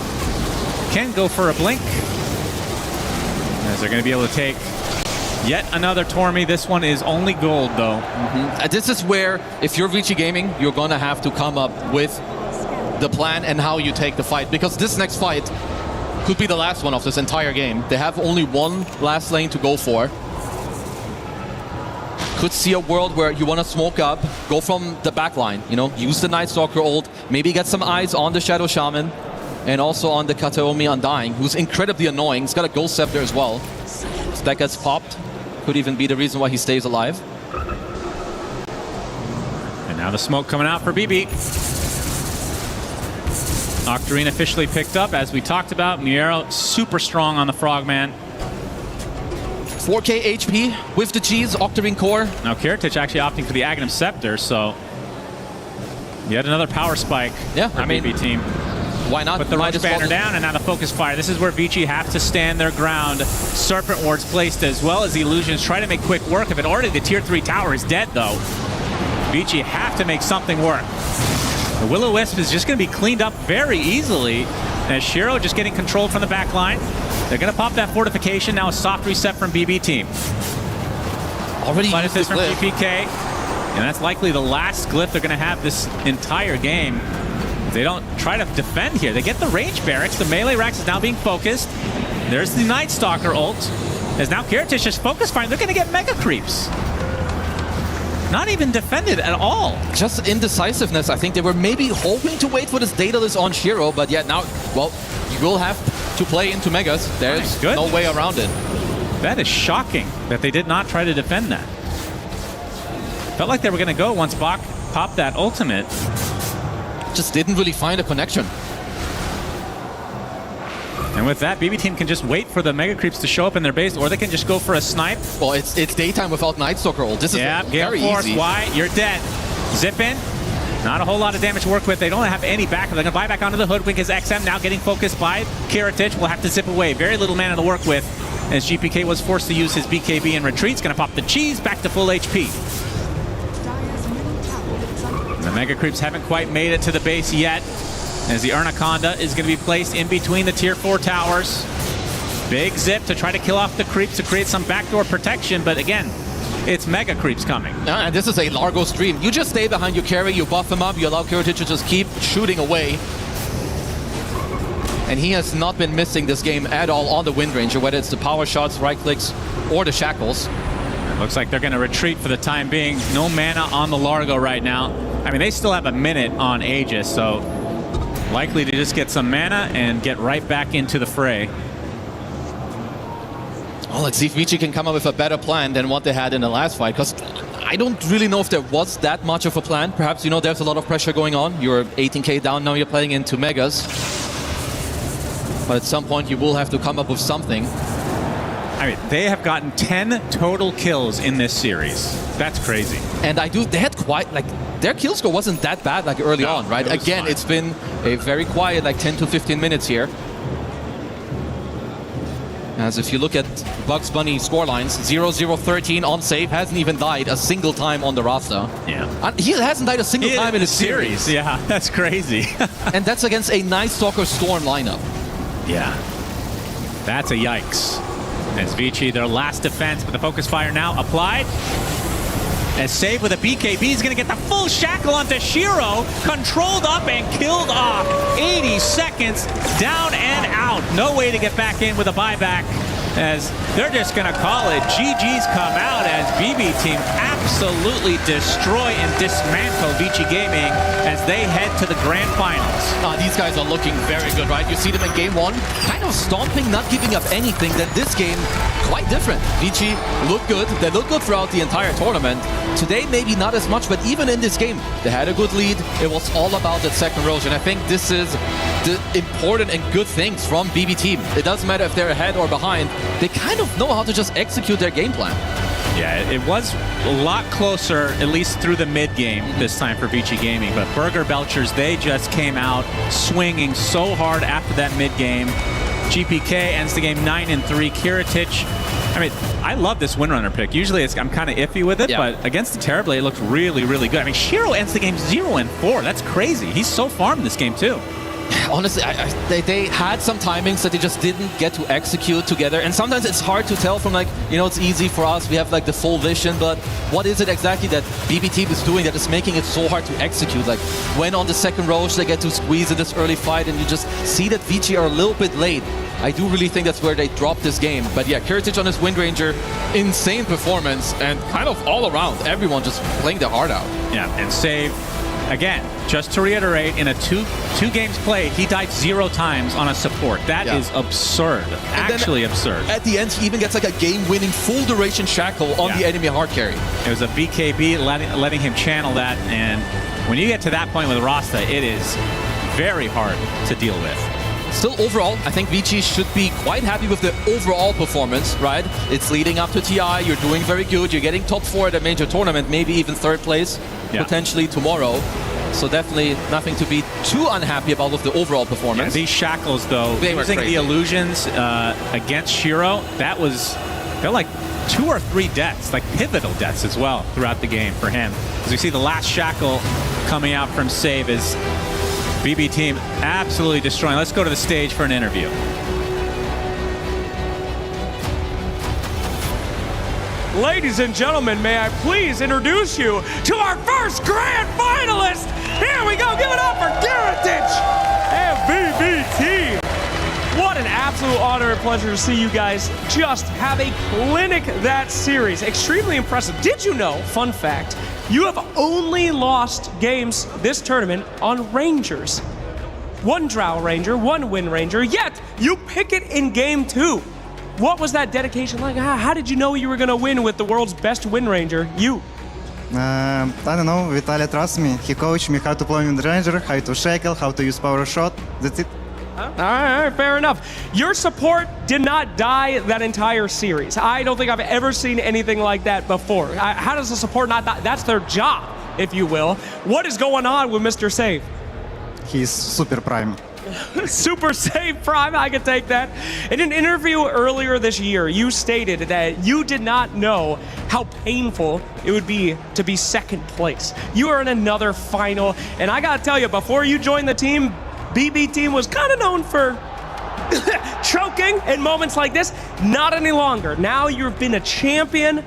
can go for a blink. As they're going to be able to take yet another Tormy. This one is only gold, though. This is where, if you're Vici Gaming, you're going to have to come up with the plan and how you take the fight. Because this next fight could be the last one of this entire game. They have only one last lane to go for. Could see a world where you want to smoke up, go from the back line, you know, use the Night Stalker ult, maybe get some eyes on the Shadow Shaman, and also on the Kataomi Undying, who's incredibly annoying. He's got a Ghost Scepter as well. If that gets popped, could even be the reason why he stays alive. And now the smoke coming out for BB. Octarine officially picked up, as we talked about. Miero super strong on the Frogman. 4K HP with the G's, Octarine Core. Now Kiritich actually opting for the Aghanim Scepter, so yet another power spike for BB team. Why not? Put the Roche Banner down, and now the Focus Fire. This is where Vici have to stand their ground. Serpent Wards placed as well as the Illusions. Try to make quick work of it. Already the Tier 3 tower is dead, though. Vici have to make something work. The Will-O-Wisp is just going to be cleaned up very easily as Shiro just getting control from the back line. They're going to pop that fortification. Now a soft reset from BB team. Already used this from GPK. And that's likely the last glyph they're going to have this entire game. They don't try to defend here. They get the range barracks. The melee racks is now being focused. There's the Night Stalker ult. As now Kiritich just focus fire. They're going to get mega creeps. Not even defended at all. Just indecisiveness. I think they were maybe hoping to wait for this Daedalus on Shiro, but yet now, well, you will have to play into Megas. There's no way around it. That is shocking that they did not try to defend that. Felt like they were going to go once Bach popped that ultimate. Just didn't really find a connection. And with that, BB team can just wait for the Mega Creeps to show up in their base, or they can just go for a snipe. Well, it's daytime without Night Stalker ult. This is very Force, easy. why? You're dead. Zip in. Not a whole lot of damage to work with. They don't have any backup. They're going to buy back onto the Hoodwink as XM now getting focused by Kiritich. Will have to zip away. Very little mana to work with as GPK was forced to use his BKB in retreats. Going to pop the cheese back to full HP. The Mega Creeps haven't quite made it to the base yet as the Urnaconda is going to be placed in between the tier 4 towers. Big zip to try to kill off the creeps to create some backdoor protection, but again, it's Mega Creeps coming. And this is a Largo stream. You just stay behind your carry, you buff him up, you allow Kiritich to just keep shooting away. And he has not been missing this game at all on the Wind Ranger, whether it's the power shots, right clicks, or the shackles. It looks like they're going to retreat for the time being. No mana on the Largo right now. I mean, they still have a minute on Aegis, so likely to just get some mana and get right back into the fray. Well, let's see if Vici can come up with a better plan than what they had in the last fight, because I don't really know if there was that much of a plan. Perhaps, you know, there's a lot of pressure going on. You're 18k down, now you're playing into Megas. But at some point, you will have to come up with something. I mean, they have gotten 10 total kills in this series. That's crazy. And they had quite, like, their kill score wasn't that bad, like, early on, right? Again, fine. It's been a very quiet, like, 10 to 15 minutes here. As if you look at Bugs Bunny scorelines, 0-0-13 on save, hasn't even died a single time on the roster. Yeah. He hasn't died a single time in the series. Yeah, that's crazy. And that's against a Night Stalker Storm lineup. Yeah. That's a yikes. As Vici, their last defense, but the focus fire now applied. As Save with a BKB is going to get the full shackle onto Shiro. Controlled up and killed off. 80 seconds down and out. No way to get back in with a buyback, as they're just going to call it. GG's come out as BB team absolutely destroy and dismantle Vici Gaming as they head to the grand finals. These guys are looking very good, right? You see them in game 1, kind of stomping, not giving up anything. Then this game, quite different. Vici look good. They look good throughout the entire tournament. Today, maybe not as much, but even in this game, they had a good lead. It was all about that second roach, and I think this is the important and good things from BB team. It doesn't matter if they're ahead or behind. They kind of know how to just execute their game plan. Yeah, it was a lot closer, at least through the mid-game this time for Vici Gaming. But Burger Belchers, they just came out swinging so hard after that mid-game. GPK ends the game 9-3. Kiritich, I mean, I love this Windrunner pick. Usually I'm kind of iffy with it, but against the Terrorblade, it looks really, really good. I mean, Shiro ends the game 0-4. That's crazy. He's so farmed this game, too. Honestly, they had some timings that they just didn't get to execute together. And sometimes it's hard to tell from, like, you know, it's easy for us. We have, like, the full vision. But what is it exactly that BB team is doing that is making it so hard to execute? Like, when on the second roach, they get to squeeze in this early fight, and you just see that Vici are a little bit late. I do really think that's where they dropped this game. But yeah, Kiritich on his Wind Ranger, insane performance, and kind of all around, everyone just playing their heart out. Yeah, and Save, again, just to reiterate, in a two games played, he died 0 times on a support. That is absurd. Actually absurd. At the end, he even gets like a game-winning full duration shackle on the enemy hard carry. It was a BKB letting him channel that, and when you get to that point with Rasta, it is very hard to deal with. Still, overall, I think Vici should be quite happy with the overall performance, right? It's leading up to TI, you're doing very good, you're getting top 4 at a major tournament, maybe even 3rd place, potentially tomorrow. So definitely nothing to be too unhappy about with the overall performance. Yeah, these shackles, though, using the illusions against Shiro, they're like 2 or 3 deaths, like pivotal deaths as well throughout the game for him. As we see the last shackle coming out from Save is BB team absolutely destroying. Let's go to the stage for an interview. Ladies and gentlemen, may I please introduce you to our first grand finalist. Here we go, give it up for Kiritich and BB team. What an absolute honor and pleasure to see you guys just have a clinic that series. Extremely impressive. Did you know, fun fact, you have only lost games this tournament on Rangers. 1 Drow Ranger, 1 Wind Ranger, yet you pick it in game 2. What was that dedication like? How did you know you were going to win with the world's best Wind Ranger? You. I don't know, Vitaly trusts me. He coached me how to play Wind Ranger, how to shackle, how to use power shot. That's it. All right, fair enough. Your support did not die that entire series. I don't think I've ever seen anything like that before. How does the support not die? That's their job, if you will. What is going on with Mr. Save? He's super prime. Super Save Prime, I can take that. In an interview earlier this year, you stated that you did not know how painful it would be to be second place. You are in another final, and I gotta tell you, before you joined the team, BB team was kind of known for choking in moments like this. Not any longer. Now you've been a champion.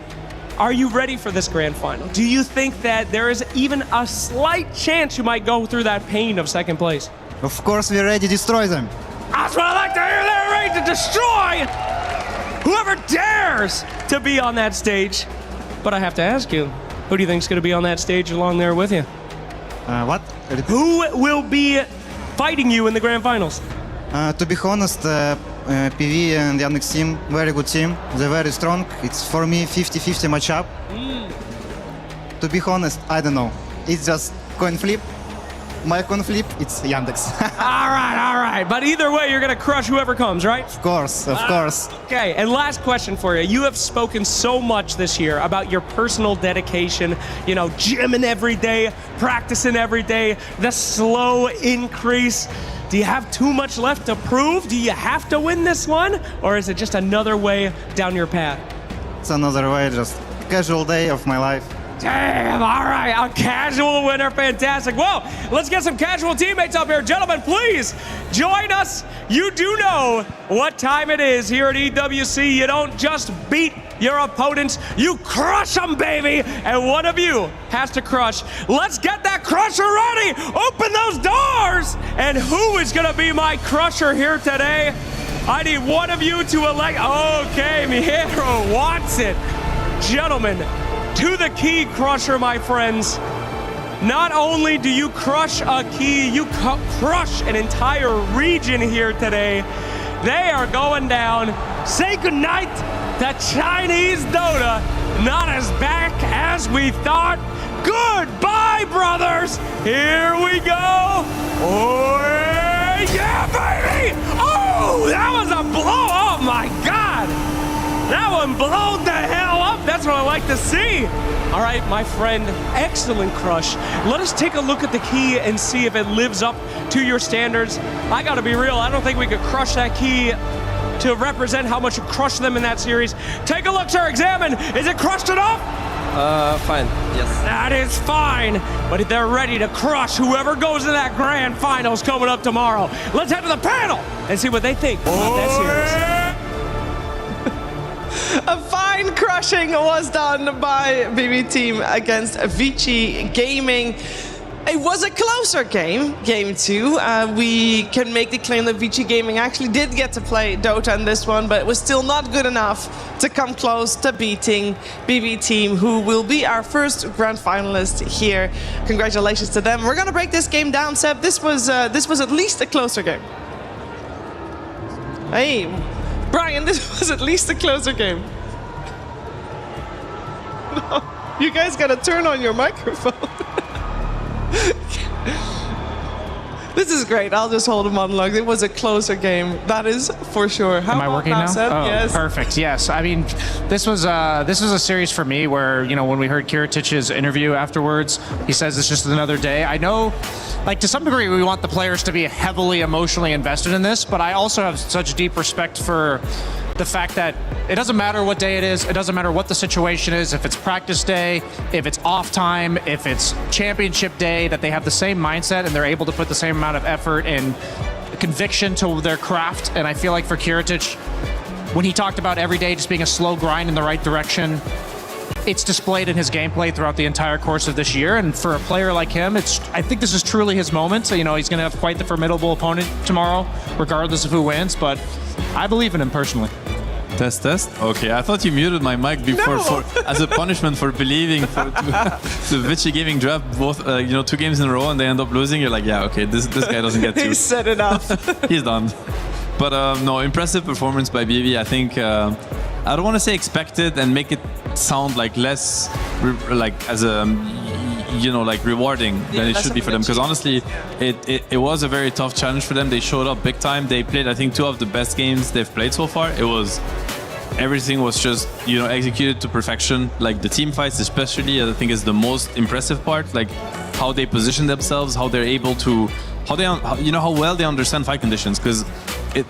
Are you ready for this grand final? Do you think that there is even a slight chance you might go through that pain of second place? Of course, we're ready to destroy them. That's what I like to hear. They're ready to destroy whoever dares to be on that stage. But I have to ask you, who do you think is going to be on that stage along there with you? What? Who will be fighting you in the grand finals? To be honest, PV and Yannick's team, very good team. They're very strong. It's for me 50-50 matchup. To be honest, I don't know. It's just coin flip. My coin flip, it's Yandex. all right. But either way, you're going to crush whoever comes, right? Of course. Okay, and last question for you. You have spoken so much this year about your personal dedication, you know, gymming every day, practicing every day, the slow increase. Do you have too much left to prove? Do you have to win this one? Or is it just another way down your path? It's another way, just casual day of my life. Damn, all right, a casual winner, fantastic. Well, let's get some casual teammates up here. Gentlemen, please join us. You do know what time it is here at EWC. You don't just beat your opponents, you crush them, baby. And one of you has to crush. Let's get that crusher ready. Open those doors. And who is gonna be my crusher here today? I need one of you to elect. Okay, Miero wants it. Gentlemen, to the key crusher, my friends. Not only do you crush a key, you crush an entire region here today. They are going down. Say goodnight to Chinese Dota. Not as back as we thought. Goodbye, brothers. Here we go. Oh, yeah, baby. Oh, that was a blow. Oh, my God. That one blowed the hell up. That's what I like to see. All right, my friend, excellent crush. Let us take a look at the key and see if it lives up to your standards. I gotta be real, I don't think we could crush that key to represent how much you crushed them in that series. Take a look, sir, examine. Is it crushed enough? Fine, yes. That is fine, but they're ready to crush whoever goes to that grand finals coming up tomorrow. Let's head to the panel and see what they think about that series. A fine crushing was done by BB team against Vici Gaming. It was a closer game, game two. We can make the claim that Vici Gaming actually did get to play Dota in this one, but it was still not good enough to come close to beating BB team, who will be our first grand finalist here. Congratulations to them. We're gonna break this game down, Seb. This was at least a closer game. Hey, Brian, this was at least a closer game. No, you guys gotta turn on your microphone. This is great. I'll just hold a monologue. It was a closer game. That is for sure. How Am I working now? Seb? Oh, yes. Perfect. Yes. I mean, this was a series for me where, you know, when we heard Kiritic's interview afterwards, he says it's just another day. I know, like, to some degree, we want the players to be heavily emotionally invested in this, but I also have such deep respect for the fact that it doesn't matter what day it is, it doesn't matter what the situation is, if it's practice day, if it's off time, if it's championship day, that they have the same mindset and they're able to put the same amount of effort and conviction to their craft. And I feel like for Kiritic, when he talked about every day just being a slow grind in the right direction, it's displayed in his gameplay throughout the entire course of this year. And for a player like him, I think this is truly his moment. So, you know, he's going to have quite the formidable opponent tomorrow, regardless of who wins. But I believe in him personally. Test. Okay, I thought you muted my mic before as a punishment for believing the Vici Gaming draft both 2 games in a row and they end up losing. You're like, yeah, okay, this guy doesn't get to. He said enough. He's done. But no, impressive performance by BB. I think I don't want to say expected and make it sound like less like as a you know, like rewarding than it should be for them. Because honestly, it was a very tough challenge for them. They showed up big time. They played, I think, 2 of the best games they've played so far. Everything was just, you know, executed to perfection. Like the team fights especially, I think is the most impressive part. Like how they position themselves, how they're able to, you know, how well they understand fight conditions. Because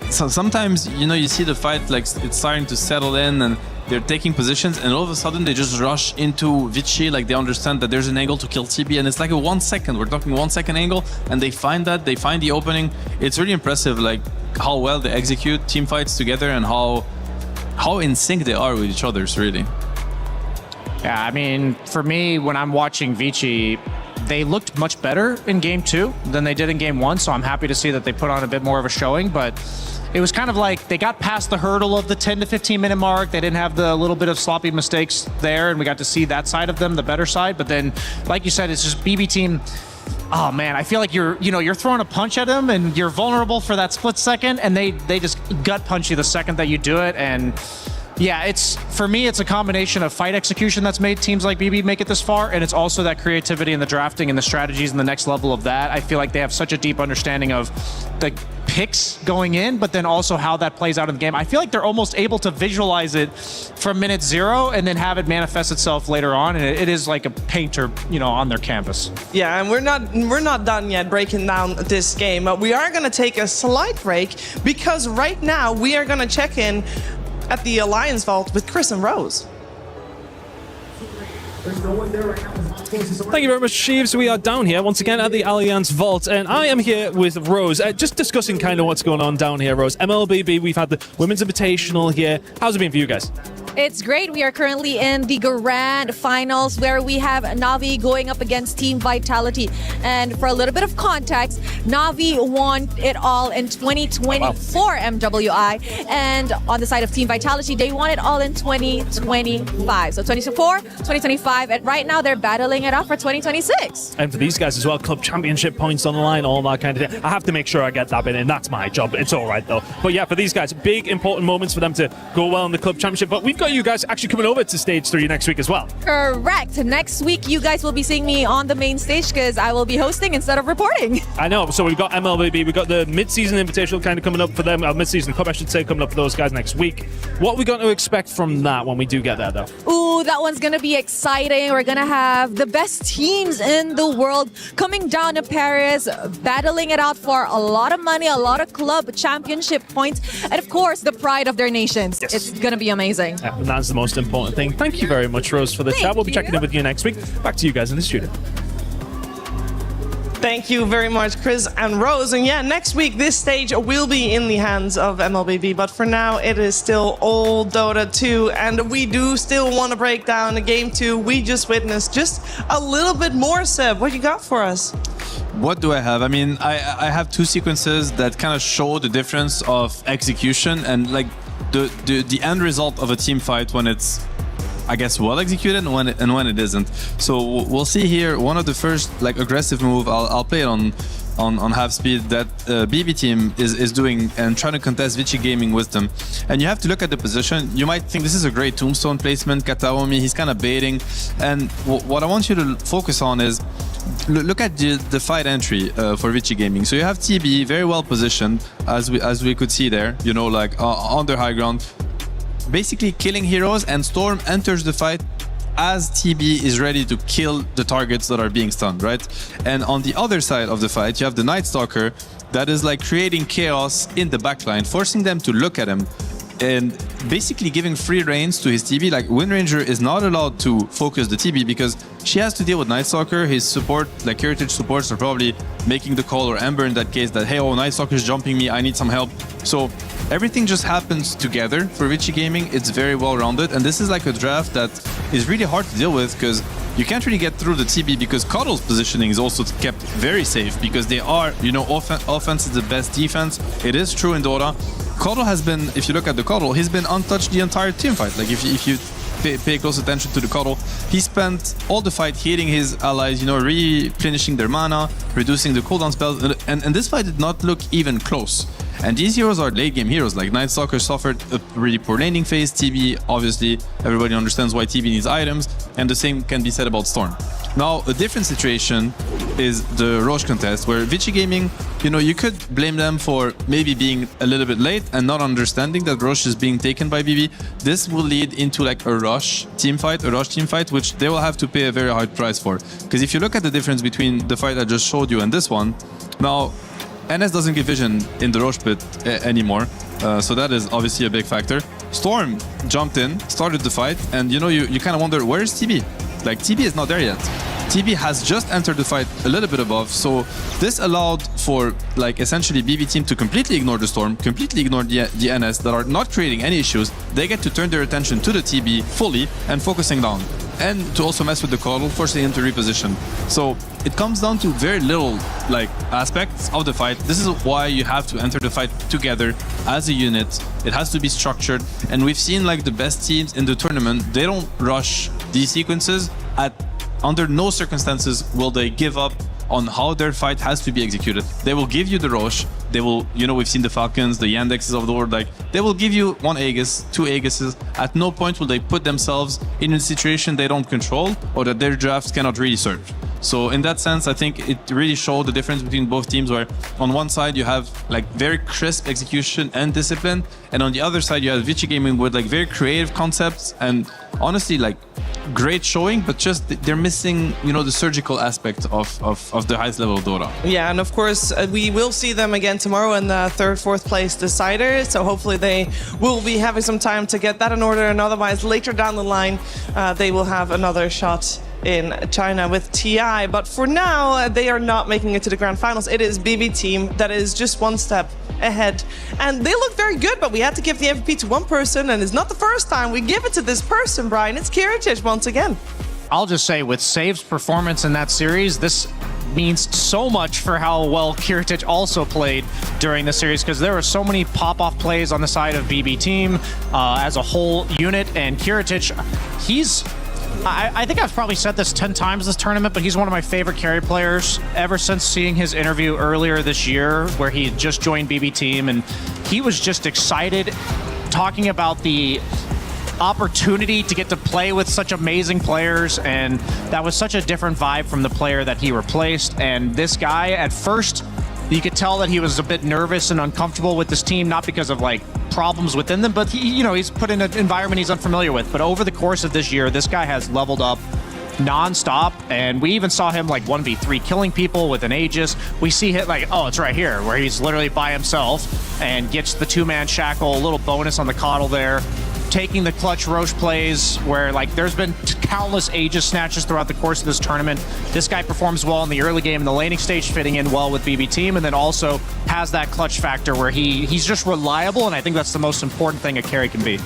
sometimes, you know, you see the fight, like it's starting to settle in and they're taking positions, and all of a sudden they just rush into Vici. Like they understand that there's an angle to kill TB, and it's like a 1 second. We're talking 1 second angle, and they find the opening. It's really impressive, like how well they execute team fights together and how in sync they are with each other. Really. Yeah, I mean, for me, when I'm watching Vici, they looked much better in game 2 than they did in game 1. So I'm happy to see that they put on a bit more of a showing, but it was kind of like they got past the hurdle of the 10 to 15 minute mark. They didn't have the little bit of sloppy mistakes there, and we got to see that side of them, the better side. But then, like you said, it's just BB team. Oh man, I feel like you're throwing a punch at them and you're vulnerable for that split second, and they just gut punch you the second that you do it. And yeah, for me, it's a combination of fight execution that's made teams like BB make it this far, and it's also that creativity and the drafting and the strategies and the next level of that. I feel like they have such a deep understanding of the picks going in, but then also how that plays out in the game. I feel like they're almost able to visualize it from minute 0 and then have it manifest itself later on, and it is like a painter, you know, on their canvas. Yeah, and we're not done yet breaking down this game, but we are going to take a slight break because right now we are going to check in at the Alliance Vault with Chris and Rose. Thank you very much, Sheaves. We are down here once again at the Alliance Vault, and I am here with Rose, just discussing kind of what's going on down here, Rose. MLBB, we've had the Women's Invitational here. How's it been for you guys? It's great. We are currently in the grand finals where we have Navi going up against Team Vitality. And for a little bit of context, Navi won it all in 2024 MWI. And on the side of Team Vitality, they won it all in 2025. So 2024, 2025, and right now they're battling it out for 2026. And for these guys as well, Club Championship points on the line, all that kind of thing. I have to make sure I get that bit in. That's my job. It's all right, though. But yeah, for these guys, big, important moments for them to go well in the Club Championship. But we've got you guys actually coming over to stage 3 next week as well. Correct. Next week, you guys will be seeing me on the main stage because I will be hosting instead of reporting. I know. So we've got MLBB, we've got the mid-season invitational kind of coming up for them, mid-season cup, I should say, coming up for those guys next week. What are we going to expect from that when we do get there, though? Ooh, that one's going to be exciting. We're going to have the best teams in the world coming down to Paris, battling it out for a lot of money, a lot of club championship points, and of course, the pride of their nations. Yes. It's going to be amazing. Yeah, and that's the most important thing. Thank you very much, Rose, for the chat. We'll be checking in with you next week. Back to you guys in the studio. Thank you very much, Chris and Rose. And yeah, next week, this stage will be in the hands of MLBB. But for now, it is still old Dota 2. And we do still want to break down the game 2 we just witnessed just a little bit more, Seb. What you got for us? What do I have? I mean, I have 2 sequences that kind of show the difference of execution and like the end result of a team fight when it's, I guess, well executed and when it isn't. So we'll see here one of the first like aggressive move. I'll play it on half speed that BB team is doing and trying to contest Vici Gaming with them. And you have to look at the position. You might think this is a great tombstone placement. Kataomi, he's kind of baiting. And what I want you to focus on is look at the fight entry for Vici Gaming. So you have TB very well positioned, as we could see there, you know, like on their high ground, basically killing heroes, and Storm enters the fight as TB is ready to kill the targets that are being stunned, right? And on the other side of the fight, you have the Night Stalker that is like creating chaos in the backline, forcing them to look at him and basically giving free reins to his TB. Like Wind Ranger is not allowed to focus the TB because she has to deal with Night Stalker. His support, like Heritage supports, are probably making the call, or Ember in that case, that hey, oh, Night Stalker's jumping me, I need some help. So everything just happens together for Vici Gaming. It's very well rounded, and this is like a draft that is really hard to deal with because you can't really get through the TB because Cuddle's positioning is also kept very safe because they are, you know, offense is the best defense. It is true in Dota. Cuddle has been, if you look at the Cuddle, he's been untouched the entire team fight. Like if you pay close attention to the Cuddle, he spent all the fight hitting his allies, you know, replenishing their mana, reducing the cooldown spells, and this fight did not look even close. And these heroes are late game heroes. Like Night Stalker suffered a really poor laning phase. TB, obviously, everybody understands why TB needs items, and the same can be said about Storm. Now, a different situation is the Roche contest, where Vici Gaming, you know, you could blame them for maybe being a little bit late and not understanding that Roche is being taken by BB. This will lead into like a Roche team fight, which they will have to pay a very high price for. Because if you look at the difference between the fight I just showed you and this one, now NS doesn't give vision in the Roche pit anymore, so that is obviously a big factor. Storm jumped in, started the fight, and you know, you kind of wonder, where's TB? Like, TB is not there yet. TB has just entered the fight a little bit above, so this allowed for like essentially BB team to completely ignore the Storm, completely ignore the NS that are not creating any issues. They get to turn their attention to the TB fully and focusing down, and to also mess with the Coddle, forcing him to reposition. So it comes down to very little like aspects of the fight. This is why you have to enter the fight together as a unit. It has to be structured, and we've seen like the best teams in the tournament, they don't rush these sequences. Under no circumstances will they give up on how their fight has to be executed. They will give you the Roche. They will, you know, we've seen the Falcons, the Yandexes of the world, like they will give you 1 Aegis, 2 Aegises. At no point will they put themselves in a situation they don't control or that their drafts cannot really serve. So in that sense, I think it really showed the difference between both teams, where on one side you have like very crisp execution and discipline, and on the other side you have Vici Gaming with like very creative concepts and honestly like great showing, but just they're missing, you know, the surgical aspect of the highest level of Dota. Yeah, and of course we will see them again tomorrow in the 3rd, 4th place decider, so hopefully they will be having some time to get that in order, and otherwise later down the line they will have another shot in China with TI. But for now, they are not making it to the grand finals. It is BB team that is just 1 step ahead, and they look very good, but we had to give the MVP to one person, and it's not the first time we give it to this person, Brian. It's Kiritic once again. I'll just say, with Save's performance in that series, this means so much for how well Kiritic also played during the series, because there were so many pop-off plays on the side of BB team as a whole unit, and Kiritic, I think I've probably said this 10 times this tournament, but he's one of my favorite carry players ever since seeing his interview earlier this year where he had just joined BB team, and he was just excited talking about the opportunity to get to play with such amazing players, and that was such a different vibe from the player that he replaced. And this guy, at first, you could tell that he was a bit nervous and uncomfortable with this team, not because of like problems within them, but he's put in an environment he's unfamiliar with. But over the course of this year, this guy has leveled up non-stop, and we even saw him like 1v3 killing people with an Aegis. We see hit like, oh, it's right here, where he's literally by himself and gets the 2-man shackle, a little bonus on the Coddle there, taking the clutch Roche plays where like there's been countless Aegis snatches throughout the course of this tournament. This guy performs well in the early game in the laning stage, fitting in well with BB team, and then also has that clutch factor where he's just reliable, and I think that's the most important thing a carry can be.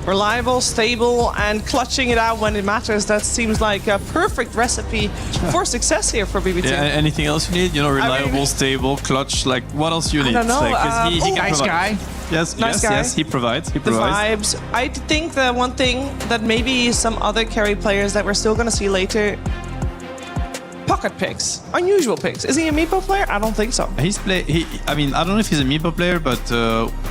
Reliable, stable, and clutching it out when it matters. That seems like a perfect recipe for success here for BB team. Yeah, anything else you need? You know, reliable, stable, clutch, like what else you need? I don't know. Like, he nice guy. Yes, he provides. The vibes. I think the one thing that maybe some other carry players that we're still going to see later, pocket picks, unusual picks. Is he a Meepo player? I don't think so. I mean, I don't know if he's a Meepo player, but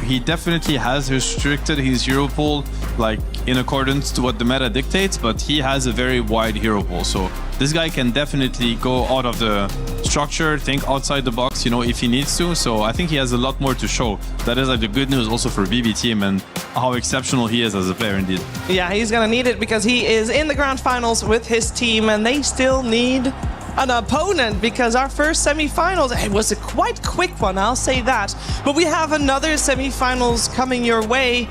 he definitely has restricted his hero pool, like in accordance to what the meta dictates, but he has a very wide hero pool. So this guy can definitely go out of the structure, think outside the box, you know, if he needs to. So I think he has a lot more to show. That is like the good news also for BB team and how exceptional he is as a player indeed. Yeah, he's gonna need it because he is in the grand finals with his team, and they still need an opponent, because our first semifinals, it was a quite quick one, I'll say that. But we have another semifinals coming your way.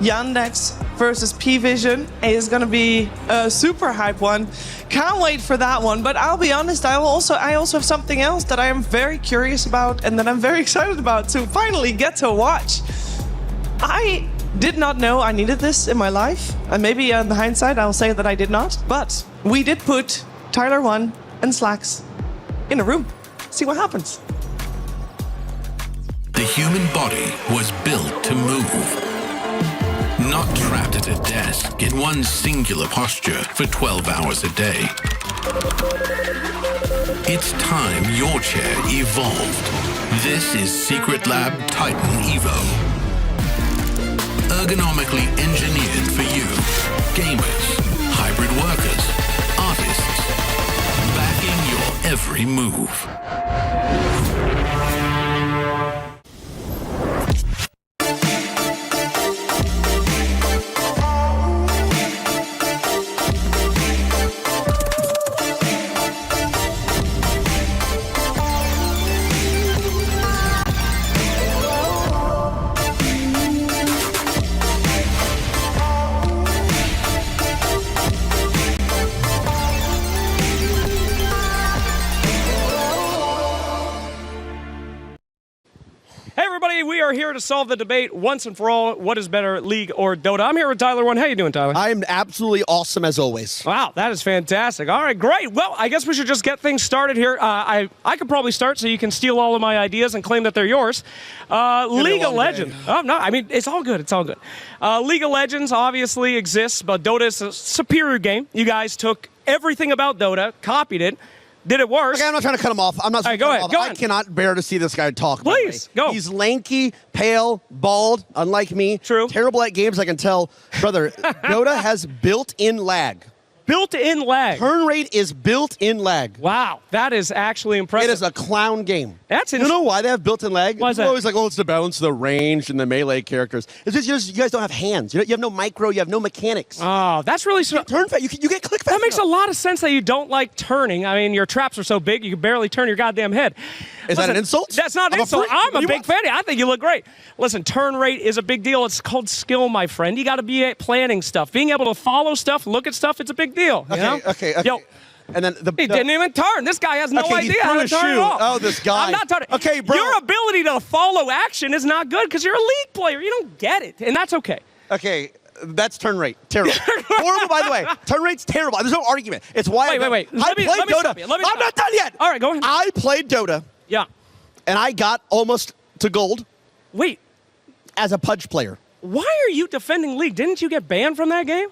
Yandex versus P-Vision is going to be a super hype one. Can't wait for that one. But I'll be honest, I also have something else that I am very curious about and that I'm very excited about to finally get to watch. I did not know I needed this in my life. And maybe in hindsight, I'll say that I did not. But we did put Tyler 1 and Slacks in a room. See what happens. The human body was built to move. Not trapped at a desk in one singular posture for 12 hours a day. It's time your chair evolved. This is Secret Lab Titan Evo. Ergonomically engineered for you, gamers, hybrid workers, artists, every move. Hey everybody, we are here to solve the debate once and for all. What is better, League or Dota? I'm here with Tyler One. How you doing, Tyler? I'm absolutely awesome as always. Wow, that is fantastic. All right, great. Well, I guess we should just get things started here. I could probably start so you can steal all of my ideas and claim that they're yours. League of Legends. Oh, no, I mean, it's all good. It's all good. League of Legends obviously exists, but Dota is a superior game. You guys took everything about Dota, copied it, did it worse. Okay, I'm not trying to cut him off. I'm not trying to cut him off. Go I ahead. cannot bear to see this guy talk. Please, go. He's lanky, pale, bald, unlike me. True. Terrible at games, I can tell. Brother, Dota has built-in lag. Built-in lag. Turn rate is built-in lag. Wow, that is actually impressive. It is a clown game. That's You know why they have built-in lag? Why is People that? are always like, oh, it's to balance the range and the melee characters. It's just you guys don't have hands. You have no micro. You have no mechanics. Oh, that's really turn fast. You get click fast. That makes a lot of sense that you don't like turning. I mean, your traps are so big you can barely turn your goddamn head. Is that an insult? That's not an I'm a insult. freak. I'm What do a you big want? fan. I think you look great. Listen, turn rate is a big deal. It's called skill, my friend. You got to be at planning stuff. Being able to follow stuff, look at stuff, it's a big deal. You know? Okay. Yo, and then he didn't even turn. This guy has no Okay, he idea threw how to a turn shoe. at all. Oh, this guy. I'm not turning. Okay, bro. Your ability to follow action is not good because you're a league player. You don't get it, and that's okay. Okay, that's turn rate. Terrible. Horrible, by the way. Turn rate's terrible. There's no argument. It's why Wait. I played Dota. Stop you. Let me I'm stop. not done yet. All right, go ahead. I played Dota. Yeah. And I got almost to gold. Wait. As a Pudge player. Why are you defending League? Didn't you get banned from that game?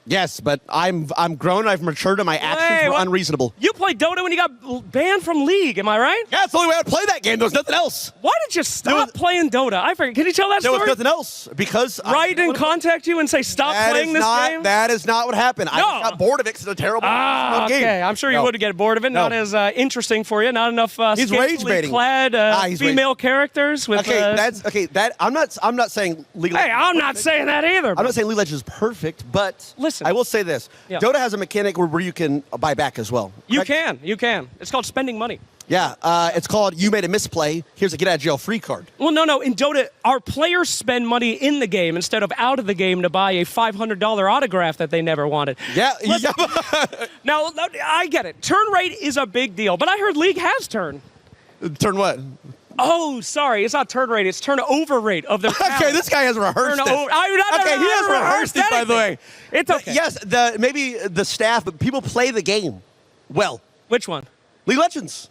Yes, but I'm grown. I've matured, and my actions were what? unreasonable. You played Dota when you got banned from League, am I right? Yeah, that's the only way I'd play that game. There was nothing else. Why did you stop playing Dota? I forget. Can you tell that There story? was nothing else because Wright didn't contact you and say stop playing this game? That is not what happened. I just got bored of it because it's a terrible game. Okay. I'm sure you would get bored of it. Not as interesting for you. Not enough He's rage baiting. clad female characters with. I'm not saying League. Hey, I'm not saying that either. I'm not saying League of Legends is perfect, but listen, I will say this: Yeah. Dota has a mechanic where you can buy back as well. You correct? can. It's called spending money. Yeah, it's called you made a misplay. Here's a get out of jail free card. Well, no. In Dota, our players spend money in the game instead of out of the game to buy a $500 autograph that they never wanted. Yeah. Now, I get it. Turn rate is a big deal, but I heard League has turn. Turn what? Oh, sorry. It's not turn rate. It's turnover rate of their talent. Okay, this guy has rehearsed this. He has rehearsed it, by the way. It's okay. Yes, maybe the staff, but people play the game well. Which one? League of Legends.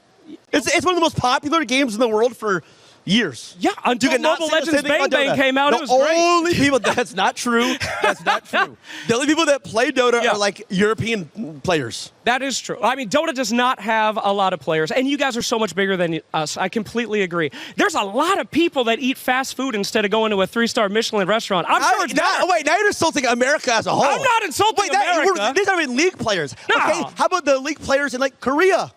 It's one of the most popular games in the world for years. Yeah, until Mobile Legends Bang Bang came out, it was great. The only people, that's not true. That's not true. The only people that play Dota are like European players. That is true. I mean, Dota does not have a lot of players, and you guys are so much bigger than us. I completely agree. There's a lot of people that eat fast food instead of going to a 3-star Michelin restaurant. I'm sure it's better. Wait, now you're insulting America as a whole. I'm not insulting America. These aren't even league players. No. Okay, how about the league players in like Korea?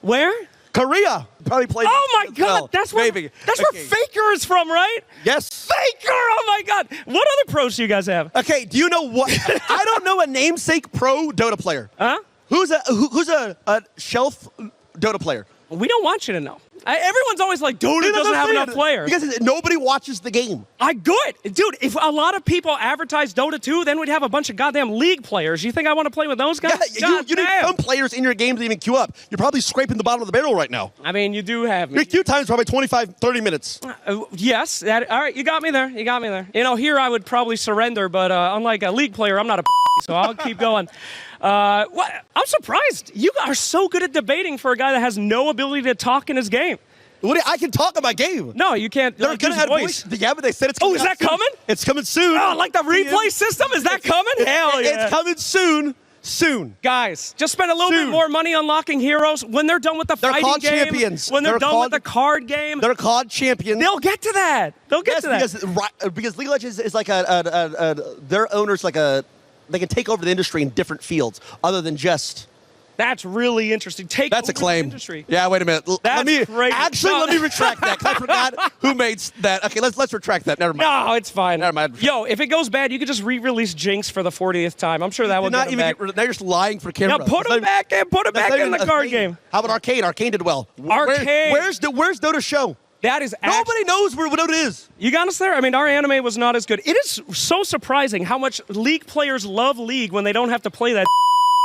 Where? Korea. Probably played. Oh my God, well. that's where Maybe. where Faker is from, right? Yes. Faker. Oh my God. What other pros do you guys have? Okay, do you know what? I don't know a namesake pro Dota player. Huh? Who's a shelf Dota player? We don't want you to know. Everyone's always like, Dota doesn't have enough players. Because nobody watches the game. Good. Dude, if a lot of people advertise Dota 2, then we'd have a bunch of goddamn league players. You think I want to play with those guys? Yeah, you need some players in your game to even queue up. You're probably scraping the bottom of the barrel right now. I mean, you do have me. Your queue time is probably 25, 30 minutes. Yes. All right, you got me there. You know, here I would probably surrender, but unlike a league player, I'm not a so I'll keep going. I'm surprised. You are so good at debating for a guy that has no ability to talk in his game. I can talk about game. No, you can't. They're gonna have voice. Yeah, but they said it's coming. Oh, is that coming? It's coming soon. Oh, like the replay system? Is that coming? Hell yeah. It's coming soon. Soon. Guys, just spend a little bit more money unlocking heroes. When they're done with the fighting called game, champions. When they're done with the card game, they're called champions. They'll get to that. They'll get to that. Because League of Legends is like their owners they can take over the industry in different fields other than just That's really interesting. That's a claim. Industry. Yeah, wait a minute. Let me retract that 'cause I forgot who made that. Okay, let's retract that. Never mind. No, it's fine. Never mind. Yo, if it goes bad, you could just re-release Jinx for the 40th time. I'm sure that would not get even back. they're just lying for camera. Now put him back in. Put him back in the card game. How about Arcane? Arcane did well. Arcane. Where's Dota's show? That is nobody knows where Dota is. You got us there. I mean, our anime was not as good. It is so surprising how much League players love League when they don't have to play that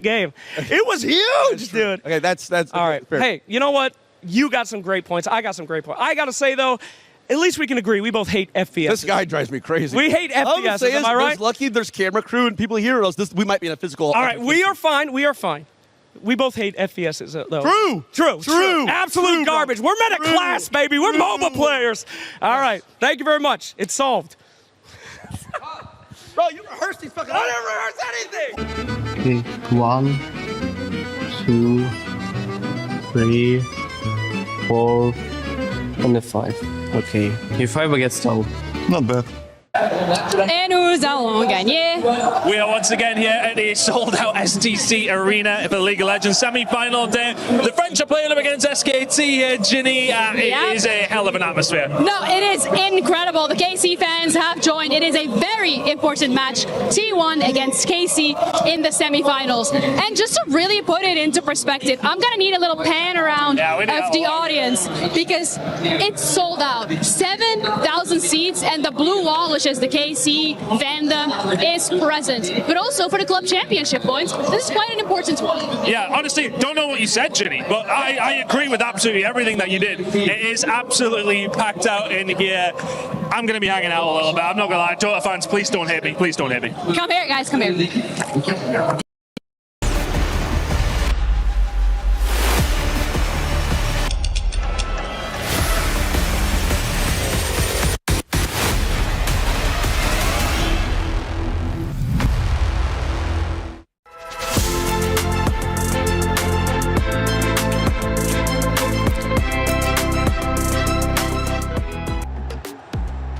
game. It was huge, dude. Okay, that's all right. Fair. Hey, you know what? You got some great points. I got some great points. I got to say though, at least we can agree we both hate FPS. This guy drives me crazy. We hate FPS. Am I right? Lucky there's camera crew and people here, or else we might be in a physical. All right, we are fine. We are fine. We both hate FPSs, though. True. Absolute garbage. We're middle class, baby. We're MOBA players. All right. Thank you very much. It's solved. Bro, you rehearsed these fucking. I didn't rehearse anything. Okay, 1, 2, 3, 4, and a 5. Okay, if 5 gets down. Not bad. Et nous allons gagner. We are once again here at the sold-out STC Arena for the League of Legends semi-final day. The French are playing up against SKT here, Ginny. It is a hell of an atmosphere. No, it is incredible. The KC fans have joined. It is a very important match. T1 against KC in the semi-finals. And just to really put it into perspective, I'm going to need a little pan around of the audience because it's sold out. 7,000 seats and the blue wall, which is the KC fandom, is present. But also for the club championship points, this is quite an important one. Yeah, honestly, don't know what you said, Ginny, but I agree with absolutely everything that you did. It is absolutely packed out in here. I'm going to be hanging out a little bit. I'm not going to lie. Dota fans, please don't hit me. Please don't hit me. Come here, guys. Come here.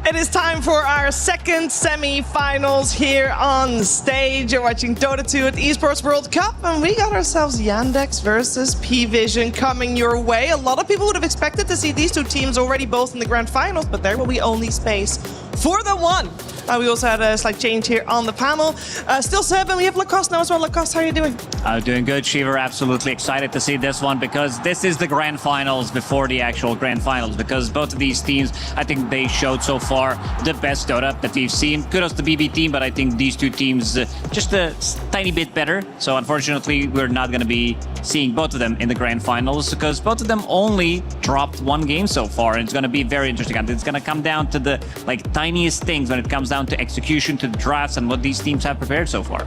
It is time for our second semi-finals here on stage. You're watching Dota 2 at the Esports World Cup, and we got ourselves Yandex versus P-Vision coming your way. A lot of people would have expected to see these two teams already both in the grand finals, but there will be only space for the one. We also had a slight change here on the panel. Still 7, we have Lacoste now as well. Lacoste, how are you doing? I'm doing good, Shiver. Absolutely excited to see this one because this is the grand finals before the actual grand finals, because both of these teams, I think they showed so far the best Dota that we've seen. Kudos to BB team, but I think these two teams just a tiny bit better. So unfortunately, we're not going to be seeing both of them in the grand finals because both of them only dropped one game so far, and it's going to be very interesting. And it's going to come down to the tiniest things when it comes down to execution, to the drafts, and what these teams have prepared so far.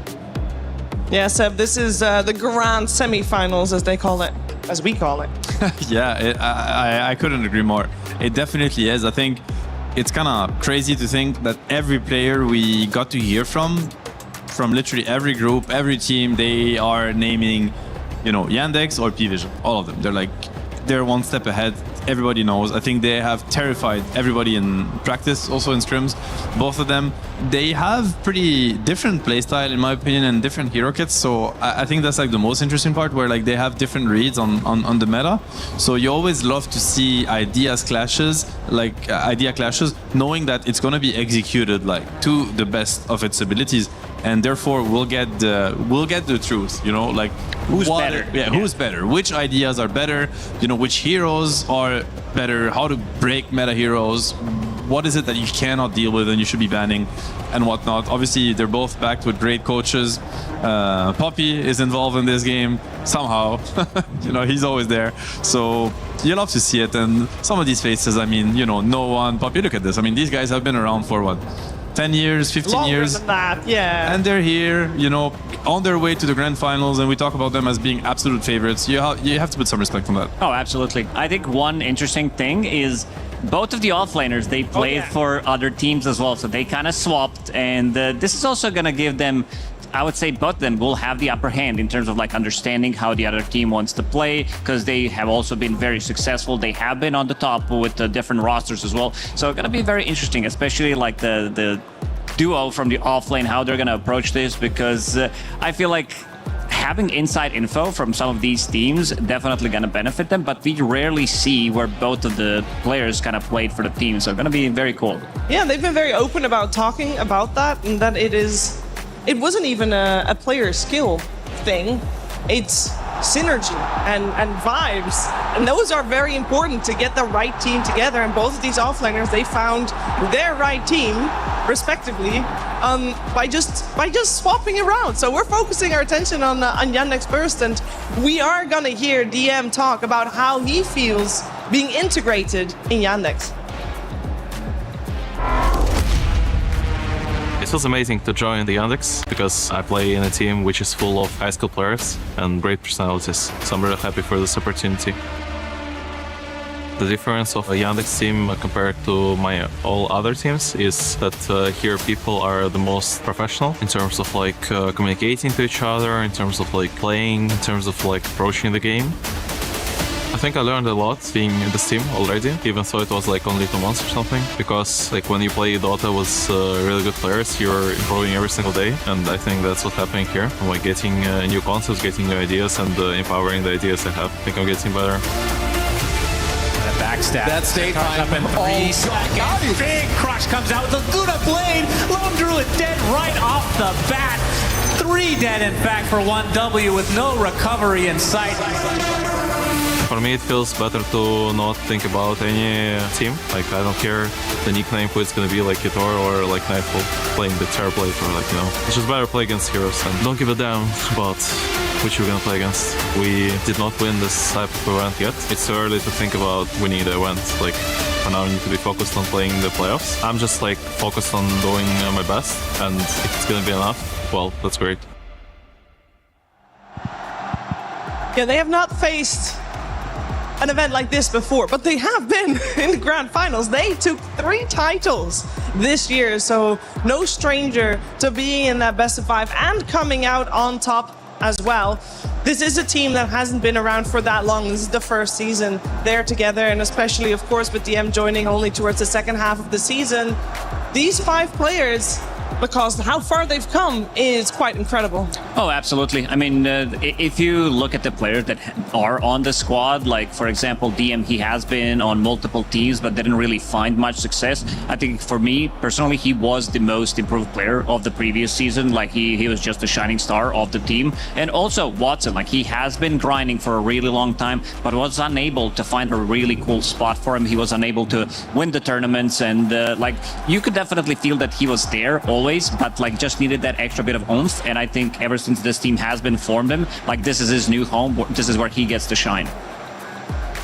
Yeah, Seb, this is the grand semi-finals, as they call it, as we call it. Yeah, I couldn't agree more. It definitely is. I think it's kind of crazy to think that every player we got to hear from literally every group, every team, they are naming, Yandex or P-Vision. All of them. They're one step ahead. Everybody knows. I think they have terrified everybody in practice, also in scrims. Both of them, they have pretty different playstyle, in my opinion, and different hero kits. So I think that's the most interesting part, where they have different reads on the meta. So you always love to see idea clashes, knowing that it's going to be executed to the best of its abilities, and therefore we'll get the truth. Who's better? Yeah, who's better? Which ideas are better? Which heroes are better? How to break meta heroes? What is it that you cannot deal with and you should be banning and whatnot? Obviously, they're both backed with great coaches. Poppy is involved in this game somehow. He's always there. So you love to see it. And some of these faces, no one. Poppy, look at this. These guys have been around for what? 10 years, 15 Longer years. than that, yeah. And they're here, on their way to the grand finals, and we talk about them as being absolute favorites. You have to put some respect on that. Oh, absolutely. I think one interesting thing is both of the offlaners, they played for other teams as well, so they kind of swapped, and this is also going to give them, I would say both of them will have the upper hand in terms of understanding how the other team wants to play, because they have also been very successful. They have been on the top with the different rosters as well. So it's going to be very interesting, especially the duo from the offlane, how they're going to approach this, because I feel like having inside info from some of these teams definitely going to benefit them, but we rarely see where both of the players kind of played for the team, so it's going to be very cool. Yeah, they've been very open about talking about that, and that it wasn't even a player skill thing. It's synergy and vibes, and those are very important to get the right team together. And both of these offliners, they found their right team respectively by just swapping around. So we're focusing our attention on Yandex first, and we are gonna hear DM talk about how he feels being integrated in Yandex. It feels amazing to join the Yandex because I play in a team which is full of high school players and great personalities. So I'm really happy for this opportunity. The difference of a Yandex team compared to my all other teams is that here people are the most professional in terms of like communicating to each other, in terms of like playing, in terms of like approaching the game. I think I learned a lot being in this team already, even though it was like only 2 months or something, because like when you play Dota with really good players, you're improving every single day, and I think that's what's happening here. I'm like getting new concepts, getting new ideas, and empowering the ideas I have. I think I'm getting better. Backstab. That state time up in 3 seconds. Big crush comes out with a Luna Blade. Lone Druid dead right off the bat. 3 dead, in fact, for 1W with no recovery in sight. For me, it feels better to not think about any team. Like, I don't care the nickname who it's gonna be, like Kitor or like Nightfall playing the Terrorblade, or like, you know. It's just better play against heroes and don't give a damn about which we're gonna play against. We did not win this type of event yet. It's too early to think about winning the event. Like, for now, I need to be focused on playing the playoffs. I'm just like focused on doing my best, and if it's gonna be enough, well, that's great. Yeah, they have not faced an event like this before, but they have been in the grand finals. They took 3 titles this year, so no stranger to being in that best of 5 and coming out on top as well. This is a team that hasn't been around for that long. This is the first season they're together, and especially, of course, with DM joining only towards the second half of the season, these 5 players, because how far they've come is quite incredible. Oh, absolutely. I mean, if you look at the players that are on the squad, like, for example, DM, he has been on multiple teams, but didn't really find much success. I think for me, personally, he was the most improved player of the previous season. Like, he was just the shining star of the team. And also Watson, like, he has been grinding for a really long time, but was unable to find a really cool spot for him. He was unable to win the tournaments, and like, you could definitely feel that he was there always, but like just needed that extra bit of oomph. And I think ever since this team has been formed him, like, this is his new home. This is where he gets to shine.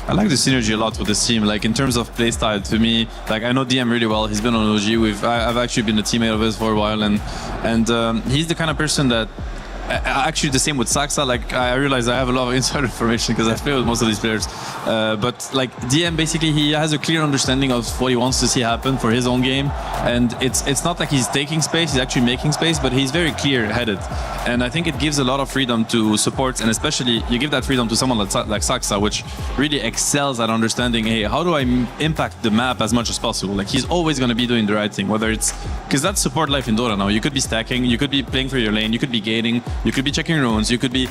I like the synergy a lot with this team. Like, in terms of playstyle, to me, like, I know DM really well. He's been on OG. I've actually been a teammate of his for a while, and he's the kind of person that. Actually, the same with Saxa. Like, I realize I have a lot of inside information because I play with most of these players. But like, DM, basically, he has a clear understanding of what he wants to see happen for his own game, and it's not like he's taking space. He's actually making space, but he's very clear-headed, and I think it gives a lot of freedom to supports, and especially you give that freedom to someone like Saxa, which really excels at understanding, hey, how do I impact the map as much as possible? Like, he's always going to be doing the right thing, whether it's because that's support life in Dota now. You could be stacking, you could be playing for your lane, you could be gating. You could be checking runes, you could be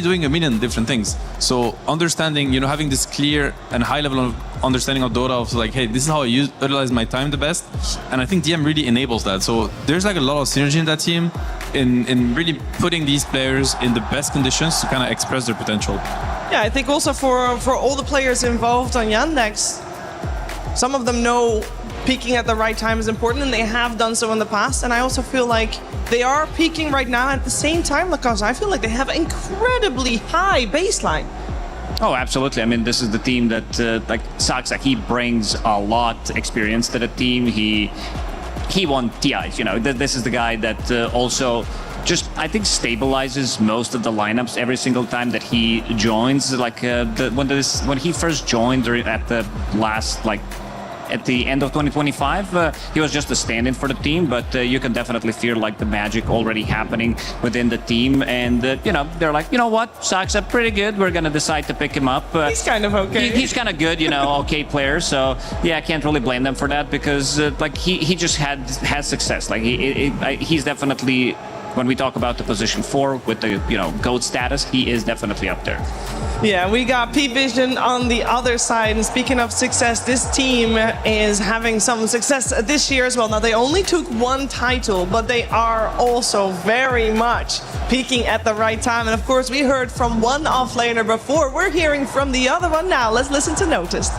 doing a million different things. So understanding, having this clear and high level of understanding of Dota of like, hey, this is how I utilize my time the best. And I think DM really enables that. So there's like a lot of synergy in that team in really putting these players in the best conditions to kind of express their potential. Yeah, I think also for all the players involved on Yandex, some of them know peaking at the right time is important, and they have done so in the past. And I also feel like they are peaking right now at the same time, because I feel like they have incredibly high baseline. Oh, absolutely. I mean, this is the team that, like, Saxa, he brings a lot experience to the team. He won TIs, This is the guy that also just, I think, stabilizes most of the lineups every single time that he joins. Like, when he first joined at the last, like, at the end of 2025, he was just a stand-in for the team, but you can definitely feel like the magic already happening within the team. And they're like, you know what, Saxa, pretty good. We're gonna decide to pick him up. He's kind of okay. He's kind of good, okay player. So yeah, I can't really blame them for that, because like he just has success. Like he's definitely when we talk about the position 4 with the GOAT status, he is definitely up there. Yeah, we got P-Vision on the other side. And speaking of success, this team is having some success this year as well. Now, they only took 1 title, but they are also very much peaking at the right time. And of course, we heard from one offlaner before. We're hearing from the other one now. Let's listen to Noticed.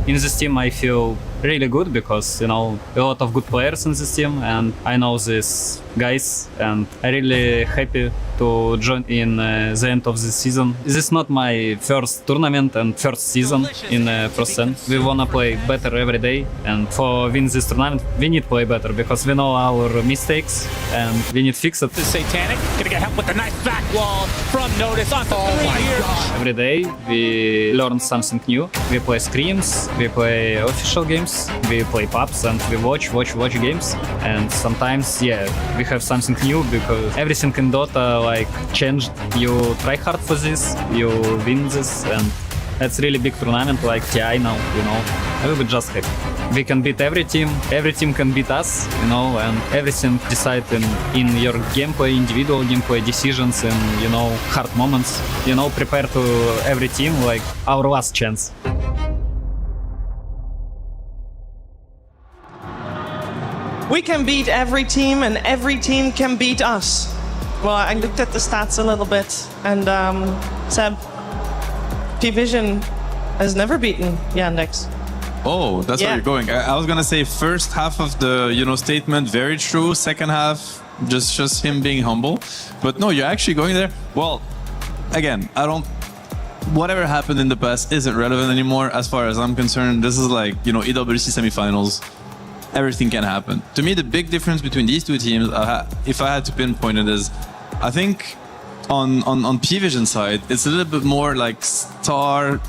In this team, I feel really good because, a lot of good players in this team, and I know these guys, and I'm really happy to join in the end of this season. This is not my first tournament and first season in Porte. We wanna play better every day, and for win this tournament, we need to play better because we know our mistakes and we need to fix it. This is Satanic, gonna get help with the nice back wall from Notice on the 3 here. Every day we learn something new. We play scrims, we play official games, we play pubs, and we watch games. And sometimes, we have something new because everything in Dota changed. You try hard for this, you win this, and it's really big tournament like TI now. I will be just happy. We can beat every team can beat us, and everything decided in your gameplay, individual gameplay decisions, and hard moments. Prepare to every team like our last chance. We can beat every team, and every team can beat us. Well, I looked at the stats a little bit, and Seb, P-Vision has never beaten Yandex. Oh, that's where you're going. I was gonna say first half of the statement, very true. Second half, just him being humble. But no, you're actually going there. Well, again, whatever happened in the past isn't relevant anymore as far as I'm concerned. This is like, EWC semifinals. Everything can happen. To me, the big difference between these 2 teams, if I had to pinpoint it, is I think on P-Vision side, it's a little bit more like star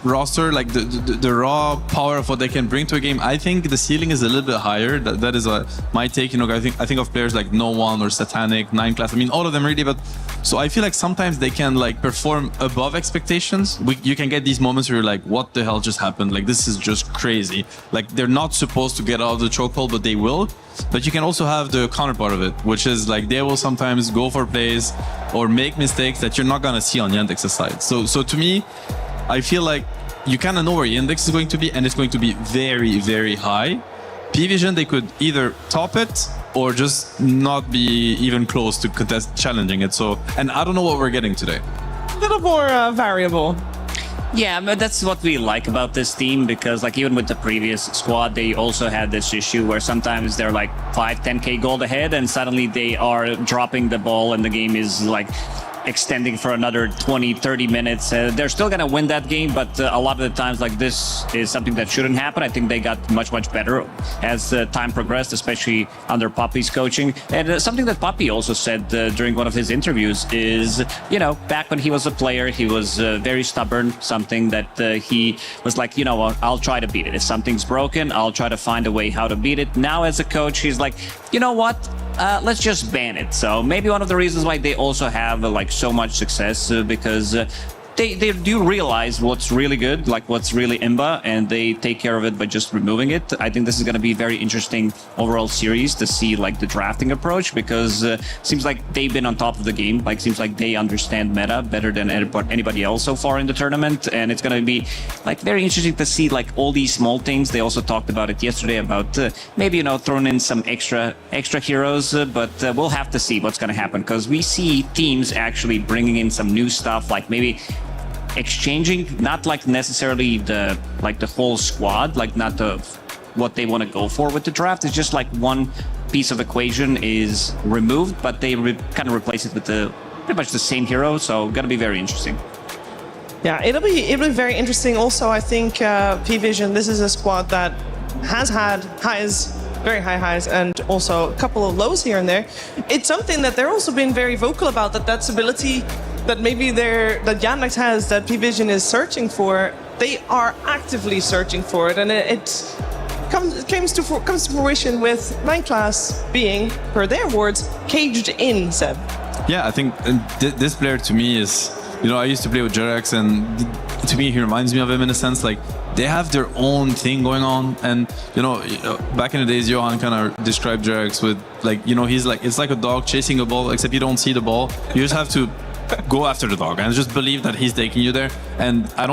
roster, like the raw power of what they can bring to a game. I think the ceiling is a little bit higher. That is my take. I think of players like No One or Satanic, 9 Class. I mean, all of them really, but so I feel like sometimes they can perform above expectations. You can get these moments where you're like, what the hell just happened? Like, this is just crazy. Like, they're not supposed to get out of the chokehold, but they will. But you can also have the counterpart of it, which is like they will sometimes go for plays or make mistakes that you're not gonna see on Yandex's side. So to me, I feel like you kind of know where Yandex is going to be, and it's going to be very, very high. P-Vision, they could either top it or just not be even close to challenging it. So, and I don't know what we're getting today. A little more variable. Yeah, but that's what we like about this team, because even with the previous squad, they also had this issue where sometimes they're 5-10k gold ahead, and suddenly they are dropping the ball and the game is extending for another 20-30 minutes. They're still gonna win that game, but a lot of the times this is something that shouldn't happen. I think they got much better as time progressed, especially under Poppy's coaching. And something that Poppy also said during one of his interviews is, back when he was a player, he was very stubborn, something that he was like, I'll try to beat it. If something's broken, I'll try to find a way how to beat it. Now as a coach, he's like, you know what? Let's just ban it. So maybe one of the reasons why they also have so much success because they do realize what's really good, what's really imba, and they take care of it by just removing it. I think this is going to be very interesting overall series to see the drafting approach, because seems like they've been on top of the game. Seems like they understand meta better than anybody else so far in the tournament, and it's going to be very interesting to see all these small things. They also talked about it yesterday about maybe throwing in some extra heroes, but we'll have to see what's going to happen, because we see teams actually bringing in some new stuff, maybe exchanging, not necessarily the whole squad, not what they want to go for with the draft. It's just one piece of equation is removed, but they kind of replace it with pretty much the same hero. So gonna be very interesting. Yeah, it'll be very interesting. Also, I think P-Vision, this is a squad that has had highs, very high highs, and also a couple of lows here and there. It's something that they're also been very vocal about, that stability that maybe that Yandex has, that P-Vision is searching for. They are actively searching for it, and it comes to fruition with 9 Class being, per their words, caged in, Seb. Yeah, I think this player to me is, I used to play with Jerax, and to me, he reminds me of him in a sense. Like, they have their own thing going on. And, you know, back in the days, Johan kind of described Jarex with, like, you know, he's like, it's like a dog chasing a ball, except you don't see the ball. You just have to go after the dog and just believe that he's taking you there. And I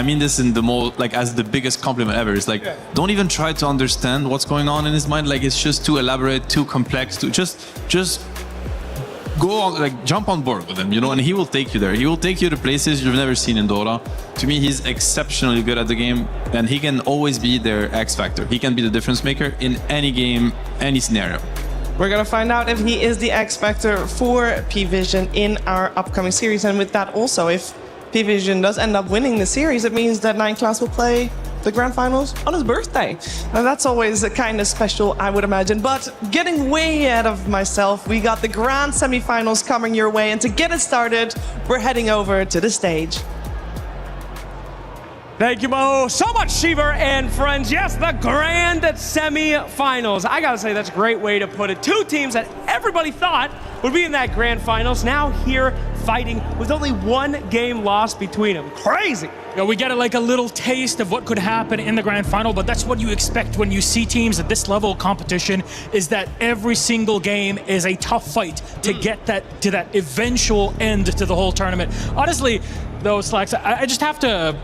mean this in the most, like, as the biggest compliment ever. It's like, don't even try to understand what's going on in his mind. Like, it's just too elaborate, too complex, to just go on, like, jump on board with him, you know, and he will take you there. He will take you to places you've never seen in Dota. To me, he's exceptionally good at the game, and he can always be their X factor. He can be the difference maker in any game, any scenario. We're going to find out if he is the X Factor for P-Vision in our upcoming series. And with that also, if P-Vision does end up winning the series, it means that 9class will play the grand finals on his birthday. And that's always kind of special, I would imagine. But getting way ahead of myself, we got the grand semifinals coming your way. And to get it started, we're heading over to the stage. Thank you so much, Shiver and friends. Yes, the grand semi-finals. I gotta say, that's a great way to put it. Two teams that everybody thought would be in that grand finals, now here fighting with only one game lost between them. Crazy. You know, we get like a little taste of what could happen in the grand final, but that's what you expect when you see teams at this level of competition, is that every single game is a tough fight to get that to that eventual end to the whole tournament. Honestly, though, Slacks, I just have to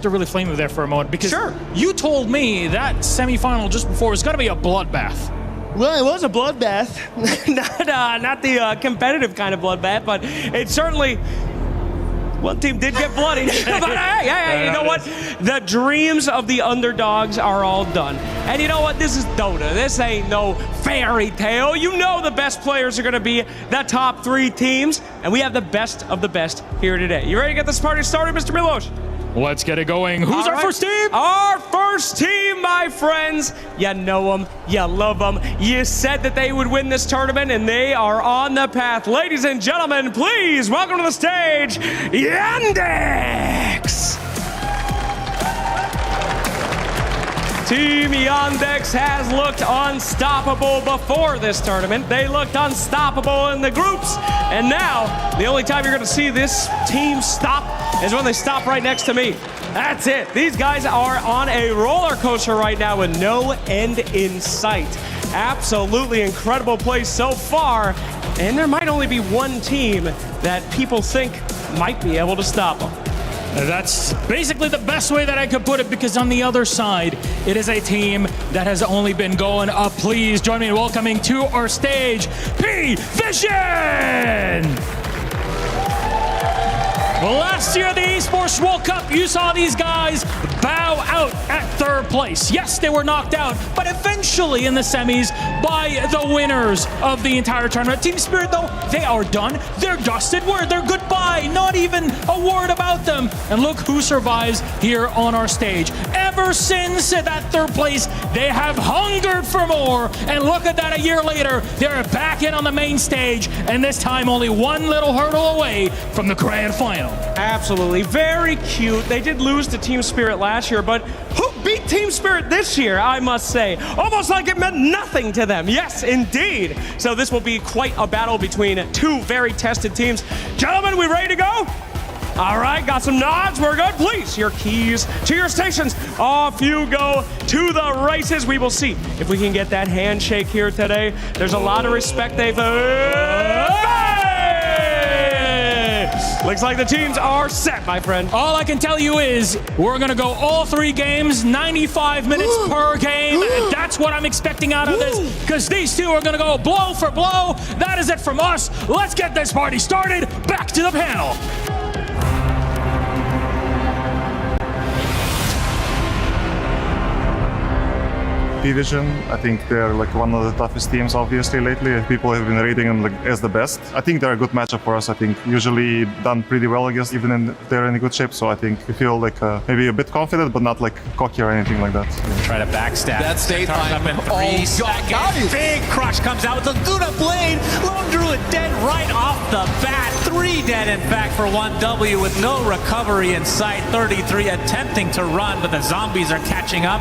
really flame you there for a moment, because you told me that semifinal just before was going to be a bloodbath. Well, it was a bloodbath. not the competitive kind of bloodbath, but it certainly... One team did get bloody. But hey, you know what? The dreams of the underdogs are all done. And you know what? This is Dota. This ain't no fairy tale. You know the best players are going to be the top 3 teams, and we have the best of the best here today. You ready to get this party started, Mr. Milos? Let's get it going. Who's our first team? Our first team, my friends. You know them. You love them. You said that they would win this tournament, and they are on the path. Ladies and gentlemen, please welcome to the stage, Yandex. Team Yandex has looked unstoppable before this tournament. They looked unstoppable in the groups. And now, the only time you're going to see this team stop is when they stop right next to me. That's it. These guys are on a roller coaster right now with no end in sight. Absolutely incredible play so far. And there might only be one team that people think might be able to stop them. That's basically the best way that I could put it, because on the other side, it is a team that has only been going up. Please join me in welcoming to our stage, P-Vision! Well, last year, the Esports World Cup, you saw these guys bow out at 3rd place. Yes, they were knocked out, but eventually in the semis by the winners of the entire tournament. Team Spirit, though, they are done. They're dusted. They're goodbye. Not even a word about them. And look who survives here on our stage. Ever since that 3rd place, they have hungered for more. And look at that, a year later, they're back in on the main stage, and this time only one little hurdle away from the grand final. Absolutely. Very cute. They did lose to Team Spirit last year, but who beat Team Spirit this year, I must say? Almost like it meant nothing to them. Yes, indeed. So this will be quite a battle between two very tested teams. Gentlemen, we ready to go? All right, got some nods. We're good. Please, your keys to your stations. Off you go to the races. We will see if we can get that handshake here today. There's a lot of respect they've... Looks like the teams are set, my friend. All I can tell you is we're going to go all 3 games, 95 minutes per game. And that's what I'm expecting out of this, because these two are going to go blow for blow. That is it from us. Let's get this party started. Back to the panel. P-Vision, I think they're like one of the toughest teams obviously lately. People have been rating them like as the best. I think they're a good matchup for us. I think usually done pretty well against, even if they're in good shape. So I think we feel like maybe a bit confident, but not like cocky or anything like that. Try to backstab. That state line up in 3 seconds. Big crush comes out with a Laguna Blade. Lone Druid dead right off the bat. 3 dead, in fact, for 1W with no recovery in sight. 33 attempting to run, but the zombies are catching up.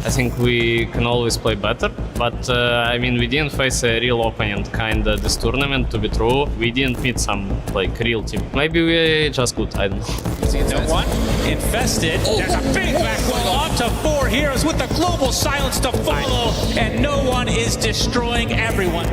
I think we can always play better, but I mean, we didn't face a real opponent kinda this tournament, to be true. We didn't meet some like real team. Maybe we're just good, I don't know. No one infested. There's a big back roll off to 4 heroes with the global silence to follow, and no one is destroying everyone.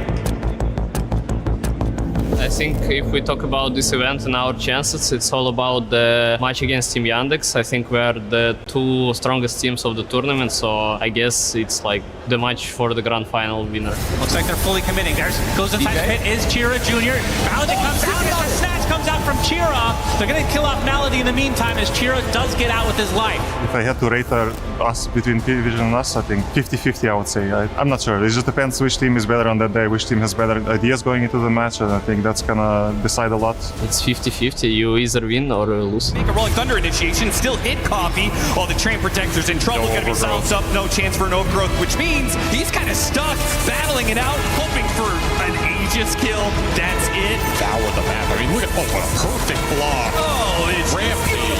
I think if we talk about this event and our chances, it's all about the match against Team Yandex. I think we are the 2 strongest teams of the tournament, so I guess it's like the match for the grand final winner. Looks like they're fully committing. There goes inside the pit is Chira Jr. Malady comes out as the snatch comes out from Chira. They're going to kill off Malady in the meantime as Chira does get out with his life. If I had to rate us between P-Vision and us, I think 50-50 I would say. I'm not sure. It just depends which team is better on that day, which team has better ideas going into the match, and I think that's gonna decide a lot. It's 50-50. You either win or lose. Make a Rolling Thunder initiation, still hit Coffee. While the Train Protector's in trouble, gonna be silenced up, no chance for an overgrowth, which means he's kind of stuck, battling it out, hoping for an Aegis kill. That's it. Devour the map. I mean, look at what a perfect block. Oh, it's rampage.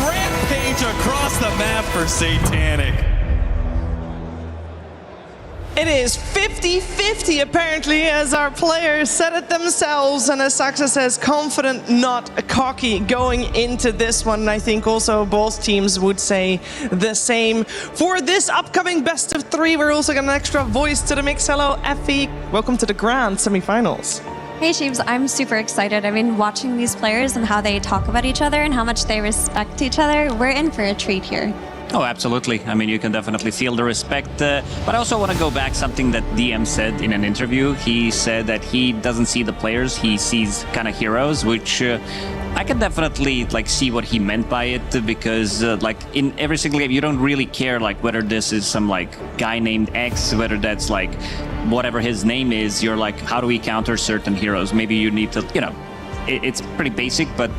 Rampage across the map for Satanic. It is 50-50 apparently, as our players said it themselves, and as Saxa says, confident, not cocky going into this one. And I think also both teams would say the same. For this upcoming best of 3, we're also got an extra voice to the mix. Hello, Effie. Welcome to the grand semifinals. Hey Sheaves, I'm super excited. I mean, watching these players and how they talk about each other and how much they respect each other, we're in for a treat here. Oh, absolutely. I mean, you can definitely feel the respect. But I also want to go back something that DM said in an interview. He said that he doesn't see the players, he sees kind of heroes, which I can definitely like see what he meant by it, because like in every single game, you don't really care like whether this is some like guy named X, whether that's like whatever his name is. You're like, how do we counter certain heroes? Maybe you need to, you know, it's pretty basic, but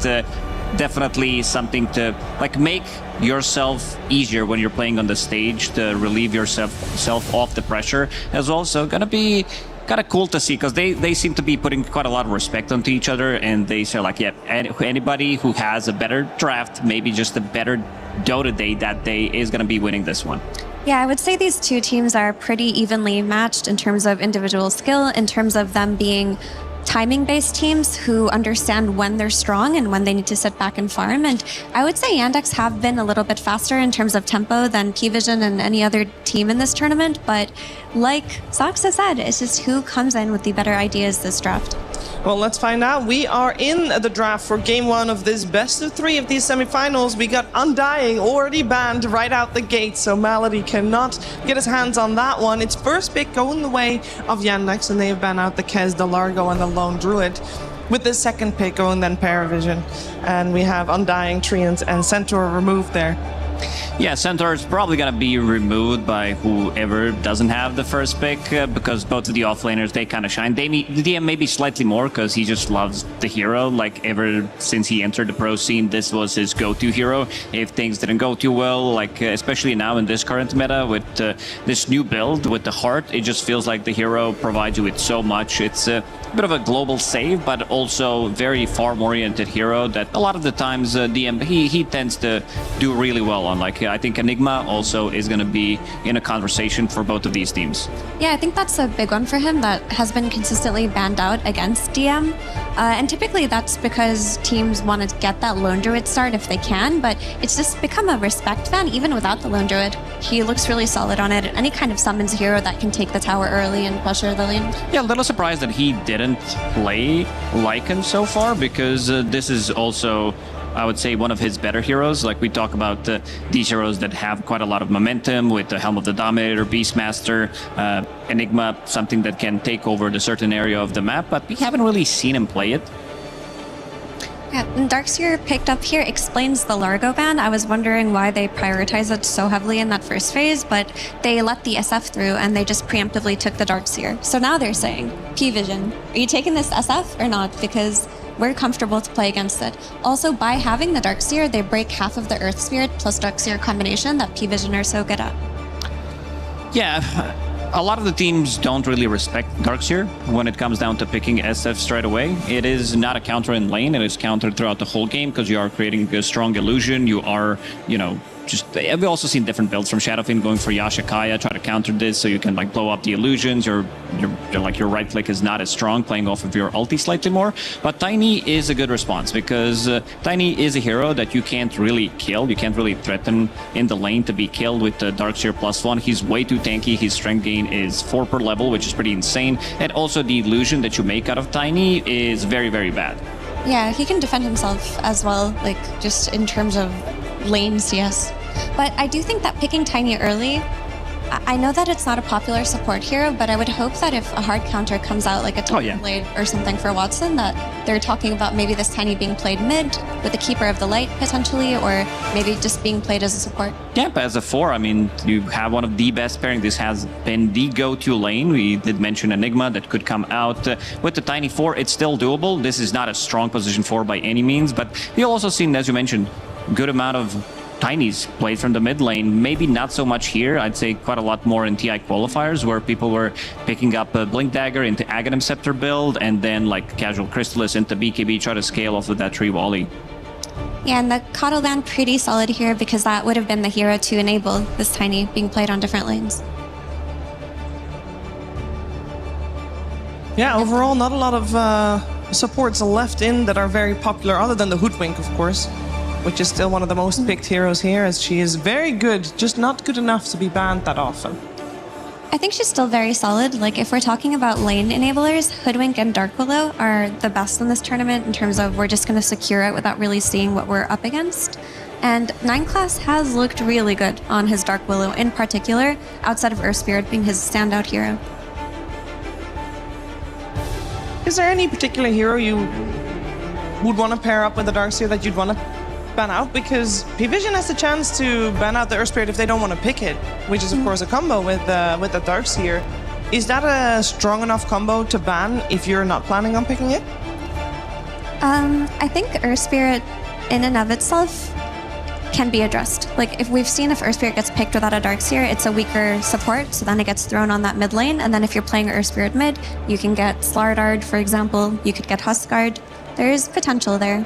definitely something to like make yourself easier when you're playing on the stage, to relieve yourself off the pressure, is also gonna be kind of cool to see, because they seem to be putting quite a lot of respect onto each other, and they say like, yeah, anybody who has a better draft, maybe just a better Dota day that day, is gonna be winning this one. Yeah, I would say these two teams are pretty evenly matched in terms of individual skill, in terms of them being timing-based teams who understand when they're strong and when they need to sit back and farm. And I would say Yandex have been a little bit faster in terms of tempo than P-Vision and any other team in this tournament. But like Saxa said, it's just who comes in with the better ideas this draft. Well, let's find out. We are in the draft for game 1 of this best of 3 of these semifinals. We got Undying already banned right out the gate, so Malady cannot get his hands on that one. It's first pick going the way of Yandex, and they have banned out the Kez, the Largo, and the Lone Druid. With the second pick going then Paravision. And we have Undying, Treants, and Centaur removed there. Yeah, Centaur is probably going to be removed by whoever doesn't have the first pick, because both of the offlaners, they kind of shine. The DM maybe slightly more, because he just loves the hero. Like, ever since he entered the pro scene, this was his go-to hero. If things didn't go too well, like especially now in this current meta with this new build with the heart, it just feels like the hero provides you with so much. It's a bit of a global save, but also very farm-oriented hero that a lot of the times DM, he tends to do really well on. Like, I think Enigma also is going to be in a conversation for both of these teams. Yeah, I think that's a big one for him that has been consistently banned out against DM. And typically that's because teams want to get that Lone Druid start if they can, but it's just become a respect fan even without the Lone Druid. He looks really solid on it. Any kind of summons hero that can take the tower early and pressure the lane. Yeah, a little surprised that he didn't play Lycan so far, because this is also, I would say, one of his better heroes. Like, we talk about these heroes that have quite a lot of momentum with the Helm of the Dominator, Beastmaster, Enigma, something that can take over the certain area of the map, but we haven't really seen him play it. Yeah, and Darkseer picked up here explains the Largo ban. I was wondering why they prioritize it so heavily in that first phase, but they let the SF through and they just preemptively took the Darkseer. So now they're saying, P-Vision, are you taking this SF or not? Because we're comfortable to play against it. Also, by having the Darkseer, they break half of the Earth Spirit plus Darkseer combination that P-Vision are so good at. Yeah, a lot of the teams don't really respect Darkseer when it comes down to picking SF straight away. It is not a counter in lane, it is countered throughout the whole game, because you are creating a strong illusion, you are, you know, we've also seen different builds from Shadowfiend going for Yashikaya, try to counter this so you can like blow up the illusions. Your right click is not as strong, playing off of your ulti slightly more. But Tiny is a good response because Tiny is a hero that you can't really kill. You can't really threaten in the lane to be killed with the Darkseer +1. He's way too tanky. His strength gain is 4 per level, which is pretty insane. And also the illusion that you make out of Tiny is very, very bad. Yeah, he can defend himself as well, like just in terms of lane CS. But I do think that picking Tiny early, I know that it's not a popular support hero, but I would hope that if a hard counter comes out, like a Titan Blade or something for Watson, that they're talking about maybe this Tiny being played mid with a Keeper of the Light potentially, or maybe just being played as a support. Yeah, but as a 4, I mean, you have one of the best pairing. This has been the go-to lane. We did mention Enigma that could come out. With the Tiny 4, it's still doable. This is not a strong position 4 by any means, but you've also seen, as you mentioned, good amount of Tiny's played from the mid lane. Maybe not so much here. I'd say quite a lot more in TI qualifiers where people were picking up a Blink Dagger into Aghanim Scepter build and then like Casual Crystallis into BKB, try to scale off of that tree volley. Yeah, and the Coddle ban pretty solid here because that would have been the hero to enable this Tiny being played on different lanes. Yeah, overall not a lot of supports left in that are very popular other than the Hoodwink, of course, which is still one of the most picked heroes here, as she is very good, just not good enough to be banned that often. I think she's still very solid. Like, if we're talking about lane enablers, Hoodwink and Dark Willow are the best in this tournament in terms of we're just going to secure it without really seeing what we're up against. And 9 class has looked really good on his Dark Willow in particular, outside of Earth Spirit being his standout hero. Is there any particular hero you would want to pair up with the Darkseer that you'd want to ban out? Because P-Vision has the chance to ban out the Earth Spirit if they don't want to pick it, which is of course a combo with the Darkseer. Is that a strong enough combo to ban if you're not planning on picking it? I think Earth Spirit in and of itself can be addressed. Like, if we've seen if Earth Spirit gets picked without a Darkseer, it's a weaker support, so then it gets thrown on that mid lane, and then if you're playing Earth Spirit mid, you can get Slardard, for example, you could get Huskguard. There's potential there.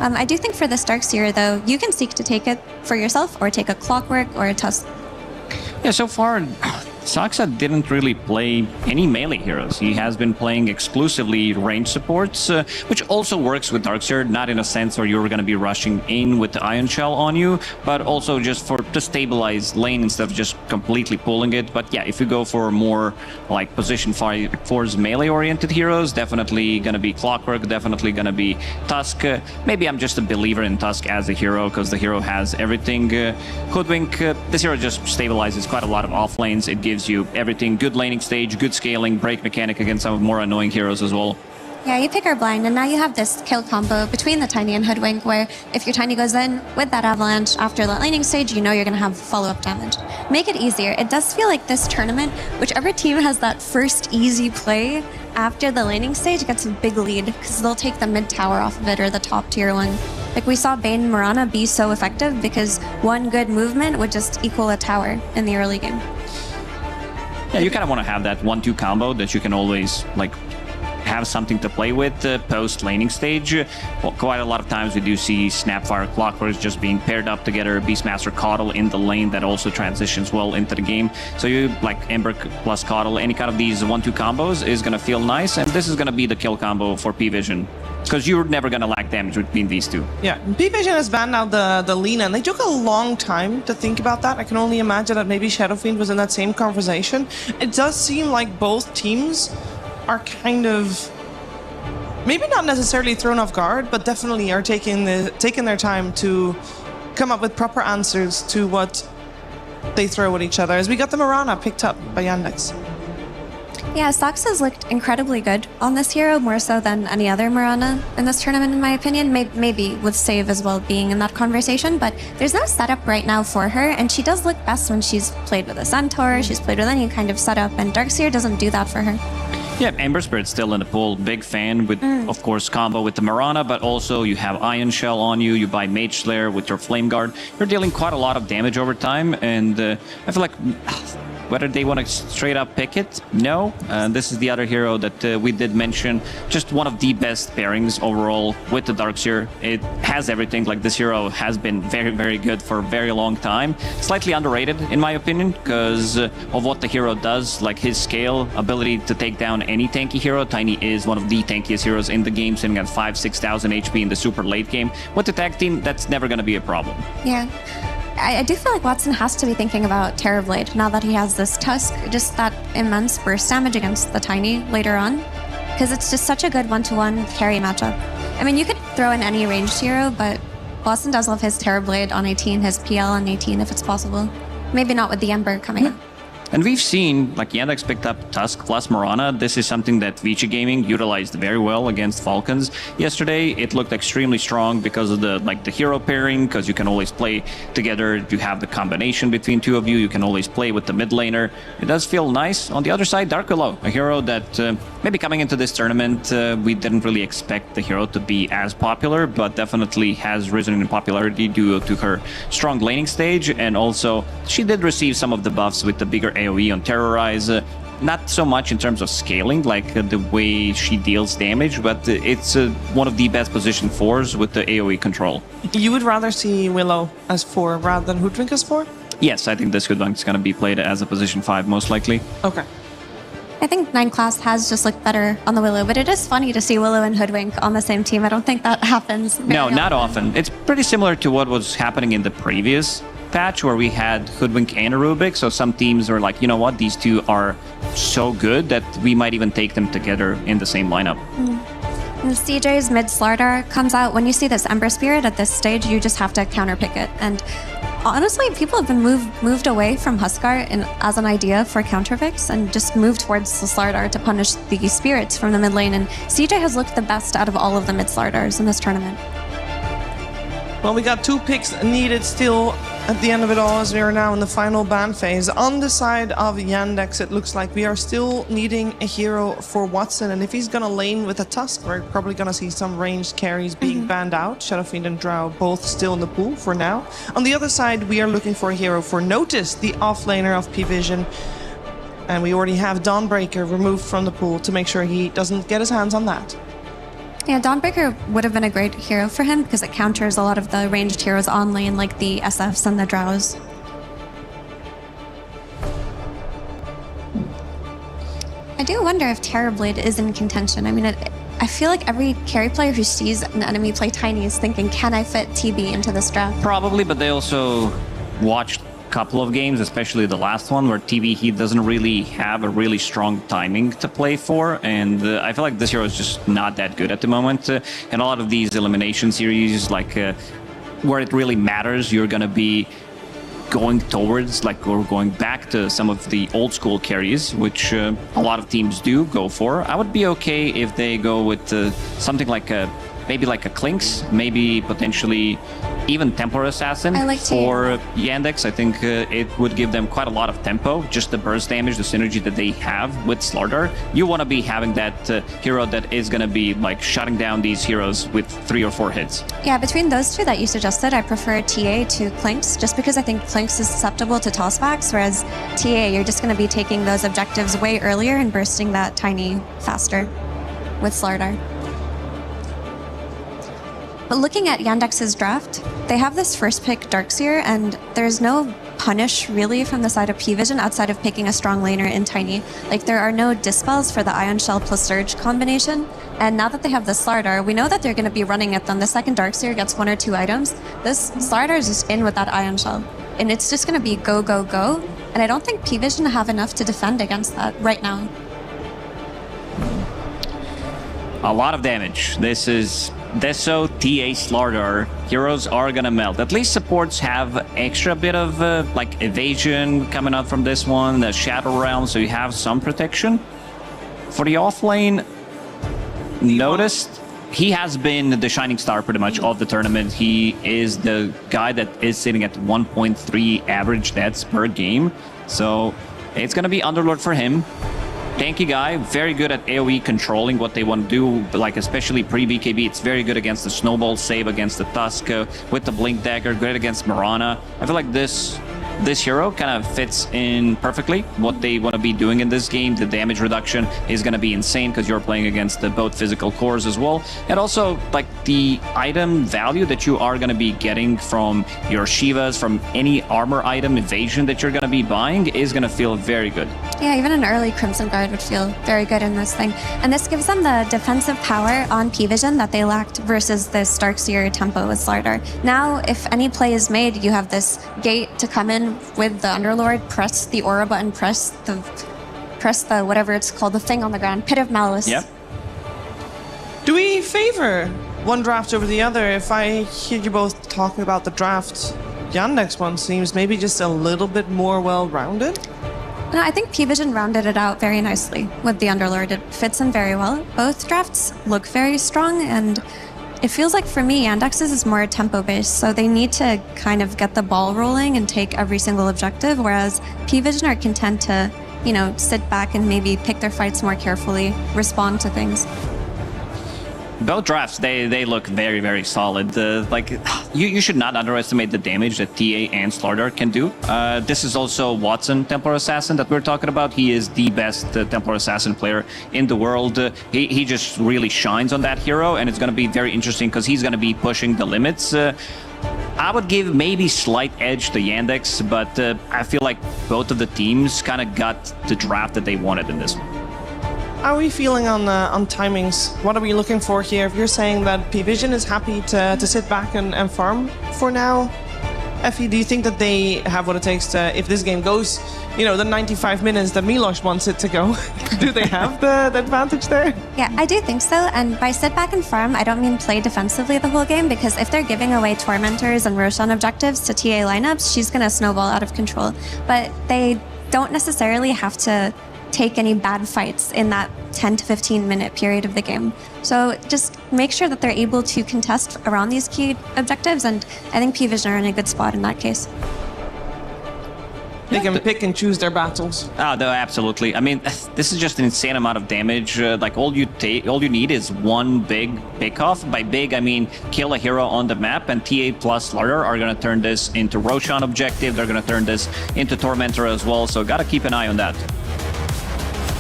I do think for this Darkseer, though, you can seek to take it for yourself or take a Clockwork or a Tusk. Yeah, so far, Saksa didn't really play any melee heroes. He has been playing exclusively range supports, which also works with Darkseer, not in a sense where you're going to be rushing in with the Ion Shell on you, but also just to stabilize lane instead of just completely pulling it. But yeah, if you go for more like position 4's melee-oriented heroes, definitely going to be Clockwork, definitely going to be Tusk. Maybe I'm just a believer in Tusk as a hero because the hero has everything. Hoodwink, this hero just stabilizes quite a lot of off lanes. It gives you everything, good laning stage, good scaling, break mechanic against some more annoying heroes as well. Yeah, you pick her blind, and now you have this kill combo between the Tiny and Hoodwink, where if your Tiny goes in with that Avalanche after the laning stage, you know you're going to have follow-up damage. Make it easier. It does feel like this tournament, whichever team has that first easy play after the laning stage gets a big lead, because they'll take the mid tower off of it or the top tier one. Like, we saw Bane and Mirana be so effective because one good movement would just equal a tower in the early game. Yeah, you kind of want to have that 1-2 combo that you can always like have something to play with post laning stage. Well, quite a lot of times we do see Snapfire Clockworks just being paired up together, Beastmaster Coddle in the lane that also transitions well into the game. So you like Ember plus Coddle, any kind of these 1-2 combos is going to feel nice, and this is going to be the kill combo for P-Vision. Because you're never going to lack damage between these two. Yeah, P-Vision has banned out the Lina, and they took a long time to think about that. I can only imagine that maybe Shadowfiend was in that same conversation. It does seem like both teams are kind of, maybe not necessarily thrown off guard, but definitely are taking their time to come up with proper answers to what they throw at each other. As we got the Mirana picked up by Yandex. Yeah, Sox has looked incredibly good on this hero, more so than any other Mirana in this tournament, in my opinion. Maybe with Save as well being in that conversation, but there's no setup right now for her, and she does look best when she's played with a Centaur, she's played with any kind of setup, and Darkseer doesn't do that for her. Yeah, Ember Spirit's still in the pool. Big fan with, of course, combo with the Mirana, but also you have Ion Shell on you, you buy Mage Slayer with your Flame Guard. You're dealing quite a lot of damage over time, and I feel like Whether they want to straight up pick it, no. This is the other hero that we did mention. Just one of the best pairings overall with the Darkseer. It has everything. Like, this hero has been very, very good for a very long time. Slightly underrated, in my opinion, because of what the hero does. Like, his scale, ability to take down any tanky hero. Tiny is one of the tankiest heroes in the game, sitting at 5,000-6,000 HP in the super late game. With the tag team, that's never going to be a problem. Yeah. I do feel like Watson has to be thinking about Terrorblade now that he has this Tusk, just that immense burst damage against the Tiny later on, because it's just such a good one-to-one carry matchup. I mean, you could throw in any ranged hero, but Watson does love his Terrorblade on 18, his PL on 18 if it's possible. Maybe not with the Ember coming up. And we've seen, like, Yandex picked up Tusk plus Mirana. This is something that Vici Gaming utilized very well against Falcons yesterday. It looked extremely strong because of the hero pairing, because you can always play together. You have the combination between two of you. You can always play with the mid laner. It does feel nice. On the other side, Dark Willow, a hero that maybe coming into this tournament, we didn't really expect the hero to be as popular, but definitely has risen in popularity due to her strong laning stage. And also, she did receive some of the buffs with the bigger AoE on Terrorize. Not so much in terms of scaling, like the way she deals damage, but it's one of the best position 4s with the AoE control. You would rather see Willow as 4 rather than Hoodwink as 4? Yes, I think this Hoodwink is going to be played as a position 5 most likely. Okay. I think 9 class has just looked better on the Willow, but it is funny to see Willow and Hoodwink on the same team. I don't think that happens very No, not often. It's pretty similar to what was happening in the previous patch where we had Hoodwink and Rubik, so some teams were like, you know what, these two are so good that we might even take them together in the same lineup. And CJ's mid Slardar comes out. When you see this Ember Spirit at this stage, you just have to counterpick it. And honestly, people have been moved away from Huskar as an idea for counterpicks and just moved towards the Slardar to punish the spirits from the mid lane. And CJ has looked the best out of all of the mid Slardars in this tournament. Well, we got 2 picks needed still at the end of it all, as we are now in the final ban phase. On the side of Yandex, it looks like we are still needing a hero for Watson, and if he's gonna lane with a Tusk, we're probably gonna see some ranged carries being banned out. Shadowfiend and Drow both still in the pool for now. On the other side, we are looking for a hero for Notice, the offlaner of P-Vision, and we already have Dawnbreaker removed from the pool to make sure he doesn't get his hands on that. Yeah, Dawnbreaker would have been a great hero for him because it counters a lot of the ranged heroes on lane, like the SFs and the Drows. I do wonder if Terrorblade is in contention. I mean, I feel like every carry player who sees an enemy play Tiny is thinking, can I fit TB into this draft? Probably, but they also watched couple of games, especially the last one, where TV he doesn't really have a really strong timing to play for, and I feel like this hero is just not that good at the moment. And a lot of these elimination series, like where it really matters, you're gonna be going towards, like, or going back to some of the old school carries, which a lot of teams do go for. I would be okay if they go with something like maybe like a Clinks, maybe potentially even Templar Assassin for Yandex. I think it would give them quite a lot of tempo, just the burst damage, the synergy that they have with Slardar. You want to be having that hero that is going to be like shutting down these heroes with 3 or 4 hits. Yeah, between those two that you suggested, I prefer TA to Clinks, just because I think Clinks is susceptible to tossbacks, whereas TA, you're just going to be taking those objectives way earlier and bursting that Tiny faster with Slardar. But looking at Yandex's draft, they have this first pick Darkseer, and there's no punish really from the side of P-Vision outside of picking a strong laner in Tiny. Like, there are no dispels for the Ion Shell plus Surge combination, and now that they have the Slardar, we know that they're going to be running it. Then the second Darkseer gets 1 or 2 items. This Slardar is just in with that Ion Shell, and it's just going to be go, go, go, and I don't think P-Vision have enough to defend against that right now. A lot of damage. This is Deso, TA, Slardar. Heroes are gonna melt. At least supports have extra bit of like evasion coming out from this one, the Shadow Realm, so you have some protection. For the offlane, noticed he has been the shining star pretty much of the tournament. He is the guy that is sitting at 1.3 average deaths per game, so it's gonna be Underlord for him. Tanky guy, very good at AoE controlling what they want to do, like especially pre-BKB. It's very good against the Snowball save, against the Tusk, with the Blink Dagger, great against Mirana. I feel like this this hero kind of fits in perfectly what they want to be doing in this game. The damage reduction is going to be insane because you're playing against both physical cores as well. And also, like, the item value that you are going to be getting from your Shivas, from any armor item evasion that you're going to be buying is going to feel very good. Yeah, even an early Crimson Guard would feel very good in this thing. And this gives them the defensive power on P-Vision that they lacked versus this Darkseer tempo with Slardar. Now, if any play is made, you have this gate to come in with the Underlord, press the aura button, press the whatever it's called, the thing on the ground, Pit of Malice. Yep. Do we favor one draft over the other? If I hear you both talking about the draft, Yandex one seems maybe just a little bit more well-rounded. No, I think P-Vision rounded it out very nicely with the Underlord. It fits in very well. Both drafts look very strong, and it feels like for me, Yandex's is more tempo-based, so they need to kind of get the ball rolling and take every single objective, whereas P-Vision are content to, you know, sit back and maybe pick their fights more carefully, respond to things. Both drafts, they look very, very solid. You should not underestimate the damage that TA and Slardar can do. This is also Watson Templar Assassin that we're talking about. He is the best Templar Assassin player in the world. He just really shines on that hero, and it's going to be very interesting because he's going to be pushing the limits. I would give maybe slight edge to Yandex, but I feel like both of the teams kind of got the draft that they wanted in this one. How are we feeling on timings? What are we looking for here? If you're saying that P-Vision is happy to sit back and farm for now, Effie, do you think that they have what it takes to, if this game goes, you know, the 95 minutes that Milos wants it to go, do they have the advantage there? Yeah, I do think so. And by sit back and farm, I don't mean play defensively the whole game, because if they're giving away Tormentors and Roshan objectives to TA lineups, she's going to snowball out of control. But they don't necessarily have to take any bad fights in that 10 to 15 minute period of the game. So just make sure that they're able to contest around these key objectives, and I think P-Vision are in a good spot in that case. They can pick and choose their battles. Oh, no, absolutely. I mean, this is just an insane amount of damage. Like all you need is one big pick-off. By big, I mean kill a hero on the map, and TA plus Slardar are going to turn this into Roshan objective. They're going to turn this into Tormentor as well. So got to keep an eye on that.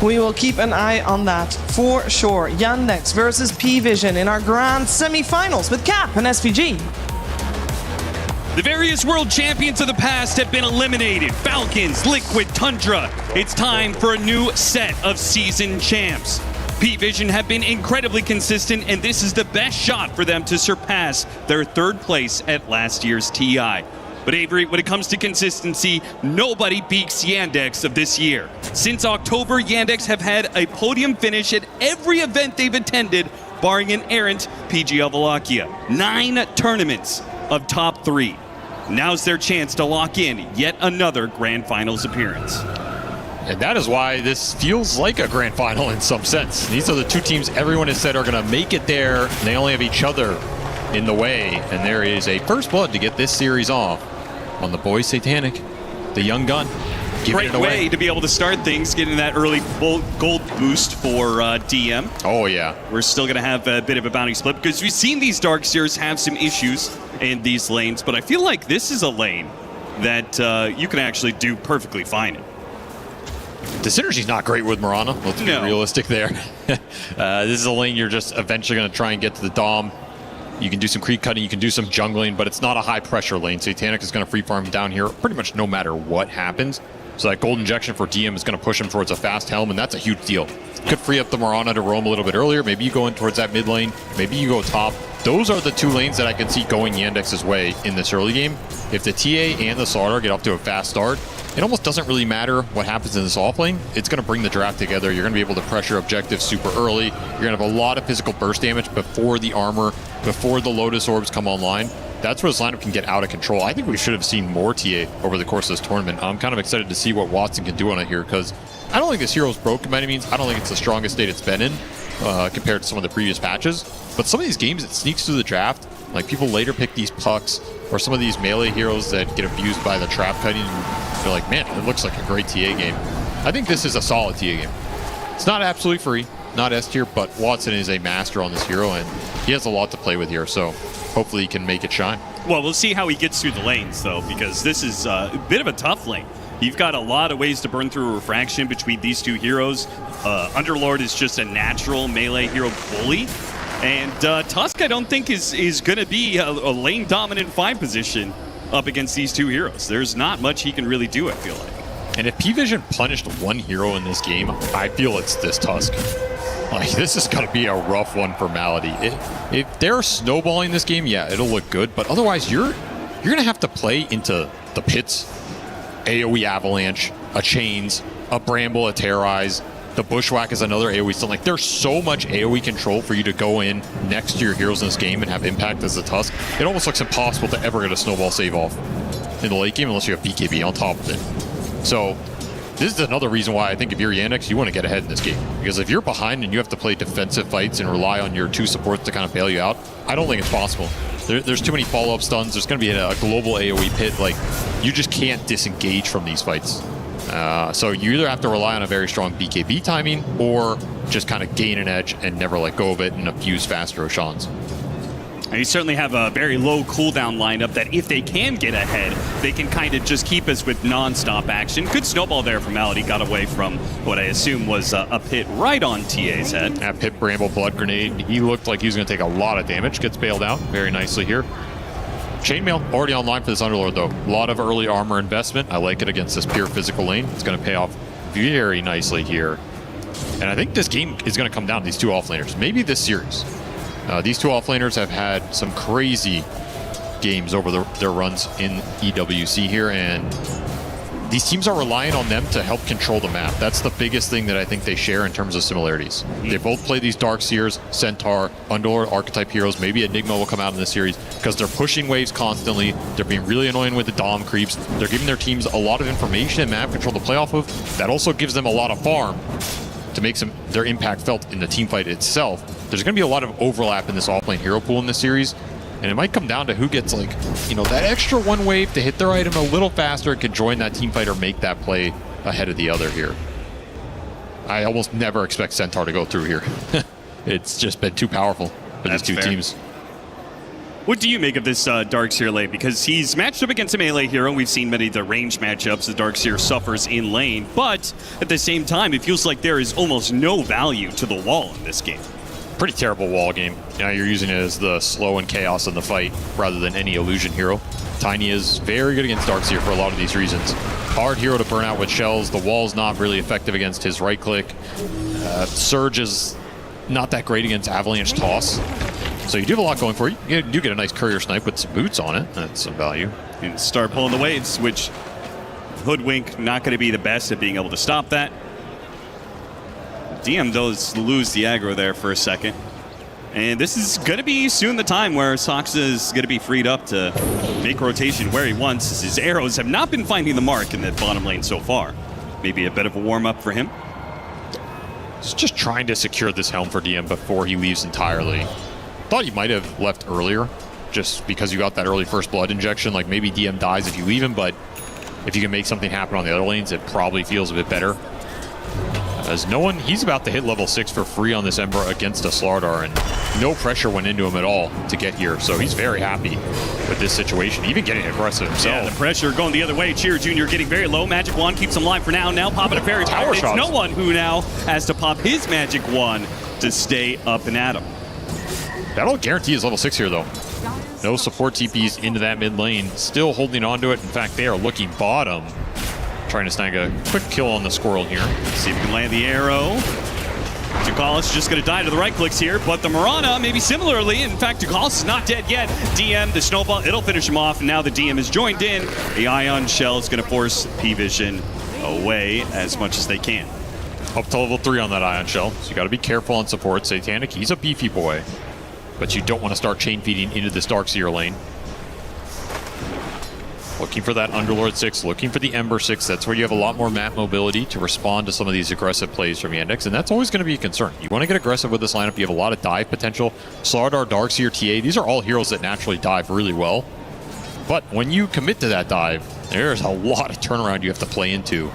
We will keep an eye on that for sure. Yandex versus P-Vision in our grand semi-finals with Cap and SVG. The various world champions of the past have been eliminated. Falcons, Liquid, Tundra. It's time for a new set of season champs. P-Vision have been incredibly consistent, and this is the best shot for them to surpass their third place at last year's TI. But Avery, when it comes to consistency, nobody beats Yandex of this year. Since October, Yandex have had a podium finish at every event they've attended, barring an errant PGL Wallachia. 9 tournaments of top 3. Now's their chance to lock in yet another Grand Finals appearance. And that is why this feels like a Grand Final in some sense. These are the two teams everyone has said are going to make it there, and they only have each other in the way. And there is a first blood to get this series off on the boy Satanic, the young gun. Great way to be able to start things, getting that early gold boost for DM. Oh, yeah. We're still going to have a bit of a bounty split because we've seen these Darkseers have some issues in these lanes, but I feel like this is a lane that you can actually do perfectly fine in. The synergy's not great with Mirana. Let's be realistic there. This is a lane you're just eventually going to try and get to the Dom. You can do some creep cutting, you can do some jungling, but it's not a high pressure lane. Satanic is going to free farm down here pretty much no matter what happens. So that gold injection for DM is going to push him towards a fast helm, and that's a huge deal. Could free up the Mirana to roam a little bit earlier. Maybe you go in towards that mid lane. Maybe you go top. Those are the two lanes that I can see going Yandex's way in this early game. If the TA and the Slardar get off to a fast start, it almost doesn't really matter what happens in this off lane. It's going to bring the draft together. You're going to be able to pressure objectives super early. You're going to have a lot of physical burst damage before the armor, before the Lotus Orbs come online. That's where this lineup can get out of control. I think we should have seen more TA over the course of this tournament. I'm kind of excited to see what Watson can do on it here, because I don't think this hero's broken by any means. I don't think it's the strongest state it's been in compared to some of the previous patches. But some of these games, it sneaks through the draft. Like, people later pick these pucks or some of these melee heroes that get abused by the trap cutting. And they're like, man, it looks like a great TA game. I think this is a solid TA game. It's not absolutely free, not S tier, but Watson is a master on this hero, and he has a lot to play with here. So hopefully he can make it shine. Well, we'll see how he gets through the lanes, though, because this is a bit of a tough lane. You've got a lot of ways to burn through refraction between these two heroes. Underlord is just a natural melee hero bully. And Tusk, I don't think, is going to be a lane-dominant 5 position up against these two heroes. There's not much he can really do, I feel like. And if P-Vision punished one hero in this game, I feel it's this Tusk. Like, this is going to be a rough one for Malady. If they're snowballing this game, yeah, it'll look good. But otherwise, you're going to have to play into the pits, AoE Avalanche, a Chains, a Bramble, a Terrorize. The Bushwhack is another AoE stun. Like, there's so much AoE control for you to go in next to your heroes in this game and have impact as a Tusk. It almost looks impossible to ever get a snowball save off in the late game unless you have BKB on top of it. So this is another reason why I think if you're Yandex, you want to get ahead in this game. Because if you're behind and you have to play defensive fights and rely on your 2 supports to kind of bail you out, I don't think it's possible. There's too many follow-up stuns. There's going to be a global AoE pit. Like, you just can't disengage from these fights. So you either have to rely on a very strong BKB timing or just kind of gain an edge and never let go of it and abuse fast Roshans. And you certainly have a very low cooldown lineup that if they can get ahead, they can kind of just keep us with non-stop action. Good snowball there from Malady. Got away from what I assume was a pit right on TA's head. That pit Bramble Blood Grenade. He looked like he was going to take a lot of damage. Gets bailed out very nicely here. Chainmail already online for this Underlord, though. A lot of early armor investment. I like it against this pure physical lane. It's going to pay off very nicely here. And I think this game is going to come down to these 2 offlaners. Maybe this series. These 2 offlaners have had some crazy games over their runs in EWC here, and these teams are relying on them to help control the map. That's the biggest thing that I think they share in terms of similarities. They both play these Darkseers, Centaur, Underlord archetype heroes. Maybe Enigma will come out in this series because they're pushing waves constantly. They're being really annoying with the Dom creeps. They're giving their teams a lot of information and map control to play off of. That also gives them a lot of farm to make their impact felt in the team fight itself. There's going to be a lot of overlap in this offlane hero pool in this series. And it might come down to who gets, like, you know, that extra 1 wave to hit their item a little faster and can join that team fight or make that play ahead of the other here. I almost never expect Centaur to go through here. It's just been too powerful for these 2 teams. What do you make of this Darkseer lane? Because he's matched up against a melee hero. We've seen many of the range matchups the Darkseer suffers in lane. But at the same time, it feels like there is almost no value to the wall in this game. Pretty terrible wall game. You know, you're using it as the slow and chaos in the fight rather than any illusion hero. Tiny is very good against Darkseer for a lot of these reasons. Hard hero to burn out with shells. The wall's not really effective against his right click. Surge is not that great against Avalanche Toss. So you do have a lot going for you. You do get a nice courier snipe with some boots on it. That's some value. And start pulling the waves, which Hoodwink not going to be the best at being able to stop that. DM does lose the aggro there for a second. And this is going to be soon the time where Soxa is going to be freed up to make rotation where he wants. His arrows have not been finding the mark in the bottom lane so far. Maybe a bit of a warm-up for him. He's just trying to secure this helm for DM before he leaves entirely. Thought he might have left earlier just because you got that early first blood injection. Like, maybe DM dies if you leave him, but if you can make something happen on the other lanes, it probably feels a bit better. As he's about to hit level 6 for free on this Ember against a Slardar, and no pressure went into him at all to get here. So he's very happy with this situation, even getting aggressive himself. Yeah, the pressure going the other way. Cheer Jr. getting very low. Magic Wand keeps him alive for now. Now popping a fairy tower shots. No one who now has to pop his Magic Wand to stay up and at him. That'll guarantee his level 6 here, though. No support TPs into that mid lane. Still holding on to it. In fact, they are looking bottom. Trying to snag a quick kill on the squirrel here. See if we can land the arrow. Ducalis just going to die to the right clicks here, but the Mirana, maybe similarly. In fact, Ducalis is not dead yet. DM, the snowball, it'll finish him off. And now the DM is joined in. The Ion Shell is going to force P-Vision away as much as they can. Up to level 3 on that Ion Shell, so you got to be careful on support. Satanic, he's a beefy boy, but you don't want to start chain feeding into this Darkseer lane. Looking for that Underlord 6, looking for the Ember 6. That's where you have a lot more map mobility to respond to some of these aggressive plays from Yandex, and that's always going to be a concern. You want to get aggressive with this lineup. You have a lot of dive potential. Slardar, Darkseer, TA, these are all heroes that naturally dive really well. But when you commit to that dive, there's a lot of turnaround you have to play into.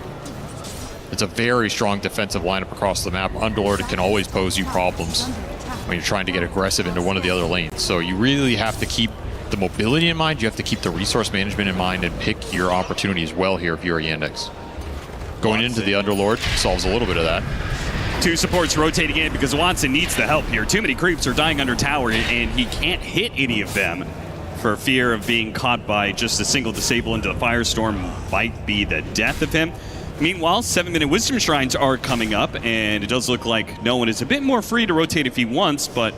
It's a very strong defensive lineup across the map. Underlord can always pose you problems when you're trying to get aggressive into one of the other lanes. So you really have to keep the mobility in mind, you have to keep the resource management in mind and pick your opportunities well here if you're Yandex. Going into the Underlord solves a little bit of that. Two supports rotating in because Watson needs the help here. Too many creeps are dying under tower, and he can't hit any of them for fear of being caught by just a single disable into the Firestorm might be the death of him. Meanwhile, 7-minute Wisdom Shrines are coming up, and it does look like no one is a bit more free to rotate if he wants, but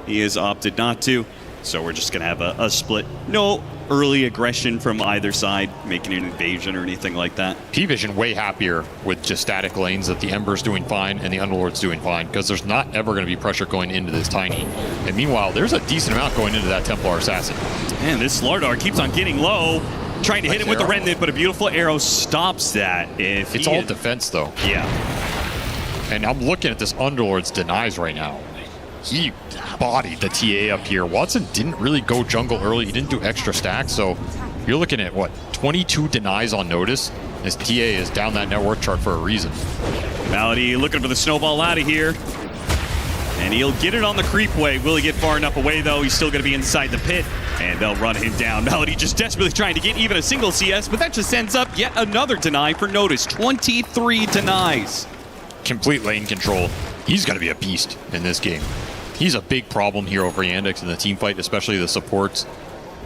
he has opted not to. So we're just going to have a split. No early aggression from either side, making an invasion or anything like that. P-Vision way happier with just static lanes that the Ember's doing fine and the Underlord's doing fine, because there's not ever going to be pressure going into this Tiny. And meanwhile, there's a decent amount going into that Templar Assassin. And this Slardar keeps on getting low, trying to hit him with the Remnant, but a beautiful arrow stops that. It's all defense, though. Yeah. And I'm looking at this Underlord's denies right now. He bodied the TA up here. Watson didn't really go jungle early. He didn't do extra stacks, so you're looking at, what, 22 denies on notice? His TA is down that net worth chart for a reason. Malady looking for the snowball out of here. And he'll get it on the creep way. Will he get far enough away, though? He's still going to be inside the pit, and they'll run him down. Malady just desperately trying to get even a single CS, but that just ends up yet another deny for Notice. 23 denies. Complete lane control. He's going to be a beast in this game. He's a big problem here over Yandex in the team fight, especially the supports.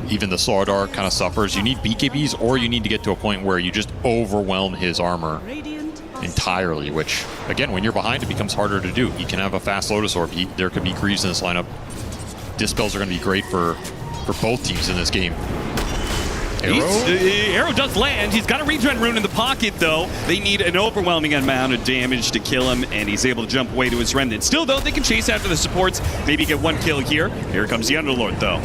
Even the Slardar kind of suffers. You need BKBs, or you need to get to a point where you just overwhelm his armor entirely, which, again, when you're behind, it becomes harder to do. He can have a fast Lotus Orb. There could be Greaves in this lineup. Dispels are going to be great for both teams in this game. Arrow does land. He's got a regen rune in the pocket, though. They need an overwhelming amount of damage to kill him, and he's able to jump away to his Remnant. Still, though, they can chase after the supports. Maybe get one kill here. Here comes the Underlord, though.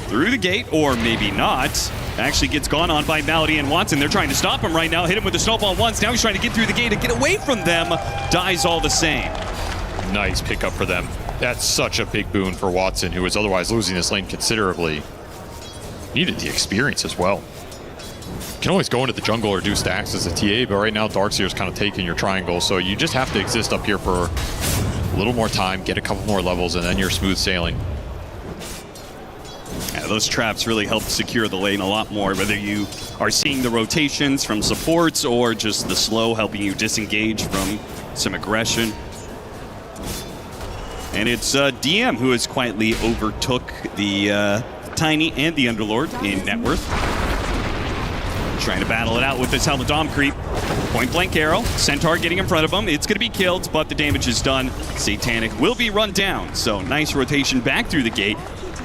Through the gate, or maybe not. Actually gets gone on by Malady and Watson. They're trying to stop him right now. Hit him with the snowball once. Now he's trying to get through the gate and get away from them. Dies all the same. Nice pickup for them. That's such a big boon for Watson, who was otherwise losing this lane considerably. Needed the experience as well. Can always go into the jungle or do stacks as a TA, but right now Darkseer's kind of taking your triangle, so you just have to exist up here for a little more time, get a couple more levels, and then you're smooth sailing. Yeah, those traps really help secure the lane a lot more, whether you are seeing the rotations from supports or just the slow helping you disengage from some aggression. And it's DM who has quietly overtook the Tiny and the Underlord in net worth. Trying to battle it out with this Helmet Dom creep. Point blank arrow. Centaur getting in front of him. It's going to be killed, but the damage is done. Satanic will be run down. So nice rotation back through the gate.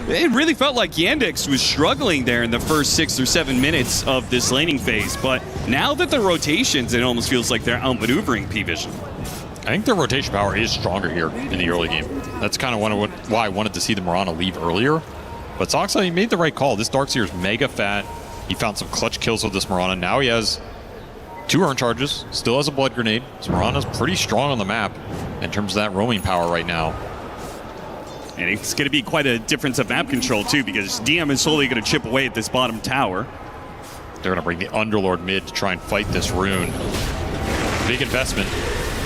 It really felt like Yandex was struggling there in the first 6 or 7 minutes of this laning phase. But now that the rotations, it almost feels like they're outmaneuvering P-Vision. I think their rotation power is stronger here in the early game. That's kind of why I wanted to see the Mirana leave earlier. But Soxa, he made the right call. This Darkseer is mega fat. He found some clutch kills with this Mirana. Now he has 2 urn charges, still has a blood grenade. So Mirana's pretty strong on the map in terms of that roaming power right now. And it's going to be quite a difference of map control, too, because DM is slowly going to chip away at this bottom tower. They're going to bring the Underlord mid to try and fight this rune. Big investment.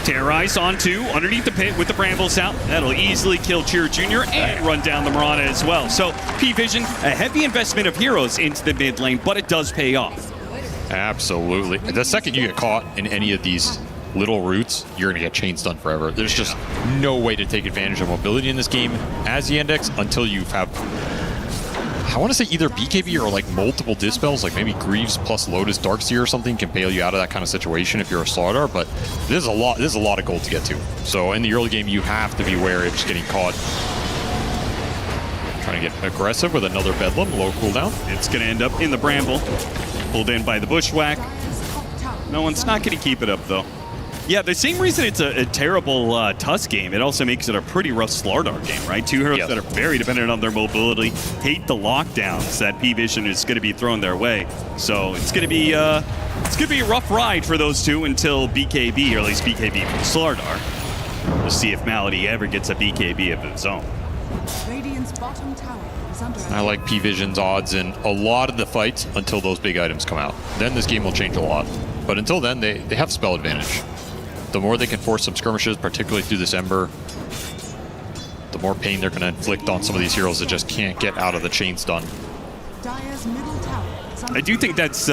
Terrorize onto underneath the pit with the brambles out. That'll easily kill Cheer Jr. and run down the Mirana as well. So P-Vision, a heavy investment of heroes into the mid lane, but it does pay off. Absolutely. The second you get caught in any of these little routes, you're going to get chains done forever. There's just no way to take advantage of mobility in this game as Yandex until you have, I want to say, either BKB or like multiple dispels, like maybe Greaves plus Lotus Darkseer or something can bail you out of that kind of situation if you're a Slardar, but this is a lot of gold to get to. So in the early game, you have to be wary of just getting caught. Trying to get aggressive with another Bedlam, low cooldown. It's going to end up in the Bramble, pulled in by the Bushwhack. No one's not going to keep it up, though. Yeah, the same reason it's a terrible Tusk game, it also makes it a pretty rough Slardar game, right? 2 heroes that are very dependent on their mobility, hate the lockdowns that P-Vision is going to be thrown their way. So it's going to be a rough ride for those two until BKB, or at least BKB from Slardar. We'll see if Malady ever gets a BKB of its own. I like P-Vision's odds in a lot of the fights until those big items come out. Then this game will change a lot. But until then, they have spell advantage. The more they can force some skirmishes, particularly through this Ember, the more pain they're going to inflict on some of these heroes that just can't get out of the chain stun. I do think that's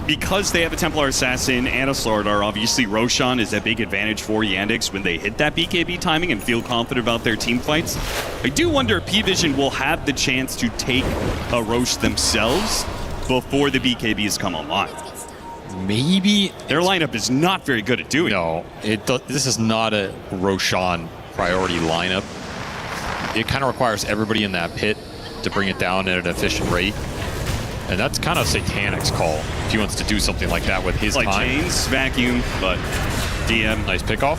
because they have a Templar Assassin and a Slardar. Obviously, Roshan is a big advantage for Yandex when they hit that BKB timing and feel confident about their team fights. I do wonder if P-Vision will have the chance to take a Rosh themselves before the BKBs come online. Maybe. Their lineup is not very good at doing it. This is not a Roshan priority lineup. It kind of requires everybody in that pit to bring it down at an efficient rate. And that's kind of Satanic's call if he wants to do something like that with his like time. chains, vacuum, but DM. Nice pickoff.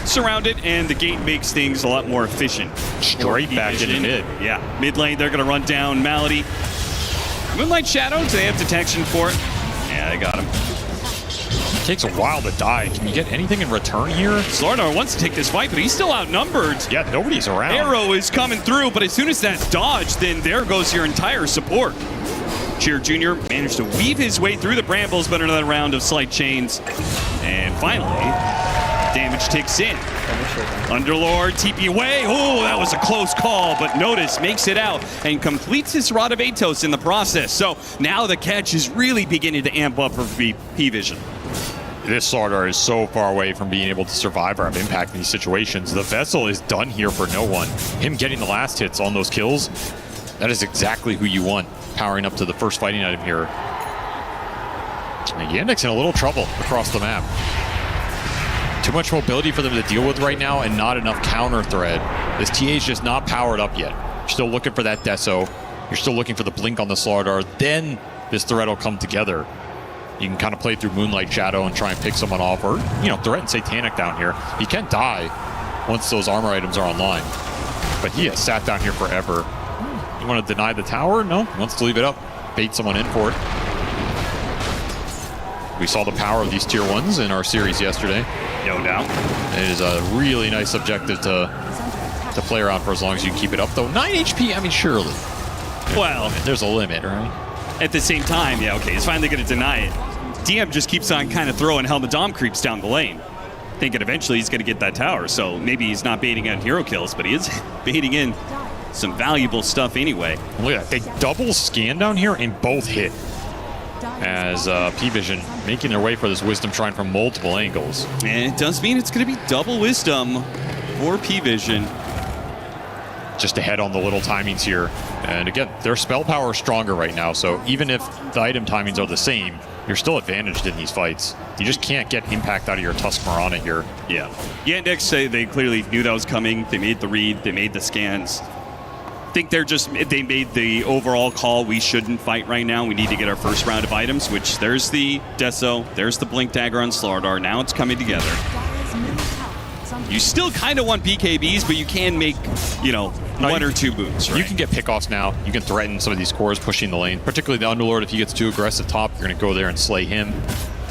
Surrounded, and the gate makes things a lot more efficient. Straight back into mid. Yeah, mid lane, they're going to run down Malady. Moonlight Shadow, do they have detection for it? Yeah, they got him. It takes a while to die. Can you get anything in return here? Slardar wants to take this fight, but he's still outnumbered. Yeah, nobody's around. Arrow is coming through, but as soon as that's dodged, then there goes your entire support. Cheer Jr. managed to weave his way through the brambles, but another round of slight chains. And finally, damage ticks in. Underlord, TP away. Oh, that was a close call, but Notice makes it out and completes his Rod of Atos in the process. So now the catch is really beginning to amp up for P-Vision. This Slardar is so far away from being able to survive or have impact in these situations. The Vessel is done here for no one. Him getting the last hits on those kills, that is exactly who you want powering up to the first fighting item here. And Yandex in a little trouble across the map. Too much mobility for them to deal with right now and not enough counter thread. This TA is just not powered up yet. You're still looking for that Deso. You're still looking for the blink on the Slardar. Then this thread will come together. You can kind of play through Moonlight Shadow and try and pick someone off, or, you know, threaten Satanic down here. He can die once those armor items are online. But he has sat down here forever. You want to deny the tower? No, he wants to leave it up. Bait someone in for it. We saw the power of these tier 1s in our series yesterday. No doubt. It is a really nice objective to play around for as long as you keep it up, though. 9 HP, I mean, surely. Well, there's a limit, right? At the same time, yeah, okay, he's finally going to deny it. DM just keeps on kind of throwing Helmet Dom creeps down the lane, thinking eventually he's going to get that tower. So maybe he's not baiting out hero kills, but he is baiting in some valuable stuff anyway. Look at that. They double scan down here and both hit. As P-Vision making their way for this Wisdom Shrine from multiple angles. And it does mean it's going to be double Wisdom for P-Vision. Just ahead on the little timings here. And again, their spell power is stronger right now, so even if the item timings are the same, you're still advantaged in these fights. You just can't get impact out of your Tusk Marana here. Yeah. Yandex say they clearly knew that was coming. They made the read, they made the scans. I think they made the overall call, we shouldn't fight right now. We need to get our first round of items, which there's the Deso, there's the Blink Dagger on Slardar. Now it's coming together. You still kind of want BKBs, but you can make, you know, one or two boots, right? You can get pickoffs now. You can threaten some of these cores pushing the lane, particularly the Underlord. If he gets too aggressive top, you're going to go there and slay him.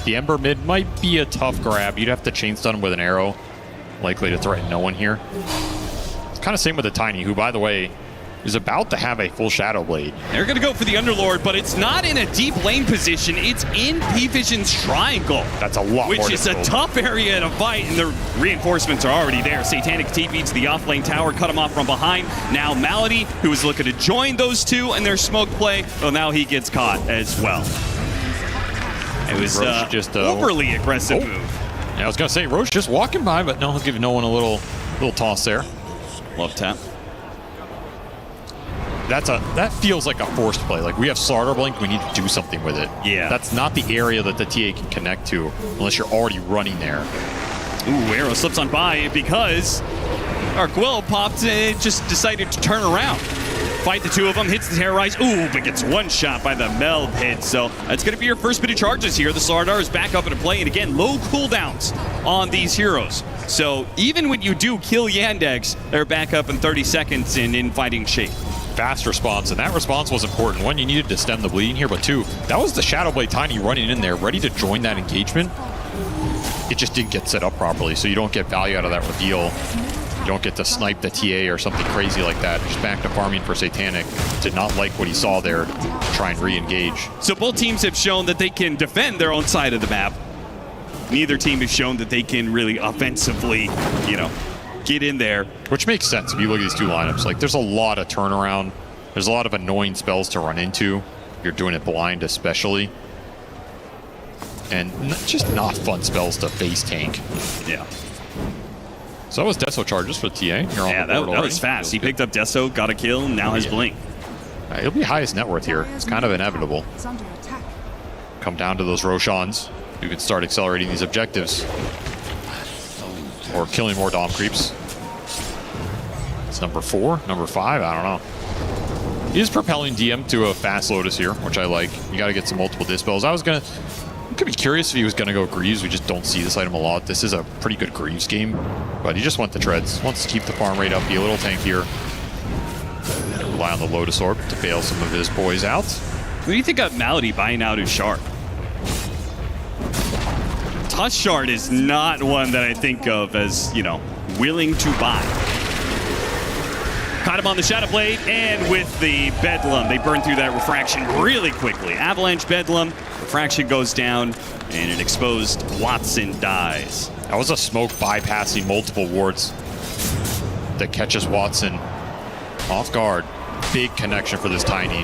The Ember mid might be a tough grab. You'd have to chain stun him with an arrow. Likely to threaten no one here. It's kind of same with the Tiny, who, by the way, is about to have a full Shadow Blade. They're going to go for the Underlord, but it's not in a deep lane position. It's in P-Vision's triangle. That's a lot more Which is difficult. a tough area to fight, and the reinforcements are already there. Satanic TP to the off-lane tower, cut him off from behind. Now Malady, who was looking to join those two in their smoke play, well, now he gets caught as well. It was just overly aggressive move. Yeah, I was going to say, Roche just walking by, but no, he'll give no one a little toss there. Love tap. That feels like a forced play. Like, we have Slardar Blink, we need to do something with it. Yeah. That's not the area that the TA can connect to unless you're already running there. Ooh, Arrow slips on by because Arguello popped and just decided to turn around. Fight the two of them, hits the Terrorize. Ooh, but gets one shot by the Meld hit. So that's going to be your first bit of charges here. The Slardar is back up into play, and again, low cooldowns on these heroes. So even when you do kill Yandex, they're back up in 30 seconds and in fighting shape. Fast response, and that response was important. One, you needed to stem the bleeding here, but two, that was the Shadowblade Tiny running in there, ready to join that engagement. It just didn't get set up properly, so you don't get value out of that reveal. You don't get to snipe the TA or something crazy like that. Just back to farming for Satanic. Did not like what he saw there. Try and re-engage. So both teams have shown that they can defend their own side of the map. Neither team has shown that they can really offensively, you know, get in there. Which makes sense if you look at these two lineups. Like, there's a lot of turnaround. There's a lot of annoying spells to run into. You're doing it blind especially. And just not fun spells to face tank. Yeah. So that was Deso charges for TA. Yeah, that was fast. He picked up Deso, got a kill, now has Blink. He'll be highest net worth here. It's kind of inevitable. Come down to those Roshans who can start accelerating these objectives. Or killing more Dom creeps. It's number 4, number 5, I don't know. He is propelling DM to a fast Lotus here, which I like. You got to get some multiple dispels. I could be curious if he was going to go Greaves. We just don't see this item a lot. This is a pretty good Greaves game, but he just went the treads. Wants to keep the farm rate up, be a little tankier. Rely on the Lotus Orb to bail some of his boys out. What do you think of Malady buying out his shard? Tusk shard is not one that I think of as, you know, willing to buy. Caught him on the Shadow Blade, and with the Bedlam, they burn through that Refraction really quickly. Avalanche Bedlam, Refraction goes down, and an exposed Watson dies. That was a smoke bypassing multiple wards that catches Watson off guard. Big connection for this Tiny.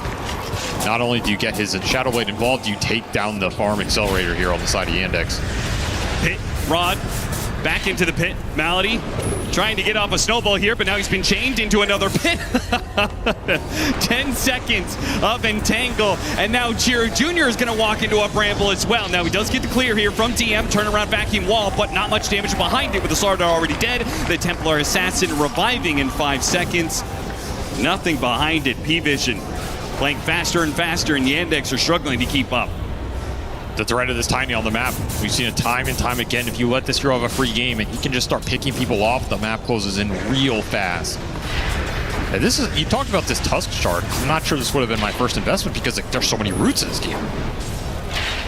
Not only do you get his Shadow Blade involved, you take down the farm accelerator here on the side of Yandex. Pit, Rod, back into the pit. Malady trying to get off a snowball here, but now he's been chained into another pit. 10 seconds of entangle, and now Chiro Jr. is going to walk into a bramble as well. Now he does get the clear here from DM, turnaround vacuum wall, but not much damage behind it with the Slardar already dead. The Templar Assassin reviving in 5 seconds. Nothing behind it. P-Vision playing faster and faster, and Yandex are struggling to keep up. The threat of this Tiny on the map, we've seen it time and time again. If you let this hero have a free game and he can just start picking people off, the map closes in real fast. And this is, you talked about this Tusk shard. I'm not sure this would have been my first investment because like, there's so many roots in this game.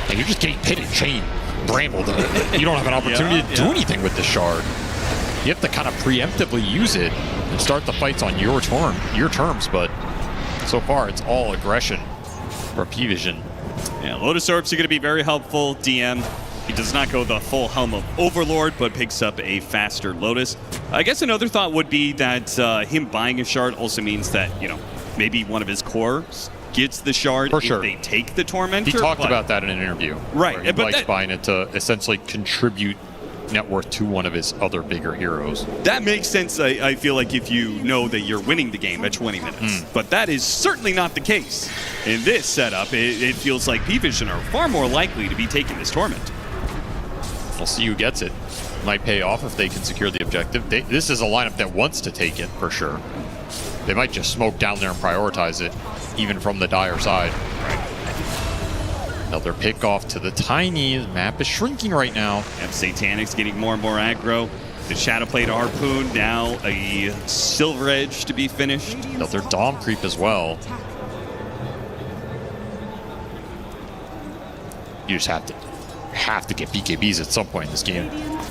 Like, you're just getting pitted, chained, brambled. You don't have an opportunity to do anything with this shard. You have to kind of preemptively use it and start the fights on your terms, but so far it's all aggression for P-Vision. Yeah, Lotus Orbs are going to be very helpful. DM, he does not go the full helm of Overlord, but picks up a faster Lotus. I guess another thought would be that him buying a shard also means that, you know, maybe one of his cores gets the shard For if sure. they take the Tormentor. He talked about that in an interview. Right. He But likes that, buying it to essentially contribute net worth to one of his other bigger heroes. that makes sense, I feel like, if you know that you're winning the game at 20 minutes. But that is certainly not the case. In this setup, it feels like P-Vision are far more likely to be taking this Torment. We'll see who gets it. Might pay off if they can secure the objective. This is a lineup that wants to take it, for sure. They might just smoke down there and prioritize it, even from the Dire side. Another pick off to the Tiny. The map is shrinking right now. And Satanic's getting more and more aggro. The Shadow Blade Harpoon, now a Silver Edge to be finished. Another Dom creep as well. You just have to get BKBs at some point in this game.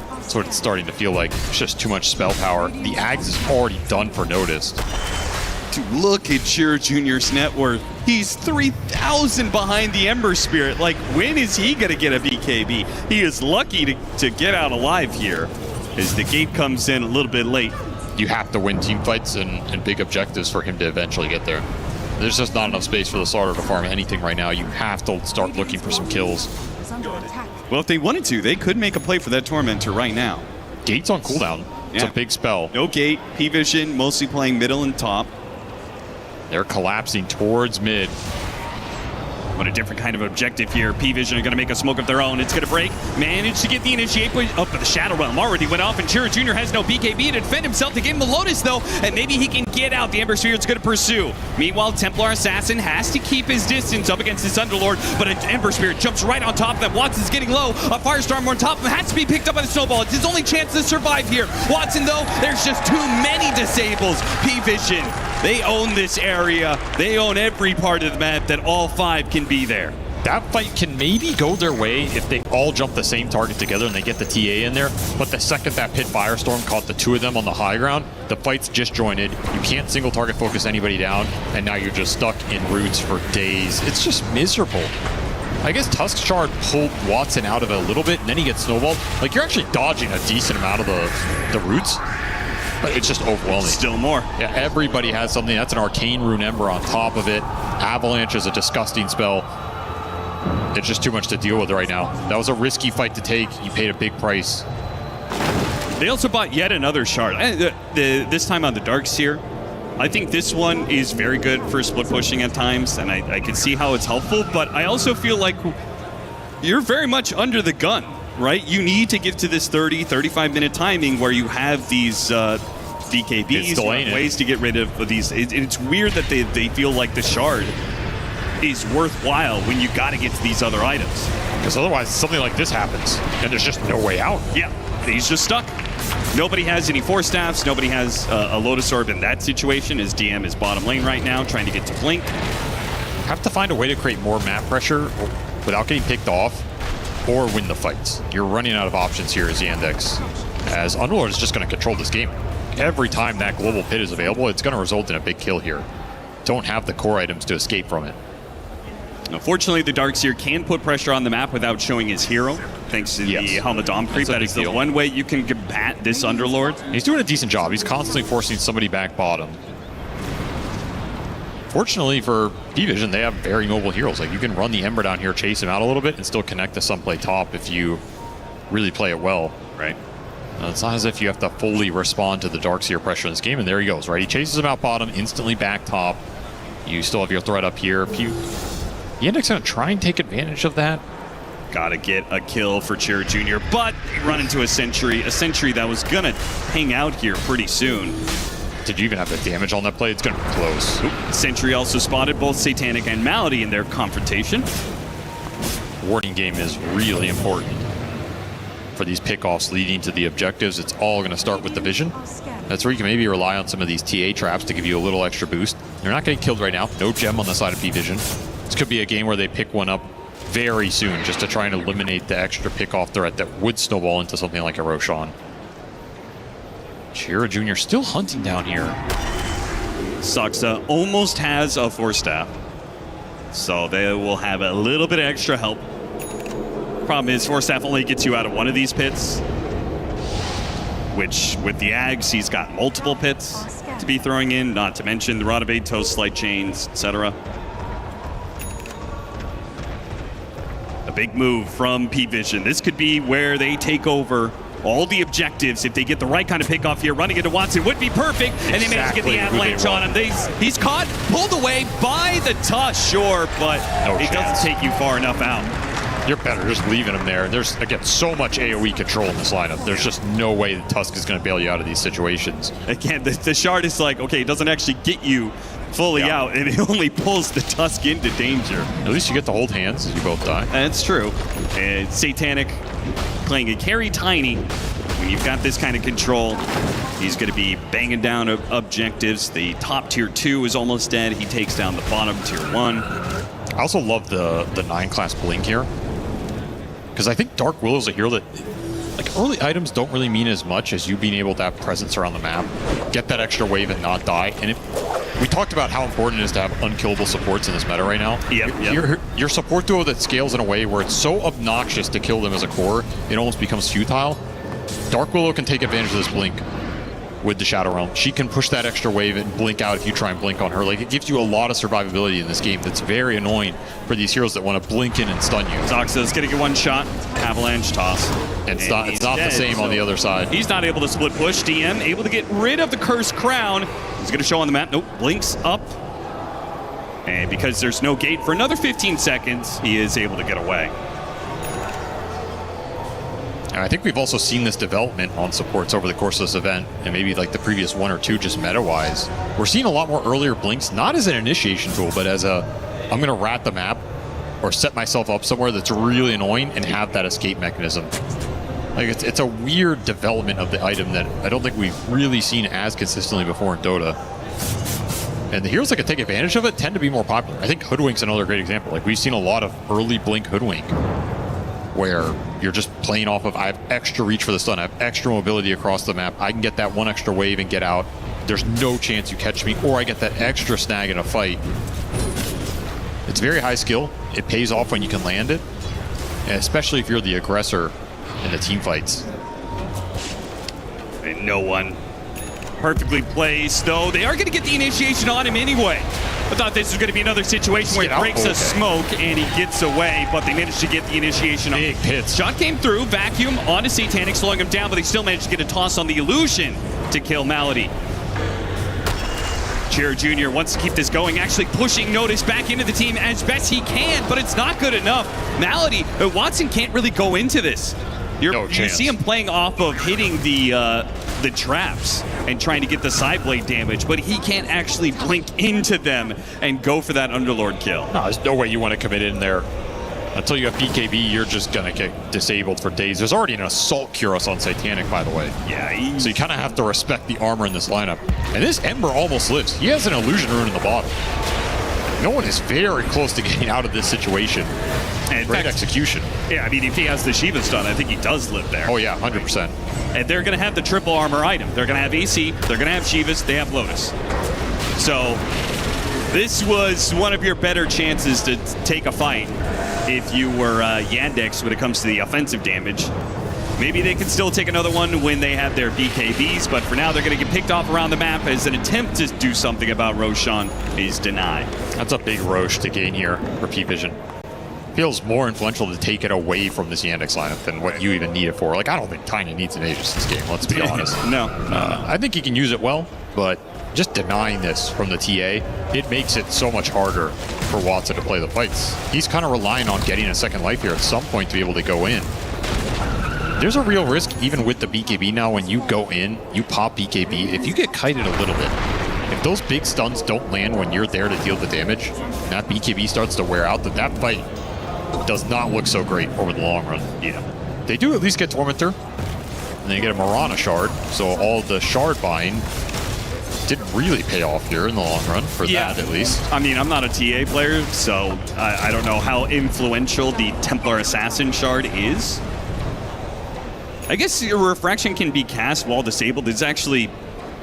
That's what it's starting to feel like. It's just too much spell power. The Ags is already done for Noticed. Dude, look at Chiro Jr.'s net worth. He's 3,000 behind the Ember Spirit. Like, when is he going to get a BKB? He is lucky to get out alive here as the gate comes in a little bit late. You have to win team fights and big objectives for him to eventually get there. There's just not enough space for the Slardar to farm anything right now. You have to start looking for some kills. Well, if they wanted to, they could make a play for that Tormentor right now. Gate's on cooldown. It's a big spell. No gate. P-Vision mostly playing middle and top. They're collapsing towards mid. What a different kind of objective here. P-Vision are going to make a smoke of their own. It's going to break. Managed to get the initiate up to the Shadow Realm. Already went off, and Chiro Jr. has no BKB to defend himself to get him the Lotus, though, and maybe he can get out. The Ember Spirit's going to pursue. Meanwhile, Templar Assassin has to keep his distance up against this Underlord, but an Ember Spirit jumps right on top of them. Watson's getting low. A Firestorm on top of him has to be picked up by the Snowball. It's his only chance to survive here. Watson, though, there's just too many disables. P-Vision, they own this area. They own every part of the map that all 5 can be there. That fight can maybe go their way if they all jump the same target together and they get the TA in there. But the second that Pit Firestorm caught the 2 of them on the high ground, the fight's disjointed. You can't single target focus anybody down, and now you're just stuck in roots for days. It's just miserable. I guess Tusk Shard pulled Watson out of it a little bit, and then he gets snowballed. Like, you're actually dodging a decent amount of the roots. But it's just overwhelming. Still more. Yeah, everybody has something. That's an Arcane Rune Ember on top of it. Avalanche is a disgusting spell. It's just too much to deal with right now. That was a risky fight to take. You paid a big price. They also bought yet another shard. This time on the Darkseer. I think this one is very good for split pushing at times, and I can see how it's helpful, but I also feel like you're very much under the gun, right? You need to get to this 30, 35-minute timing where you have these DKBs, ways to get rid of these. It's weird that they feel like the shard is worthwhile when you got to get to these other items. Because otherwise something like this happens, and there's just no way out. Yeah, he's just stuck. Nobody has any Force Staffs. Nobody has a Lotus Orb in that situation, as DM is bottom lane right now, trying to get to Blink. Have to find a way to create more map pressure without getting picked off or win the fights. You're running out of options here as Yandex, as Underlord is just going to control this game. Every time that global pit is available, it's going to result in a big kill here. Don't have the core items to escape from it. Unfortunately, the Darkseer can put pressure on the map without showing his hero, thanks to the Helmadom creep. That is the one way you can combat this Underlord. He's doing a decent job. He's constantly forcing somebody back bottom. Fortunately for P-Vision, they have very mobile heroes. Like, you can run the Ember down here, chase him out a little bit, and still connect to some play top if you really play it well. Right. It's not as if you have to fully respond to the Darkseer pressure in this game, and there he goes, right? He chases him out bottom, instantly back top. You still have your threat up here. Yandex gonna try and take advantage of that. Gotta get a kill for Chira Jr., but they run into a Sentry that was gonna hang out here pretty soon. Did you even have the damage on that play? It's gonna be close. Sentry also spotted both Satanic and Malady in their confrontation. Warning game is really important for these pickoffs leading to the objectives. It's all gonna start with the vision. That's where you can maybe rely on some of these TA traps to give you a little extra boost. You're not getting killed right now. No gem on the side of P-Vision. This could be a game where they pick one up very soon just to try and eliminate the extra pickoff threat that would snowball into something like a Roshan. Chira Jr. still hunting down here. Saksa almost has a Force Staff, so they will have a little bit of extra help. Problem is, Force Staff only gets you out of one of these pits, which with the Ags, he's got multiple pits to be throwing in, not to mention the Rod of Eight Toes, Slight Chains, etc. A big move from P-Vision. This could be where they take over all the objectives. If they get the right kind of pick off here, running into Watson would be perfect, and they manage to get the avalanche on him. He's caught, pulled away by the Tusk, sure, but it doesn't take you far enough out. You're better just leaving him there. There's, again, so much AoE control in this lineup. There's just no way the Tusk is going to bail you out of these situations. Again, the shard is like, okay, it doesn't actually get you fully out, and it only pulls the Tusk into danger. At least you get to hold hands as you both die. That's true. And Satanic playing a carry tiny. When you've got this kind of control, he's going to be banging down objectives. The top tier 2 is almost dead. He takes down the bottom tier 1. I also love the 9-class blink here, because I think Dark Willow's a hero that, like, early items don't really mean as much as you being able to have presence around the map, get that extra wave and not die. And we talked about how important it is to have unkillable supports in this meta right now. Your support duo that scales in a way where it's so obnoxious to kill them as a core, it almost becomes futile. Dark Willow can take advantage of this blink with the Shadow Realm. She can push that extra wave and blink out if you try and blink on her. Like, it gives you a lot of survivability in this game that's very annoying for these heroes that want to blink in and stun you. Zoxa's gonna get one shot, avalanche toss. It's not the same on the other side. He's not able to split push. DM able to get rid of the Cursed Crown. He's gonna show on the map. Nope, blinks up. And because there's no gate for another 15 seconds, he is able to get away. And I think we've also seen this development on supports over the course of this event, and maybe like the previous one or two just meta-wise. We're seeing a lot more earlier blinks, not as an initiation tool, but as a, I'm going to rat the map or set myself up somewhere that's really annoying and have that escape mechanism. Like, it's a weird development of the item that I don't think we've really seen as consistently before in Dota. And the heroes that can take advantage of it tend to be more popular. I think Hoodwink's another great example. Like, we've seen a lot of early blink Hoodwink, where you're just playing off of, I have extra reach for the stun, I have extra mobility across the map, I can get that one extra wave and get out. There's no chance you catch me, or I get that extra snag in a fight. It's very high skill. It pays off when you can land it, and especially if you're the aggressor in the team fights. And no one perfectly placed, though. They are going to get the initiation on him anyway. I thought this was going to be another situation where he breaks a smoke and he gets away, but they managed to get the initiation on him. Big hits. Shot came through, vacuum onto Satanic, slowing him down, but they still managed to get a toss on the illusion to kill Malady. Cheer Jr. wants to keep this going, actually pushing Notice back into the team as best he can, but it's not good enough. Malady, Watson can't really go into this. You see him playing off of hitting the traps and trying to get the side blade damage, but he can't actually blink into them and go for that Underlord kill. No, there's no way you want to commit in there. Until you have BKB, you're just going to get disabled for days. There's already an Assault Cuirass on Satanic, by the way. Yeah. So you kind of have to respect the armor in this lineup. And this Ember almost lives. He has an Illusion Rune in the bottom. No one is very close to getting out of this situation. And great execution. Yeah, I mean, if he has the Shiva stun, I think he does live there. Oh, yeah, 100%. And they're going to have the triple armor item. They're going to have AC, they're going to have Shivas, they have Lotus. So this was one of your better chances to take a fight if you were Yandex when it comes to the offensive damage. Maybe they can still take another one when they have their BKBs, but for now they're going to get picked off around the map as an attempt to do something about Roshan is denied. That's a big Roche to gain here for P-Vision. Feels more influential to take it away from this Yandex lineup than what you even need it for. Like, I don't think Tiny needs an Aegis this game, let's be honest. No. I think he can use it well, but just denying this from the TA, it makes it so much harder for Watson to play the fights. He's kind of relying on getting a second life here at some point to be able to go in. There's a real risk, even with the BKB now, when you go in, you pop BKB, if you get kited a little bit, if those big stuns don't land when you're there to deal the damage, and that BKB starts to wear out, that fight does not look so great over the long run. Yeah. They do at least get Tormentor, and they get a Mirana shard, so all the shard buying didn't really pay off here in the long run, for that at least. I mean, I'm not a TA player, so I don't know how influential the Templar Assassin shard is. I guess your Refraction can be cast while disabled. It's actually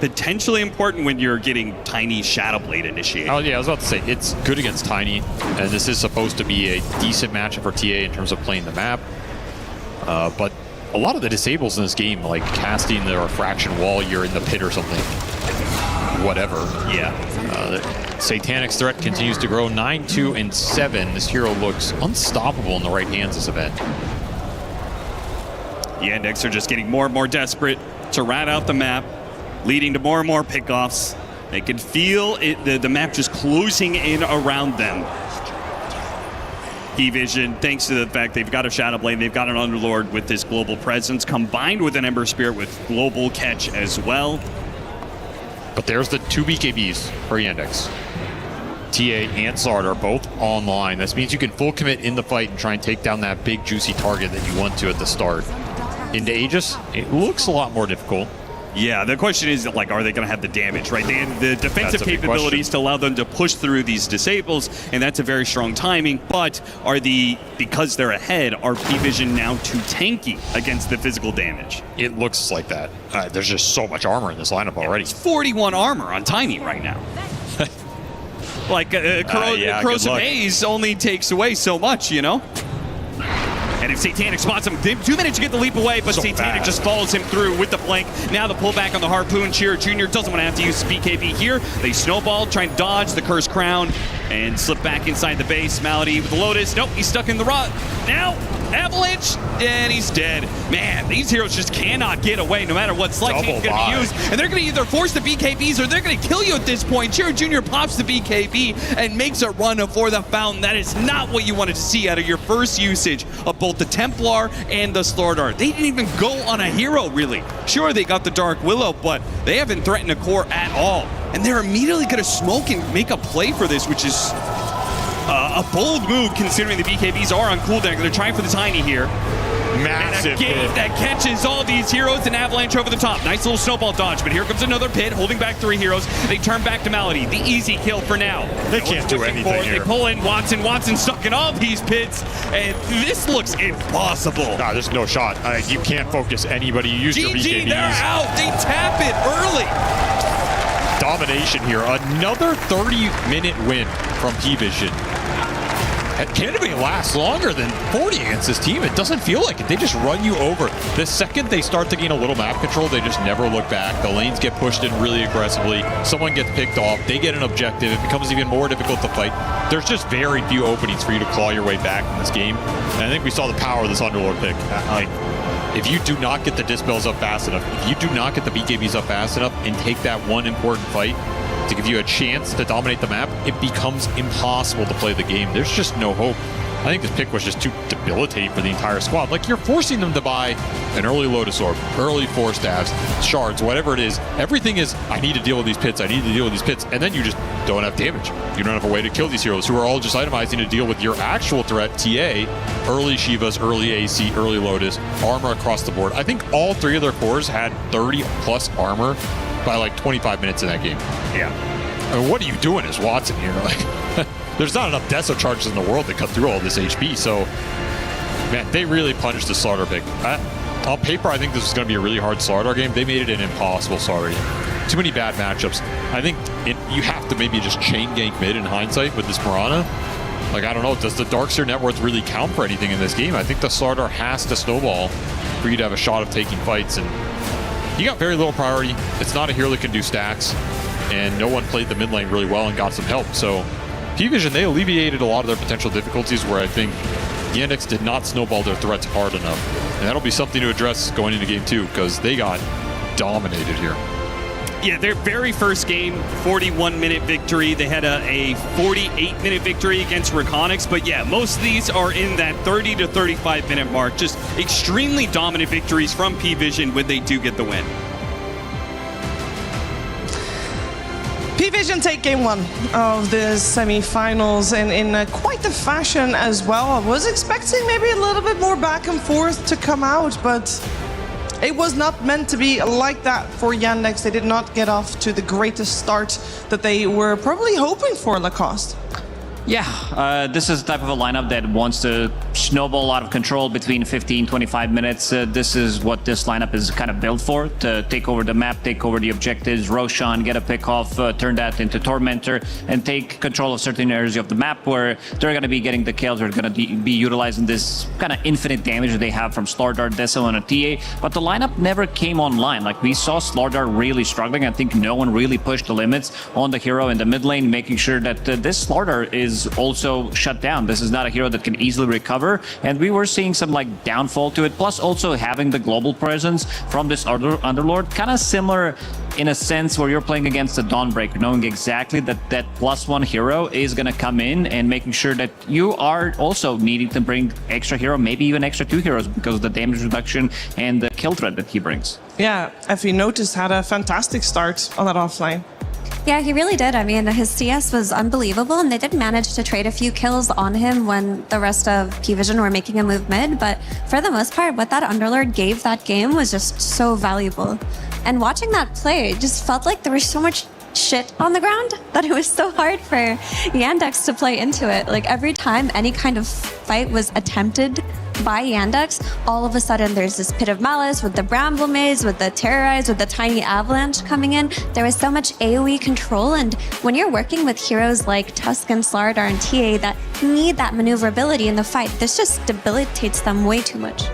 potentially important when you're getting Tiny Shadowblade initiated. Oh yeah, I was about to say, it's good against Tiny, and this is supposed to be a decent matchup for TA in terms of playing the map. But a lot of the disables in this game, like casting the Refraction while you're in the pit or something, whatever. Yeah. Satanic's threat continues to grow, 9, 2, and 7. This hero looks unstoppable in the right hands this event. Yandex are just getting more and more desperate to rat out the map, leading to more and more pickoffs. They can feel the map just closing in around them. P-Vision, thanks to the fact they've got a Shadowblade, they've got an Underlord with this global presence, combined with an Ember Spirit with global catch as well. But there's the 2 BKBs for Yandex. TA and Zard are both online. This means you can full commit in the fight and try and take down that big juicy target that you want to at the start. Into Aegis, it looks a lot more difficult. Yeah, the question is, like, are they going to have the damage, right? They have the defensive capabilities to allow them to push through these disables, and that's a very strong timing, but because they're ahead, are P-Vision now too tanky against the physical damage? It looks like that. There's just so much armor in this lineup already. It's 41 armor on Tiny right now. Like, Corrosive Haze only takes away so much, you know? And if Satanic spots him, they do manage to get the leap away, but Satanic just follows him through with the flank. Now the pullback on the Harpoon. Cheer Jr. doesn't want to have to use BKB here. They snowball, try and dodge the Cursed Crown, and slip back inside the base. Malady with the Lotus. Nope, he's stuck in the rot. Now, Avalanche, and he's dead. Man, these heroes just cannot get away no matter what Sledgehammer is going to be used. And they're going to either force the BKBs or they're going to kill you at this point. Cheer Jr. pops the BKB and makes a run for the fountain. That is not what you wanted to see out of your first usage of both the Templar and the Slordar. They didn't even go on a hero, really. Sure, they got the Dark Willow, but they haven't threatened a core at all. And they're immediately going to smoke and make a play for this, which is a bold move considering the BKBs are on cooldown. They're trying for the Tiny here. Massive and a hit that catches all these heroes and Avalanche over the top. Nice little snowball dodge, but here comes another pit holding back 3 heroes. They turn back to Malady. The easy kill for now. They can't do anything here. They pull in Watson. Watson stuck in all these pits, and this looks impossible. Nah, there's no shot. You can't focus anybody. You use your BKBs. They're out. They tap it early. Domination here. Another 30-minute win from P-Vision. can't anybody last longer than 40 against this team? It doesn't feel like it. They just run you over. The second they start to gain a little map control, they just never look back. The lanes get pushed in really aggressively. Someone gets picked off. They get an objective. It becomes even more difficult to fight. There's just very few openings for you to claw your way back in this game. And I think we saw the power of this Underlord pick. Like, if you do not get the Dispels up fast enough, if you do not get the BKBs up fast enough and take that one important fight to give you a chance to dominate the map, it becomes impossible to play the game. There's just no hope. I think this pick was just too debilitating for the entire squad. Like, you're forcing them to buy an early Lotus Orb, early Force Staves, Shards, whatever it is. Everything is, I need to deal with these pits, I need to deal with these pits, and then you just don't have damage. You don't have a way to kill these heroes who are all just itemizing to deal with your actual threat, TA, early Shivas, early AC, early Lotus, armor across the board. I think all three of their cores had 30 plus armor by like 25 minutes in that game. Yeah. I mean, what are you doing as Watson here? Like, there's not enough Deso charges in the world to cut through all this HP. So, man, they really punished the Slardar pick. On paper, I think this was going to be a really hard Slardar game. They made it an impossible Slardar game. Too many bad matchups. I think you have to maybe just chain gank mid in hindsight with this Mirana. Like, I don't know, does the Darkseer net worth really count for anything in this game? I think the Slardar has to snowball for you to have a shot of taking fights. And you got very little priority. It's not a hero that can do stacks. And no one played the mid lane really well and got some help. So P-Vision, they alleviated a lot of their potential difficulties where I think Yandex did not snowball their threats hard enough. And that'll be something to address going into game 2 because they got dominated here. Yeah, their very first game, 41-minute victory. They had a 48-minute victory against Reconyx. But yeah, most of these are in that 30 to 35-minute mark. Just extremely dominant victories from P-Vision when they do get the win. P-Vision take game 1 of the semi-finals and in quite the fashion as well. I was expecting maybe a little bit more back and forth to come out, but it was not meant to be like that for Yandex. They did not get off to the greatest start that they were probably hoping for, Lacoste. Yeah, this is the type of a lineup that wants to snowball out of control between 15-25 minutes. This is what this lineup is kind of built for, to take over the map, take over the objectives, Roshan, get a pick off, turn that into Tormentor, and take control of certain areas of the map where they're going to be getting the kills, they're going to be utilizing this kind of infinite damage that they have from Slardar, Deso, and a TA. But the lineup never came online. Like, we saw Slardar really struggling. I think no one really pushed the limits on the hero in the mid lane, making sure that this Slardar is also shut down. This is not a hero that can easily recover, and we were seeing some like downfall to it, plus also having the global presence from this Underlord, kind of similar in a sense where you're playing against a Dawnbreaker, knowing exactly that that +1 hero is going to come in and making sure that you are also needing to bring extra hero, maybe even extra 2 heroes because of the damage reduction and the kill threat that he brings. Yeah, if you noticed, had a fantastic start on that offline. Yeah, he really did. I mean, his CS was unbelievable, and they did manage to trade a few kills on him when the rest of P-Vision were making a move mid, but for the most part, what that Underlord gave that game was just so valuable. And watching that play, it just felt like there was so much shit on the ground that it was so hard for Yandex to play into it. Like, every time any kind of fight was attempted by Yandex, all of a sudden there's this Pit of Malice with the Bramble Maze, with the Terrorize, with the Tiny Avalanche coming in. There was so much AoE control, and when you're working with heroes like Tusk and Slardar and TA that need that maneuverability in the fight, this just debilitates them way too much.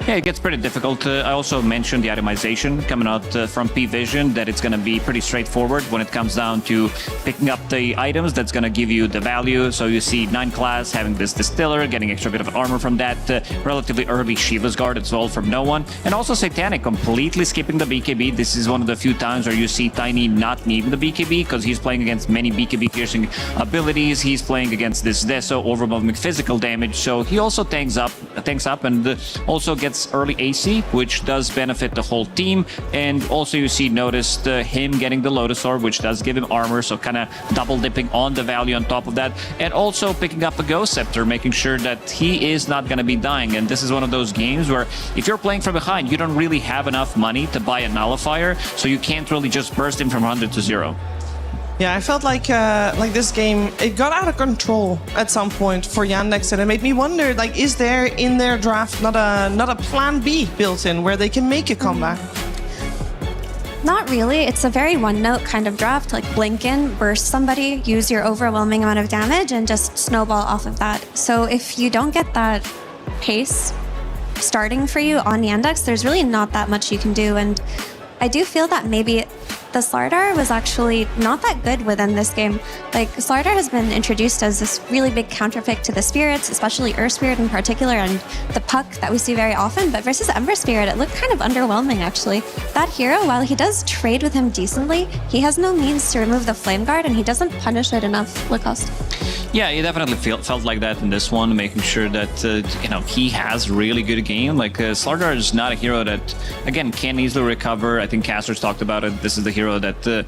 Yeah, it gets pretty difficult. I also mentioned the itemization coming out from P-Vision, that it's going to be pretty straightforward when it comes down to picking up the items that's going to give you the value. So you see 9 class having this Distiller, getting extra bit of armor from that, relatively early Shiva's Guard as well from no one. And also Satanic completely skipping the BKB. This is one of the few times where you see Tiny not needing the BKB because he's playing against many BKB piercing abilities. He's playing against this Deso overwhelming physical damage. So he also tanks up and also gets early AC, which does benefit the whole team. And also you see noticed him getting the Lotus Orb, which does give him armor, so kind of double dipping on the value on top of that. And also picking up a Ghost Scepter, making sure that he is not going to be dying. And this is one of those games where if you're playing from behind, you don't really have enough money to buy a Nullifier, so you can't really just burst him from 100 to 0. Yeah, I felt like this game, it got out of control at some point for Yandex, and it made me wonder, like, is there in their draft not a plan B built in where they can make a comeback? Not really. It's a very one-note kind of draft, like blink in, burst somebody, use your overwhelming amount of damage, and just snowball off of that. So if you don't get that pace starting for you on Yandex, there's really not that much you can do. And I do feel that maybe the Slardar was actually not that good within this game. Like, Slardar has been introduced as this really big counterpick to the Spirits, especially Earth Spirit in particular, and the Puck that we see very often. But versus Ember Spirit, it looked kind of underwhelming, actually. That hero, while he does trade with him decently, he has no means to remove the Flame Guard, and he doesn't punish it enough, Lacoste. Yeah, he definitely felt like that in this one, making sure that, he has really good game. Like, Slardar is not a hero that, again, can easily recover. I think Caster's talked about it. This is the hero that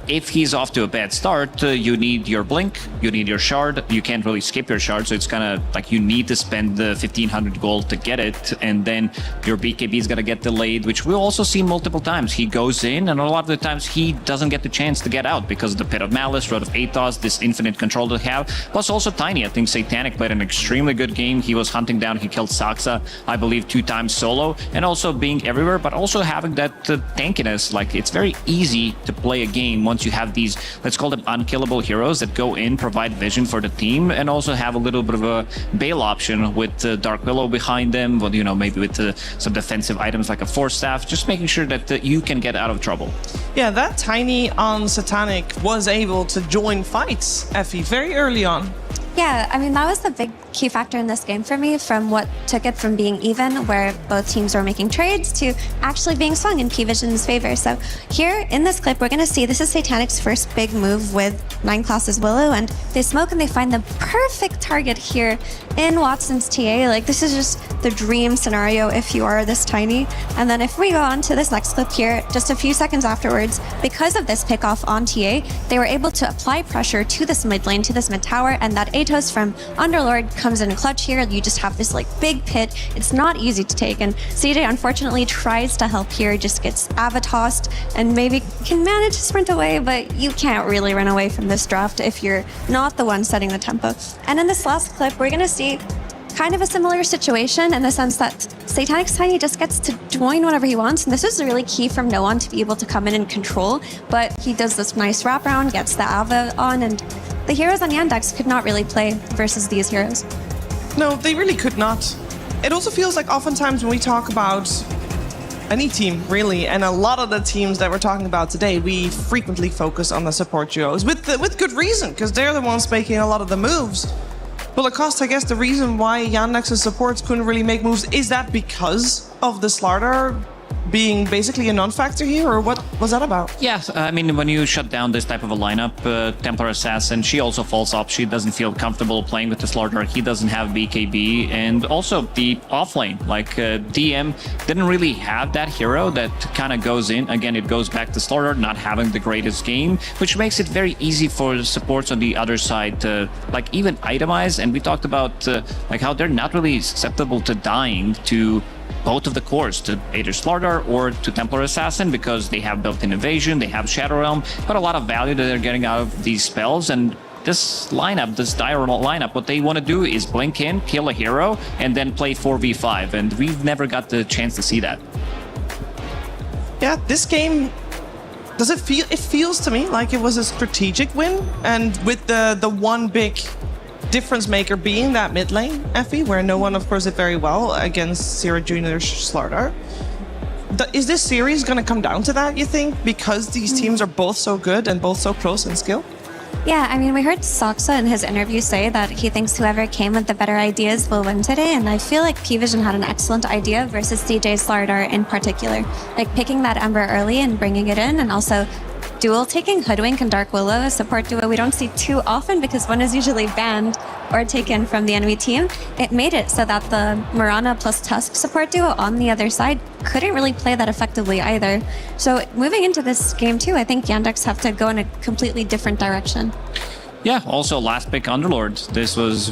if he's off to a bad start, you need your blink, you need your shard. You can't really skip your shard, so it's kind of like you need to spend the 1500 gold to get it, and then your BKB is gonna get delayed, which we'll also see multiple times. He goes in, and a lot of the times he doesn't get the chance to get out because of the Pit of Malice, Road of Athos, this infinite control to have. Plus also Tiny. I think Satanic played an extremely good game. He was hunting down, he killed Saxa, I believe 2 times solo, and also being everywhere, but also having that tankiness. Like, it's very easy to play a game once you have these, let's call them unkillable heroes that go in, provide vision for the team, and also have a little bit of a bail option with Dark Willow behind them, but maybe with some defensive items like a Force Staff, just making sure that you can get out of trouble. Yeah, that Tiny on Satanic was able to join fights, Effie, very early on. Yeah, I mean, that was the big key factor in this game for me, from what took it from being even, where both teams were making trades, to actually being swung in P-Vision's favor. So here in this clip, we're going to see this is Satanic's first big move with 9 classes Willow, and they smoke and they find the perfect target here in Watson's TA. Like, this is just the dream scenario if you are this Tiny. And then if we go on to this next clip here, just a few seconds afterwards, because of this pickoff on TA, they were able to apply pressure to this mid lane, to this mid tower, and that Atos from Underlord comes in clutch here. You just have this like big pit. It's not easy to take, and CJ unfortunately tries to help here, just gets Avatossed and maybe can manage to sprint away, but you can't really run away from this draft if you're not the one setting the tempo. And in this last clip, we're gonna see kind of a similar situation in the sense that Satanic's Tiny just gets to join whenever he wants, and this is really key from no one to be able to come in and control, but he does this nice wraparound, gets the Ava on, and the heroes on Yandex could not really play versus these heroes. No, they really could not. It also feels like oftentimes when we talk about any team, really, and a lot of the teams that we're talking about today, we frequently focus on the support duos with good reason, because they're the ones making a lot of the moves. But Lacoste, I guess the reason why Yandex's supports couldn't really make moves, is that because of the Slardar being basically a non-factor here, or what was that about? Yeah, I mean, when you shut down this type of a lineup, Templar Assassin, she also falls off. She doesn't feel comfortable playing with the Slardar. He doesn't have BKB, and also the offlane. Like, DM didn't really have that hero that kind of goes in. Again, it goes back to Slardar not having the greatest game, which makes it very easy for the supports on the other side to, like, even itemize. And we talked about, like, how they're not really susceptible to dying to both of the cores, to either Slardar or to Templar Assassin, because they have built-in evasion, they have Shadow Realm, but a lot of value that they're getting out of these spells. And this lineup, this diurnal lineup, what they want to do is blink in, kill a hero, and then play 4v5, and we've never got the chance to see that. Yeah, this game, does it feel? It feels to me like it was a strategic win, and with the one big difference maker being that mid lane, Effie, where no one, of course, did very well against Sierra Junior's Slardar. Is this series going to come down to that, you think? Because these teams are both so good and both so close in skill? Yeah, I mean, we heard Saxa in his interview say that he thinks whoever came with the better ideas will win today, and I feel like P-Vision had an excellent idea versus CJ Slardar in particular. Like, picking that Ember early and bringing it in, and also dual taking Hoodwink and Dark Willow, a support duo we don't see too often because one is usually banned or taken from the enemy team. It made it so that the Mirana plus Tusk support duo on the other side couldn't really play that effectively either. So moving into this game too, I think Yandex have to go in a completely different direction. Yeah, also last pick Underlord. This was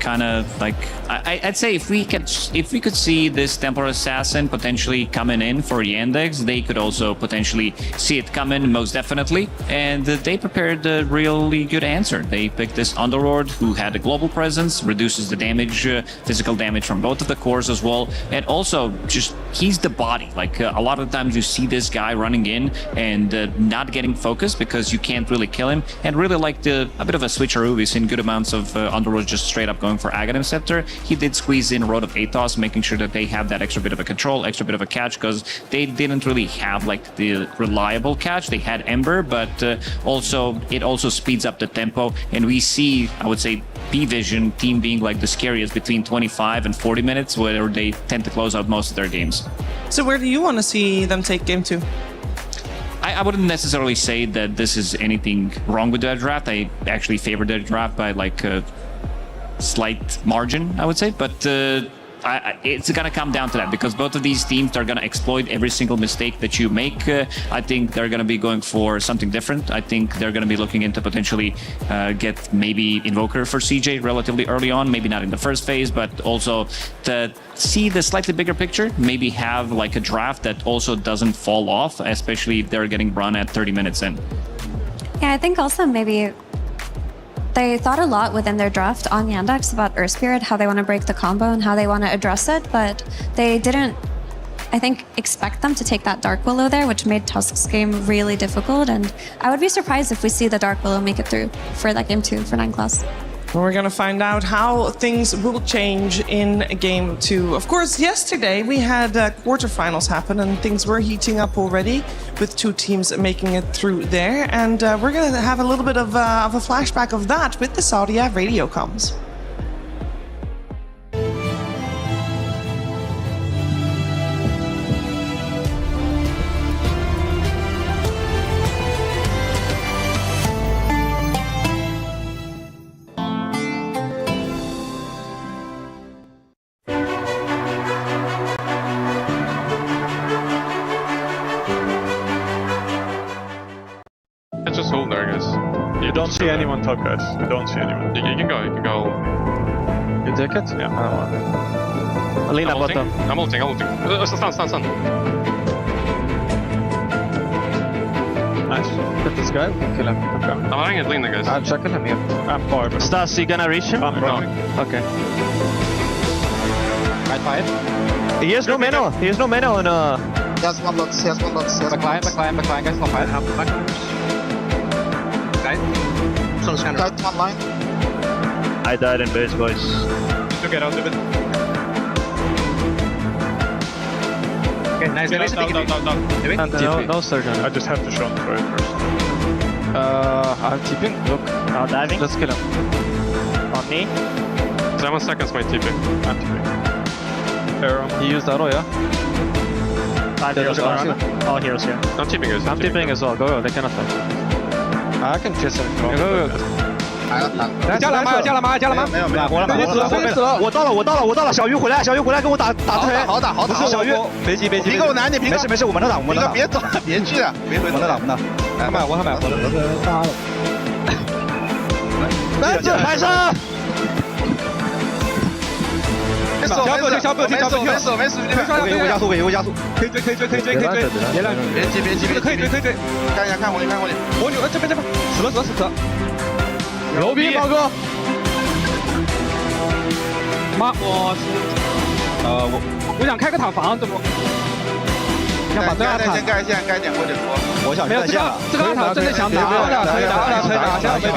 kind of like I'd say if we could see this Templar Assassin potentially coming in for Yandex, they could also potentially see it coming, most definitely. And they prepared a really good answer. They picked this Underlord who had a global presence, reduces the damage, physical damage from both of the cores as well, and also just he's the body. Like a lot of times you see this guy running in and not getting focused because you can't really kill him, and really like a bit of a switcheroo. We've seen good amounts of Underlord just straight up going for Aghanim Scepter. He did squeeze in Road of Athos, making sure that they have that extra bit of a control, extra bit of a catch, because they didn't really have like the reliable catch. They had Ember, but it also speeds up the tempo, and we see, I would say, P-Vision team being like the scariest between 25 and 40 minutes, where they tend to close out most of their games. So where do you want to see them take game 2? I wouldn't necessarily say that this is anything wrong with their draft. I actually favor their draft by like a slight margin, I would say, but it's gonna come down to that, because both of these teams are gonna exploit every single mistake that you make. I think they're gonna be going for something different. I think they're gonna be looking into potentially get maybe Invoker for CJ relatively early on, maybe not in the first phase, but also to see the slightly bigger picture, maybe have like a draft that also doesn't fall off, especially if they're getting run at 30 minutes in. Yeah, I think also maybe they thought a lot within their draft on Yandex about Earth Spirit, how they want to break the combo and how they want to address it, but they didn't, I think, expect them to take that Dark Willow there, which made Tusk's game really difficult, and I would be surprised if we see the Dark Willow make it through for that game 2 for 9 class. Well, we're going to find out how things will change in game 2. Of course, yesterday we had quarterfinals happen and things were heating up already with 2 teams making it through there. And we're going to have a little bit of a flashback of that with the Saudi radio comms. Just hold there, guys. You don't see anyone top, guys. You don't see anyone. You can go, You take it? Yeah. I lean bottom. I'm ulting. Stun. Nice. Get this guy, kill him. Okay. I'm running at lean, guys. I'm checking him here. I'm far. Stas, you gonna reach him? I'm no. Okay. Right 5. He has no mana. He has no mana on He has one lots. Backline, guys. No fight. Someone's kind of one line. I died in base, boys. To get out of it. Okay, nice. No, surgeon. I just have to show him for it first. I'm TPing. Look. Now diving. Let's kill him. On me. 7 seconds, my TP. I'm TPing. Arrow. He used arrow, yeah? 5 heroes around. All heroes here. I'm TPing, guys. I'm TPing as well. Go. They cannot fight. I can kiss him. Go. 加了吗？没有，活了。我到了，小鱼回来跟我打腿。好打。小鱼，别急，你给我拿，你没事，我们能打。别走，别去了，别回。我们能。我还买活了。来，这排上。小狗，没事，给我加速。可以追，别急，可以追。看一下，看火力。我这边，死了。牛逼，豹哥！妈，我想开个塔防，这不？要把这塔先盖线，盖点或者说，我想没有这个塔真的想打，可以打，现在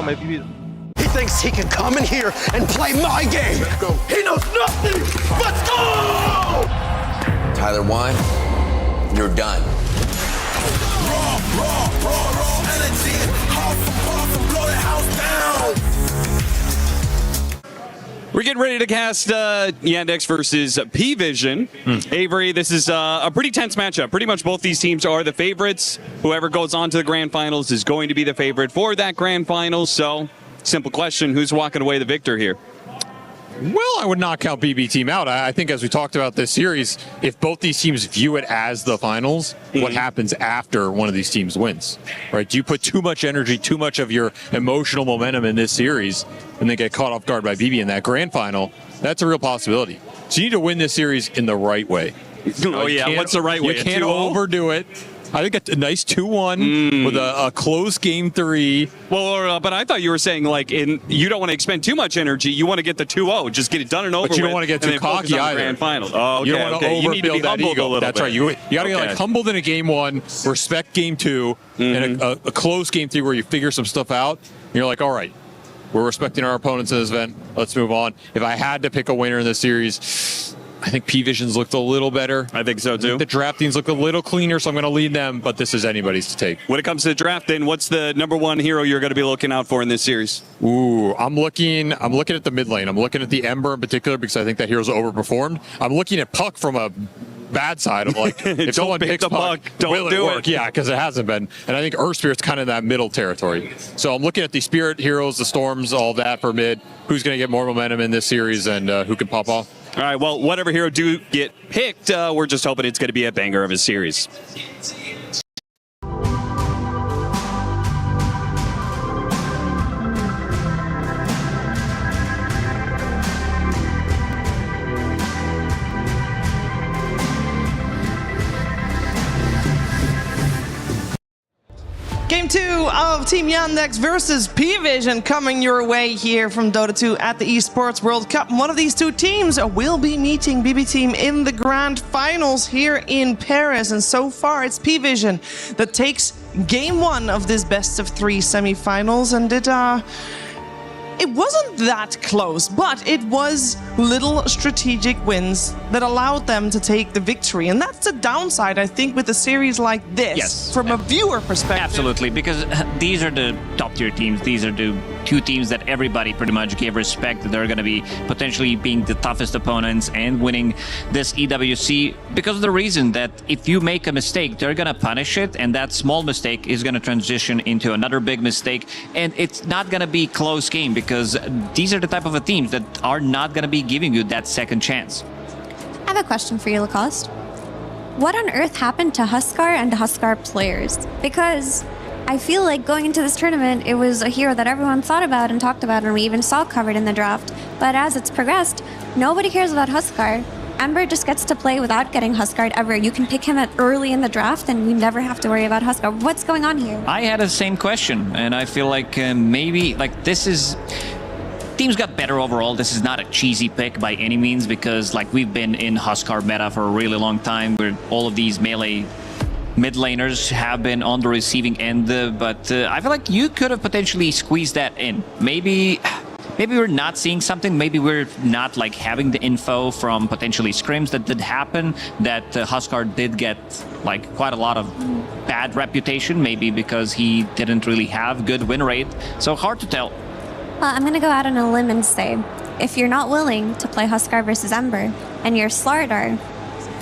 没 BP 的。He thinks he can come in here and play my game. Let's go. He knows nothing. Let's go. Tyler Wine, you're done. Raw energy. Half blow the house down. We're getting ready to cast Yandex versus P-Vision. Avery, this is a pretty tense matchup. Pretty much both these teams are the favorites. Whoever goes on to the grand finals is going to be the favorite for that grand finals. So, simple question, who's walking away the victor here? Well, I would not count BB team out. I think as we talked about this series, if both these teams view it as the finals, what happens after one of these teams wins, right? Do you put too much energy, too much of your emotional momentum in this series and then get caught off guard by BB in that grand final? That's a real possibility. So you need to win this series in the right way. Oh, yeah. What's the right way? You can't overdo it. I think a nice 2-1 with a close game 3. Well, but I thought you were saying you don't want to expend too much energy. You want to get the 2-0, just get it done and over. But you don't with, want to get and too then focus cocky on the either. Grand finals. Oh, okay, you don't want to You need to be overbuild that humbled a ego. little That's bit. right. You got to get humbled in a game 1, respect game 2, and a close game 3 where you figure some stuff out. And you're like, all right, we're respecting our opponents in this event. Let's move on. If I had to pick a winner in this series, I think P-Vision's looked a little better. I think so, too. The draft teams look a little cleaner, so I'm going to lead them, but this is anybody's to take. When it comes to the draft, then, what's the number 1 hero you're going to be looking out for in this series? Ooh, I'm looking at the mid lane. I'm looking at the Ember in particular because I think that hero's overperformed. I'm looking at Puck from a bad side of if someone pick picks the Puck, don't will do it work? it. Yeah, because it hasn't been. And I think Earth Spirit's kind of in that middle territory. So I'm looking at the Spirit heroes, the Storms, all that for mid. Who's going to get more momentum in this series and who can pop off? All right, well, whatever hero do get picked, we're just hoping it's going to be a banger of a series. Game 2 of Team Yandex versus P-Vision coming your way here from Dota 2 at the Esports World Cup. One of these two teams will be meeting BB Team in the grand finals here in Paris. And so far, it's P-Vision that takes Game 1 of this best-of-3 semifinals. And it wasn't that close, but it was little strategic wins that allowed them to take the victory. And that's the downside, I think, with a series like this, from a viewer perspective. Absolutely, because these are the top-tier teams. These are the two teams that everybody pretty much gave respect. They're going to be potentially being the toughest opponents and winning this EWC because of the reason that if you make a mistake, they're going to punish it, and that small mistake is going to transition into another big mistake, and it's not going to be close game because these are the type of teams that are not going to be giving you that second chance. I have a question for you, Lacoste. What on earth happened to Huskar and Huskar players? Because I feel like going into this tournament, it was a hero that everyone thought about and talked about, and we even saw covered in the draft. But as it's progressed, nobody cares about Huskar. Ember just gets to play without getting Huskar ever. You can pick him at early in the draft, and you never have to worry about Huskar. What's going on here? I had the same question, and I feel like maybe this is... Teams got better overall. This is not a cheesy pick by any means because we've been in Huskar meta for a really long time where all of these melee mid laners have been on the receiving end, but I feel like you could have potentially squeezed that in. Maybe we're not seeing something. Maybe we're not having the info from potentially scrims that did happen, that Huskar did get quite a lot of bad reputation, maybe because he didn't really have good win rate. So hard to tell. Well, I'm going to go out on a limb and say, if you're not willing to play Huskar versus Ember, and your Slardar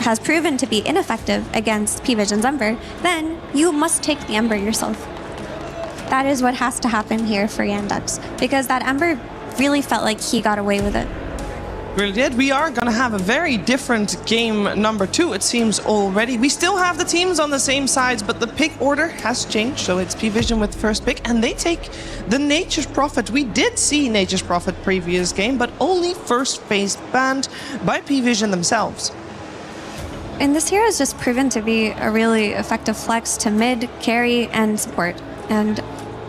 has proven to be ineffective against P-Vision's Ember, then you must take the Ember yourself. That is what has to happen here for Yandex, because that Ember really felt like he got away with it. Really did. We are going to have a very different game number 2, it seems already. We still have the teams on the same sides, but the pick order has changed. So it's P-Vision with first pick, and they take the Nature's Prophet. We did see Nature's Prophet previous game, but only first phase banned by P-Vision themselves. And this hero has just proven to be a really effective flex to mid, carry, and support. And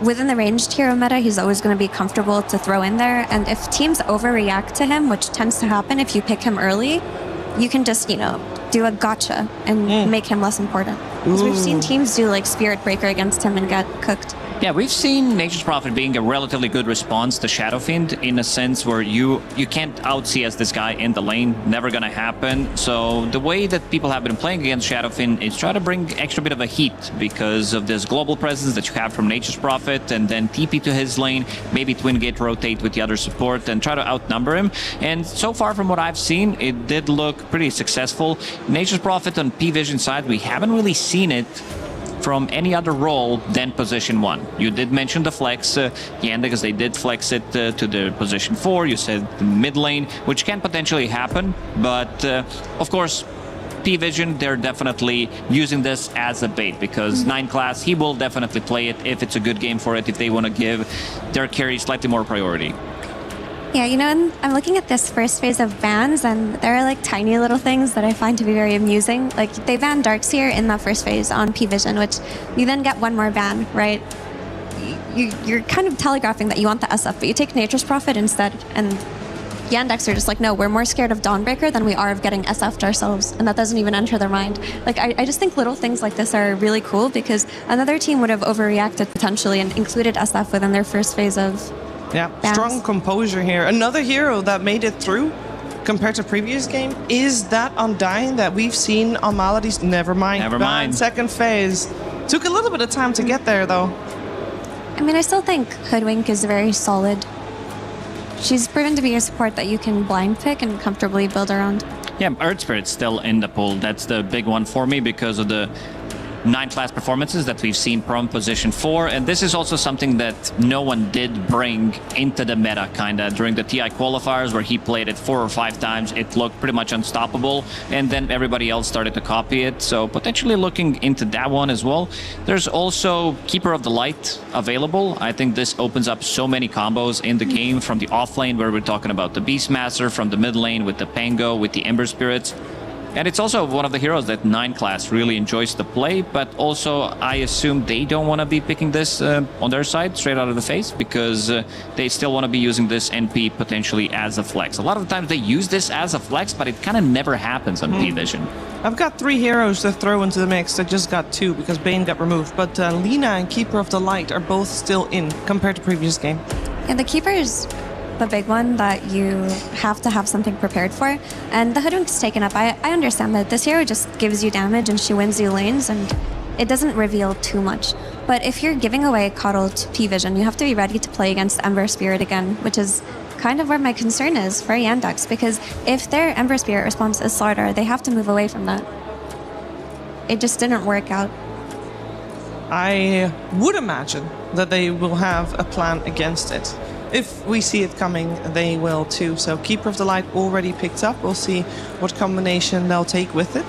within the ranged hero meta, he's always going to be comfortable to throw in there. And if teams overreact to him, which tends to happen if you pick him early, you can just, do a gotcha and make him less important. Because we've seen teams do Spirit Breaker against him and get cooked. Yeah, we've seen Nature's Prophet being a relatively good response to Shadow Fiend in a sense where you can't out-CS this guy in the lane, never gonna happen. So the way that people have been playing against Shadow Fiend is try to bring extra bit of a heat because of this global presence that you have from Nature's Prophet, and then TP to his lane, maybe Twin Gate rotate with the other support and try to outnumber him. And so far from what I've seen, it did look pretty successful. Nature's Prophet on P-Vision side, we haven't really seen it from any other role than position 1. You did mention the flex, Yandex, they did flex it to the position 4. You said the mid lane, which can potentially happen, but of course, P-Vision, they're definitely using this as a bait because 9 class, he will definitely play it if it's a good game for it, if they want to give their carry slightly more priority. Yeah, you know, and I'm looking at this first phase of bans, and there are like tiny little things that I find to be very amusing. Like they banned Darkseer in that first phase on P-Vision, which you then get one more ban, right? You're kind of telegraphing that you want the SF, but you take Nature's Prophet instead, and Yandex are just like, no, we're more scared of Dawnbreaker than we are of getting SF'd ourselves, and that doesn't even enter their mind. Like, I just think little things like this are really cool because another team would have overreacted potentially and included SF within their first phase of bans. Strong composure here. Another hero that made it through compared to previous game is that Undying that we've seen on Maladies. Never mind. Second phase. Took a little bit of time to get there, though. I mean, I still think Hoodwink is very solid. She's proven to be a support that you can blind pick and comfortably build around. Yeah, Earth Spirit's still in the pool. That's the big one for me because of the 9 class performances that we've seen from position 4, and this is also something that no one did bring into the meta kinda during the TI qualifiers where he played it 4 or 5 times. It looked pretty much unstoppable, and then everybody else started to copy it, so potentially looking into that one as well. There's also Keeper of the Light available. I think this opens up so many combos in the game from the off lane where we're talking about the Beastmaster, from the mid lane with the Pango, with the Ember Spirits. And it's also one of the heroes that 9 class really enjoys to play, but also I assume they don't want to be picking this on their side straight out of the face because they still want to be using this NP potentially as a flex. A lot of the times they use this as a flex, but it kind of never happens on P-Vision. I've got 3 heroes to throw into the mix. I just got 2 because Bane got removed, but Lina and Keeper of the Light are both still in compared to previous game. Yeah, the Keeper is the big one that you have to have something prepared for, and the Hoodwink's taken up. I understand that this hero just gives you damage and she wins you lanes and it doesn't reveal too much, but if you're giving away Coddle to P-Vision, you have to be ready to play against Ember Spirit again, which is kind of where my concern is for Yandex, because if their Ember Spirit response is Slardar, they have to move away from that. It just didn't work out. I would imagine that they will have a plan against it. If we see it coming, they will too. So Keeper of the Light already picked up. We'll see what combination they'll take with it.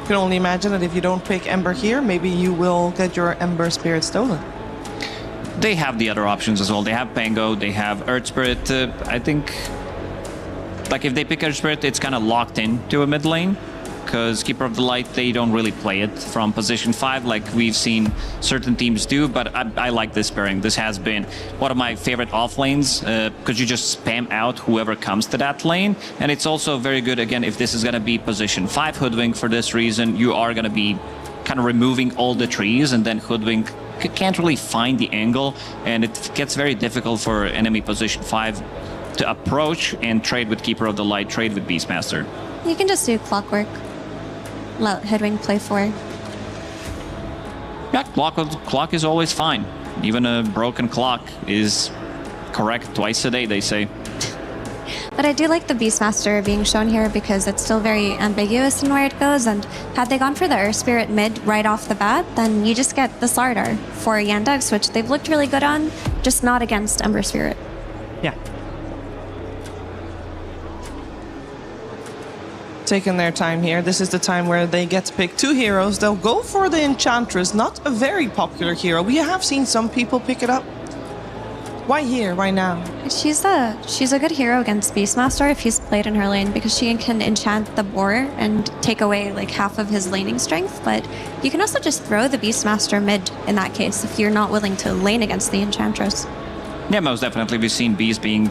You can only imagine that if you don't pick Ember here, maybe you will get your Ember Spirit stolen. They have the other options as well. They have Pango, they have Earth Spirit. I think, like if they pick Earth Spirit, it's kind of locked into a mid lane. Because Keeper of the Light, they don't really play it from position 5 like we've seen certain teams do, but I like this pairing. This has been one of my favorite off lanes, because you just spam out whoever comes to that lane, and it's also very good, again, if this is going to be position 5 Hoodwink for this reason, you are going to be kind of removing all the trees, and then Hoodwink can't really find the angle, and it gets very difficult for enemy position 5 to approach and trade with Keeper of the Light, trade with Beastmaster. You can just do Clockwork. Let Hoodwink play 4. Yeah, clock is always fine. Even a broken clock is correct twice a day, they say. But I do like the Beastmaster being shown here because it's still very ambiguous in where it goes, and had they gone for the Earth Spirit mid right off the bat, then you just get the Slardar for Yandex, which they've looked really good on, just not against Ember Spirit. Yeah. Taking their time here. This is the time where they get to pick 2 heroes. They'll go for the Enchantress, not a very popular hero. We have seen some people pick it up. Why here? Why now? She's a good hero against Beastmaster if he's played in her lane, because she can enchant the boar and take away like half of his laning strength, but you can also just throw the Beastmaster mid in that case if you're not willing to lane against the Enchantress. Yeah, most definitely. We've seen Beast being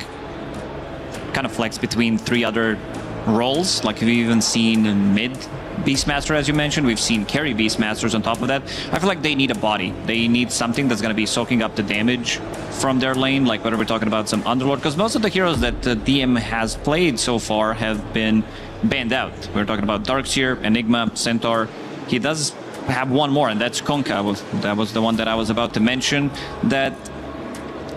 kind of flexed between 3 other roles. Like we've even seen mid Beastmaster, as you mentioned. We've seen carry Beastmasters on top of that. I feel like they need a body. They need something that's going to be soaking up the damage from their lane, like whether we're talking about some Underlord, because most of the heroes that DM has played so far have been banned out. We're talking about Darkseer, Enigma, Centaur. He does have one more, and that's Konka. That was the one that I was about to mention, that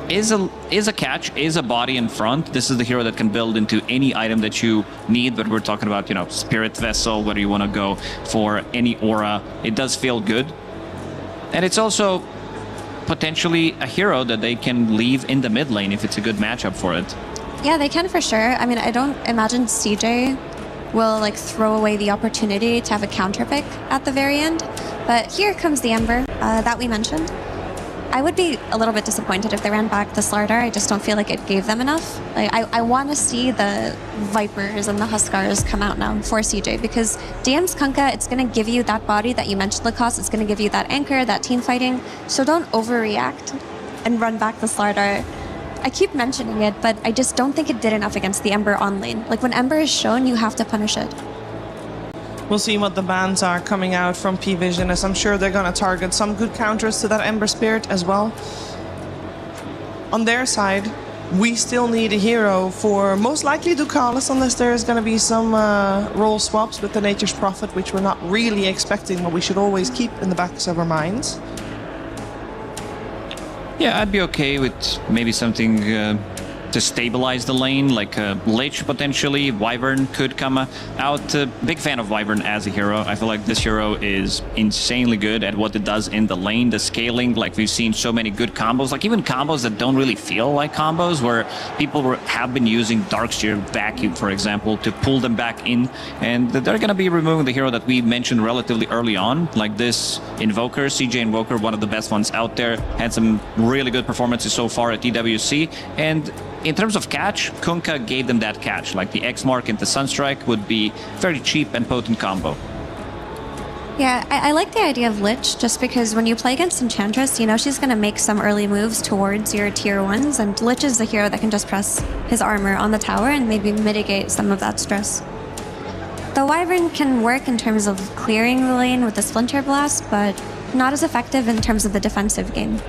is a catch, is a body in front. This is the hero that can build into any item that you need, but we're talking about, you know, Spirit Vessel, whether you want to go for any aura. It does feel good. And it's also potentially a hero that they can leave in the mid lane if it's a good matchup for it. Yeah, they can for sure. I mean, I don't imagine CJ will like throw away the opportunity to have a counter pick at the very end. But here comes the Ember that we mentioned. I would be a little bit disappointed if they ran back the Slardar. I just don't feel like it gave them enough. Like, I want to see the Vipers and the Huskars come out now for CJ, because DM's Kunkka, it's going to give you that body that you mentioned, Lacoste. It's going to give you that anchor, that team fighting. So don't overreact and run back the Slardar. I keep mentioning it, but I just don't think it did enough against the Ember on lane. Like, when Ember is shown, you have to punish it. We'll see what the bans are coming out from P-Vision, as I'm sure they're going to target some good counters to that Ember Spirit as well. On their side, we still need a hero for most likely Ducalis, unless there's going to be some role swaps with the Nature's Prophet, which we're not really expecting, but we should always keep in the backs of our minds. Yeah, I'd be okay with maybe something to stabilize the lane, like Lich potentially. Wyvern could come out. Big fan of Wyvern as a hero. I feel like this hero is insanely good at what it does in the lane. The scaling, like we've seen so many good combos, like even combos that don't really feel like combos, where people have been using Darkseer Vacuum, for example, to pull them back in. And they're going to be removing the hero that we mentioned relatively early on, like this Invoker, CJ Invoker, one of the best ones out there. Had some really good performances so far at EWC. And in terms of catch, Kunkka gave them that catch. Like the X Mark into Sunstrike would be very cheap and potent combo. Yeah, I like the idea of Lich, just because when you play against Enchantress, you know she's going to make some early moves towards your tier 1s, and Lich is the hero that can just press his armor on the tower and maybe mitigate some of that stress. The Wyvern can work in terms of clearing the lane with the Splinter Blast, but not as effective in terms of the defensive game.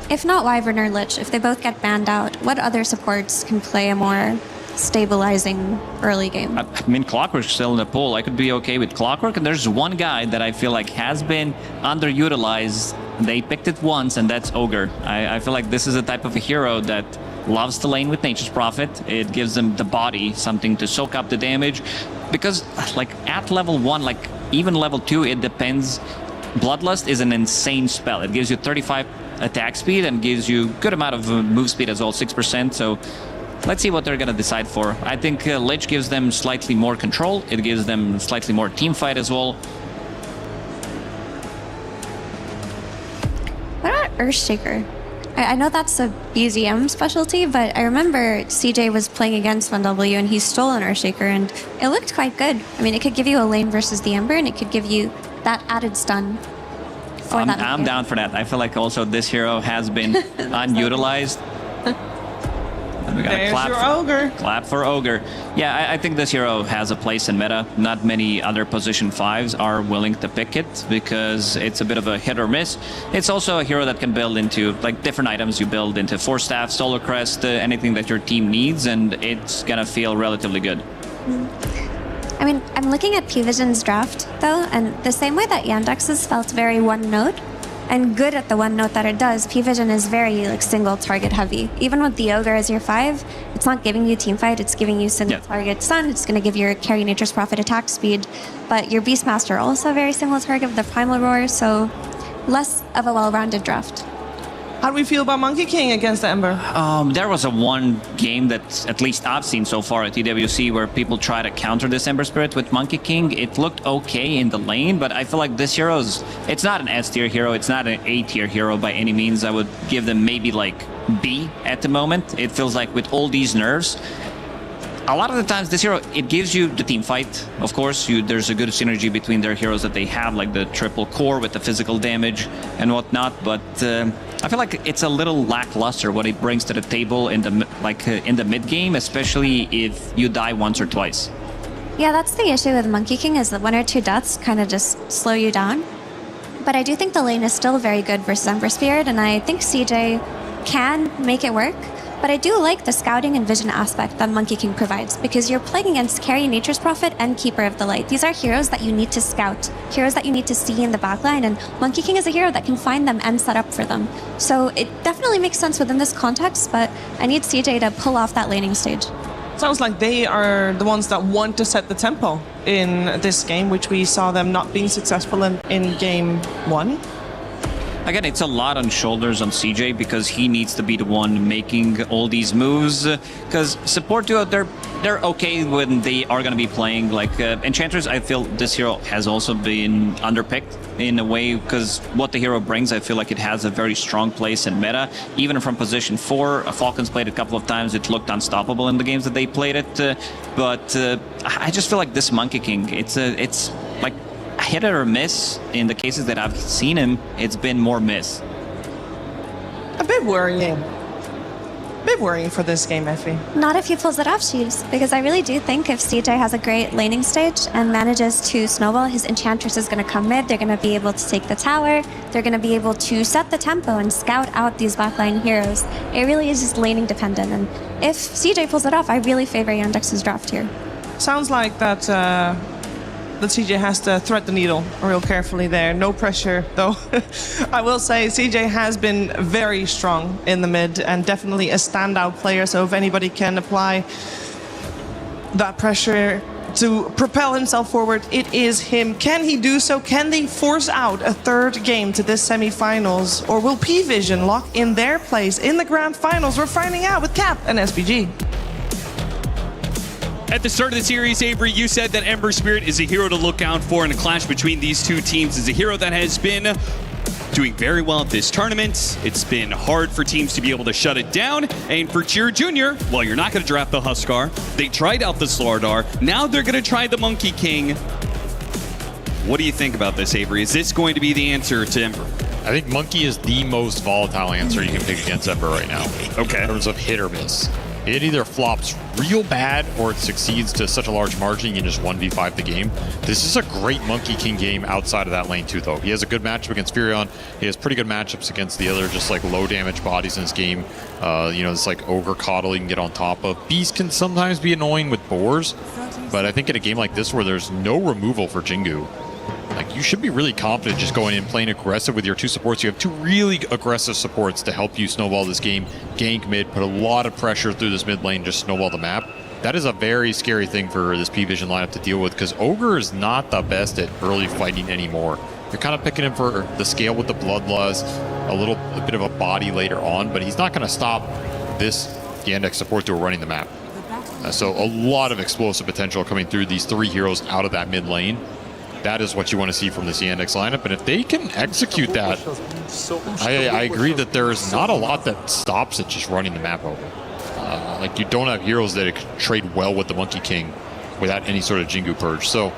If not Wyvern or Lich, if they both get banned out, what other supports can play a more stabilizing early game? I mean, Clockwork's still in the pool. I could be okay with Clockwork, and there's one guy that I feel like has been underutilized. They picked it once, and that's Ogre. I feel like this is a type of a hero that loves to lane with Nature's Prophet. It gives them the body, something to soak up the damage. Because, like, at level 1, like, even level 2, it depends. Bloodlust is an insane spell. It gives you 35 attack speed and gives you good amount of move speed as well, 6%. So let's see what they're gonna decide for. I think Lich gives them slightly more control. It gives them slightly more team fight as well. What about Earthshaker? I know that's a BZM specialty, but I remember CJ was playing against 1W and he stole an Earthshaker and it looked quite good. I mean, it could give you a lane versus the Ember and it could give you that added stun. I'm down for that. I feel like also this hero has been unutilized. And we got There's your Ogre. Clap for Ogre. Yeah, I think this hero has a place in meta. Not many other position 5s are willing to pick it because it's a bit of a hit or miss. It's also a hero that can build into like different items. You build into Force Staff, Solar Crest, anything that your team needs, and it's gonna feel relatively good. I mean, I'm looking at P-Vision's draft, though, and the same way that Yandex's felt very one note, and good at the one note that it does, P-Vision is very, like, single target heavy. Even with the Ogre as your 5, it's not giving you team fight, it's giving you single target stun, it's going to give your carry Nature's Prophet attack speed, but your Beastmaster also very single target with the Primal Roar, so less of a well-rounded draft. How do we feel about Monkey King against the Ember? There was one game that at least I've seen so far at EWC where people try to counter this Ember Spirit with Monkey King. It looked okay in the lane, but I feel like this hero's... It's not an S-tier hero, it's not an A-tier hero by any means. I would give them maybe like B at the moment. It feels like with all these nerfs, a lot of the times this hero, it gives you the team fight. Of course, there's a good synergy between their heroes that they have, like the triple core with the physical damage and whatnot, but I feel like it's a little lackluster what it brings to the table in the mid game, especially if you die once or twice. Yeah, that's the issue with Monkey King, is that 1 or 2 deaths kind of just slow you down. But I do think the lane is still very good versus Ember Spirit, and I think CJ can make it work. But I do like the scouting and vision aspect that Monkey King provides, because you're playing against Carry, Nature's Prophet, and Keeper of the Light. These are heroes that you need to scout, heroes that you need to see in the backline, and Monkey King is a hero that can find them and set up for them. So it definitely makes sense within this context, but I need CJ to pull off that laning stage. Sounds like they are the ones that want to set the tempo in this game, which we saw them not being successful in game 1. Again, it's a lot on shoulders on CJ because he needs to be the one making all these moves. Because support duo, they're okay when they are going to be playing. Like Enchantress, I feel this hero has also been underpicked in a way because what the hero brings, I feel like it has a very strong place in meta. Even from position 4, Falcons played it a couple of times. It looked unstoppable in the games that they played it. But I just feel like this Monkey King, it's like a hit or a miss. In the cases that I've seen him, it's been more miss. A bit worrying. A bit worrying for this game, Effie. Not if he pulls it off, Sheaves, because I really do think if CJ has a great laning stage and manages to snowball, his Enchantress is going to come mid, they're going to be able to take the tower, they're going to be able to set the tempo and scout out these backline heroes. It really is just laning dependent, and if CJ pulls it off, I really favor Yandex's draft here. Sounds like that CJ has to thread the needle real carefully there. No pressure, though. I will say CJ has been very strong in the mid and definitely a standout player. So if anybody can apply that pressure to propel himself forward, it is him. Can he do so? Can they force out a third game to this semifinals? Or will P-Vision lock in their place in the grand finals? We're finding out with Cap and SPG. At the start of the series, Avery, you said that Ember Spirit is a hero to look out for, and a clash between these two teams is a hero that has been doing very well at this tournament. It's been hard for teams to be able to shut it down, and for Cheer Jr., well, you're not going to draft the Huskar. They tried out the Slardar. Now they're going to try the Monkey King. What do you think about this, Avery? Is this going to be the answer to Ember? I think Monkey is the most volatile answer you can pick against Ember right now. Okay. In terms of hit or miss. It either flops real bad or it succeeds to such a large margin you can just 1v5 the game. This is a great Monkey King game outside of that lane too, though. He has a good matchup against Furion. He has pretty good matchups against the other just like low damage bodies in this game. You know, it's like Ogre Coddle you can get on top of. Beast can sometimes be annoying with boars, but I think in a game like this where there's no removal for Jingu, like you should be really confident just going in playing aggressive with your two supports. You have two really aggressive supports to help you snowball this game, gank mid, put a lot of pressure through this mid lane, just snowball the map. That is a very scary thing for this P-Vision lineup to deal with because Ogre is not the best at early fighting anymore. You're kind of picking him for the scale with the Bloodlust, a bit of a body later on, but he's not going to stop this Yandex support duo running the map. So a lot of explosive potential coming through these three heroes out of that mid lane. That is what you want to see from this Yandex lineup, and if they can execute that, I agree that there is not a lot that stops it just running the map over. Like you don't have heroes that can trade well with the Monkey King without any sort of Jingu purge. So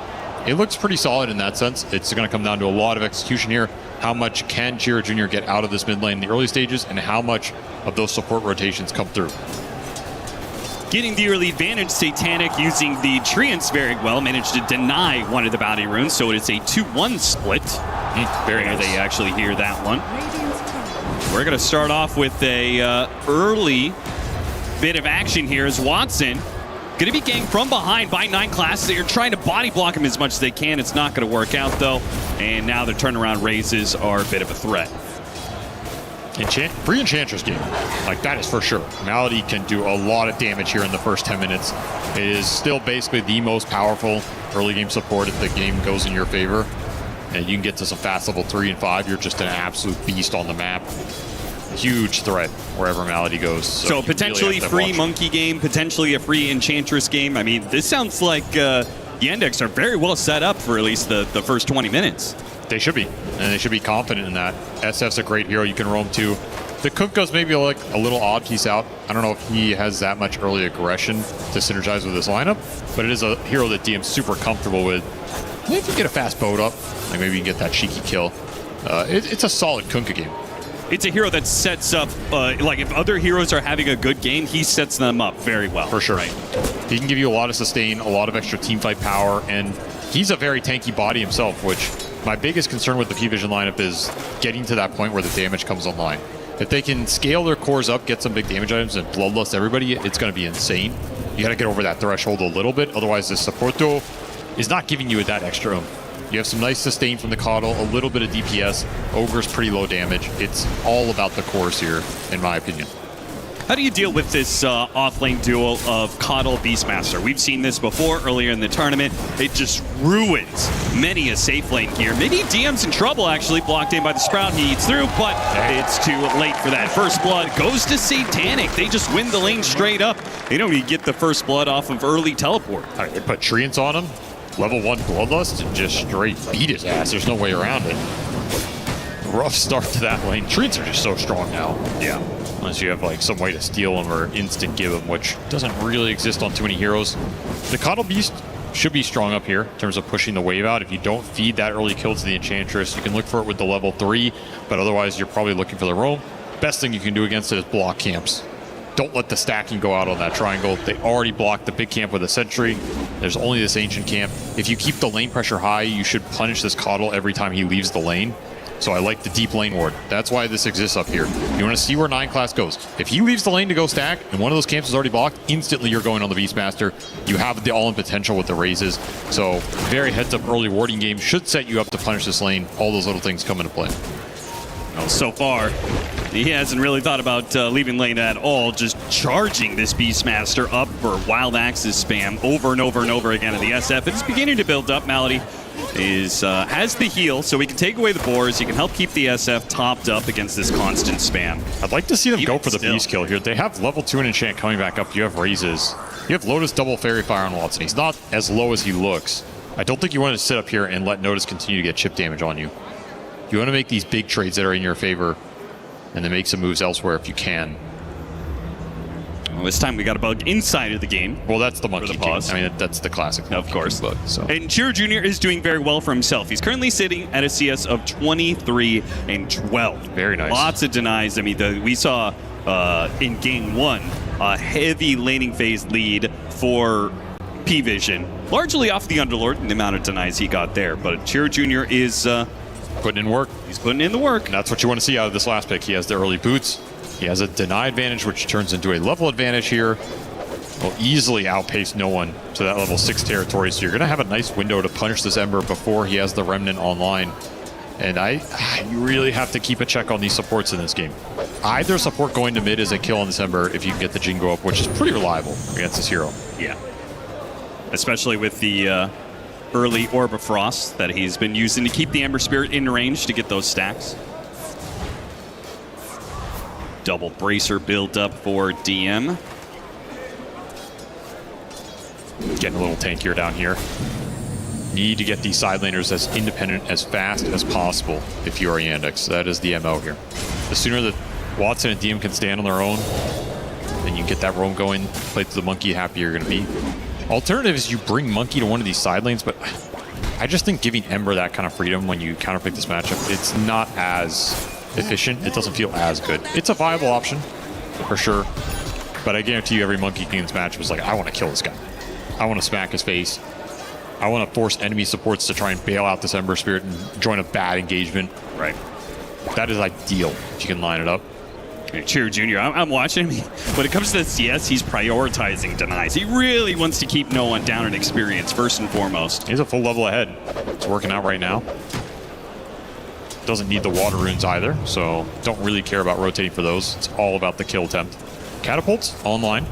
it looks pretty solid in that sense. It's going to come down to a lot of execution here. How much can Chira Jr. get out of this mid lane in the early stages, and how much of those support rotations come through? Getting the early advantage, Satanic using the Treants very well, managed to deny one of the bounty runes, so it is a 2-1 split. Very nice. They actually hear that one. We're going to start off with a early bit of action here as Watson going to be ganked from behind by 9 classes. They're trying to body block him as much as they can. It's not going to work out, though, and now the turnaround raises are a bit of a threat. Free Enchantress game, like that is for sure. Malady can do a lot of damage here in the first 10 minutes. It is still basically the most powerful early game support if the game goes in your favor. And you can get to some fast level 3 and 5. You're just an absolute beast on the map. Huge threat wherever Malady goes. So potentially really free Monkey game, potentially a free Enchantress game. I mean, this sounds like Yandex are very well set up for at least the first 20 minutes. They should be, and they should be confident in that. SF's a great hero you can roam to. The Kunkka's maybe like a little odd piece out. I don't know if he has that much early aggression to synergize with this lineup, but it is a hero that DM's super comfortable with. If you get a fast boat up, like maybe you can get that cheeky kill. It's a solid Kunkka game. It's a hero that sets up, like if other heroes are having a good game, he sets them up very well. For sure. Right. He can give you a lot of sustain, a lot of extra teamfight power, and he's a very tanky body himself, which my biggest concern with the P-Vision lineup is getting to that point where the damage comes online. If they can scale their cores up, get some big damage items, and bloodlust everybody, it's going to be insane. You got to get over that threshold a little bit, otherwise this support duo is not giving you that extra oomph. You have some nice sustain from the Coddle, a little bit of DPS. Ogre's pretty low damage. It's all about the cores here, in my opinion. How do you deal with this off-lane duo of Coddle Beastmaster? We've seen this before earlier in the tournament. It just ruins many a safe lane here. Maybe DM's in trouble, actually. Blocked in by the Sprout. He eats through, but it's too late for that. First blood goes to Satanic. They just win the lane straight up. They don't even get the first blood off of early teleport. All right, they put Treants on him. Level 1 Bloodlust and just straight beat his ass. There's no way around it. Rough start to that lane. Treants are just so strong now. Yeah. Unless you have like some way to steal them or instant give them, which doesn't really exist on too many heroes. The Coddle Beast should be strong up here in terms of pushing the wave out. If you don't feed that early kill to the Enchantress, you can look for it with the level 3, but otherwise you're probably looking for the roam. Best thing you can do against it is block camps. Don't let the stacking go out on that triangle. They already blocked the big camp with a sentry. There's only this ancient camp. If you keep the lane pressure high, you should punish this Coddle every time he leaves the lane. So I like the deep lane ward. That's why this exists up here. You want to see where 9 class goes. If he leaves the lane to go stack, and one of those camps is already blocked, instantly you're going on the Beastmaster. You have the all-in potential with the raises. So very heads-up early warding game should set you up to punish this lane. All those little things come into play. Well, so far, he hasn't really thought about leaving lane at all, just charging this Beastmaster up for Wild Axes spam over and over and over again at the SF. It's beginning to build up. Malady has the heal, so he can take away the boars. He can help keep the SF topped up against this constant spam. I'd like to see them go for the Beast kill here. They have level 2 and enchant coming back up. You have raises. You have Lotus double Fairy Fire on Watson. He's not as low as he looks. I don't think you want to sit up here and let Notice continue to get chip damage on you. You want to make these big trades that are in your favor and then make some moves elsewhere if you can. Well, this time we got a bug inside of the game. Well, that's the monkey king. I mean, that's the classic. Of course. Bug, so. And Chiro Jr. is doing very well for himself. He's currently sitting at a CS of 23 and 12. Very nice. Lots of denies. I mean, we saw in game 1 a heavy laning phase lead for P-Vision, largely off the Underlord and the amount of denies he got there. But Chiro Jr. is putting in work. He's putting in the work. And that's what you want to see out of this last pick. He has the early boots. He has a deny advantage, which turns into a level advantage here. Will easily outpace no one to that level 6 territory. So you're going to have a nice window to punish this Ember before he has the Remnant online. And you really have to keep a check on these supports in this game. Either support going to mid is a kill on this Ember if you can get the Jingo up, which is pretty reliable against this hero. Yeah. Especially with the early Orb of Frost that he's been using to keep the Ember Spirit in range to get those stacks. Double bracer build up for DM. Getting a little tankier down here. Need to get these side laners as independent as fast as possible if you are Yandex. That is the MO here. The sooner that Watson and DM can stand on their own, and you can get that roam going, play to the monkey, happy you're going to be. Alternative is you bring monkey to one of these side lanes, but I just think giving Ember that kind of freedom when you counterpick this matchup, it's not as efficient. It doesn't feel as good. It's a viable option for sure, but I guarantee you every monkey king in this match was like, I want to kill this guy. I want to smack his face. I want to force enemy supports to try and bail out this Ember Spirit and join a bad engagement. Right. That is ideal if you can line it up. Chiro Jr., I'm watching him. When it comes to the CS, he's prioritizing denies. He really wants to keep no one down in experience, first and foremost. He's a full level ahead. It's working out right now. Doesn't need the water runes either, so don't really care about rotating for those. It's all about the kill attempt. Catapults online.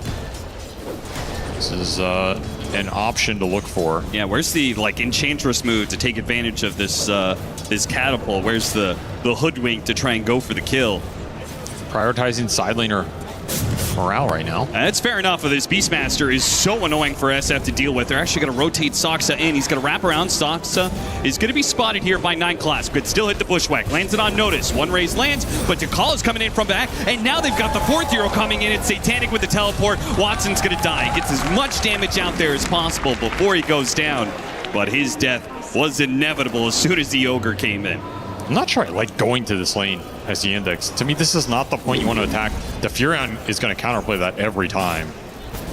This is an option to look for. Yeah, where's the Enchantress move to take advantage of this this catapult? Where's the hoodwink to try and go for the kill? Prioritizing side laner morale right now. That's fair enough. This Beastmaster is so annoying for SF to deal with. They're actually going to rotate Soxa in. He's going to wrap around. Soxa is going to be spotted here by 9 class. Could still hit the bushwhack. Lands it on Notice. One raise lands, but Jakal is coming in from back. And now they've got the 4th hero coming in. It's Satanic with the teleport. Watson's going to die. Gets as much damage out there as possible before he goes down. But his death was inevitable as soon as the Ogre came in. I'm not sure I like going to this lane as the index. To me, this is not the point you want to attack. The Furion is going to counterplay that every time.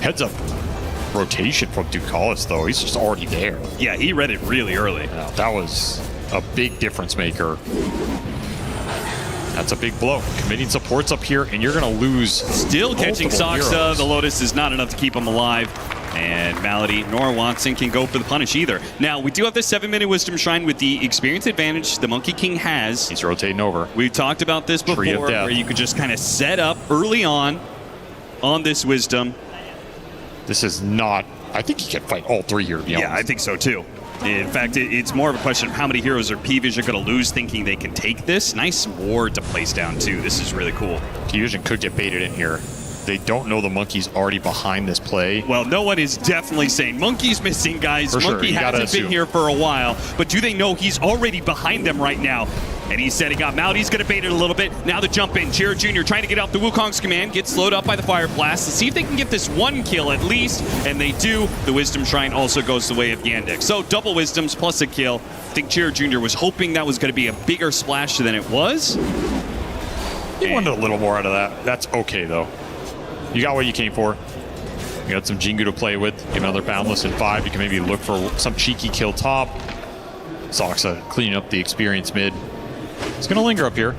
Heads up rotation from Ducalis, though. He's just already there. Yeah, he read it really early. Yeah, that was a big difference maker. That's a big blow. Committing supports up here, and you're going to lose. Still catching multiple Soxa. heroes. The Lotus is not enough to keep him alive. And Malady nor Watson can go for the punish either. Now, we do have the 7-minute Wisdom Shrine with the experience advantage the Monkey King has. He's rotating over. We talked about this before, where you could just kind of set up early on this Wisdom. This is not... I think he can fight all three here, to be honest. Yeah, I think so too. In fact, it's more of a question of how many heroes are P-Vision going to lose thinking they can take this. Nice ward to place down too. This is really cool. P-Vision could get baited in here. They don't know the Monkey's already behind this play. Well, no one is definitely saying Monkey's missing, guys. For sure, Monkey you gotta hasn't been assume. here for a while, but do they know he's already behind them right now? And he's setting up. Malady's going to bait it a little bit. Now the jump in. Chira Jr. trying to get out the Wukong's command. Gets slowed up by the Fire Blast. Let's see if they can get this one kill at least. And they do. The Wisdom Shrine also goes the way of Yandex. So double Wisdoms plus a kill. I think Chira Jr. was hoping that was going to be a bigger splash than it was. You wanted a little more out of that. That's okay, though. You got what you came for. You got some Jingu to play with. Give another Boundless in 5. You can maybe look for some cheeky kill top. Soxa cleaning up the experience mid. It's going to linger up here.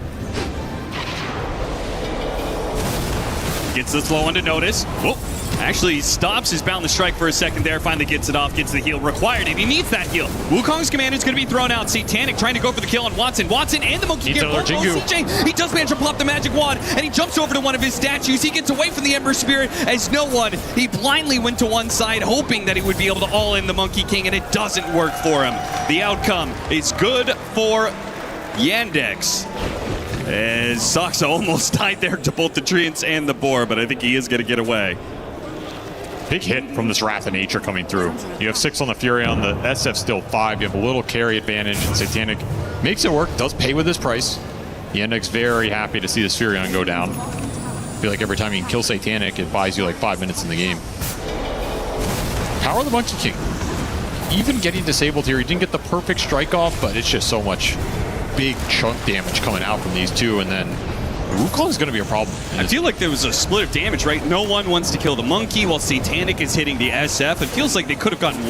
Gets the slow one to notice. Whoa. Actually stops his Boundless Strike for a second there. Finally gets it off. Gets the heal required. And he needs that heal. Wukong's command is going to be thrown out. Satanic trying to go for the kill on Watson. Watson and the Monkey Needs King. another Jingu. CJ. He does manage to pop the magic wand. And he jumps over to one of his statues. He gets away from the Ember Spirit as no one. He blindly went to one side hoping that he would be able to all in the Monkey King. And it doesn't work for him. The outcome is good for Yandex. As Soxa almost died there to both the Treants and the Boar, but I think he is going to get away. Big hit from this Wrath of Nature coming through. You have 6 on the Furion, the SF still 5. You have a little carry advantage, and Satanic makes it work, does pay with his price. Yandex very happy to see this Furion go down. I feel like every time you can kill Satanic, it buys you like 5 minutes in the game. Power of the Monkey King. Even getting disabled here, he didn't get the perfect strike off, but it's just so much big chunk damage coming out from these two, and then Wukong is going to be a problem. I feel like there was a split of damage, right? No one wants to kill the Monkey while Satanic is hitting the SF. It feels like they could have gotten,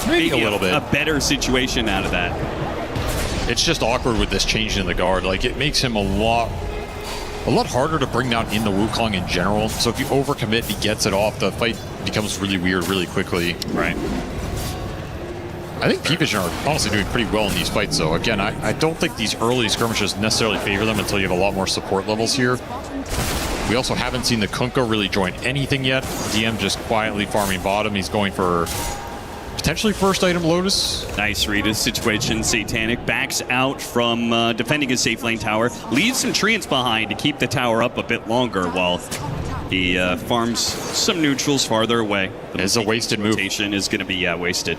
maybe a little bit. A better situation out of that. It's just awkward with this change in the guard. Like, it makes him a lot harder to bring down in the Wukong in general. So if you overcommit, he gets it off, the fight becomes really weird really quickly. Right. I think P-Vision are honestly doing pretty well in these fights, though. Again, I don't think these early skirmishes necessarily favor them until you have a lot more support levels here. We also haven't seen the Kunkka really join anything yet. DM just quietly farming bottom. He's going for potentially first item Lotus. Nice read of the situation. Satanic backs out from defending his safe lane tower. Leaves some Treants behind to keep the tower up a bit longer while he farms some neutrals farther away. It's a wasted move. Is going to be wasted.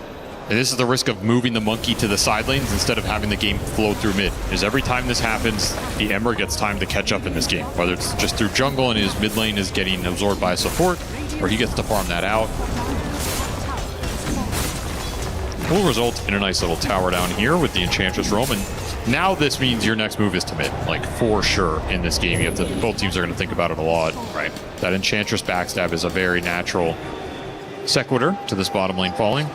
And this is the risk of moving the Monkey to the side lanes instead of having the game flow through mid. Is every time this happens, the Ember gets time to catch up in this game. Whether it's just through jungle and his mid lane is getting absorbed by a support, or he gets to farm that out. Will result in a nice little tower down here with the Enchantress Roam. And now this means your next move is to mid, like for sure in this game. You have to, both teams are going to think about it a lot. Right. That Enchantress backstab is a very natural sequitur to this bottom lane falling.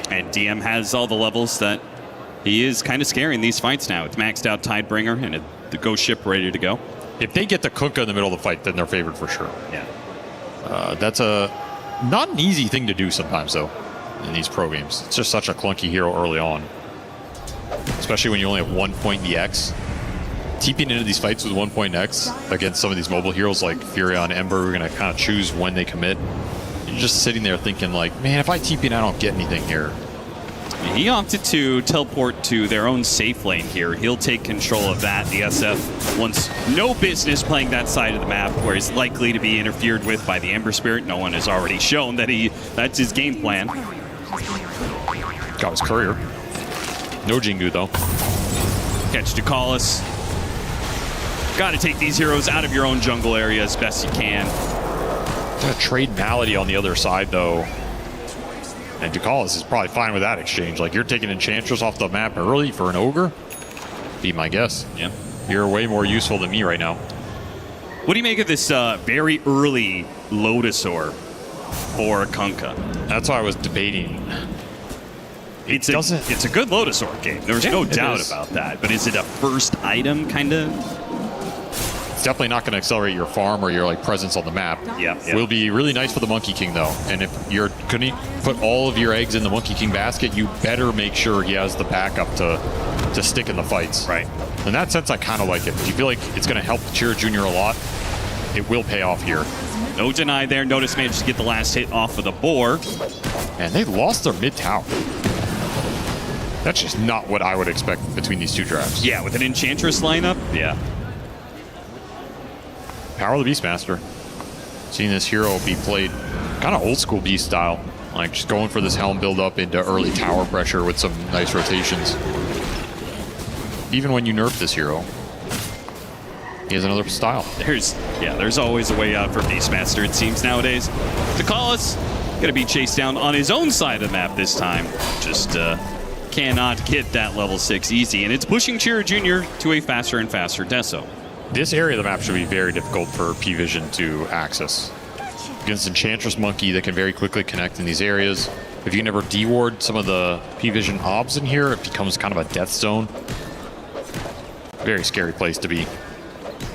And DM has all the levels that he is kind of scaring these fights now. It's maxed out Tidebringer and the Ghost Ship ready to go. If they get the Kunkka in the middle of the fight, then they're favored for sure. Yeah. That's not an easy thing to do sometimes, though, in these pro games. It's just such a clunky hero early on. Especially when you only have 1 point in the X. TPing into these fights with 1 point in X against some of these mobile heroes like Furion, Ember, who are going to kind of choose when they commit. You're just sitting there thinking like, man, if I TP and I don't get anything here. He opted to teleport to their own safe lane here. He'll take control of that. The SF wants no business playing that side of the map where he's likely to be interfered with by the Ember Spirit. No one has already shown that that's his game plan. Got his courier. No Jingu, though. Catch Ducalis. Got to take these heroes out of your own jungle area as best you can. Gonna trade Malady on the other side, though. And Ducalis is probably fine with that exchange. Like, you're taking Enchantress off the map early for an Ogre? Be my guess. Yeah. You're way more useful than me right now. What do you make of this very early Lotusaur for Kunkka? That's why I was debating. It's a good Lotus Orb game. There's no doubt about that. But is it a first item kind of? It's definitely not going to accelerate your farm or your like presence on the map. Yeah. Will be really nice for the Monkey King though. And if you're going to put all of your eggs in the Monkey King basket, you better make sure he has the backup to stick in the fights. Right. In that sense, I kind of like it. If you feel like it's going to help Cheer Jr. a lot, it will pay off here. No deny there. Notice managed to get the last hit off of the boar. And they lost their mid tower. That's just not what I would expect between these two drafts. Yeah, with an Enchantress lineup, yeah. Power of the Beastmaster. Seeing this hero be played kind of old school Beast style. Like just going for this Helm build up into early tower pressure with some nice rotations. Even when you nerf this hero, he has another style. There's always a way out for Beastmaster, it seems nowadays. Takalis gonna be chased down on his own side of the map this time. Just cannot get that level 6 easy, and it's pushing Cheer Jr. to a faster and faster Deso. This area of the map should be very difficult for P-Vision to access. Against Enchantress Monkey, that can very quickly connect in these areas. If you never deward some of the P-Vision obs in here, it becomes kind of a death zone. Very scary place to be.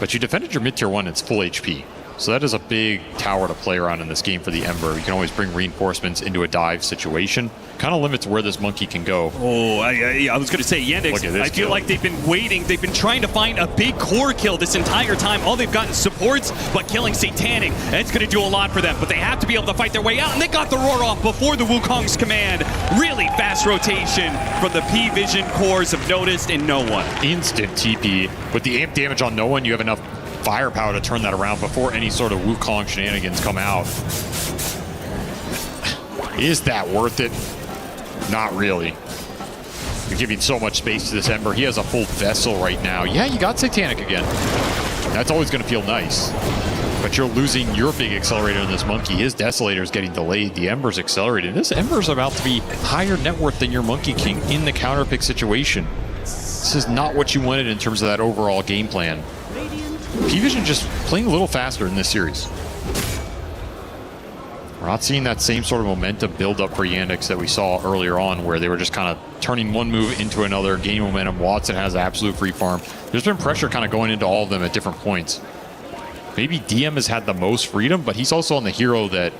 But you defended your mid-tier 1, it's full HP. So that is a big tower to play around in this game for the Ember. You can always bring reinforcements into a dive situation. Kind of limits where this Monkey can go. Oh, I was going to say, Yandex, I feel like they've been waiting. They've been trying to find a big core kill this entire time. All they've gotten is supports, but killing Satanic, it's going to do a lot for them. But they have to be able to fight their way out, and they got the roar off before the Wukong's command. Really fast rotation from the P-Vision cores of Noticed and No One. Instant TP. With the amp damage on No One, you have enough firepower to turn that around before any sort of Wukong shenanigans come out. Is that worth it? Not really. You're giving so much space to this Ember. He has a full vessel right now. Yeah, you got Satanic again. That's always going to feel nice. But you're losing your big accelerator in this Monkey. His Desolator is getting delayed. The Ember's accelerated. This Ember's about to be higher net worth than your Monkey King in the counter pick situation. This is not what you wanted in terms of that overall game plan. P-Vision just playing a little faster in this series. We're not seeing that same sort of momentum build up for Yandex that we saw earlier on, where they were just kind of turning one move into another, gaining momentum. Watson has absolute free farm. There's been pressure kind of going into all of them at different points. Maybe DM has had the most freedom, but he's also on the hero that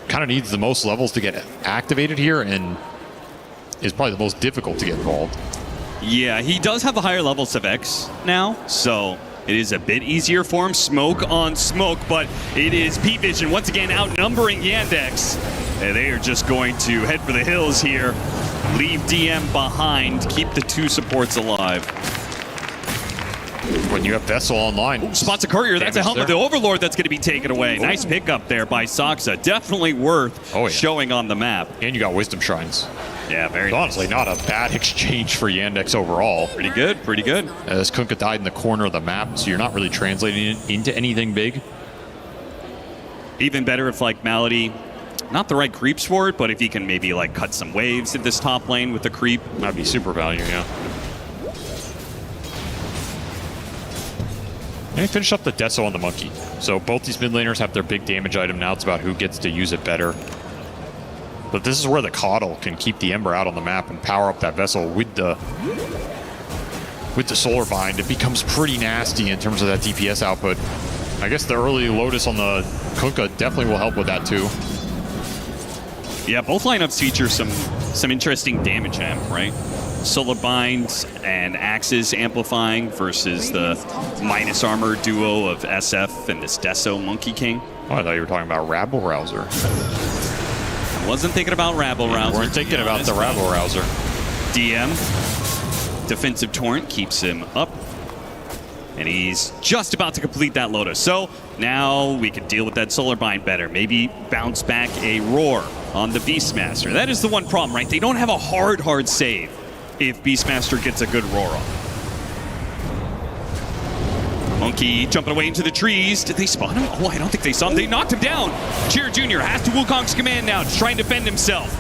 kind of needs the most levels to get activated here and is probably the most difficult to get involved. Yeah, he does have the higher levels of X now, so it is a bit easier for him. Smoke on smoke, but it is P-Vision once again outnumbering Yandex. And they are just going to head for the hills here. Leave DM behind, keep the two supports alive. When you have Vessel online. Ooh, spots a courier, that's a helmet of the Overlord that's going to be taken away. Ooh. Nice pickup there by Soxa. Definitely worth showing on the map. And you got Wisdom Shrines. Yeah, very honestly not a bad exchange for Yandex overall. Pretty good, pretty good. As Kunkka died in the corner of the map, so you're not really translating it into anything big. Even better if like Malady, not the right creeps for it, but if he can maybe like cut some waves in this top lane with the creep. That'd be super value, yeah. And he finished up the Deso on the Monkey. So both these mid laners have their big damage item. Now it's about who gets to use it better. But this is where the Coddle can keep the Ember out on the map and power up that Vessel with the Solar Bind. It becomes pretty nasty in terms of that DPS output. I guess the early Lotus on the Kunkka definitely will help with that too. Yeah, both lineups feature some interesting damage amp, right? Solar Binds and Axes amplifying versus the minus armor duo of SF and this Deso Monkey King. Oh, I thought you were talking about Rabble Rouser. Wasn't thinking about Rabble Rouser. Weren't thinking about the Rabble Rouser. DM. Defensive Torrent keeps him up. And he's just about to complete that Lotus. So now we can deal with that Solar Bind better. Maybe bounce back a Roar on the Beastmaster. That is the one problem, right? They don't have a hard save if Beastmaster gets a good Roar on. Monkey jumping away into the trees. Did they spawn him? Oh, I don't think they saw him. They knocked him down. Cheer Jr. has to Wukong's command now to try and defend himself.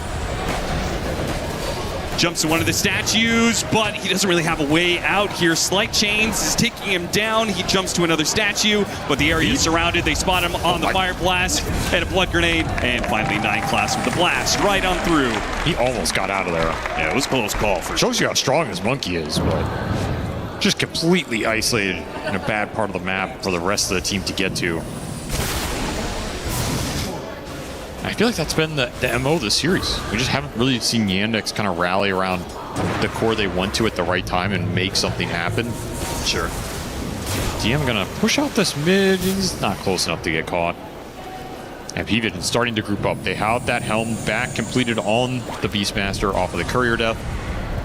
Jumps to one of the statues, but he doesn't really have a way out here. Slight Chains is taking him down. He jumps to another statue, but the area is surrounded. They spot him on the fire blast and a blood grenade, and finally 9 class with the blast right on through. He almost got out of there. Yeah, it was a close call for sure. Shows you how strong this monkey is, but just completely isolated in a bad part of the map for the rest of the team to get to. I feel like that's been the MO this series. We just haven't really seen Yandex kind of rally around the core they want to at the right time and make something happen. Sure. DM gonna push out this mid. He's not close enough to get caught. And P-Vision starting to group up. They have that helm back completed on the Beastmaster off of the Courier Death.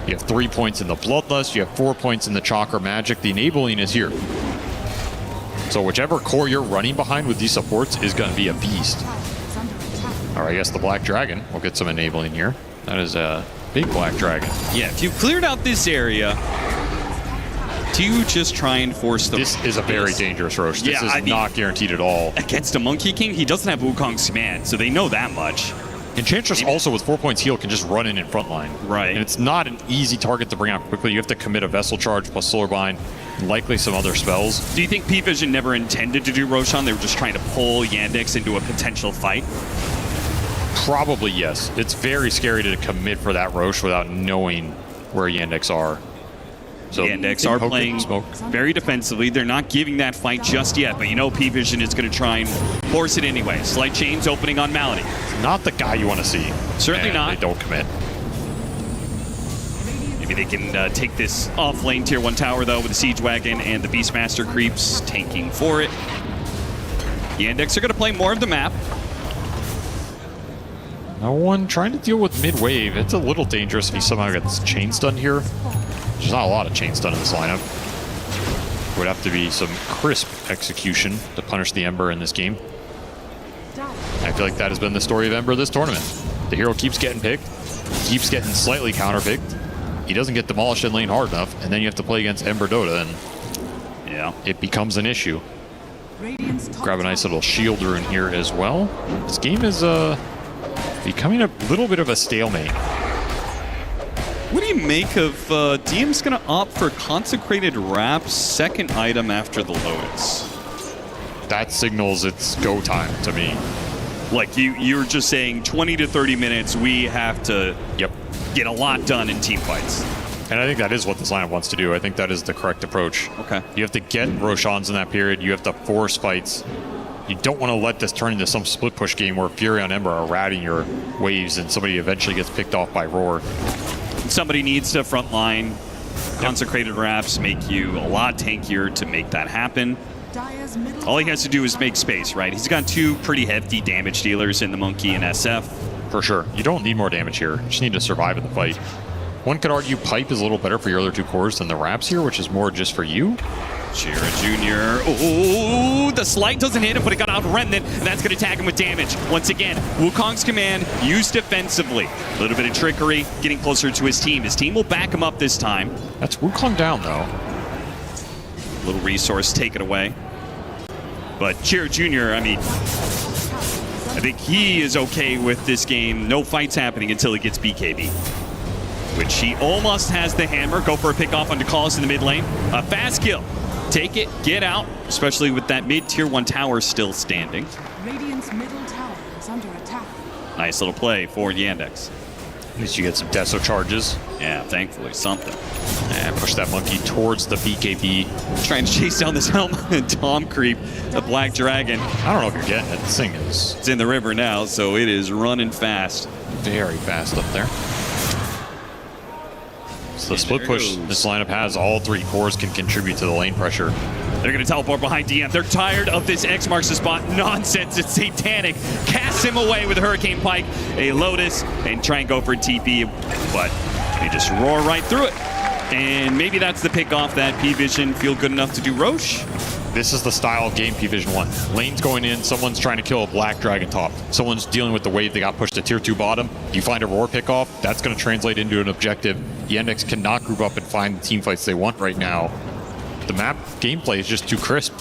You have 3 points in the Bloodlust. You have 4 points in the Chakra Magic. The enabling is here. So whichever core you're running behind with these supports is going to be a beast. All right, I guess the Black Dragon will get some enabling here. That is a big Black Dragon. Yeah, if you've cleared out this area, do you just try and force the... This is a very dangerous Roche. This is not guaranteed at all. Against a Monkey King, he doesn't have Wukong's command, so they know that much. Enchantress also with 4 points heal can just run in front line. Right. And it's not an easy target to bring out quickly. You have to commit a Vessel Charge plus Solar Bind, and likely some other spells. Do you think P-Vision never intended to do Roshan? They were just trying to pull Yandex into a potential fight? Probably yes. It's very scary to commit for that Roche without knowing where Yandex are. So Yandex are playing very defensively. They're not giving that fight just yet, but you know P-Vision is going to try and force it anyway. Slight Chains opening on Malady. Not the guy you want to see. Certainly not. They don't commit. Maybe they can take this off lane tier 1 tower though with the Siege Wagon and the Beastmaster creeps tanking for it. Yandex are going to play more of the map. No one trying to deal with mid-wave. It's a little dangerous if he somehow gets chain stunned here. There's not a lot of chain stun in this lineup. Would have to be some crisp execution to punish the Ember in this game. I feel like that has been the story of Ember this tournament. The hero keeps getting picked, keeps getting slightly counter-picked. He doesn't get demolished in lane hard enough, and then you have to play against Ember Dota, and it becomes an issue. Grab a nice little shield rune here as well. This game is becoming a little bit of a stalemate. What do you make of DM's going to opt for Consecrated Wrap's second item after the Lotus? That signals it's go time to me. Like you're just saying 20 to 30 minutes, we have to get a lot done in team fights. And I think that is what this lineup wants to do. I think that is the correct approach. Okay. You have to get Roshans in that period. You have to force fights. You don't want to let this turn into some split push game where Fury and Ember are ratting your waves and somebody eventually gets picked off by Roar. Somebody needs to frontline. Consecrated Wraps make you a lot tankier to make that happen. All he has to do is make space, right? He's got 2 pretty hefty damage dealers in the Monkey and SF. For sure. You don't need more damage here. You just need to survive in the fight. One could argue Pipe is a little better for your other 2 cores than the Wraps here, which is more just for you. Chira Jr. Oh, the Slight doesn't hit him, but it got out Remnant, and that's going to tag him with damage. Once again, Wukong's command used defensively. A little bit of trickery, getting closer to his team. His team will back him up this time. That's Wukong down, though. Little resource taken away. But Chira Jr., I mean, I think he is okay with this game. No fights happening until he gets BKB. Which he almost has the hammer. Go for a pick off onto Calls in the mid lane. A fast kill. Take it, get out, especially with that mid tier 1 tower still standing. Radiant's middle tower is under attack. Nice little play for Yandex. At least you get some Deso charges. Yeah, thankfully, something. And push that monkey towards the BKB. Trying to chase down this helm Tom creep, the Black Dragon. I don't know if you're getting it. This thing is... It's in the river now, so it is running fast. Very fast up there. So the split push this lineup has, all 3 cores can contribute to the lane pressure. They're going to teleport behind DM. They're tired of this X marks the spot nonsense. It's satanic. Casts him away with a Hurricane Pike, a Lotus, and try and go for a TP, but they just roar right through it. And maybe that's the pick off that P-Vision feel good enough to do Roche. This is the style of game P-Vision wants. Lane's going in, someone's trying to kill a Black Dragon top. Someone's dealing with the wave, they got pushed to tier 2 bottom. You find a Roar pick off, that's going to translate into an objective. Yandex cannot group up and find the team fights they want right now. The map gameplay is just too crisp.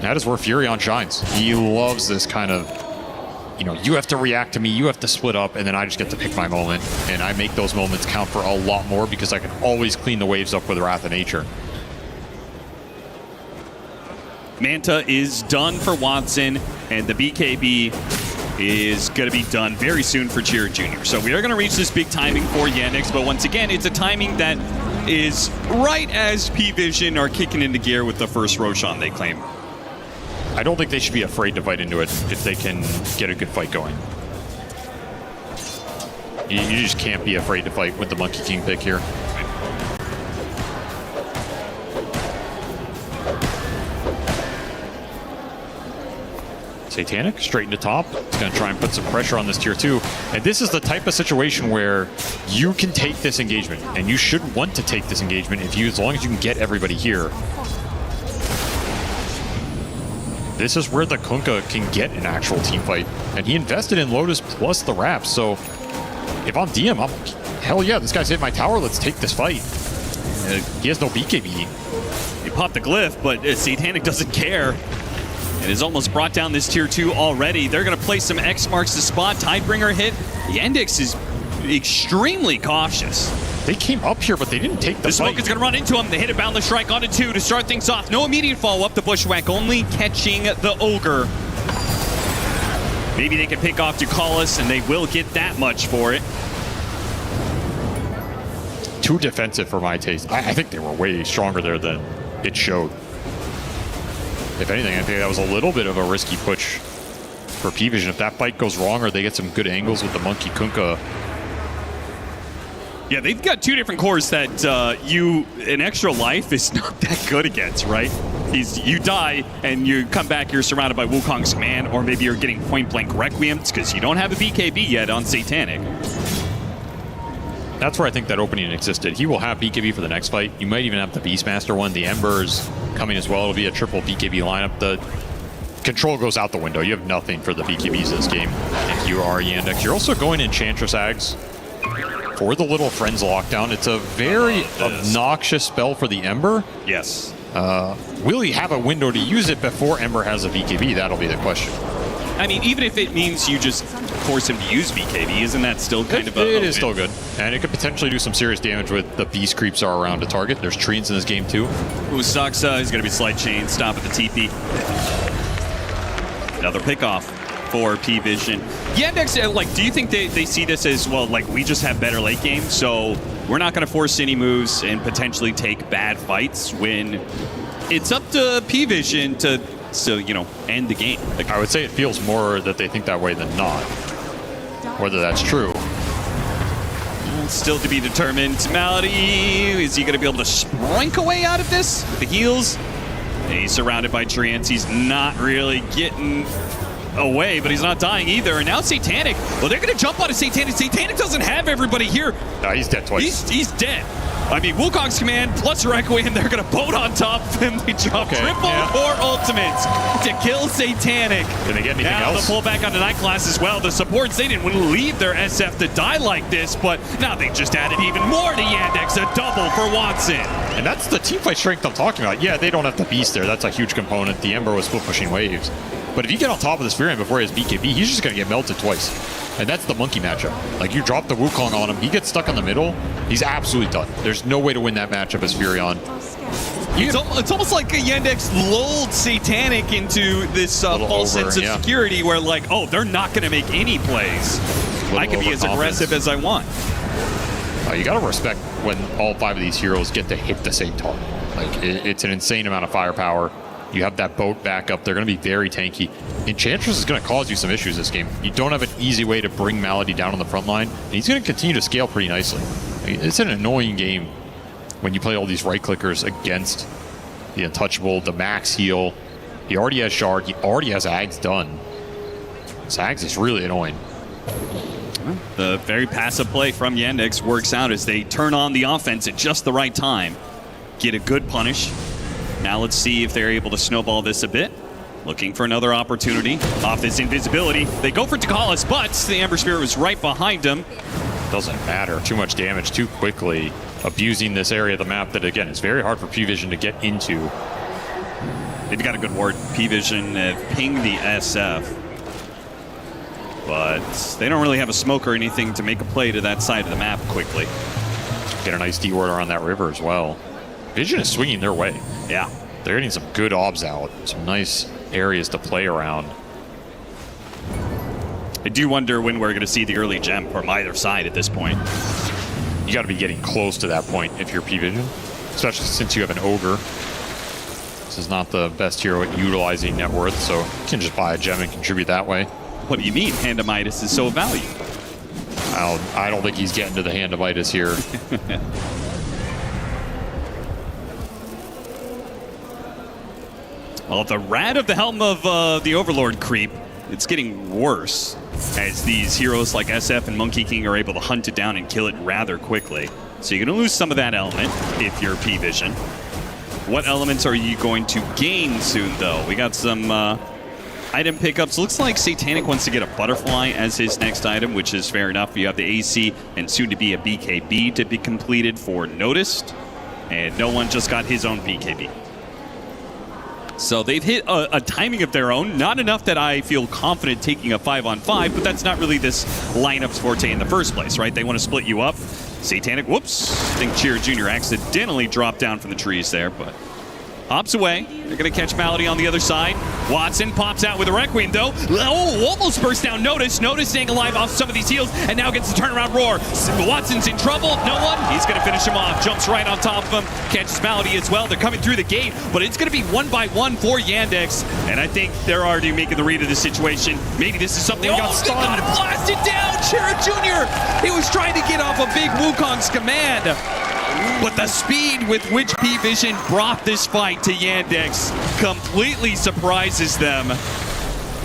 That is where Furion shines. He loves this kind of you know, you have to react to me, you have to split up, and then I just get to pick my moment. And I make those moments count for a lot more because I can always clean the waves up with Wrath of Nature. Manta is done for Watson, and the BKB is going to be done very soon for Jared Jr. So we are going to reach this big timing for Yandex, but once again, it's a timing that is right as P-Vision are kicking into gear with the first Roshan they claim. I don't think they should be afraid to fight into it if they can get a good fight going. You just can't be afraid to fight with the Monkey King pick here. Satanic straight into top. It's going to try and put some pressure on this tier 2. And this is the type of situation where you can take this engagement, and you should want to take this engagement as long as you can get everybody here. This is where the Kunkka can get an actual team fight. And he invested in Lotus plus the Wraps. So if I'm DM, I'm like, hell yeah, this guy's hit my tower. Let's take this fight. He has no BKB. He popped the glyph, but Satanic doesn't care. It has almost brought down this tier 2 already. They're going to place some X marks to spot. Tidebringer hit. Yandex is extremely cautious. They came up here, but they didn't take the smoke is going to run into him. They hit a Boundless Strike onto 2 to start things off. No immediate follow-up. The Bushwhack only catching the Ogre. Maybe they can pick off Ducalis, and they will get that much for it. Too defensive for my taste. I think they were way stronger there than it showed. If anything, I think that was a little bit of a risky push for P-Vision. If that fight goes wrong or they get some good angles with the Monkey Kunkka. Yeah, they've got 2 different cores that an extra life is not that good against, right? You die and you come back, you're surrounded by Wukong's command, or maybe you're getting point blank Requiem because you don't have a BKB yet on Satanic. That's where I think that opening existed. He will have BKB for the next fight. You might even have the Beastmaster one. The Ember's coming as well. It'll be a triple BKB lineup. The control goes out the window. You have nothing for the BKBs in this game if you are Yandex. You're also going Enchantress Ags for the Little Friends lockdown. It's a very obnoxious spell for the Ember. Yes. Will he have a window to use it before Ember has a BKB? That'll be the question. I mean, even if it means you just force him to use BKB, isn't that still kind of a... It is still good. And it could potentially do some serious damage with the beast creeps are around a target. There's treants in this game too. Usaksa is going to be slide chain, stop at the TP. Another pickoff for P-Vision. Yandex, like, do you think they see this as, well, like, we just have better late game, so we're not going to force any moves and potentially take bad fights when it's up to P-Vision to... So, you know, end the game. Like, I would say it feels more that they think that way than not. Whether that's true. Still to be determined. Malady, is he going to be able to sprink away out of this with the heals? He's surrounded by treants. He's not really getting away, but he's not dying either. And now Satanic. Well, they're going to jump on a Satanic. Satanic doesn't have everybody here. No, he's dead twice. He's dead. I mean, Wukong's command plus Requiem, they're going to boat on top, and they drop triple or ultimates to kill Satanic. Can they get anything now else? Now the pullback on the Night Class as well. The supports, they didn't want to leave their SF to die like this, but now they just added even more to Yandex, a double for Watson. And that's the teamfight strength I'm talking about. Yeah, they don't have the Beast there. That's a huge component. The Ember was split pushing waves. But if you get on top of the Sphere before he has BKB, he's just going to get melted twice. And that's the monkey matchup. Like, you drop the Wukong on him, he gets stuck in the middle, he's absolutely done. There's no way to win that matchup as Furion. It's almost like Yandex lulled Satanic into this false sense of security where, like, oh, they're not going to make any plays. I can be as aggressive as I want. You got to respect when all 5 of these heroes get to hit the same target. Like, it's an insane amount of firepower. You have that boat back up. They're going to be very tanky. Enchantress is going to cause you some issues this game. You don't have an easy way to bring Malady down on the front line. And he's going to continue to scale pretty nicely. I mean, it's an annoying game when you play all these right-clickers against the Untouchable, the max heal. He already has Shard. He already has Ags done. Ags is really annoying. The very passive play from Yandex works out as they turn on the offense at just the right time. Get a good punish. Now let's see if they're able to snowball this a bit. Looking for another opportunity off this invisibility. They go for Ducalis, but the Amber Spirit was right behind him. Doesn't matter. Too much damage too quickly. Abusing this area of the map that, again, is very hard for P-Vision to get into. They've got a good ward. P-Vision ping the SF. but they don't really have a smoke or anything to make a play to that side of the map quickly. Get a nice D-ward around that river as well. Vision is swinging their way. Yeah. They're getting some good obs out, some nice areas to play around. I do wonder when we're going to see the early gem from either side at this point. You got to be getting close to that point if you're P-Vision, especially since you have an Ogre. This is not the best hero at utilizing net worth, so you can just buy a gem and contribute that way. What do you mean Hand of Midas is so valued? I don't think he's getting to the Hand of Midas here. Well, the rat of the helm of the Overlord creep, it's getting worse as these heroes like SF and Monkey King are able to hunt it down and kill it rather quickly. So you're going to lose some of that element if you're P-Vision. What elements are you going to gain soon, though? We got some item pickups. Looks like Satanic wants to get a Butterfly as his next item, which is fair enough. You have the AC and soon to be a BKB to be completed for Noticed. And no one just got his own BKB. So they've hit a timing of their own. Not enough that I feel confident taking a 5-on-5, but that's not really this lineup's forte in the first place, right? They want to split you up. Satanic, whoops. I think Chira Jr. accidentally dropped down from the trees there, but hops away. They're going to catch Malady on the other side. Watson pops out with a Requiem, though. Oh, almost burst down Notice. Notice staying alive off some of these heals, and now gets the turnaround roar. Watson's in trouble. No one. He's going to finish him off. Jumps right on top of him. Catches Malady as well. They're coming through the gate, but it's going to be 1-by-1 for Yandex, and I think they're already making the read of the situation. Maybe this is something. They got blasted down. Chira Jr. He was trying to get off a big Wukong's command. But the speed with which P-Vision brought this fight to Yandex completely surprises them.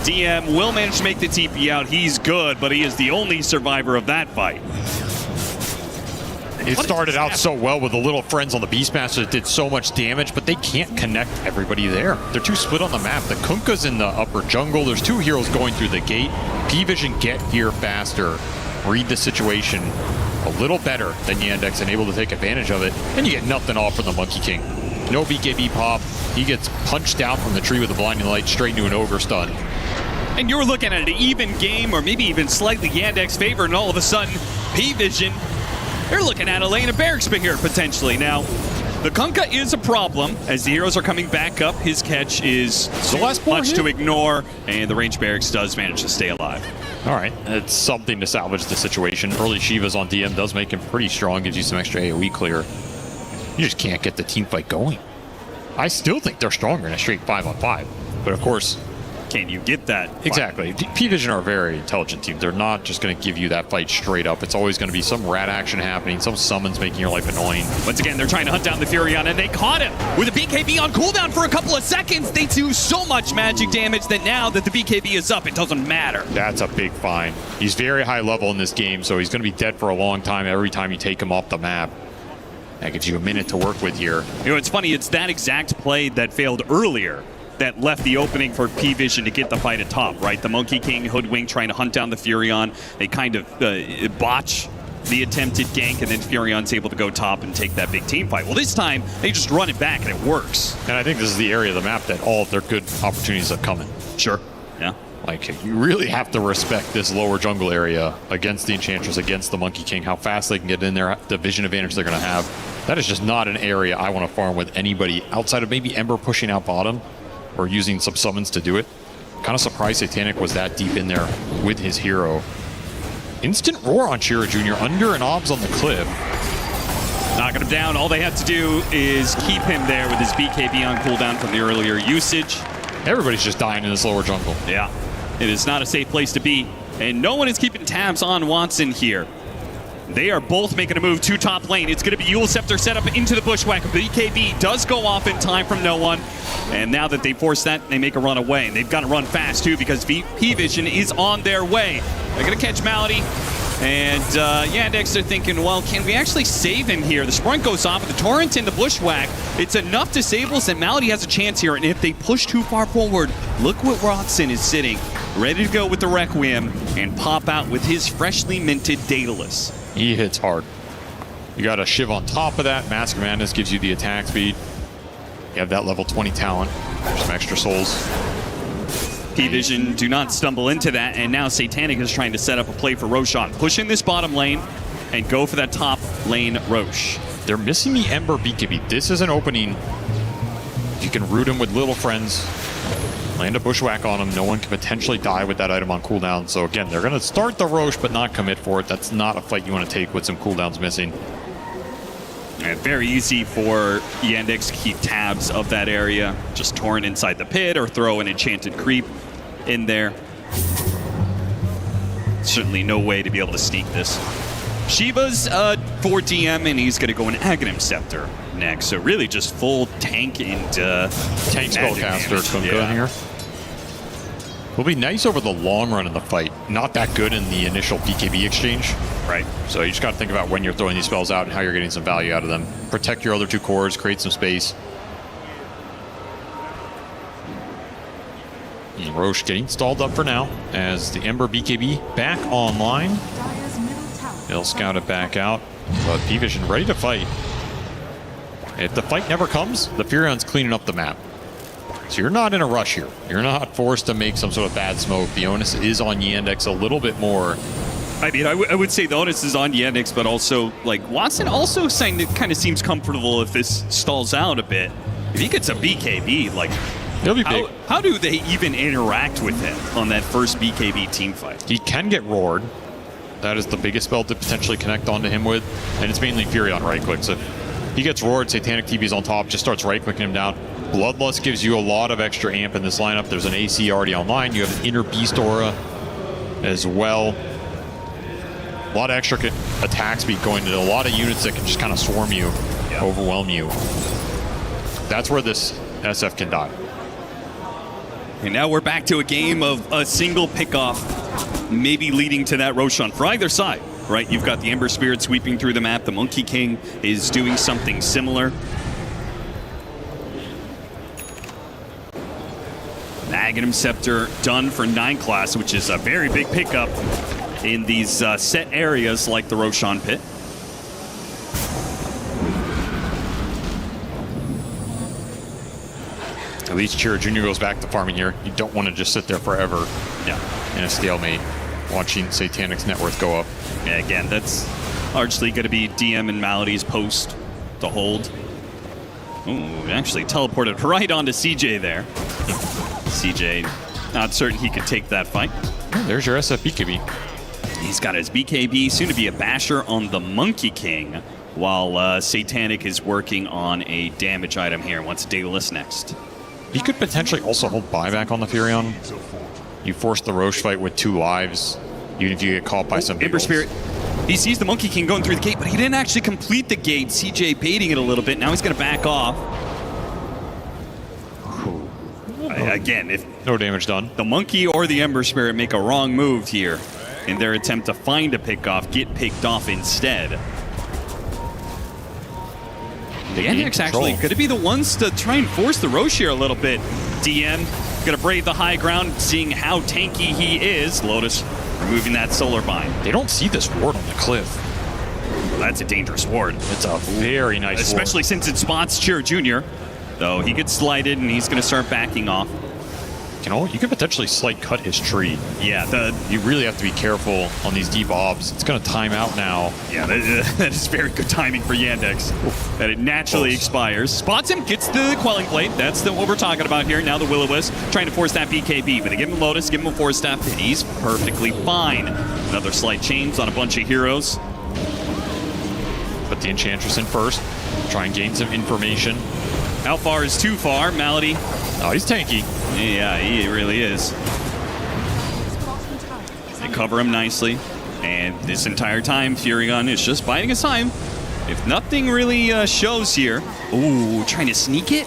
DM will manage to make the TP out. He's good, but he is the only survivor of that fight. It started out so well with the little friends on the Beastmaster that did so much damage, but they can't connect everybody there. They're too split on the map. The Kunkka's in the upper jungle. There's two heroes going through the gate. P-Vision get here faster, read the situation a little better than Yandex and able to take advantage of it, and you get nothing off from the Monkey King. No BKB pop. He gets punched down from the tree with a blinding light straight into an Ogre stun. And you're looking at an even game, or maybe even slightly Yandex favor, and all of a sudden, P-Vision, they're looking at a lane of barracks here potentially. Now, the Kunkka is a problem as the heroes are coming back up. His catch is too much to ignore, and the range barracks does manage to stay alive. All right, it's something to salvage the situation. Early Shiva's on DM does make him pretty strong, gives you some extra AoE clear. You just can't get the team fight going. I still think they're stronger in a straight 5-on-5, but of course, can you get that? Exactly. P-Vision are a very intelligent team. They're not just going to give you that fight straight up. It's always going to be some rat action happening, some summons making your life annoying. Once again, they're trying to hunt down the Furion, and they caught him with a BKB on cooldown for a couple of seconds. They do so much magic damage that now that the BKB is up, it doesn't matter. That's a big find. He's very high level in this game, so he's going to be dead for a long time every time you take him off the map. That gives you a minute to work with here. You know, it's funny, it's that exact play that failed earlier that left the opening for P-Vision to get the fight at top, right? The Monkey King Hoodwink trying to hunt down the Furion. They kind of botch the attempted gank, and then Furion's able to go top and take that big team fight. Well, this time, they just run it back, and it works. And I think this is the area of the map that all of their good opportunities are coming. Sure, yeah. Like, you really have to respect this lower jungle area against the Enchantress, against the Monkey King, how fast they can get in there, the vision advantage they're going to have. That is just not an area I want to farm with anybody outside of maybe Ember pushing out bottom or using some summons to do it. Kind of surprised Satanic was that deep in there with his hero. Instant roar on Chira Jr. under an obs on the cliff. Knocking him down. All they have to do is keep him there with his BKB on cooldown from the earlier usage. Everybody's just dying in this lower jungle. Yeah, it is not a safe place to be, and no one is keeping tabs on Watson here. They are both making a move to top lane. It's going to be Eul Scepter set up into the bushwhack. BKB does go off in time from no one. And now that they force that, they make a run away. And they've got to run fast, too, because P-Vision is on their way. They're going to catch Malady. And Yandex are thinking, well, can we actually save him here? The Sprint goes off with the Torrent and the Bushwhack. It's enough disables that Malady has a chance here. And if they push too far forward, look what Watson is sitting, ready to go with the Requiem and pop out with his freshly minted Daedalus. He hits hard. You got a Shiv on top of that. Mask of Madness gives you the attack speed. You have that level 20 talent. Some extra souls. P-Vision do not stumble into that, and now Satanic is trying to set up a play for Roshan. Push in this bottom lane and go for that top lane Roche. They're missing the Ember BKB. This is an opening. You can root him with little friends. Land a bushwhack on him. No one can potentially die with that item on cooldown. So again, they're going to start the Roche, but not commit for it. That's not a fight you want to take with some cooldowns missing. And very easy for Yandex to keep tabs of that area. Just torrent inside the pit or throw an enchanted creep in there. Certainly no way to be able to sneak this. Shiva's for DM, and he's going to go an Aghanim Scepter next. So really just full tank and tank spellcaster good here. Will be nice over the long run in the fight. Not that good in the initial BKB exchange. Right. So you just got to think about when you're throwing these spells out and how you're getting some value out of them. Protect your other two cores, create some space. And Roche getting stalled up for now as the Ember BKB back online. They'll scout it back out, but P-Vision ready to fight. If the fight never comes, the Furion's cleaning up the map. So you're not in a rush here. You're not forced to make some sort of bad smoke. The onus is on Yandex a little bit more. I mean, I would say the onus is on Yandex, but also, like, Watson also saying it kind of seems comfortable if this stalls out a bit. If he gets a BKB, like, he'll be big. How do they even interact with him on that first BKB team fight? He can get roared. That is the biggest spell to potentially connect onto him with, and it's mainly Furion right-click. So he gets roared, Satanic TV's on top, just starts right-clicking him down. Bloodlust gives you a lot of extra amp in this lineup. There's an AC already online. You have an Inner Beast Aura as well. A lot of extra attack speed going to a lot of units that can just kind of swarm you, overwhelm you. That's where this SF can die. And now we're back to a game of a single pickoff, maybe leading to that Roshan for either side, right? You've got the Ember Spirit sweeping through the map. The Monkey King is doing something similar. Aghanim Scepter done for 9 class, which is a very big pickup in these set areas like the Roshan pit. At least Chira Jr. goes back to farming here. You don't want to just sit there forever in a stalemate watching Satanic's net worth go up. Yeah, again, that's largely going to be DM and Malady's post to hold. Ooh, actually teleported right onto CJ there. CJ, not certain he could take that fight. There's your SF BKB. He's got his BKB, soon to be a basher on the Monkey King, while Satanic is working on a damage item here. Wants Daedalus next. He could potentially also hold buyback on the Furion. You force the Roche fight with 2 lives, even if you get caught by some Ember Spirit. He sees the Monkey King going through the gate, but he didn't actually complete the gate. CJ baiting it a little bit. Now he's going to back off. Again, if no damage done, the Monkey or the Ember Spirit make a wrong move here in their attempt to find a pickoff, get picked off instead. The Yandex actually going to be the ones to try and force the Roche here a little bit. DM going to brave the high ground, seeing how tanky he is. Lotus removing that solar bind. They don't see this ward on the cliff. That's a dangerous ward. It's a very nice especially ward. Since it spots Chira Jr. Though he gets slighted and he's going to start backing off. You know, you could potentially slight cut his tree. Yeah, you really have to be careful on these deep obs. It's going to time out now. Yeah, that is very good timing for Yandex. That it naturally expires. Spots him, gets the Quelling Plate. That's what we're talking about here. Now the Will-O-Wisp trying to force that BKB, but they give him Lotus, give him a 4-step, and he's perfectly fine. Another slight change on a bunch of heroes. Put the Enchantress in first. Try and gain some information. How far is too far? Malady. Oh, he's tanky. Yeah, he really is. They cover him nicely. And this entire time, Furion is just biding his time. If nothing really shows here. Ooh, trying to sneak it?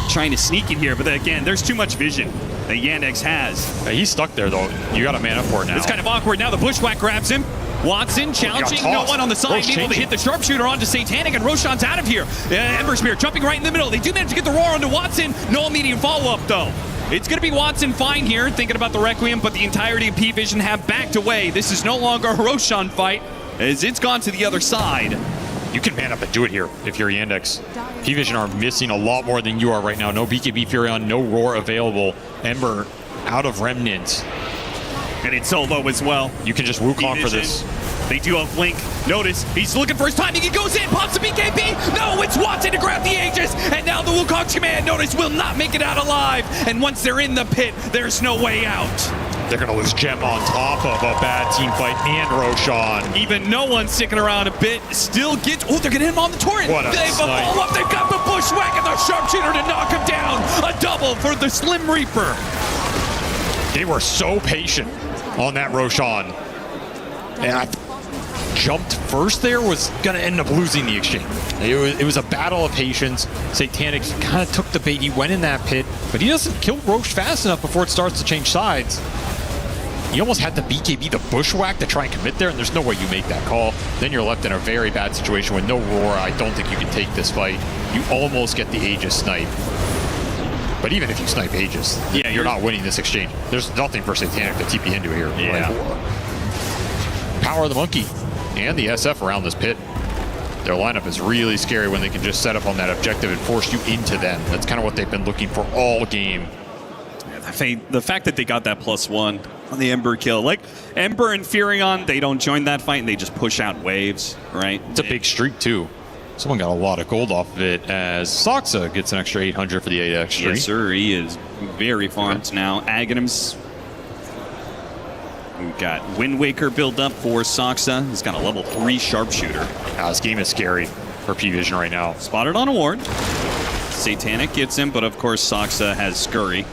Trying to sneak it here, but again, there's too much vision that Yandex has. Yeah, he's stuck there, though. You got a mana for it now. It's kind of awkward. Now the Bushwhack grabs him. Watson challenging, no one on the side, able to hit the sharpshooter onto Satanic, and Roshan's out of here. Ember Spirit jumping right in the middle. They do manage to get the roar onto Watson. No immediate follow-up, though. It's going to be Watson fine here, thinking about the Requiem, but the entirety of P-Vision have backed away. This is no longer a Roshan fight, as it's gone to the other side. You can man up and do it here if you're Yandex. P-Vision are missing a lot more than you are right now. No BKB Furion, no roar available. Ember out of Remnant. And it's so low as well. You can just Wukong for this. They do have Blink. Notice, he's looking for his timing. He goes in, pops the BKB. No, it's Watson to grab the Aegis. And now the Wukong's command, notice, will not make it out alive. And once they're in the pit, there's no way out. They're going to lose Gem on top of a bad team fight and Roshan. Even no one sticking around a bit. Still gets... Oh, they're going to hit him on the torrent. What a They've snipe. follow-up. They've got the Bushwhack and the Sharpshooter to knock him down. A double for the Slim Reaper. They were so patient on that Roshan. And I jumped first there was going to end up losing the exchange. It was a battle of patience. Satanic kind of took the bait. He went in that pit, but he doesn't kill Roche fast enough before it starts to change sides. You almost had the BKB, the Bushwhack, to try and commit there, and there's no way you make that call. Then you're left in a very bad situation with no Roar. I don't think you can take this fight. You almost get the Aegis snipe. But even if you snipe Aegis, yeah, you're not winning this exchange. There's nothing for Satanic to TP into here. Yeah. Power of the Monkey and the SF around this pit. Their lineup is really scary when they can just set up on that objective and force you into them. That's kind of what they've been looking for all game. The fact that they got that +1 on the Ember kill. Like, Ember and Furion, they don't join that fight and they just push out waves, right? It's a big streak, too. Someone got a lot of gold off of it as Soxa gets an extra 800 for the 8x streak. Yes, sir. He is very farmed now. Aghanims. We've got Wind Waker build up for Soxa. He's got a level 3 Sharpshooter. This game is scary for P-Vision right now. Spotted on a ward. Satanic gets him, but of course Soxa has Scurry.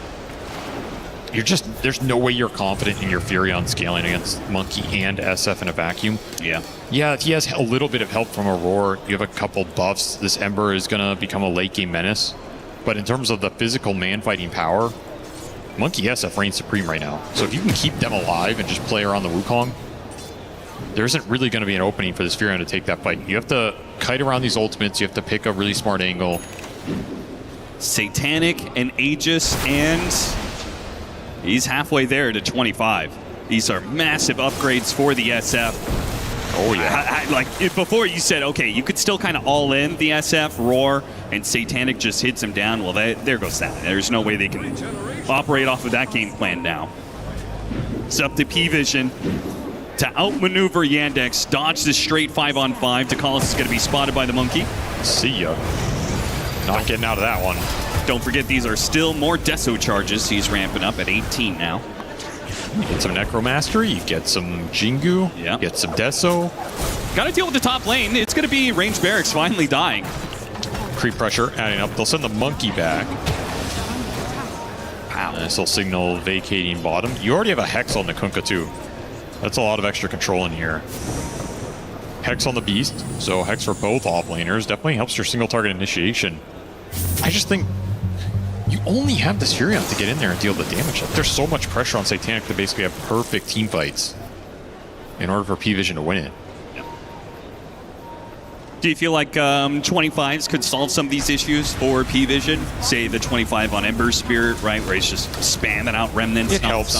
There's no way you're confident in your Furion scaling against Monkey and SF in a vacuum. Yeah. Yeah, he has a little bit of help from Aurora. You have a couple buffs. This Ember is going to become a late game menace. But in terms of the physical man-fighting power, Monkey SF reigns supreme right now. So if you can keep them alive and just play around the Wukong, there isn't really going to be an opening for this Furion to take that fight. You have to kite around these ultimates. You have to pick a really smart angle. Satanic and Aegis, and he's halfway there to 25. These are massive upgrades for the SF. Oh, yeah. Like, before you said, okay, you could still kind of all in the SF, Roar, and Satanic just hits him down. Well, there goes that. There's no way they can operate off of that game plan now. It's up to P-Vision to outmaneuver Yandex, dodge the straight 5-on-5. Takalis is going to be spotted by the Monkey. See ya. Not getting out of that one. Don't forget, these are still more Deso charges. He's ramping up at 18 now. You get some Necromastery, you get some Jingu, you get some Deso. Got to deal with the top lane. It's going to be Range Barracks finally dying. Creep pressure adding up. They'll send the Monkey back. Wow. This will signal vacating bottom. You already have a Hex on the Kunkka too. That's a lot of extra control in here. Hex on the Beast, so Hex for both off-laners. Definitely helps your single target initiation. I just think you only have this Furion to get in there and deal the damage. There's so much pressure on Satanic to basically have perfect team fights in order for P-Vision to win it. Do you feel like 25s could solve some of these issues for P-Vision? Say the 25 on Ember Spirit, right, where he's just spamming out Remnants. It helps.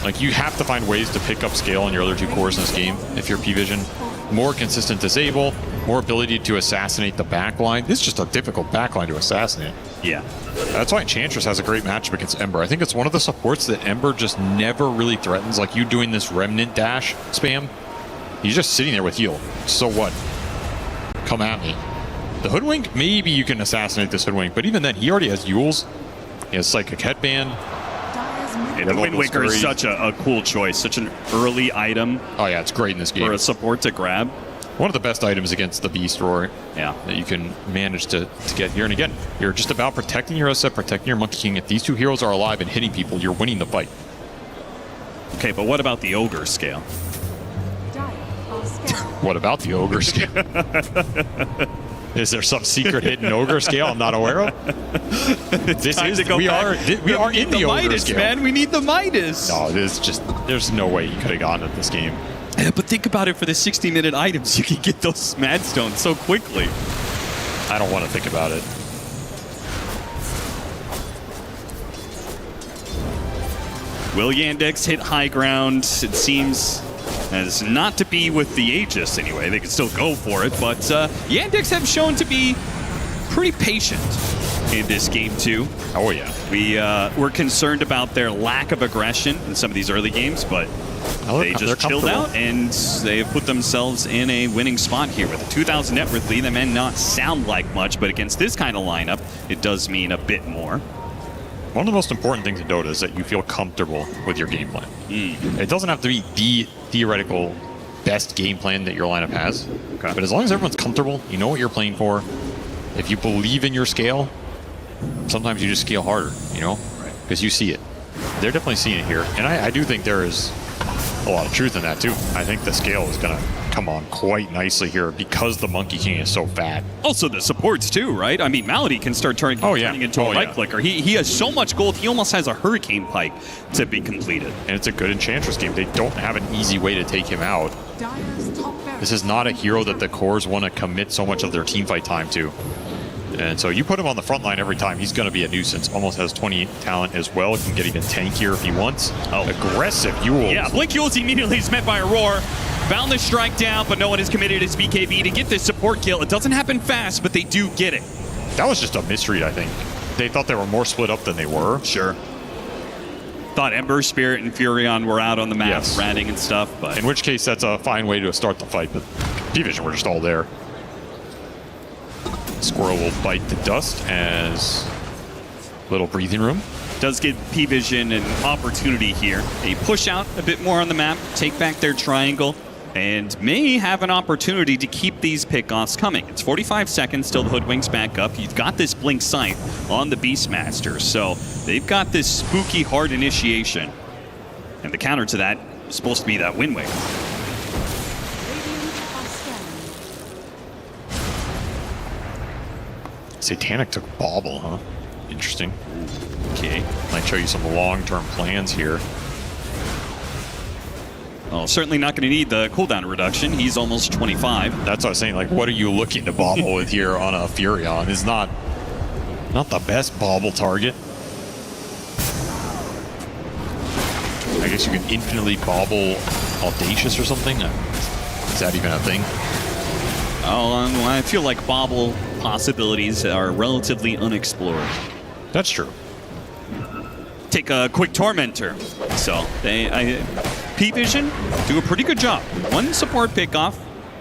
Like, you have to find ways to pick up scale on your other two cores in this game if you're P-Vision. More consistent disable, more ability to assassinate the backline. This is just a difficult backline to assassinate. Yeah. That's why Enchantress has a great matchup against Ember. I think it's one of the supports that Ember just never really threatens. Like, you doing this Remnant dash spam, he's just sitting there with heal. So what? Come at me. The Hoodwink, maybe you can assassinate this Hoodwink, but even then, he already has Yules. He has Psychic Headband. And the Wind Waker is such a cool choice, such an early item. Oh yeah, it's great in this game. For a support to grab. One of the best items against the Beast Roar. Yeah. That you can manage to get here. And again, you're just about protecting your SF, protecting your Monkey King. If these two heroes are alive and hitting people, you're winning the fight. Okay, but what about the Ogre scale? What about the Ogre scale? Is there some secret hidden Ogre scale I'm not aware of? We are in the Ogre Midas, scale. Man, we need the Midas. No, it is just, there's no way you could have gotten at this game. Yeah, but think about it, for the 60-minute items, you can get those Mad Stones so quickly. I don't want to think about it. Will Yandex hit high ground? It seems as not to be with the Aegis anyway. They can still go for it, but Yandex have shown to be pretty patient. in this game too. Oh yeah. We're concerned about their lack of aggression in some of these early games, but they just chilled out and they've put themselves in a winning spot here with a 2,000 net worth lead. That may not sound like much, but against this kind of lineup, it does mean a bit more. One of the most important things in Dota is that you feel comfortable with your game plan. It doesn't have to be the theoretical best game plan that your lineup has, but as long as everyone's comfortable, you know what you're playing for. If you believe in your scale, sometimes you just scale harder, you know, because you see it. They're definitely seeing it here, and I do think there is a lot of truth in that too. I think the scale is going to come on quite nicely here because the Monkey King is so fat. Also the supports too, right? I mean, Malady can start turning into a light clicker. He has so much gold, he almost has a Hurricane Pike to be completed. And it's a good Enchantress game. They don't have an easy way to take him out. This is not a hero that the cores want to commit so much of their teamfight time to. And so you put him on the front line every time, he's going to be a nuisance. Almost has 20 talent as well. Can get even tankier if he wants. Aggressive Yules. Yeah, Blink Yules immediately is met by a roar. Found the strike down, but no one is committed his BKB to get this support kill. It doesn't happen fast, but they do get it. That was just a misread, I think. They thought they were more split up than they were. Sure. Thought Ember, Spirit, and Furion were out on the map, ratting and stuff. But in which case, that's a fine way to start the fight. But P-Vision were just all there. Squirrel will bite the dust as little breathing room. Does give P-Vision an opportunity here. They push out a bit more on the map, take back their triangle, and may have an opportunity to keep these pickoffs coming. It's 45 seconds till the Hoodwinks back up. You've got this Blink Scythe on the Beastmaster, so they've got this spooky hard initiation. And the counter to that is supposed to be that Wind Waker. Satanic took Bauble, huh? Interesting. Okay. Might show you some long-term plans here. Well, certainly not going to need the cooldown reduction. He's almost 25. That's what I was saying. Like, what are you looking to bauble with here on a Furion? It's not the best bauble target. I guess you can infinitely bauble Audacious or something. Is that even a thing? Oh, I feel like bauble possibilities are relatively unexplored. That's true. Take a quick Tormentor. So P-Vision do a pretty good job. One support pickoff.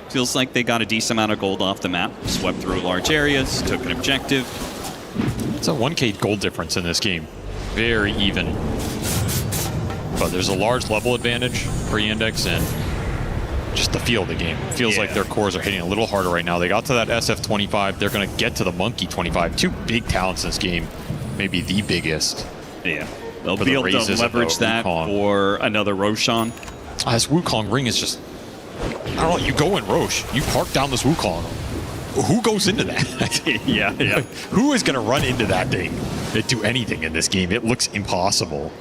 Feels like they got a decent amount of gold off the map. Swept through large areas, took an objective. It's a 1k gold difference in this game. Very even. But there's a large level advantage for Yandex and just the feel of the game. It feels like their cores are hitting a little harder right now. They got to that SF25. They're going to get to the Monkey 25. Two big talents in this game. Maybe the biggest. Yeah. They'll be able to leverage that for another Roshan. This Wukong ring is just... I don't know. You go in Roche. You park down this Wukong. Who goes into that? yeah. Who is going to run into that thing and do anything in this game? It looks impossible.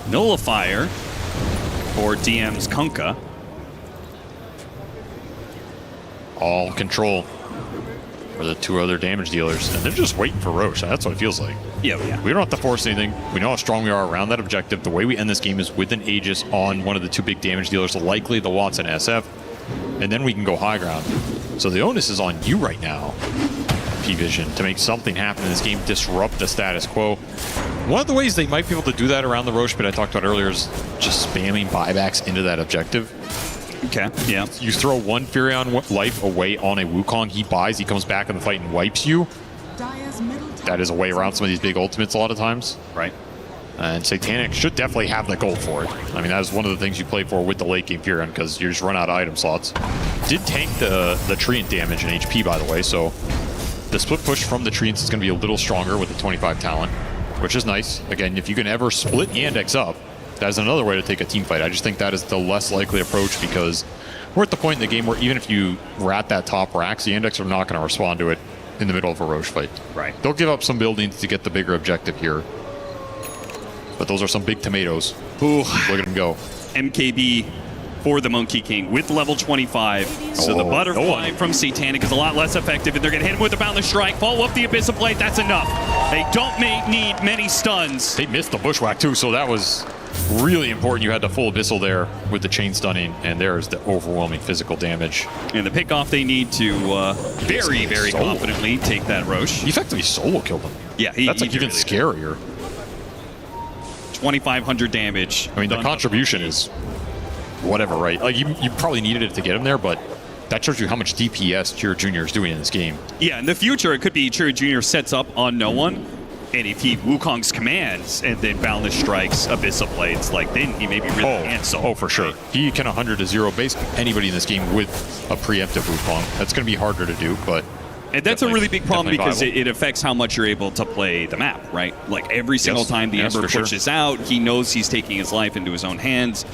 Nullifier for DM's Kunkka. All control for the two other damage dealers. And they're just waiting for Roche. That's what it feels like. Yeah. We don't have to force anything. We know how strong we are around that objective. The way we end this game is with an Aegis on one of the two big damage dealers, likely the Watson SF. And then we can go high ground. So the onus is on you right now, P-Vision, to make something happen in this game, disrupt the status quo. One of the ways they might be able to do that around the Roche pit I talked about earlier is just spamming buybacks into that objective. Okay, yeah. You throw one Furion life away on a Wukong, he buys, he comes back in the fight and wipes you. That is a way around some of these big ultimates a lot of times. Right. And Satanic should definitely have the gold for it. I mean, that is one of the things you play for with the late game Furion, because you just run out of item slots. Did tank the Treant damage and HP, by the way, so the split push from the Treants is going to be a little stronger with the 25 talent, which is nice. Again, if you can ever split Yandex up, that is another way to take a team fight. I just think that is the less likely approach, because we're at the point in the game where even if you rat that top racks, the Yandex are not going to respond to it in the middle of a Roche fight. Right. They'll give up some buildings to get the bigger objective here. But those are some big tomatoes. Ooh. Look at them go. MKB for the Monkey King with level 25. So the butterfly from Satanic is a lot less effective, and they're going to hit him with a Boundless Strike. Follow up the Abyssal Blade. That's enough. They don't need many stuns. They missed the Bushwhack too, so that was really important. You had the full Abyssal there with the chain stunning, and there's the overwhelming physical damage. And the pickoff, they need to very, very confidently take that Roche. He effectively solo killed him. Yeah, that's like even scarier. 2,500 damage. I mean, the contribution is whatever, right? Like you probably needed it to get him there, but that shows you how much DPS Chiro Jr. is doing in this game. Yeah, in the future, it could be Chiro Jr. sets up on no one, and if he Wukong's commands and then Boundless strikes Abyssal Blades, like then he maybe really can solo. Oh, for sure. He can 100 to 0 base anybody in this game with a preemptive Wukong. That's going to be harder to do, but... And that's a really big problem because it affects how much you're able to play the map, right? Like every single time the Ember pushes out, he knows he's taking his life into his own hands.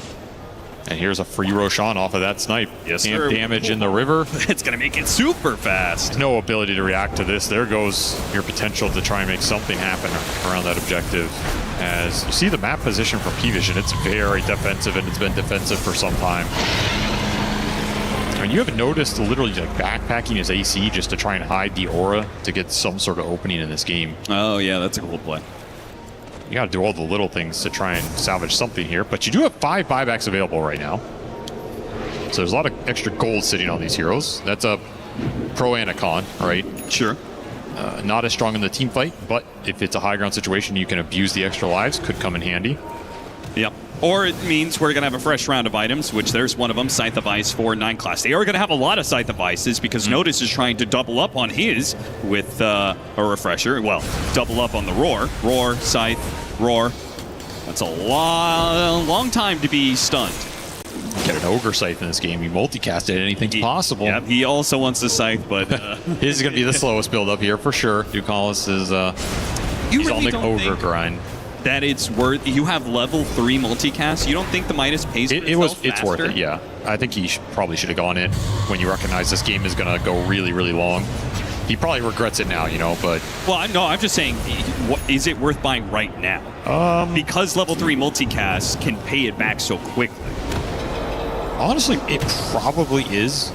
And here's a free Roshan off of that snipe. Yes, Amp sir. damage in the river. It's going to make it super fast. No ability to react to this. There goes your potential to try and make something happen around that objective. As you see the map position from P-Vision, it's very defensive, and it's been defensive for some time. I mean, you have noticed literally like backpacking his AC just to try and hide the aura to get some sort of opening in this game. Oh, yeah, that's a cool play. You got to do all the little things to try and salvage something here, but you do have 5 buybacks available right now. So there's a lot of extra gold sitting on these heroes. That's a pro and a con, right? Sure. Not as strong in the team fight, but if it's a high ground situation, you can abuse the extra lives. Could come in handy. Yep. Or it means we're going to have a fresh round of items, which there's one of them, Scythe of Ice for 9 class. They are going to have a lot of Scythe of Ices because Notice is trying to double up on his with a refresher. Well, double up on the Roar. Roar, Scythe, Roar. That's a long time to be stunned. Get an Ogre Scythe in this game. You multicast it, anything's possible. Yeah, he also wants the Scythe, but... his is going to be the slowest build up here for sure. Ducalis is he's on the Ogre grind. That it's worth. You have level 3 multicast. You don't think the Midas pays for itself It's worth it, yeah. I think he probably should have gone in when you recognize this game is going to go really, really long. He probably regrets it now, you know, but... Well, no, I'm just saying, is it worth buying right now? Because level 3 multicast can pay it back so quickly. Honestly, it probably is.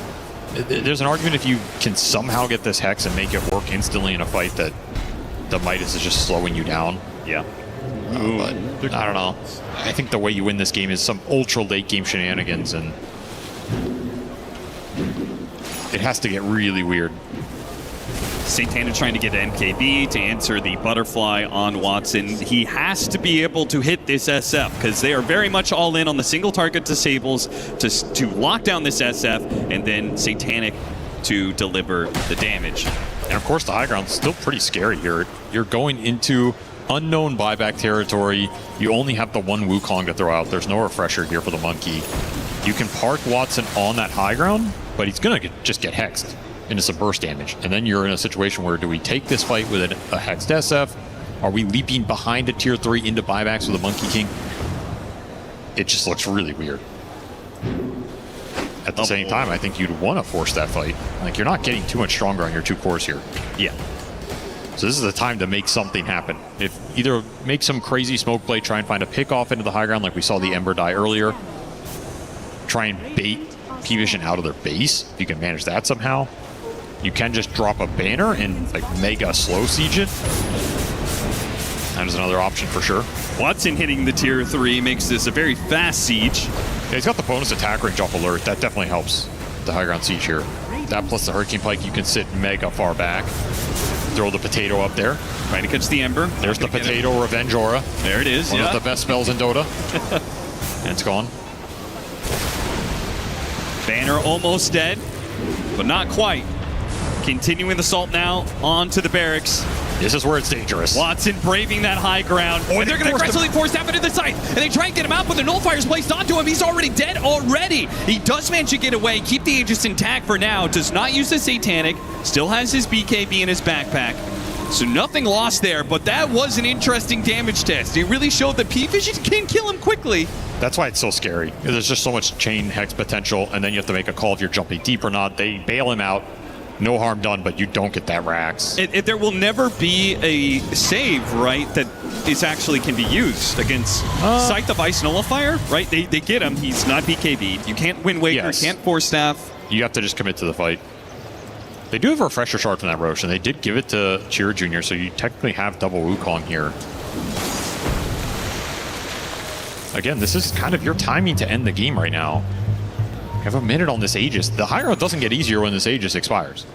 There's an argument if you can somehow get this Hex and make it work instantly in a fight that the Midas is just slowing you down. Yeah. But I don't know. I think the way you win this game is some ultra late game shenanigans, and it has to get really weird. Satana trying to get an MKB to answer the butterfly on Watson. He has to be able to hit this SF because they are very much all in on the single target disables to lock down this SF, and then Satanic to deliver the damage. And of course the high ground's still pretty scary here. You're going into unknown buyback territory. You only have the one Wukong to throw out. There's no refresher here for the monkey. You can park Watson on that high ground, but he's gonna just get hexed into some burst damage. And then you're in a situation where do we take this fight with a hexed SF? Are we leaping behind a tier 3 into buybacks with a Monkey King? It just looks really weird. At the same time, I think you'd want to force that fight. Like, you're not getting too much stronger on your 2 cores here. Yeah. So this is the time to make something happen. If either make some crazy smoke play, try and find a pick off into the high ground like we saw the Ember die earlier. Try and bait P-Vision out of their base, if you can manage that somehow. You can just drop a banner and like mega slow siege it. That is another option for sure. Watson hitting the tier 3 makes this a very fast siege. Yeah, he's got the bonus attack range off alert. That definitely helps the high ground siege here. That plus the Hurricane Pike, you can sit mega far back. Throw the potato up there. Trying to catch the Ember. There's the potato Revenge Aura. There it is, One of the best spells in Dota. And it's gone. Banner almost dead, but not quite. Continuing the assault now onto the barracks. This is where it's dangerous. Watson braving that high ground. And they're going to aggressively force that into the site. And they try and get him out, but the nullifiers placed onto him. He's already dead already. He does manage to get away, keep the Aegis intact for now. Does not use the Satanic. Still has his BKB in his backpack. So nothing lost there, but that was an interesting damage test. It really showed that P-Vision can kill him quickly. That's why it's so scary. There's just so much chain hex potential, and then you have to make a call if you're jumping deep or not. They bail him out. No harm done, but you don't get that Rax. There will never be a save, right, that is actually can be used against Scythe of Ice Nullifier, right? They get him. He's not BKB'd. You can't win Waker, Yes. can't Force Staff. You have to just commit to the fight. They do have a refresher shard from that Roche, and they did give it to Chiro Jr., so you technically have double Wukong here. Again, this is kind of your timing to end the game right now. You have a minute on this Aegis. The high ground doesn't get easier when this Aegis expires.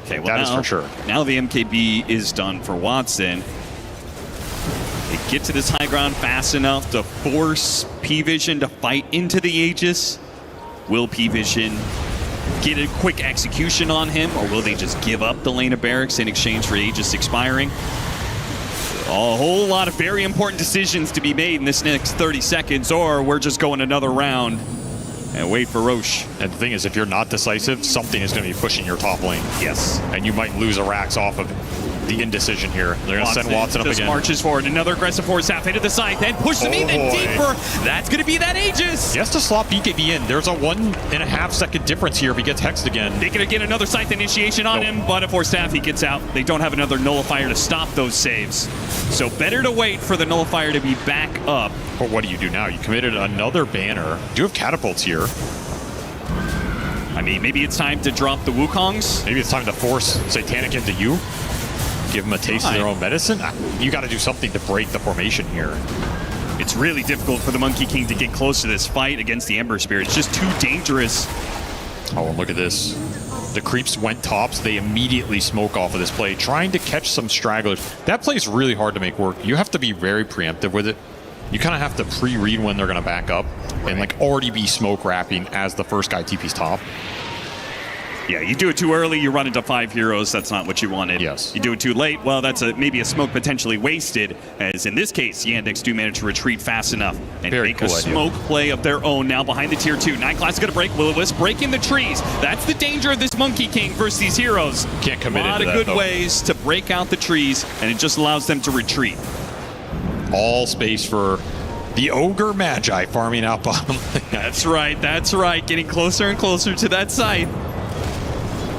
Okay, well, that is for sure. Now the MKB is done for Watson. They get to this high ground fast enough to force P-Vision to fight into the Aegis. Will P-Vision get a quick execution on him, or will they just give up the lane of barracks in exchange for Aegis expiring? A whole lot of very important decisions to be made in this next 30 seconds, or we're just going another round and wait for Roche. And the thing is, if you're not decisive, something is going to be pushing your top lane. Yes. And you might lose a Rax off of the indecision here. They're going to send Watson up just again. Marches forward. Another aggressive force half into the side, then push them even deeper. That's going to be that Aegis. He has to slot BKB in. There's a 1.5 second difference here if he gets hexed again. They can get another Scythe initiation on him, but if force staff, he gets out. They don't have another nullifier to stop those saves. So better to wait for the nullifier to be back up. But what do you do now? You committed another banner. You do have catapults here. I mean, maybe it's time to drop the Wukongs. Maybe it's time to force Satanic into you. Give them a taste of their own medicine. You got to do something to break the formation here. It's really difficult for the Monkey King to get close to this fight against the Ember Spirit. It's just too dangerous. Oh, and look at this. The creeps went tops. They immediately smoke off of this play, trying to catch some stragglers. That play is really hard to make work. You have to be very preemptive with it. You kind of have to pre-read when they're going to back up and like already be smoke wrapping as the first guy TP's top. Yeah, you do it too early, you run into 5 heroes. That's not what you wanted. Yes. You do it too late, well, that's maybe a smoke potentially wasted, as in this case, Yandex do manage to retreat fast enough and make a smoke play of their own now behind the tier 2. 9 class is going to break. Will-O-Wisp breaking the trees. That's the danger of this Monkey King versus these heroes. Can't commit a lot of good ways to break out the trees, and it just allows them to retreat. All space for the Ogre Magi farming out bottom. That's right, that's right. Getting closer and closer to that site.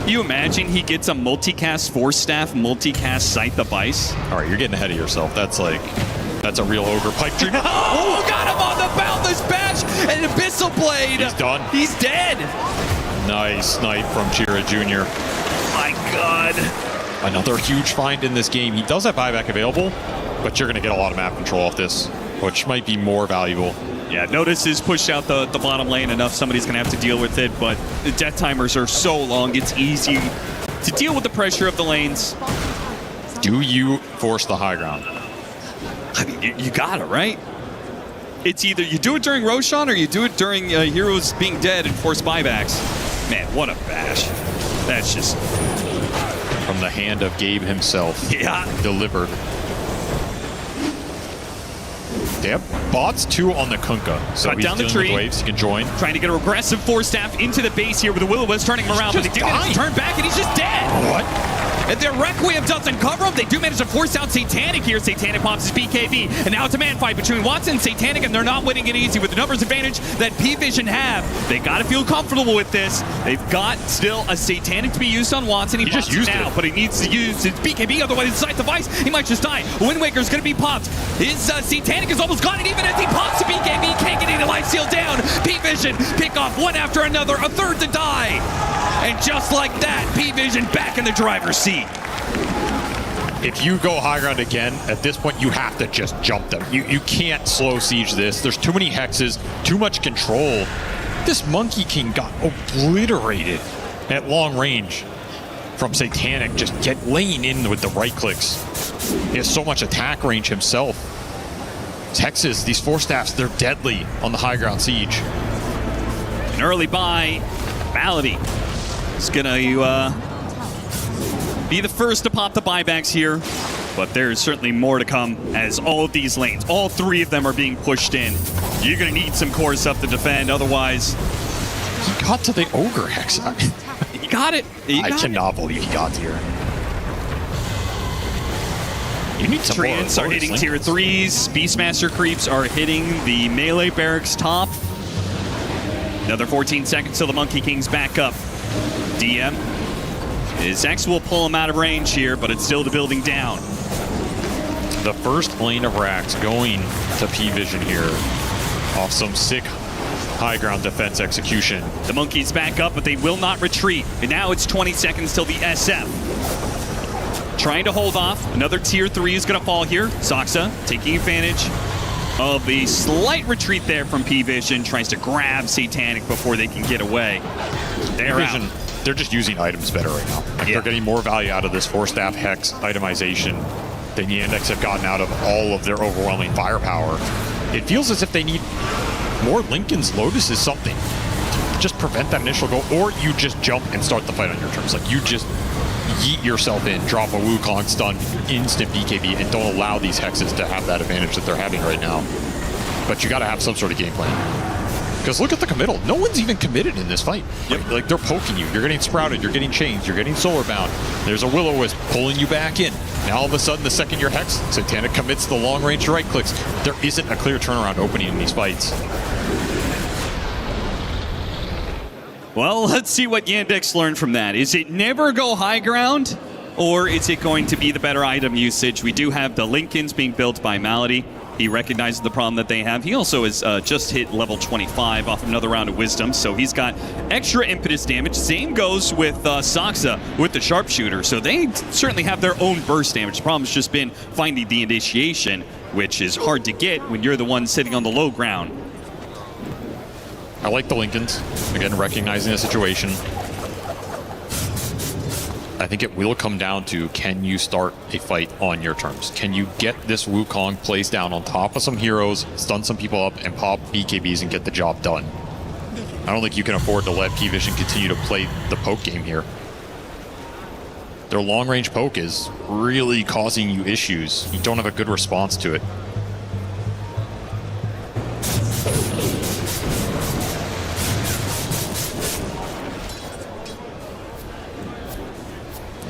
You imagine he gets a multicast Force Staff, multicast Scythe of Ice? All right, you're getting ahead of yourself. That's a real Ogre pipe dream. Oh, got him on the Boundless Bash and Abyssal Blade. He's done. He's dead. Nice snipe from Chira Jr. My God. Another huge find in this game. He does have buyback available, but you're going to get a lot of map control off this, which might be more valuable. Yeah, Notice is pushed out the bottom lane enough. Somebody's going to have to deal with it, but the death timers are so long, it's easy to deal with the pressure of the lanes. Do you force the high ground? I mean, you got it, right? It's either you do it during Roshan or you do it during heroes being dead and force buybacks. Man, what a bash. That's just... From the hand of Gabe himself. Yeah. Delivered. They have bots 2 on the Kunkka. So cut down the tree. Waves, he can join. Trying to get a aggressive Force Staff into the base here with the Will-O-Wisp turning him around, but they do manage to turn back and he's just dead. What? And their Requiem doesn't cover him. They do manage to force out Satanic here. Satanic pops his BKB. And now it's a man fight between Watson and Satanic, and they're not winning it easy with the numbers advantage that P-Vision have. They got to feel comfortable with this. They've got still a Satanic to be used on Watson. He just used it now, but he needs to use his BKB, otherwise his Scythe of Ice, he might just die. Wind Waker's going to be popped. His Satanic is almost gone, and even as he pops the BKB, can't get any life steal down. P-Vision pick off one after another, a third to die. And just like that, P-Vision back in the driver's seat. If you go high ground again, at this point, you have to just jump them. You can't slow siege this. There's too many hexes, too much control. This Monkey King got obliterated at long range from Satanic. Just get laying in with the right clicks. He has so much attack range himself. These hexes, these Force Staffs, they're deadly on the high ground siege. An early buy. Malady is going to be the first to pop the buybacks here, but there's certainly more to come as all of these lanes, all 3 of them are being pushed in. You're going to need some cores up to defend, otherwise... He got to the Ogre Hex. He got it. I cannot believe he got here. You need some Treants are hitting tier 3s. Beastmaster creeps are hitting the melee barracks top. Another 14 seconds till the Monkey King's back up. DM. His X will pull him out of range here, but it's still the building down. The first lane of Rax going to P-Vision here off some sick high ground defense execution. The Monkey's back up, but they will not retreat. And now it's 20 seconds till the SF. Trying to hold off. Another tier 3 is going to fall here. Soxa taking advantage of the slight retreat there from P-Vision. Tries to grab Satanic before they can get away. P-Vision, they're just using items better right now. Like they're getting more value out of this 4-staff Hex itemization than Yandex have gotten out of all of their overwhelming firepower. It feels as if they need more Lincoln's Lotus is something. Just prevent that initial goal, or you just jump and start the fight on your terms. Like you just yeet yourself in, drop a Wukong stun, instant BKB, and don't allow these Hexes to have that advantage that they're having right now. But you got to have some sort of game plan. Because look at the committal. No one's even committed in this fight. Yep. Like they're poking you. You're getting sprouted. You're getting chains. You're getting solar bound. There's a Will-O-Wisp pulling you back in. Now all of a sudden, the second you're Hex, Satanic commits the long range right clicks. There isn't a clear turnaround opening in these fights. Well, let's see what Yandex learned from that. Is it never go high ground, or is it going to be the better item usage? We do have the Lincolns being built by Malady. He recognizes the problem that they have. He also has just hit level 25 off another round of Wisdom, so he's got extra impetus damage. Same goes with Saksa with the Sharpshooter, so they certainly have their own burst damage. The problem's just been finding the initiation, which is hard to get when you're the one sitting on the low ground. I like the Lincolns. Again, recognizing the situation. I think it will come down to, can you start a fight on your terms? Can you get this Wukong placed down on top of some heroes, stun some people up, and pop BKBs and get the job done? I don't think you can afford to let P-Vision continue to play the poke game here. Their long-range poke is really causing you issues. You don't have a good response to it.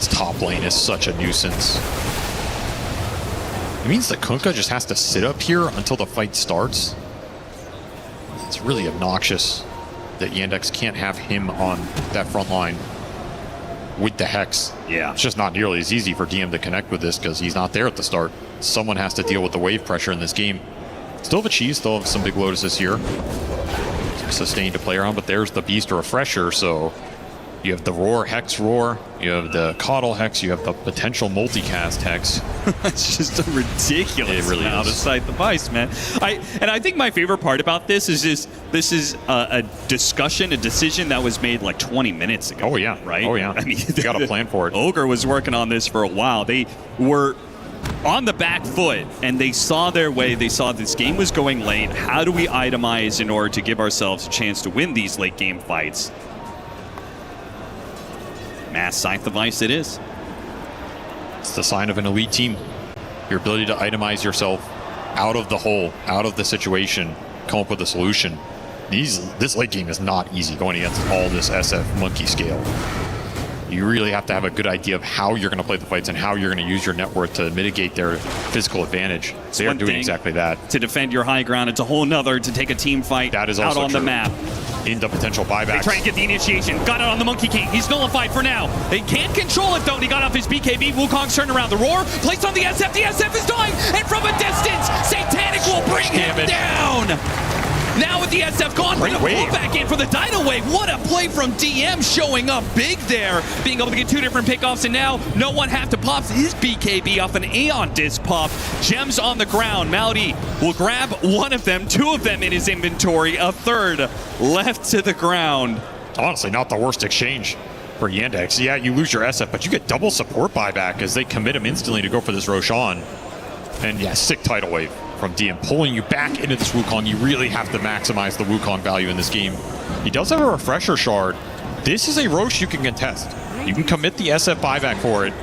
Top lane is such a nuisance. It means that Kunkka just has to sit up here until the fight starts. It's really obnoxious that Yandex can't have him on that front line with the Hex. Yeah. It's just not nearly as easy for DM to connect with this because he's not there at the start. Someone has to deal with the wave pressure in this game. Still have a Cheese, still have some big Lotuses here. Some sustain to play around, but there's the Beast Refresher, so you have the Roar Hex Roar, you have the Coddle Hex, you have the potential multicast Hex. It's just a ridiculous really amount of sight device, man. I think my favorite part about this is just this is a discussion, a decision that was made like 20 minutes ago. Oh yeah, right? Oh yeah. I mean, they got a plan for it. Ogre was working on this for a while. They were on the back foot, and they saw their way. They saw this game was going late. How do we itemize in order to give ourselves a chance to win these late game fights? Mass Scythe device it is. It's the sign of an elite team. Your ability to itemize yourself out of the hole, out of the situation, come up with a solution. This late game is not easy going against all this SF monkey scale. You really have to have a good idea of how you're going to play the fights and how you're going to use your net worth to mitigate their physical advantage. They are doing exactly that. To defend your high ground, it's a whole nother to take a team fight that is out also on true. the map. Into potential buybacks. They try and get the initiation. Got it on the Monkey King. He's nullified for now. They can't control it, though. He got off his BKB. Wukong's turned around. The Roar placed on the SF. The SF is dying. And from a distance, Satanic will bring him down. Now with the SF gone, bring a pull back in for the Dino Wave. What a play from DM, showing up big there. Being able to get two different pickoffs, and now no one have to pop his BKB off an Aeon disc pop. Gems on the ground. Malady will grab one of them, two of them in his inventory, a third left to the ground. Honestly, not the worst exchange for Yandex. Yeah, you lose your SF, but you get double support buyback as they commit him instantly to go for this Roshan. And yeah, sick tidal wave from DM, pulling you back into this Wukong. You really have to maximize the Wukong value in this game. He does have a Refresher Shard. This is a Rosh you can contest. You can commit the SF buyback for it.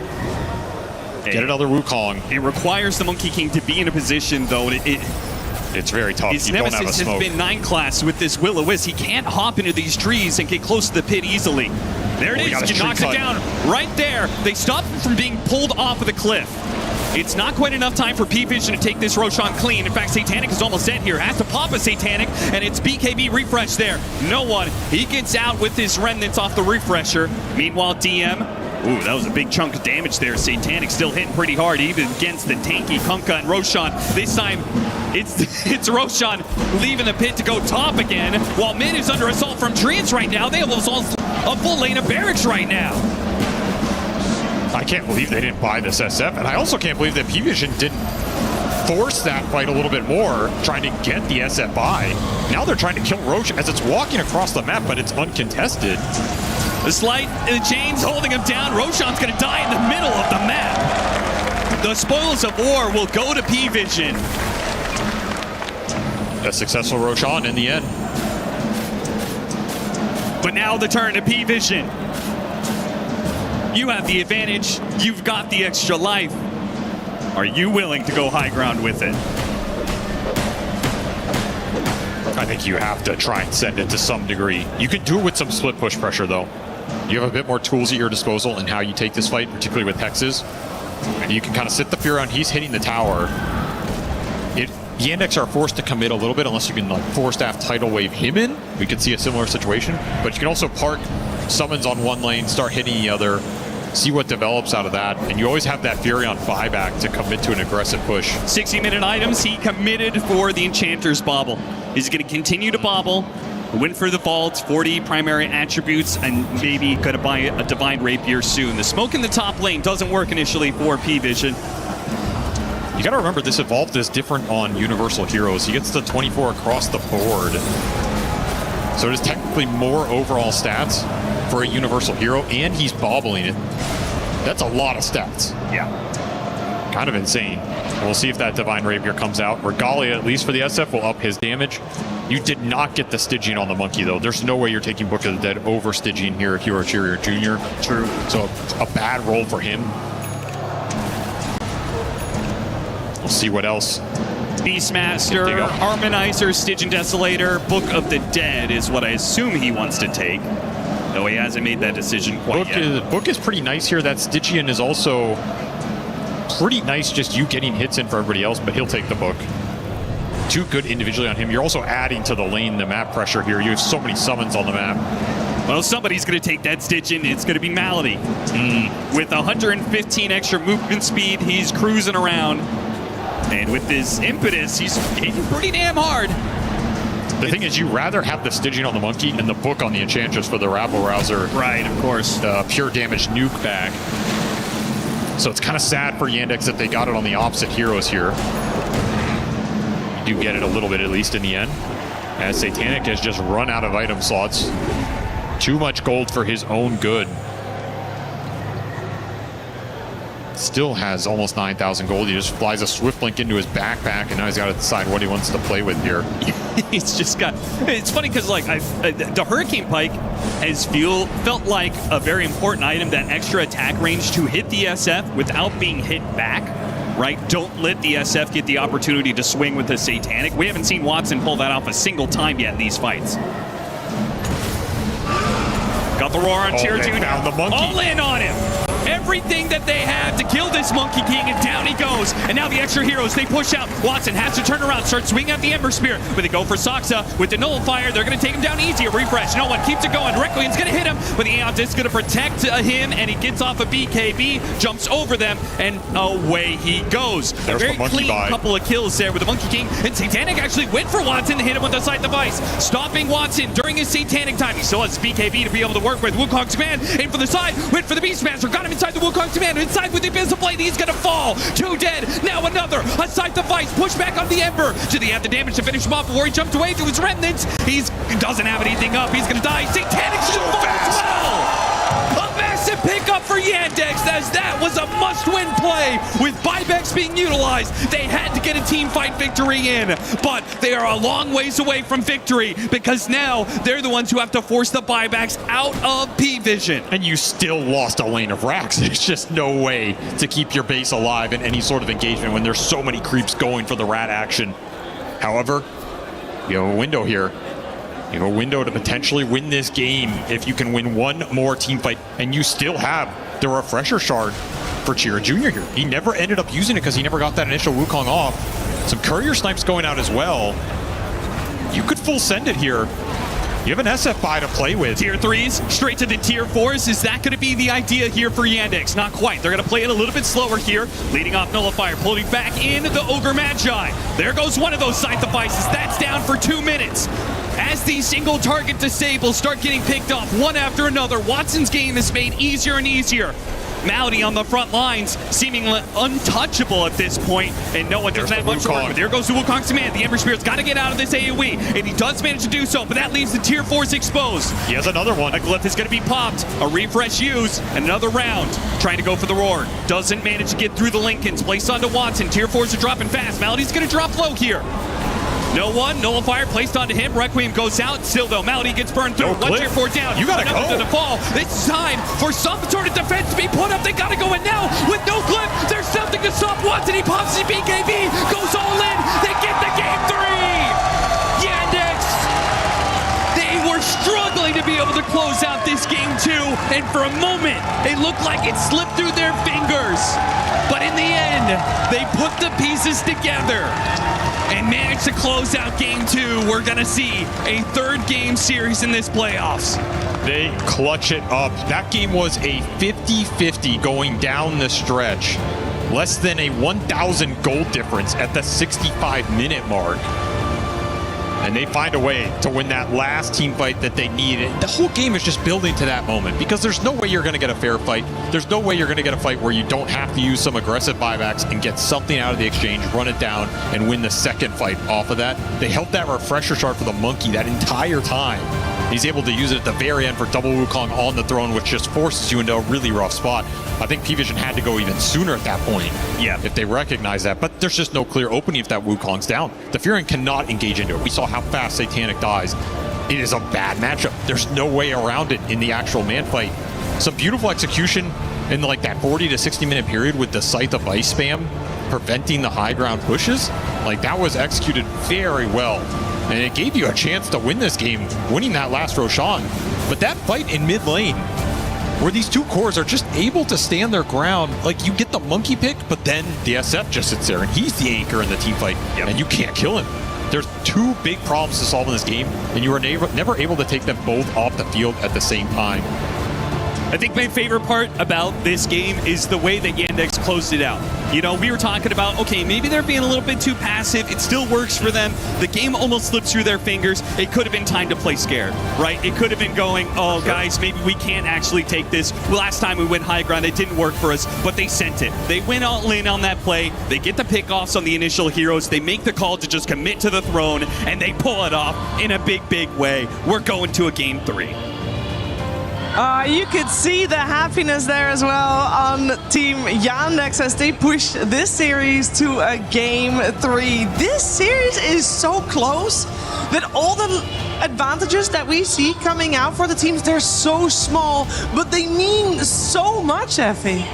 Get another Wukong. It requires the Monkey King to be in a position, though. It's very tough. His you don't have a nemesis smoke. has been 9 class with this Will-O-Wisp. He can't hop into these trees and get close to the pit easily. There it is. He knocks it down right there. They stop him from being pulled off of the cliff. It's not quite enough time for P-Vision to take this Roshan clean. In fact, Satanic is almost dead here. Has to pop a Satanic, and it's BKB refresh there. No one. He gets out with his remnants off the refresher. Meanwhile, DM. Ooh, that was a big chunk of damage there. Satanic still hitting pretty hard, even against the tanky Kunkka and Roshan. This time, it's Roshan leaving the pit to go top again, while mid is under assault from Treants right now. They have a full lane of barracks right now. I can't believe they didn't buy this SF, and I also can't believe that P-Vision didn't forced that fight a little bit more, trying to get the SF by. Now they're trying to kill Roche as it's walking across the map, but it's uncontested. The slight chains holding him down. Roshan's going to die in the middle of the map. The spoils of war will go to P-Vision. A successful Roshan in the end. But now the turn to P-Vision. You have the advantage. You've got the extra life. Are you willing to go high ground with it? I think you have to try and send it to some degree. You can do it with some split push pressure, though. You have a bit more tools at your disposal in how you take this fight, particularly with hexes. And you can kind of sit the fear on. He's hitting the tower. Yandex are forced to commit a little bit unless you can like force staff tidal wave him in. We could see a similar situation. But you can also park summons on one lane, start hitting the other, see what develops out of that. And you always have that Fury on buyback to commit to an aggressive push. 60-minute items. He committed for the Enchanter's Bauble. He's going to continue to bobble, win for the vault, 40 primary attributes, and maybe going to buy a Divine Rapier soon. The smoke in the top lane doesn't work initially for P-Vision. You got to remember this evolved is different on Universal Heroes. He gets to 24 across the board. So it is technically more overall stats for a Universal Hero, and he's bobbling it. That's a lot of stats. Yeah. Kind of insane. We'll see if that Divine Rapier comes out. Regalia, at least for the SF, will up his damage. You did not get the Stygian on the Monkey, though. There's no way you're taking Book of the Dead over Stygian here at Hero Cheerier Jr. True. So a bad roll for him. We'll see what else. Beastmaster, Harmonizer, Stygian Desolator, Book of the Dead is what I assume he wants to take. Though he hasn't made that decision quite yet. Book is pretty nice here. That Stygian is also pretty nice, just you getting hits in for everybody else, but he'll take the Book. Too good individually on him. You're also adding to the lane, the map pressure here. You have so many summons on the map. Well, somebody's going to take that Stygian. It's going to be Malady. With 115 extra movement speed, he's cruising around. And with his impetus, he's hitting pretty damn hard. The thing is, you rather have the Stygian on the Monkey and the Book on the Enchantress for the Rabble Rouser. Right, of course. The pure damage nuke back. So it's kind of sad for Yandex that they got it on the opposite heroes here. You do get it a little bit, at least in the end. As Satanic has just run out of item slots. Too much gold for his own good. Still has almost 9,000 gold. He just flies a Swift Link into his backpack, and now he's got to decide what he wants to play with here. He's just got... It's funny because, like, the Hurricane Pike has felt like a very important item, that extra attack range to hit the SF without being hit back, right? Don't let the SF get the opportunity to swing with the Satanic. We haven't seen Watson pull that off a single time yet in these fights. Got the roar on Tier 2 now. The Monkey. All in on him. Everything that they have to kill this Monkey King, and down he goes. And now the extra heroes, they push out. Watson has to turn around, start swinging at the Ember Spear. But they go for Soxa with the Nullifier. They're going to take him down easy. A refresh. No one keeps it going. Requiem's going to hit him, but the Aeon is going to protect him, and he gets off a BKB, jumps over them, and away he goes. There's a very the clean buy. couple of kills there with the Monkey King. And Satanic actually went for Watson to hit him with the Sight Device, stopping Watson during his Satanic time. He still has BKB to be able to work with. Wukong's command, aim for the side, went for the Beastmaster, got him inside the Wukong's command. Inside with the Abyssal Blade, he's gonna fall. 2 dead, now another. A Sight Device, push back on the Ember. Do they have the damage to finish him off before he jumped away through his remnants? He doesn't have anything up, he's gonna die. Satanic should fall as well. A massive pickup for Yandex, as that was a must-win play. With buybacks being utilized, they had to get a team fight victory in, but they are a long ways away from victory because now they're the ones who have to force the buybacks out of P-Vision. And you still lost a lane of racks. There's just no way to keep your base alive in any sort of engagement when there's so many creeps going for the rat action. However, you have a window here. You have a window to potentially win this game if you can win one more team fight, and you still have the Refresher Shard for Chira Jr. here. He never ended up using it because he never got that initial Wukong off. Some Courier Snipes going out as well. You could full send it here. You have an SF buy to play with. Tier 3s, straight to the Tier 4s. Is that going to be the idea here for Yandex? Not quite. They're going to play it a little bit slower here. Leading off Nullifier, pulling back in the Ogre Magi. There goes one of those Sight Devices. That's down for 2 minutes. As these single target disables start getting picked off one after another, Watson's game is made easier and easier. Malady on the front lines, seemingly untouchable at this point, and no one does that much work. There goes the Wukong's command. The Ember Spirit's got to get out of this AoE, and he does manage to do so, but that leaves the tier 4s exposed. He has another one. A glyph is going to be popped, a refresh used, and another round. Trying to go for the roar. Doesn't manage to get through the Lincolns. Placed onto Watson. Tier 4s are dropping fast. Malady's going to drop low here. No one, nullifier placed onto him. Requiem goes out. Still though, Malady gets burned through. One tier 4 down. You gotta go. To the fall. It's time for some sort of defense to be put up. They gotta go in now with no clip. There's something to stop Watson. He pops his BKB, goes all in. They get the game 3. Yandex. They were struggling to be able to close out this game 2, and for a moment, it looked like it slipped through their fingers. But in the end, they put the pieces together and managed to close out game 2. We're gonna see a 3rd game series in this playoffs. They clutch it up. That game was a 50-50 going down the stretch. Less than a 1,000 gold difference at the 65-minute mark. And they find a way to win that last team fight that they needed. The whole game is just building to that moment, because there's no way you're going to get a fair fight. There's no way you're going to get a fight where you don't have to use some aggressive buybacks and get something out of the exchange, run it down, and win the second fight off of that. They held that refresher shard for the Monkey that entire time. He's able to use it at the very end for double Wukong on the throne, which just forces you into a really rough spot. I think P-Vision had to go even sooner at that point. Yeah. If they recognize that. But there's just no clear opening if that Wukong's down. The Furin cannot engage into it. We saw how fast Satanic dies. It is a bad matchup. There's no way around it in the actual man fight. Some beautiful execution in like that 40 to 60 minute period with the Scythe of Ice spam preventing the high ground pushes. Like, that was executed very well. And it gave you a chance to win this game, winning that last Roshan. But that fight in mid lane, where these two cores are just able to stand their ground, like, you get the Monkey pick, but then the SF just sits there, and he's the anchor in the team fight, and you can't kill him. There's two big problems to solve in this game, and you are never able to take them both off the field at the same time. I think my favorite part about this game is the way that Yandex closed it out. You know, we were talking about, okay, maybe they're being a little bit too passive. It still works for them. The game almost slips through their fingers. It could have been time to play scared, right? It could have been going, oh, guys, maybe we can't actually take this. Last time we went high ground, it didn't work for us, but they sent it. They went all in on that play. They get the pickoffs on the initial heroes. They make the call to just commit to the throne, and they pull it off in a big, big way. We're going to a game 3. You could see the happiness there as well on Team Yandex as they push this series to a game 3. This series is so close that all the advantages that we see coming out for the teams, they're so small, but they mean so much, Effie.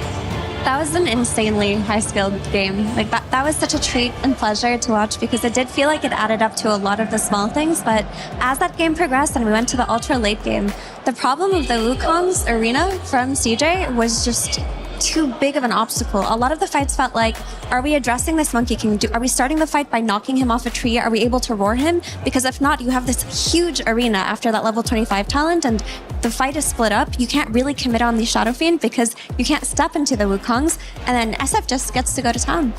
That was an insanely high-skilled game. Like that was such a treat and pleasure to watch, because it did feel like it added up to a lot of the small things. But as that game progressed and we went to the ultra late game, the problem of the Wukong's arena from CJ was just too big of an obstacle. A lot of the fights felt like, are we addressing this Monkey King? Are we starting the fight by knocking him off a tree? Are we able to roar him? Because if not, you have this huge arena after that level 25 talent, and the fight is split up. You can't really commit on the Shadow Fiend because you can't step into the Wukongs, and then SF just gets to go to town.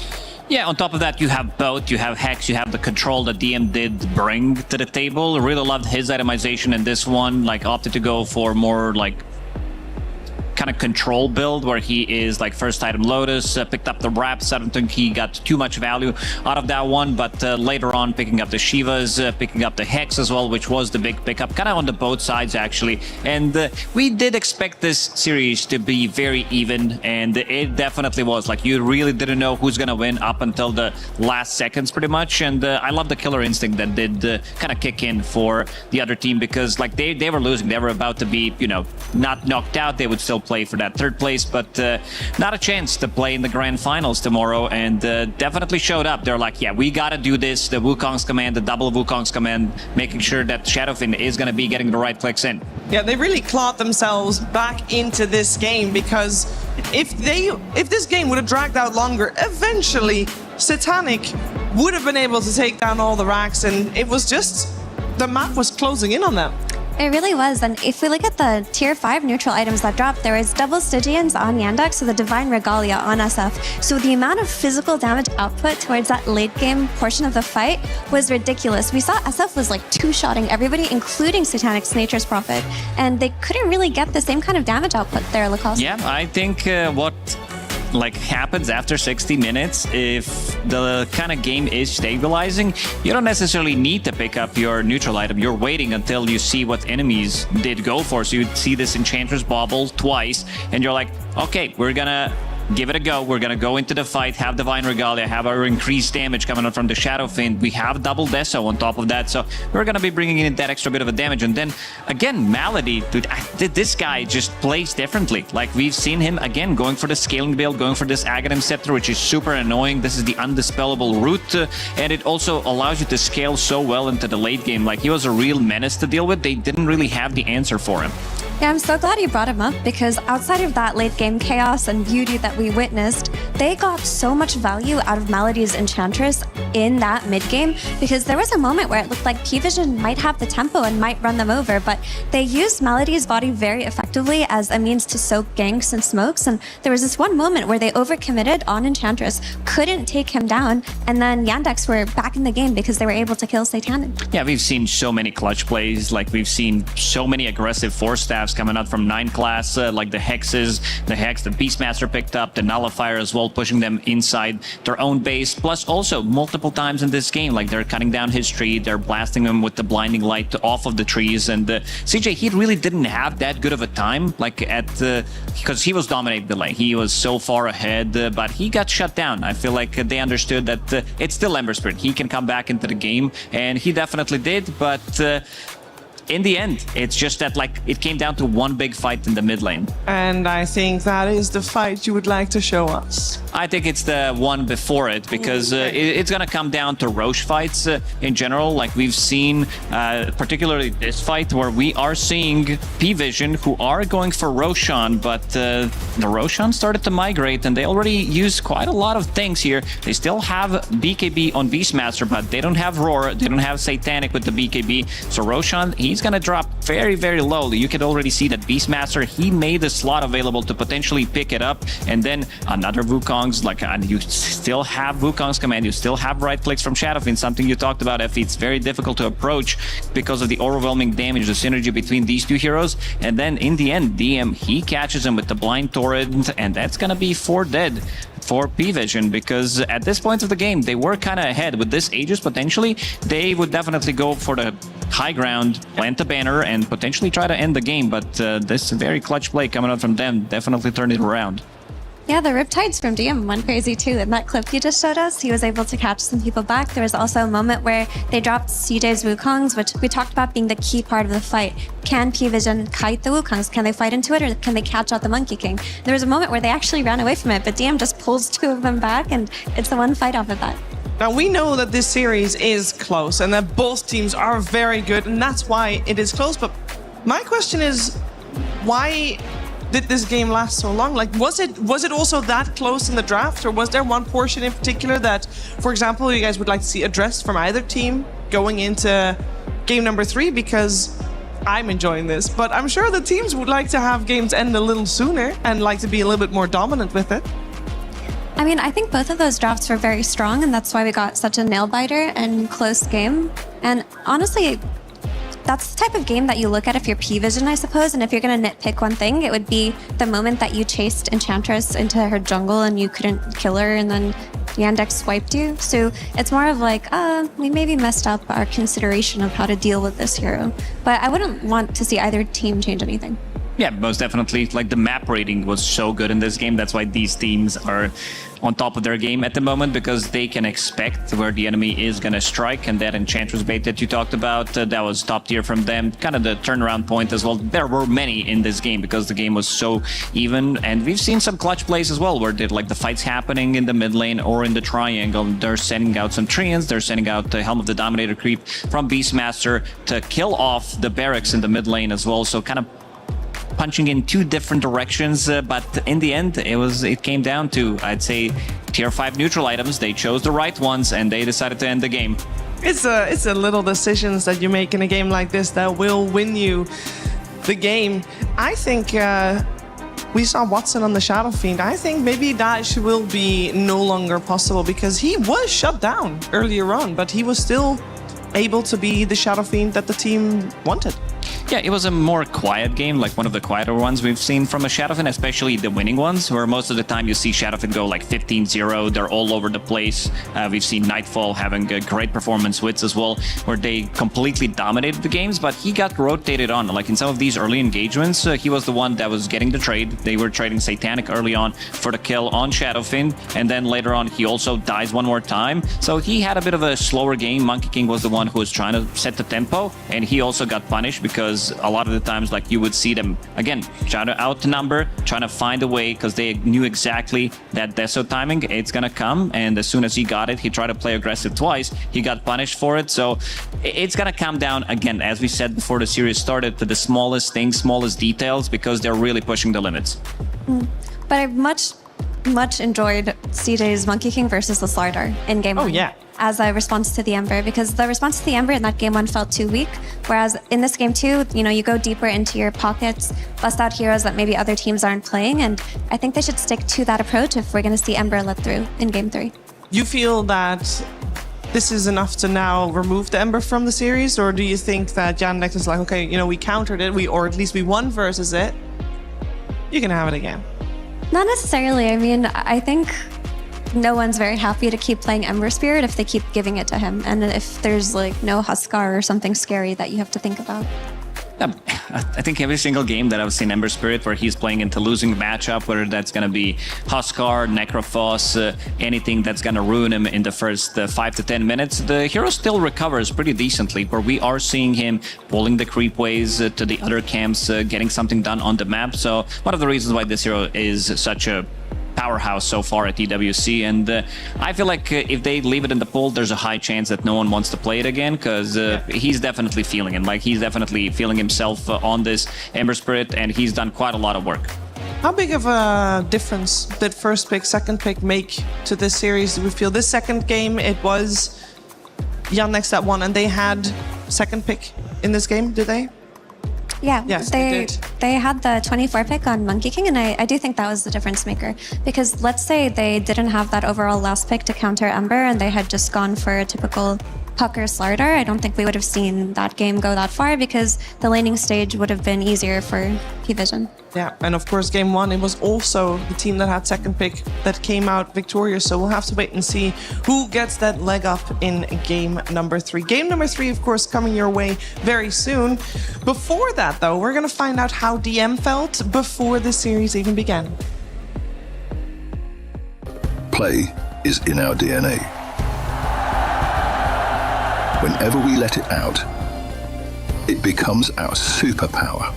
Yeah, on top of that, you have both. You have Hex, you have the control that DM did bring to the table. Really loved his itemization in this one. Like, opted to go for more, like, kind of control build where he is like first item Lotus, picked up the wraps. I don't think he got too much value out of that one, but later on picking up the Shivas, picking up the Hex as well, which was the big pickup, kind of on the both sides actually. And we did expect this series to be very even, and it definitely was. Like, you really didn't know who's gonna win up until the last seconds pretty much. And I love the killer instinct that did kind of kick in for the other team, because like they were losing, they were about to be, you know, not knocked out. They would still play for that third place, but not a chance to play in the grand finals tomorrow, and definitely showed up. They're like, yeah, we gotta do this. The Wukong's command, the double Wukong's command, making sure that Shadowfin is gonna be getting the right clicks in. Yeah, they really clawed themselves back into this game, because if this game would have dragged out longer, eventually Satanic would have been able to take down all the racks, and it was just, the map was closing in on them. It really was, and if we look at the tier 5 neutral items that dropped, there was double Stygians on Yandex, so the Divine Regalia on SF. So the amount of physical damage output towards that late game portion of the fight was ridiculous. We saw SF was like two-shotting everybody, including Satanic's Nature's Prophet, and they couldn't really get the same kind of damage output there, Lacoste. Yeah, I think what happens after 60 minutes, if the kind of game is stabilizing, you don't necessarily need to pick up your neutral item. You're waiting until you see what enemies did go for. So you see this Enchantress Bauble twice, and you're like, okay, we're gonna give it a go. We're gonna go into the fight, have Divine Regalia, have our increased damage coming out from the Shadow Fiend. We have double Deso on top of that, so we're gonna be bringing in that extra bit of a damage. And then again, Malady, dude, this guy just plays differently. Like, we've seen him again going for the scaling build, going for this Aghanim Scepter, which is super annoying. This is the undispellable route, and it also allows you to scale so well into the late game. Like, he was a real menace to deal with. They didn't really have the answer for him. Yeah, I'm so glad you brought him up, because outside of that late game chaos and beauty that we witnessed, they got so much value out of Malady's Enchantress in that mid game, because there was a moment where it looked like P-Vision might have the tempo and might run them over, but they used Malady's body very effectively as a means to soak ganks and smokes, and there was this one moment where they overcommitted on Enchantress, couldn't take him down, and then Yandex were back in the game because they were able to kill Satanic. Yeah, we've seen so many clutch plays. Like, we've seen so many aggressive force staffs coming out from 9 class, like the Hexes, the Hex, the Beastmaster picked up, the Nullifier as well, pushing them inside their own base. Plus also multiple times in this game, like, they're cutting down his tree, they're blasting him with the blinding light off of the trees. And CJ, he really didn't have that good of a time, like because he was dominating the lane. He was so far ahead, but he got shut down. I feel like they understood that it's still Ember Spirit. He can come back into the game, and he definitely did, but in the end, it's just that, like, it came down to one big fight in the mid lane. And I think that is the fight you would like to show us. I think it's the one before it, because it's going to come down to Roche fights in general. Like, we've seen, particularly this fight, where we are seeing P-Vision, who are going for Roshan, but the Roshan started to migrate, and they already used quite a lot of things here. They still have BKB on Beastmaster, but they don't have Roar, they don't have Satanic with the BKB. So Roshan, he's going to drop very, very low. You can already see that Beastmaster, he made the slot available to potentially pick it up, and then another Wukong. Like, and you still have Wukong's command, you still have right clicks from Shadowfiend, something you talked about, Effie. It's very difficult to approach because of the overwhelming damage, the synergy between these two heroes. And then in the end, DM, he catches him with the blind torrent, and that's gonna be 4 dead for P-Vision, because at this point of the game, they were kind of ahead. With this Aegis, potentially, they would definitely go for the high ground, plant the banner, and potentially try to end the game. But this very clutch play coming out from them definitely turned it around. Yeah, the Riptides from DM went crazy too. In that clip you just showed us, he was able to catch some people back. There was also a moment where they dropped CJ's Wukongs, which we talked about being the key part of the fight. Can P-Vision kite the Wukongs? Can they fight into it, or can they catch out the Monkey King? There was a moment where they actually ran away from it, but DM just pulls 2 of them back, and it's the one fight off of that. Now, we know that this series is close and that both teams are very good, and that's why it is close. But my question is, why did this game last so long? Like, was it also that close in the draft, or was there one portion in particular that, for example, you guys would like to see addressed from either team going into game number 3? Because I'm enjoying this, but I'm sure the teams would like to have games end a little sooner and like to be a little bit more dominant with it. I mean, I think both of those drafts were very strong, and that's why we got such a nail-biter and close game. And honestly, that's the type of game that you look at if you're P-Vision, I suppose. And if you're going to nitpick one thing, it would be the moment that you chased Enchantress into her jungle and you couldn't kill her, and then Yandex swiped you. So it's more of like, we maybe messed up our consideration of how to deal with this hero. But I wouldn't want to see either team change anything. Yeah, most definitely. Like, the map rating was so good in this game. That's why these teams are on top of their game at the moment, because they can expect where the enemy is going to strike. And that Enchantress bait that you talked about, that was top tier from them. Kind of the turnaround point as well. There were many in this game because the game was so even. And we've seen some clutch plays as well, where the fights happening in the mid lane or in the triangle. They're sending out some Treants, they're sending out the Helm of the Dominator creep from Beastmaster to kill off the barracks in the mid lane as well. So kind of punching in 2 different directions, but in the end, it came down to, I'd say, tier 5 neutral items. They chose the right ones, and they decided to end the game. It's a little decisions that you make in a game like this that will win you the game. I think we saw Watson on the Shadow Fiend. I think maybe that will be no longer possible because he was shut down earlier on, but he was still able to be the Shadow Fiend that the team wanted. Yeah, it was a more quiet game, like one of the quieter ones we've seen from a Shadowfin, especially the winning ones, where most of the time you see Shadowfin go like 15-0. They're all over the place. We've seen Nightfall having a great performance wits as well, where they completely dominated the games, but he got rotated on. Like in some of these early engagements, he was the one that was getting the trade. They were trading Satanic early on for the kill on Shadowfin, and then later on he also dies one more time. So he had a bit of a slower game. Monkey King was the one who was trying to set the tempo, and he also got punished because a lot of the times, like, you would see them again trying to outnumber, trying to find a way, because they knew exactly that Deso timing, it's gonna come, and as soon as he got it, he tried to play aggressive twice. He got punished for it. So it's gonna come down again, as we said before the series started, to the smallest things, smallest details, because they're really pushing the limits. But I've much enjoyed CJ's Monkey King versus the Slardar in game 1. Oh yeah. As a response to the Ember, because the response to the Ember in that game 1 felt too weak, whereas in this game 2, you know, you go deeper into your pockets, bust out heroes that maybe other teams aren't playing, and I think they should stick to that approach if we're going to see Ember let through in game 3. You feel that this is enough to now remove the Ember from the series, or do you think that Yandex is like, okay, you know, we countered it, or at least we won versus it, you can have it again? Not necessarily. I mean, I think no one's very happy to keep playing Ember Spirit if they keep giving it to him, and if there's like no Huskar or something scary that you have to think about. I think every single game that I've seen Ember Spirit where he's playing into losing matchup, whether that's going to be Huskar, Necrophos, anything that's going to ruin him in the first 5 to 10 minutes, the hero still recovers pretty decently, where we are seeing him pulling the creep waves to the other camps, getting something done on the map. So one of the reasons why this hero is such a powerhouse so far at EWC, and I feel like if they leave it in the pool, there's a high chance that no one wants to play it again, because he's definitely feeling it. Like, he's definitely feeling himself on this Ember Spirit, and he's done quite a lot of work. How big of a difference did first pick, second pick make to this series? Do we feel this second game, it was Yandex that won, and they had second pick in this game, did they? Yeah, yes, they had the 24 pick on Monkey King, and I do think that was the difference maker. Because let's say they didn't have that overall last pick to counter Ember, and they had just gone for a typical Puck or Slardar, I don't think we would have seen that game go that far, because the laning stage would have been easier for P-Vision. Yeah, and of course game 1, it was also the team that had second pick that came out victorious, so we'll have to wait and see who gets that leg up in game number 3. Game number 3, of course, coming your way very soon. Before that, though, we're going to find out how DM felt before the series even began. Play is in our DNA. Whenever we let it out, it becomes our superpower.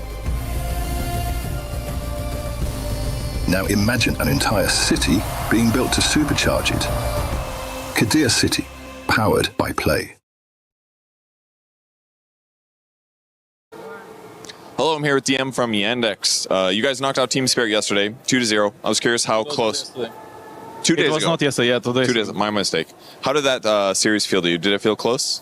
Now imagine an entire city being built to supercharge it. Kadir City, powered by Play. Hello, I'm here with DM from Yandex. You guys knocked out Team Spirit yesterday, 2-0. I was curious how close. 2 days ago. It was not yesterday, yeah, 2 days. 2 days, my mistake. How did that series feel to you? Did it feel close?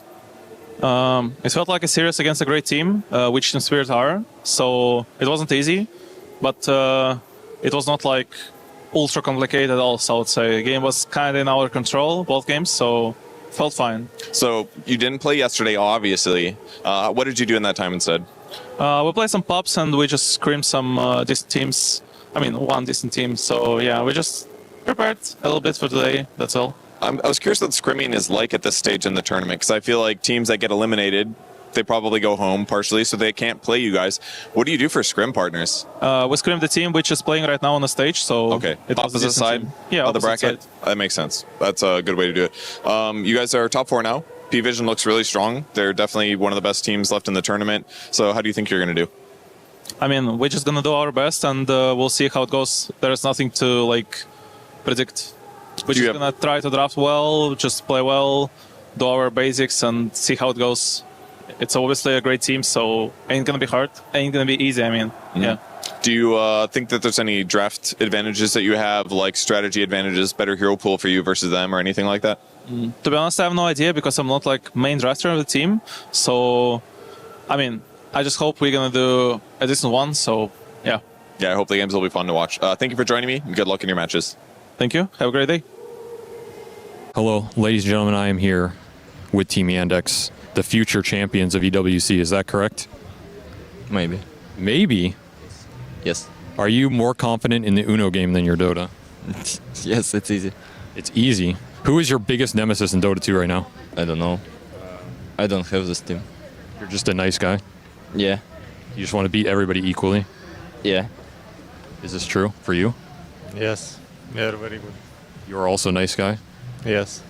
It felt like a series against a great team, which Team Spirit are. So it wasn't easy, but it was not like ultra complicated at all. So I would say the game was kind of in our control, both games, so felt fine. So you didn't play yesterday, obviously. What did you do in that time instead? We played some pubs and we just scrimmed some decent teams. I mean, one decent team. So yeah, we just prepared a little bit for today, that's all. I was curious what scrimming is like at this stage in the tournament, because I feel like teams that get eliminated, they probably go home partially, so they can't play you guys. What do you do for scrim partners? We scrim the team which is playing right now on the stage, so... Okay, it was opposite side of the bracket? Side. That makes sense. That's a good way to do it. You guys are top 4 now. P-Vision looks really strong. They're definitely one of the best teams left in the tournament. So how do you think you're going to do? I mean, we're just going to do our best, and we'll see how it goes. There's nothing to, like, predict. We're just going to try to draft well, just play well, do our basics, and see how it goes. It's obviously a great team, so ain't going to be hard, ain't going to be easy, I mean, yeah. Do you think that there's any draft advantages that you have, like strategy advantages, better hero pool for you versus them, or anything like that? To be honest, I have no idea because I'm not like main drafter of the team. So, I mean, I just hope we're gonna do a decent one. So, yeah. Yeah, I hope the games will be fun to watch. Thank you for joining me. Good luck in your matches. Thank you. Have a great day. Hello, ladies and gentlemen. I am here with Team Yandex, the future champions of EWC. Is that correct? Maybe. Maybe? Yes. Are you more confident in the Uno game than your Dota? Yes, it's easy. It's easy. Who is your biggest nemesis in Dota 2 right now? I don't know. I don't have this team. You're just a nice guy? Yeah. You just want to beat everybody equally? Yeah. Is this true for you? Yes. Yeah, very good. You're also a nice guy? Yes.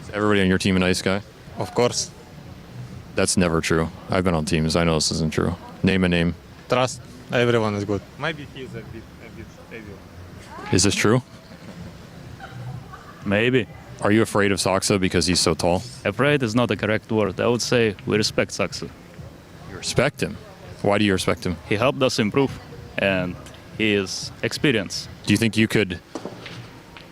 Is everybody on your team a nice guy? Of course. That's never true. I've been on teams. I know this isn't true. Name a name. Trust. Everyone is good. Maybe he's a bit evil. Is this true? Maybe. Are you afraid of Saksa because he's so tall? Afraid is not the correct word. I would say we respect Saksa. You respect him? Why do you respect him? He helped us improve, and he is experienced. Do you think you could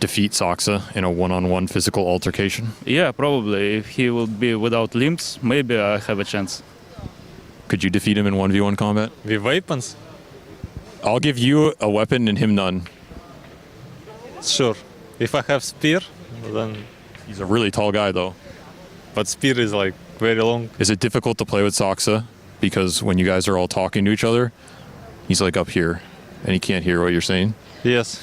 defeat Saksa in a one-on-one physical altercation? Yeah, probably. If he will be without limbs, maybe I have a chance. Could you defeat him in 1v1 combat? With weapons? I'll give you a weapon and him none. Sure. If I have spear, then... He's a really tall guy, though. But spear is like very long. Is it difficult to play with Saksa? Because when you guys are all talking to each other, he's like up here, and he can't hear what you're saying? Yes.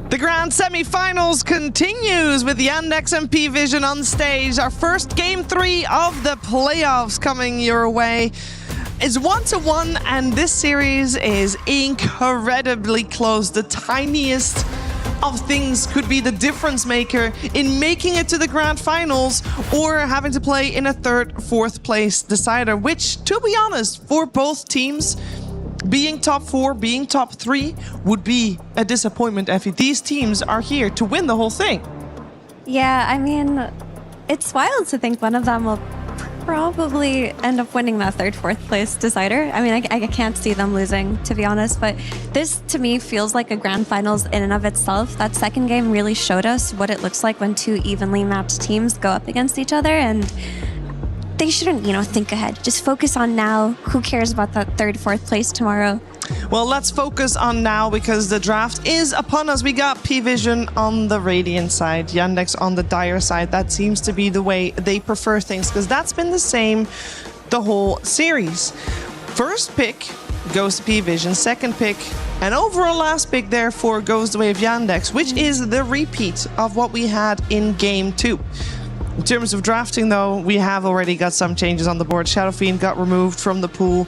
The grand semi-finals continues with Yandex and P-Vision on stage. Our first game 3 of the playoffs coming your way. It's 1-1 and this series is incredibly close. The tiniest of things could be the difference maker in making it to the grand finals or having to play in a third, fourth place decider, which, to be honest, for both teams, being top 4, being top 3 would be a disappointment, Effie. These teams are here to win the whole thing. Yeah, I mean, it's wild to think one of them will probably end up winning that third, fourth place decider. I mean, I can't see them losing, to be honest, but this to me feels like a grand finals in and of itself. That second game really showed us what it looks like when two evenly matched teams go up against each other, and they shouldn't, think ahead. Just focus on now. Who cares about that third, fourth place tomorrow? Well, let's focus on now because the draft is upon us. We got P-Vision on the Radiant side, Yandex on the Dire side. That seems to be the way they prefer things because that's been the same the whole series. First pick goes to P-Vision, second pick, and overall last pick therefore goes the way of Yandex, which is the repeat of what we had in game 2. In terms of drafting, though, we have already got some changes on the board. Shadow Fiend got removed from the pool.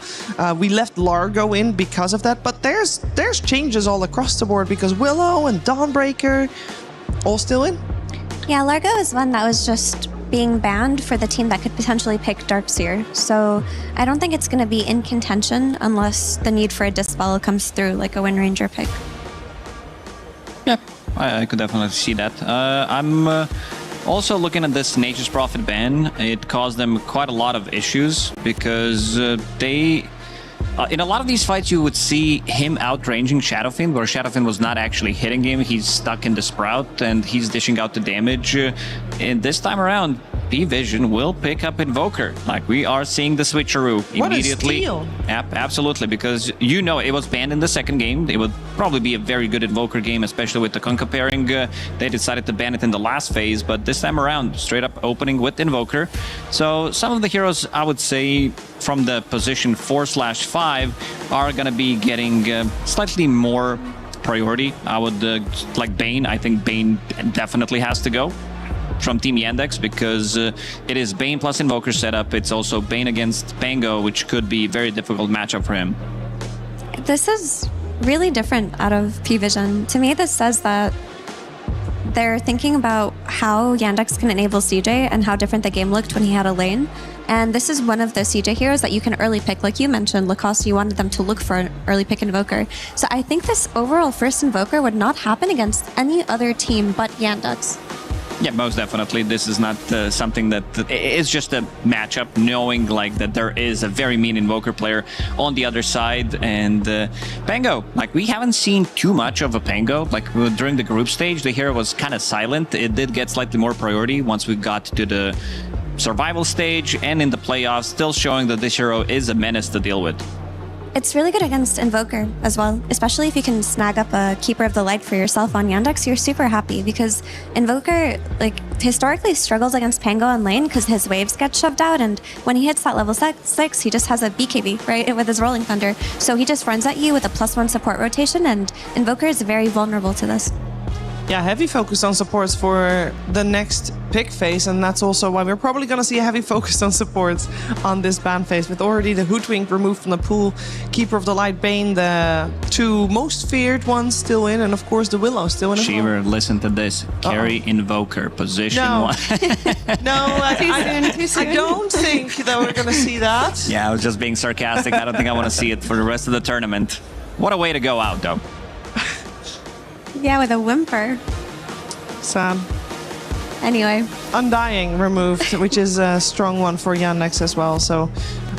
We left Largo in because of that, but there's changes all across the board because Willow and Dawnbreaker all still in. Yeah, Largo is one that was just being banned for the team that could potentially pick Darkseer. So I don't think it's going to be in contention unless the need for a Dispel comes through, like a Wind Ranger pick. Yeah, I could definitely see that. I'm also looking at this Nature's Prophet ban. It caused them quite a lot of issues because they... in a lot of these fights, you would see him outranging Shadowfiend, where Shadowfiend was not actually hitting him. He's stuck in the Sprout, and he's dishing out the damage. And this time around, P-Vision will pick up Invoker. Like, we are seeing the switcheroo immediately. What a steal! Absolutely, because it was banned in the second game. It would probably be a very good Invoker game, especially with the Kunkka pairing. They decided to ban it in the last phase, but this time around, straight up opening with Invoker. So some of the heroes, I would say, from the position 4/5 are going to be getting slightly more priority. I would like Bane. I think Bane definitely has to go from Team Yandex because it is Bane plus Invoker setup. It's also Bane against Pango, which could be a very difficult matchup for him. This is really different out of P-Vision. To me, this says that they're thinking about how Yandex can enable CJ and how different the game looked when he had a lane. And this is one of the CJ heroes that you can early pick. Like you mentioned, Lacoste, you wanted them to look for an early pick Invoker. So I think this overall first Invoker would not happen against any other team but Yandex. Yeah, most definitely. This is not something that it's just a matchup, knowing like that there is a very mean Invoker player on the other side. And Pango, like we haven't seen too much of a Pango. Like during the group stage, the hero was kind of silent. It did get slightly more priority once we got to the survival stage, and in the playoffs, still showing that this hero is a menace to deal with. It's really good against Invoker as well, especially if you can snag up a Keeper of the Light for yourself on Yandex. You're super happy because Invoker, like, historically struggles against Pango on lane because his waves get shoved out, and when he hits that level 6, he just has a BKB, right, with his Rolling Thunder. So he just runs at you with a +1 support rotation, and Invoker is very vulnerable to this. Yeah, heavy focus on supports for the next pick phase, and that's also why we're probably going to see a heavy focus on supports on this ban phase, with already the Hoodwink removed from the pool, Keeper of the Light, Bane, the two most feared ones still in, and of course the Willow still in as well. Shiver, listen to this. Carry Invoker, position one. No, I don't think that we're going to see that. Yeah, I was just being sarcastic. I don't think I want to see it for the rest of the tournament. What a way to go out, though. Yeah, with a whimper. Sad. Anyway. Undying removed, which is a strong one for Yandex as well. So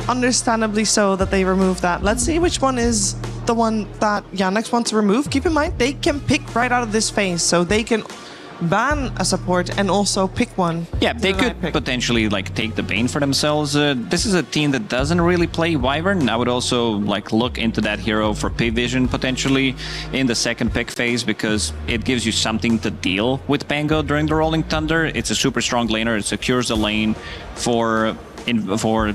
understandably so that they removed that. Let's see which one is the one that Yandex wants to remove. Keep in mind, they can pick right out of this phase. So they can ban a support and also pick one. Yeah, they could potentially like take the Bane for themselves. This is a team that doesn't really play Wyvern. I would also like look into that hero for P-Vision potentially in the second pick phase, because it gives you something to deal with Pango during the Rolling Thunder. It's a super strong laner. It secures the lane for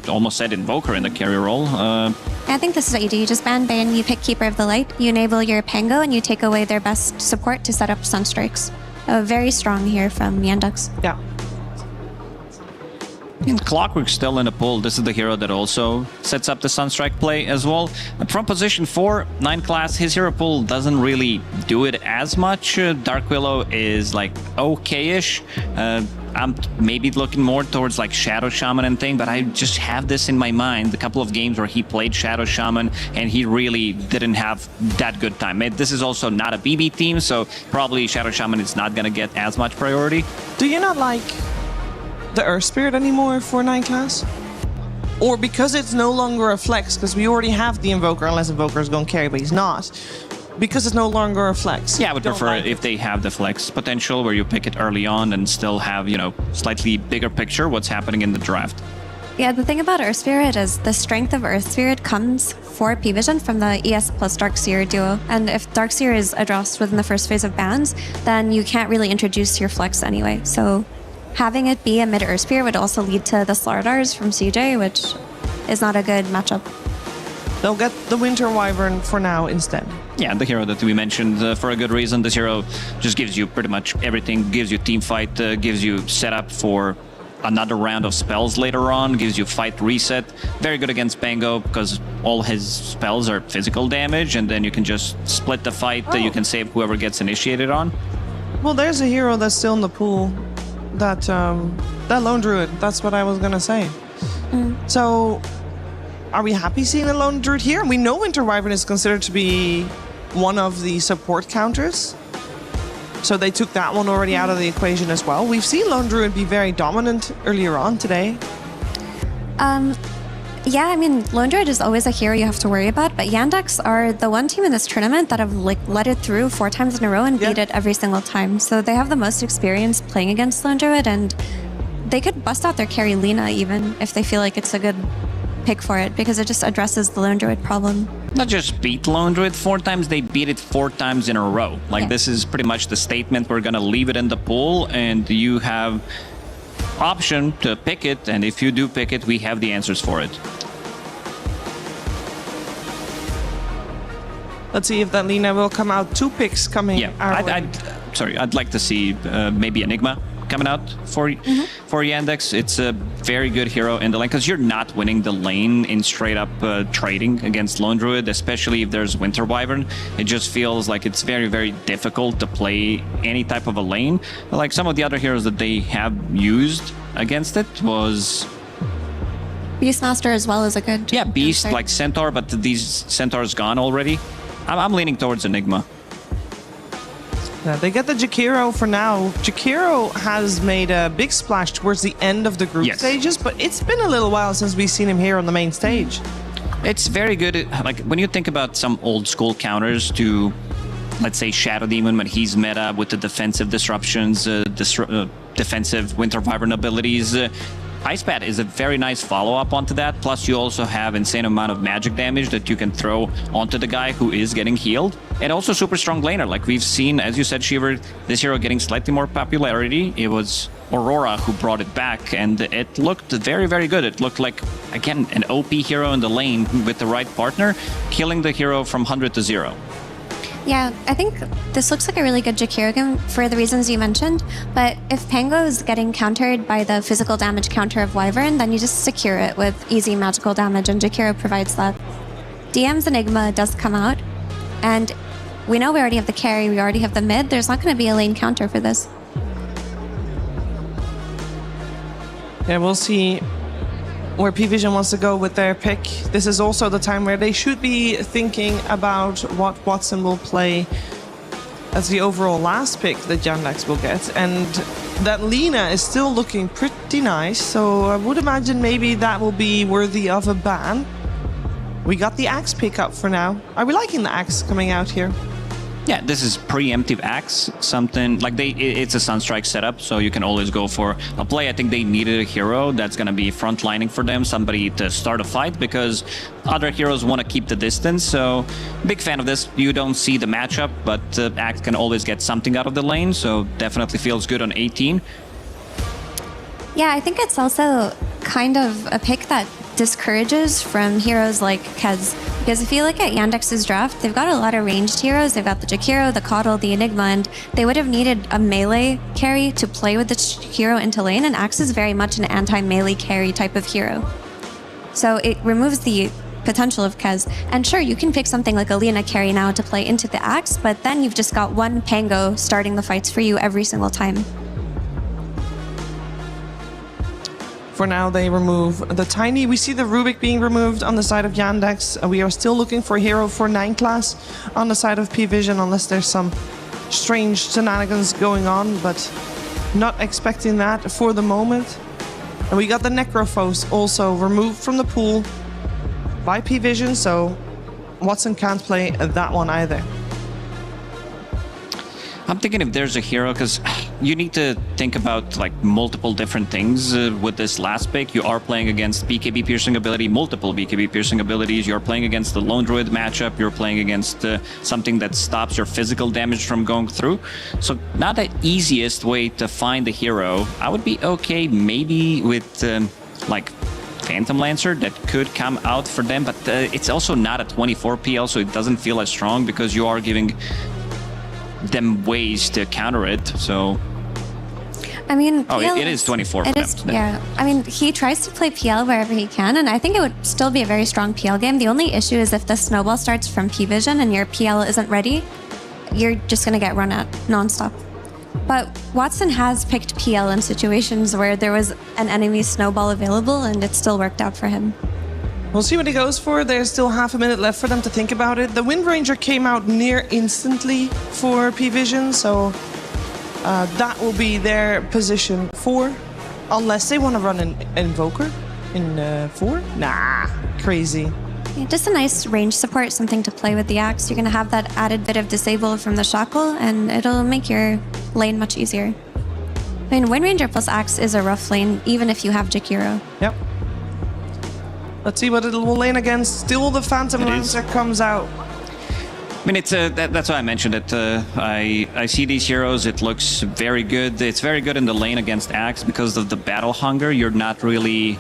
almost said Invoker in the carry role. I think this is what you do. You just ban Bane, you pick Keeper of the Light, you enable your Pango, and you take away their best support to set up Sunstrikes. Very strong here from Yandex. Yeah. And Clockwork's still in the pool. This is the hero that also sets up the Sunstrike play as well. And from position 4, 9 class, his hero pool doesn't really do it as much. Dark Willow is like okay-ish. I'm maybe looking more towards like Shadow Shaman and thing, but I just have this in my mind. A couple of games where he played Shadow Shaman and he really didn't have that good time. This is also not a BB team, so probably Shadow Shaman is not going to get as much priority. Do you not like the Earth Spirit anymore for 9 class? Or because it's no longer a flex, because we already have the Invoker, unless Invoker is going to carry, but he's not. Because it's no longer a flex. Yeah, I would prefer if they have the flex potential where you pick it early on and still have, you know, slightly bigger picture what's happening in the draft. Yeah, the thing about Earth Spirit is the strength of Earth Spirit comes for P-Vision from the ES plus Darkseer duo. And if Darkseer is addressed within the first phase of bans, then you can't really introduce your flex anyway. So having it be a mid Earth Spirit would also lead to the Slardars from CJ, which is not a good matchup. They'll get the Winter Wyvern for now instead. Yeah, the hero that we mentioned for a good reason. This hero just gives you pretty much everything. Gives you team fight, gives you setup for another round of spells later on, gives you fight reset. Very good against Pango because all his spells are physical damage, and then you can just split the fight. You can save whoever gets initiated on. Well, there's a hero that's still in the pool. That Lone Druid. That's what I was gonna say. So, are we happy seeing a Lone Druid here? We know Winter Wyvern is considered to be one of the support counters. So they took that one already out of the equation as well. We've seen Lone Druid be very dominant earlier on today. Yeah, I mean, Lone Druid is always a hero you have to worry about, but Yandex are the one team in this tournament that have like let it through 4 times in a row and beat it every single time. So they have the most experience playing against Lone Druid, and they could bust out their carry Lina even if they feel like it's a good pick for it, because it just addresses the Lone Druid problem. Not just beat Lone Druid 4 times, they beat it 4 times in a row. Like, this is pretty much the statement. We're gonna leave it in the pool, and you have option to pick it, and if you do pick it, we have the answers for it. Let's see if that Lina will come out. 2 picks coming our way. I'd like to see maybe Enigma coming out for Yandex. It's a very good hero in the lane, because you're not winning the lane in straight up trading against Lone Druid, especially if there's Winter Wyvern. It just feels like it's very, very difficult to play any type of a lane. Like some of the other heroes that they have used against it was... Beastmaster as well is a good... Yeah, Beast, like Centaur, but these Centaurs gone already. I'm leaning towards Enigma. Yeah, they get the Jakiro for now. Jakiro has made a big splash towards the end of the group stages, but it's been a little while since we've seen him here on the main stage. It's very good. Like when you think about some old school counters to, let's say, Shadow Demon when he's meta with the defensive disruptions, defensive Winter Wyvern abilities. Ice Pad is a very nice follow-up onto that. Plus, you also have insane amount of magic damage that you can throw onto the guy who is getting healed. And also super strong laner. Like we've seen, as you said, Shiver, this hero getting slightly more popularity. It was Aurora who brought it back, and it looked very, very good. It looked like, again, an OP hero in the lane with the right partner, killing the hero from 100 to 0. Yeah, I think this looks like a really good Jakiro game for the reasons you mentioned, but if Pango is getting countered by the physical damage counter of Wyvern, then you just secure it with easy magical damage, and Jakiro provides that. DM's Enigma does come out, and we know we already have the carry, we already have the mid, there's not going to be a lane counter for this. Yeah, we'll see where P-Vision wants to go with their pick. This is also the time where they should be thinking about what Watson will play as the overall last pick that Yandex will get. And that Lina is still looking pretty nice, so I would imagine maybe that will be worthy of a ban. We got the Axe pick up for now. Are we liking the Axe coming out here? Yeah, this is preemptive Axe, something like it's a Sunstrike setup, so you can always go for a play. I think they needed a hero that's going to be frontlining for them, somebody to start a fight, because other heroes want to keep the distance. So big fan of this. You don't see the matchup, but Axe can always get something out of the lane, so definitely feels good on 18. Yeah, I think it's also kind of a pick that discourages from heroes like Kez. Because if you look at Yandex's draft, they've got a lot of ranged heroes. They've got the Jakiro, the Coddle, the Enigma, and they would have needed a melee carry to play with the hero into lane, and Axe is very much an anti-melee carry type of hero. So it removes the potential of Kez. And sure, you can pick something like a Lina carry now to play into the Axe, but then you've just got one Pango starting the fights for you every single time. For now, they remove the Tiny. We see the Rubik being removed on the side of Yandex. We are still looking for a hero for 9 class on the side of P-Vision, unless there's some strange shenanigans going on, but not expecting that for the moment. And we got the Necrophos also removed from the pool by P-Vision, so Watson can't play that one either. I'm thinking if there's a hero, because you need to think about like multiple different things with this last pick. You are playing against BKB piercing ability, multiple BKB piercing abilities. You're playing against the Lone Druid matchup. You're playing against something that stops your physical damage from going through. So not the easiest way to find a hero. I would be okay maybe with like Phantom Lancer that could come out for them, but it's also not a 24 PL, so it doesn't feel as strong because you are giving them ways to counter it. So I mean, PL it is 24 for them. Yeah, I mean, he tries to play PL wherever he can, and I think it would still be a very strong PL game. The only issue is if the snowball starts from P-Vision and your PL isn't ready, you're just going to get run at nonstop. But Watson has picked PL in situations where there was an enemy snowball available, and it still worked out for him. We'll see what he goes for. There's still half a minute left for them to think about it. The Wind Ranger came out near instantly for P-Vision, so that will be their position 4. Unless they want to run an Invoker in 4? Nah, crazy. Yeah, just a nice range support, something to play with the Axe. You're going to have that added bit of disable from the Shackle, and it'll make your lane much easier. I mean, Wind Ranger plus Axe is a rough lane, even if you have Jakiro. Yep. Let's see what it will lane against. Still the Phantom Lancer comes out. I mean, it's that's why I mentioned it. I see these heroes. It looks very good. It's very good in the lane against Axe because of the battle hunger. You're not really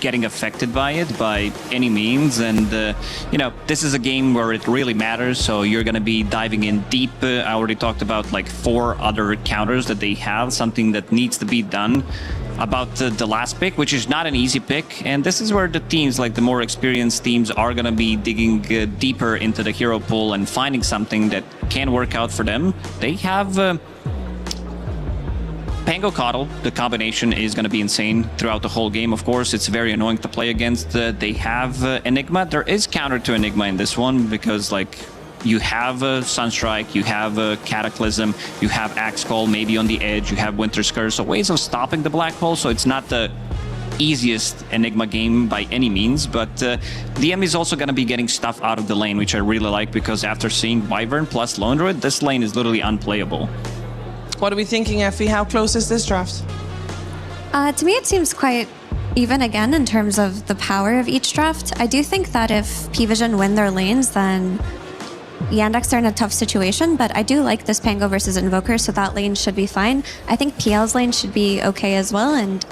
getting affected by it by any means. And, you know, this is a game where it really matters. So you're going to be diving in deep. I already talked about like 4 other counters that they have, something that needs to be done about the last pick, which is not an easy pick. And this is where the teams, like the more experienced teams, are going to be digging deeper into the hero pool and finding something that can work out for them. They have Pango Coddle. The combination is going to be insane throughout the whole game. Of course, it's very annoying to play against. They have Enigma. There is counter to Enigma in this one because, like, you have a Sunstrike, you have a Cataclysm, you have Axe Call maybe on the edge, you have Winter's Curse, so ways of stopping the Black Hole, so it's not the easiest Enigma game by any means, but the DM is also going to be getting stuff out of the lane, which I really like, because after seeing Wyvern plus Lone Druid, this lane is literally unplayable. What are we thinking, Effie? How close is this draft? To me, it seems quite even again in terms of the power of each draft. I do think that if P-Vision win their lanes, then Yandex are in a tough situation, but I do like this Pango versus Invoker, so that lane should be fine. I think PL's lane should be okay as well, and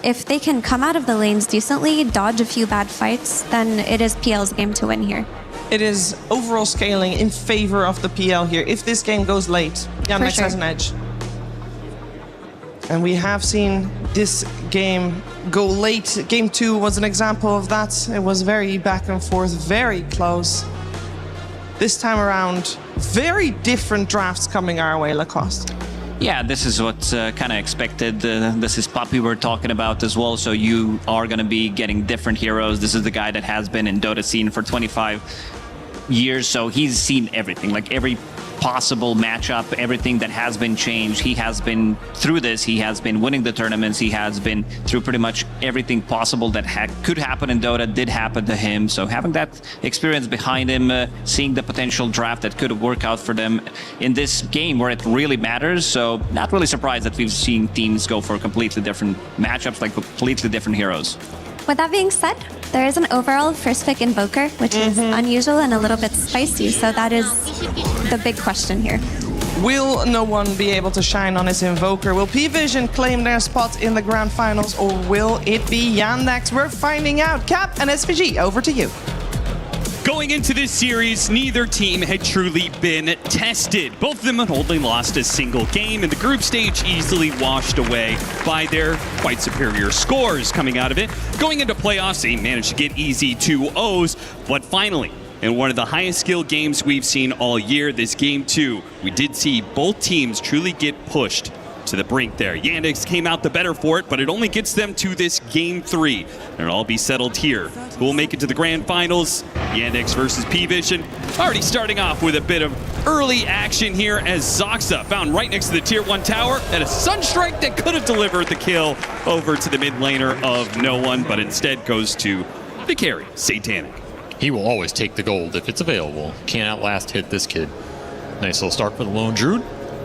if they can come out of the lanes decently, dodge a few bad fights, then it is PL's game to win here. It is overall scaling in favor of the PL here. If this game goes late, Yandex has an edge. And we have seen this game go late. Game 2 was an example of that. It was very back and forth, very close. This time around, very different drafts coming our way, Lacoste. Yeah, this is what's kind of expected. This is Puppy we're talking about as well, so you are going to be getting different heroes. This is the guy that has been in Dota scene for 25 years, so he's seen everything, like every possible matchup, everything that has been changed. He has been through this, he has been winning the tournaments, he has been through pretty much everything possible that could happen in Dota, did happen to him. So having that experience behind him, seeing the potential draft that could work out for them in this game where it really matters. So not really surprised that we've seen teams go for completely different matchups, like completely different heroes. With that being said, there is an overall first pick Invoker, which is unusual and a little bit spicy, so that is the big question here. Will no one be able to shine on his Invoker? Will P-Vision claim their spot in the grand finals, or will it be Yandex? We're finding out. Cap and SVG, over to you. Going into this series, neither team had truly been tested. Both of them had only lost a single game, and the group stage easily washed away by their quite superior scores coming out of it. Going into playoffs, they managed to get easy 2-0s, but finally, in one of the highest skill games we've seen all year, this game 2, we did see both teams truly get pushed to the brink there. Yandex came out the better for it, but it only gets them to this game 3. And it'll all be settled here. Who will make it to the grand finals? Yandex versus P-Vision. Already starting off with a bit of early action here as Zoxa found right next to the tier 1 tower and a Sunstrike that could have delivered the kill over to the mid laner of no one, but instead goes to the carry, Satanic. He will always take the gold if it's available. Can't outlast hit this kid. Nice little start for the Lone Druid.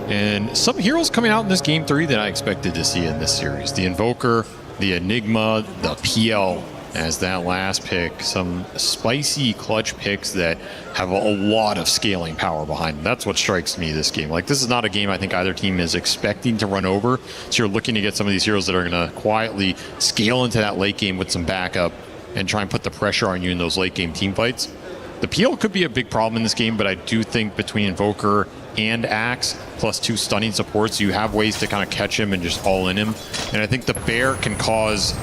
And some heroes coming out in this game 3 that I expected to see in this series. The Invoker, the Enigma, the PL as that last pick. Some spicy clutch picks that have a lot of scaling power behind them. That's what strikes me this game. Like, this is not a game I think either team is expecting to run over. So you're looking to get some of these heroes that are going to quietly scale into that late game with some backup and try and put the pressure on you in those late game team fights. The PL could be a big problem in this game, but I do think between Invoker and Axe, plus 2 stunning supports, you have ways to kind of catch him and just all in him. And I think the Bear can cause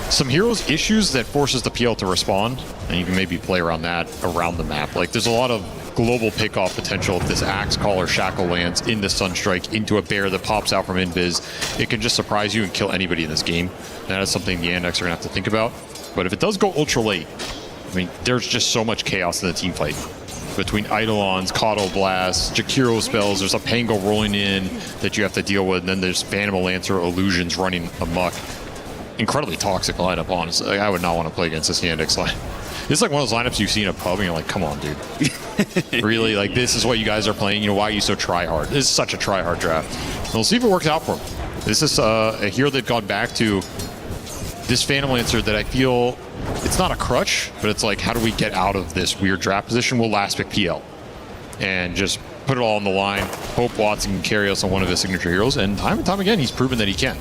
some heroes issues that forces the PL to respond, and you can maybe play around that around the map. Like, there's a lot of global pickoff potential if this Axe Call or Shackle lands into Sunstrike, into a Bear that pops out from Invis. It can just surprise you and kill anybody in this game. And that is something the Yandex are going to have to think about. But if it does go ultra late, I mean, there's just so much chaos in the team fight. Between Eidolons, Caudal Blasts, Jakiro spells, there's a Pango rolling in that you have to deal with, and then there's Phantom Lancer illusions running amok. Incredibly toxic lineup, honestly. I would not want to play against this Yandex line. This is like one of those lineups you see in a pub and you're like, come on, dude. Really? Like, this is what you guys are playing? You know, why are you so try-hard? This is such a try-hard draft. And we'll see if it works out for him. This is a hero they've gone back to. This Phantom Lancer that I feel, it's not a crutch, but it's like, how do we get out of this weird draft position? We'll last pick PL and just put it all on the line. Hope Watson can carry us on one of his signature heroes, and time again, he's proven that he can.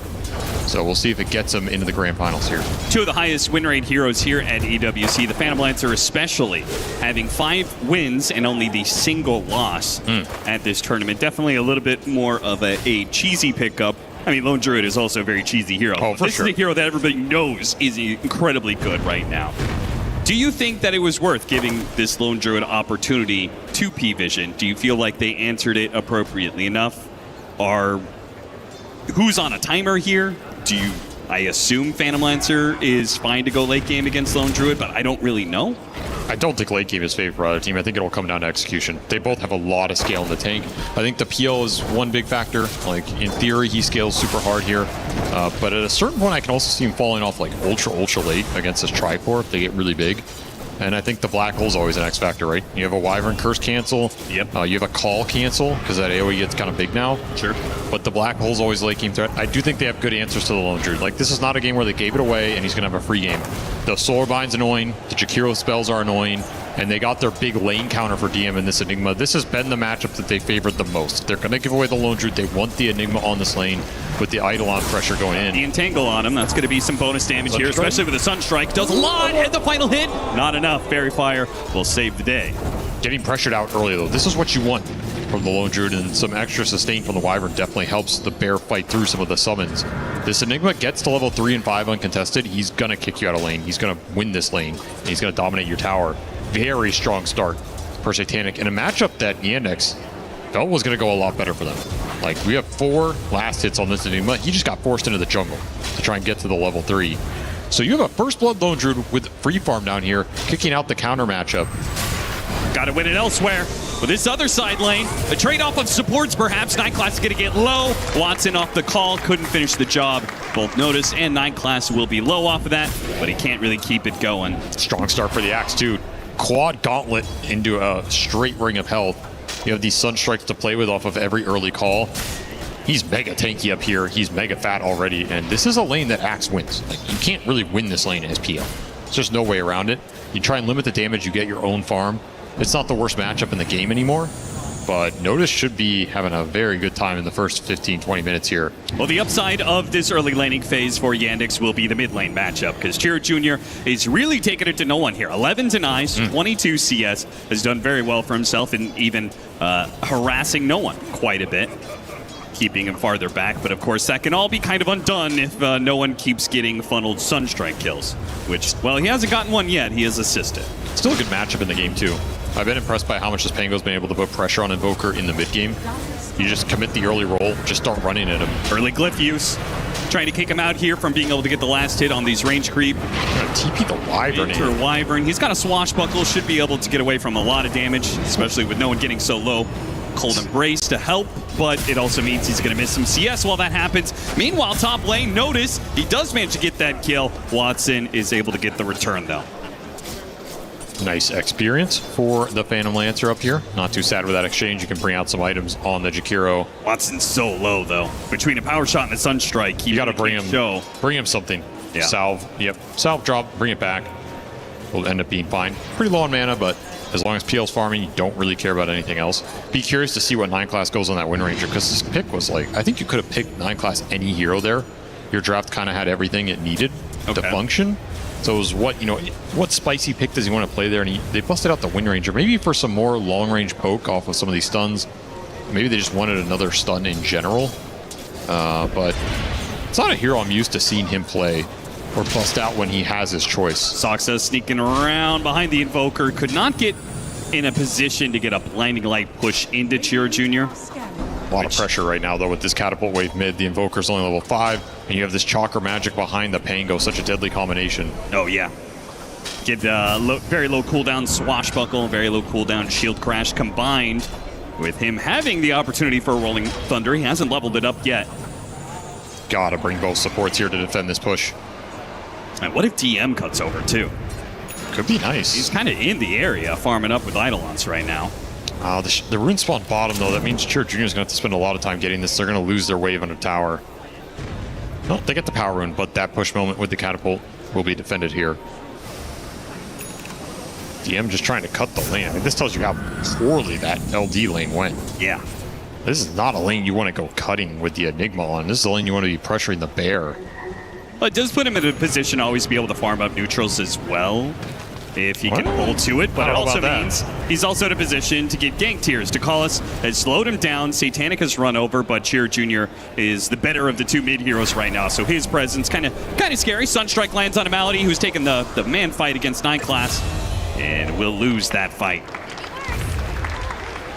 So we'll see if it gets him into the grand finals here. 2 of the highest win rate heroes here at EWC, the Phantom Lancer especially, having 5 wins and only the single loss at this tournament. Definitely a little bit more of a cheesy pickup. I mean, Lone Druid is also a very cheesy hero. Oh, for this sure. is a hero that everybody knows is incredibly good right now. Do you think that it was worth giving this Lone Druid opportunity to P-Vision? Do you feel like they answered it appropriately enough? Who's on a timer here? I assume Phantom Lancer is fine to go late game against Lone Druid, but I don't really know. I don't think late game is favored for either team. I think it'll come down to execution. They both have a lot of scale in the tank. I think the PL is one big factor. Like, in theory, he scales super hard here. But at a certain point, I can also see him falling off like ultra late against this Tricor if they get really big. And I think the black hole is always an X factor, right? You have a Wyvern curse cancel. Yep. You have a call cancel because that AoE gets kind of big now. Sure. But the black hole's always late game threat. I do think they have good answers to the Lone Druid. Like, this is not a game where they gave it away and he's going to have a free game. The Solar Bind's annoying. The Jakiro spells are annoying. And they got their big lane counter for DM in this Enigma. This has been the matchup that they favored the most. They're going to give away the Lone Druid. They want the Enigma on this lane with the Eidolon pressure going in. The Entangle on him. That's going to be some bonus damage here, especially with the Sunstrike. Does a lot, and the final hit, not enough. Fairy Fire will save the day. Getting pressured out early, though. This is what you want from the Lone Druid, and some extra sustain from the Wyvern definitely helps the bear fight through some of the summons. This Enigma gets to level 3 and 5 uncontested. He's going to kick you out of lane. He's going to win this lane, and he's going to dominate your tower. Very strong start for Satanic in a matchup that Yandex felt was going to go a lot better for them. Like, we have 4 last hits on this Enigma. He just got forced into the jungle to try and get to the level 3. So you have a First Blood Lone Druid with free farm down here, kicking out the counter matchup. Got to win it elsewhere. With this other side lane, a trade-off of supports perhaps. 9 Class is going to get low. Watson off the call, couldn't finish the job. Both Notice and 9 Class will be low off of that, but he can't really keep it going. Strong start for the Axe, too. Quad gauntlet into a straight ring of health. You have these Sunstrikes to play with off of every early call. He's mega tanky up here. He's mega fat already, and this is a lane that Axe wins. Like, you can't really win this lane as PL. There's just no way around it. You try and limit the damage, you get your own farm. It's not the worst matchup in the game anymore, but Notice should be having a very good time in the first 15-20 minutes here. Well, the upside of this early laning phase for Yandex will be the mid lane matchup, because Chiro Jr. is really taking it to no one here. 11 denies, 22 CS, has done very well for himself, and even harassing no one quite a bit, keeping him farther back. But of course, that can all be kind of undone if no one keeps getting funneled Sunstrike kills, which, well, he hasn't gotten one yet. He has assisted. Still a good matchup in the game, too. I've been impressed by how much this Pango's been able to put pressure on Invoker in the mid game. You just commit the early roll, just start running at him. Early glyph use, trying to kick him out here from being able to get the last hit on these range creep. TP the Wyvern in. Wyvern. He's got a swashbuckle, should be able to get away from a lot of damage, especially with no one getting so low. Cold Embrace to help, but it also means he's going to miss some CS while that happens. Meanwhile, top lane, Notice, he does manage to get that kill. Watson is able to get the return, though. Nice experience for the Phantom Lancer up here. Not too sad with that exchange. You can bring out some items on the Jakiro. Watson's so low, though. Between a power shot and a Sunstrike, you got to bring him something. Yeah. Salve. Yep. Salve drop. Bring it back. Will end up being fine. Pretty low on mana, but as long as PL's farming, you don't really care about anything else. Be curious to see what 9 Class goes on that Wind Ranger, because this pick was like, I think you could have picked 9 Class any hero there. Your draft kind of had everything it needed to function. So it was what spicy pick does he want to play there? And they busted out the Wind Ranger, maybe for some more long-range poke off of some of these stuns. Maybe they just wanted another stun in general. But it's not a hero I'm used to seeing him play or bust out when he has his choice. Soxa sneaking around behind the Invoker. Could not get in a position to get a blinding light push into Chiro Jr. A lot of pressure right now, though, with this Catapult Wave mid. The Invoker's only level 5, and you have this Chakra Magic behind the Pango. Such a deadly combination. Oh, yeah. Get very low cooldown Swashbuckle, very low cooldown Shield Crash, combined with him having the opportunity for a Rolling Thunder. He hasn't leveled it up yet. Gotta bring both supports here to defend this push. And what if DM cuts over, too? Could be nice. He's kind of in the area, farming up with Eidolons right now. The rune spawn bottom, though. That means Chiro Jr. is going to have to spend a lot of time getting this. They're going to lose their wave under tower. No, they get the power rune, but that push moment with the catapult will be defended here. DM just trying to cut the lane. I mean, this tells you how poorly that LD lane went. Yeah. This is not a lane you want to go cutting with the Enigma on. This is a lane you want to be pressuring the bear. Well, it does put him in a position to always be able to farm up neutrals as well, if he can hold to it, but it also means he's also in a position to get gank tiers. Dakalis has slowed him down, Satanic has run over, but Chiro Jr. is the better of the two mid heroes right now, so his presence kind of scary. Sunstrike lands on a Malady, who's taking the man fight against 9 Class, and will lose that fight.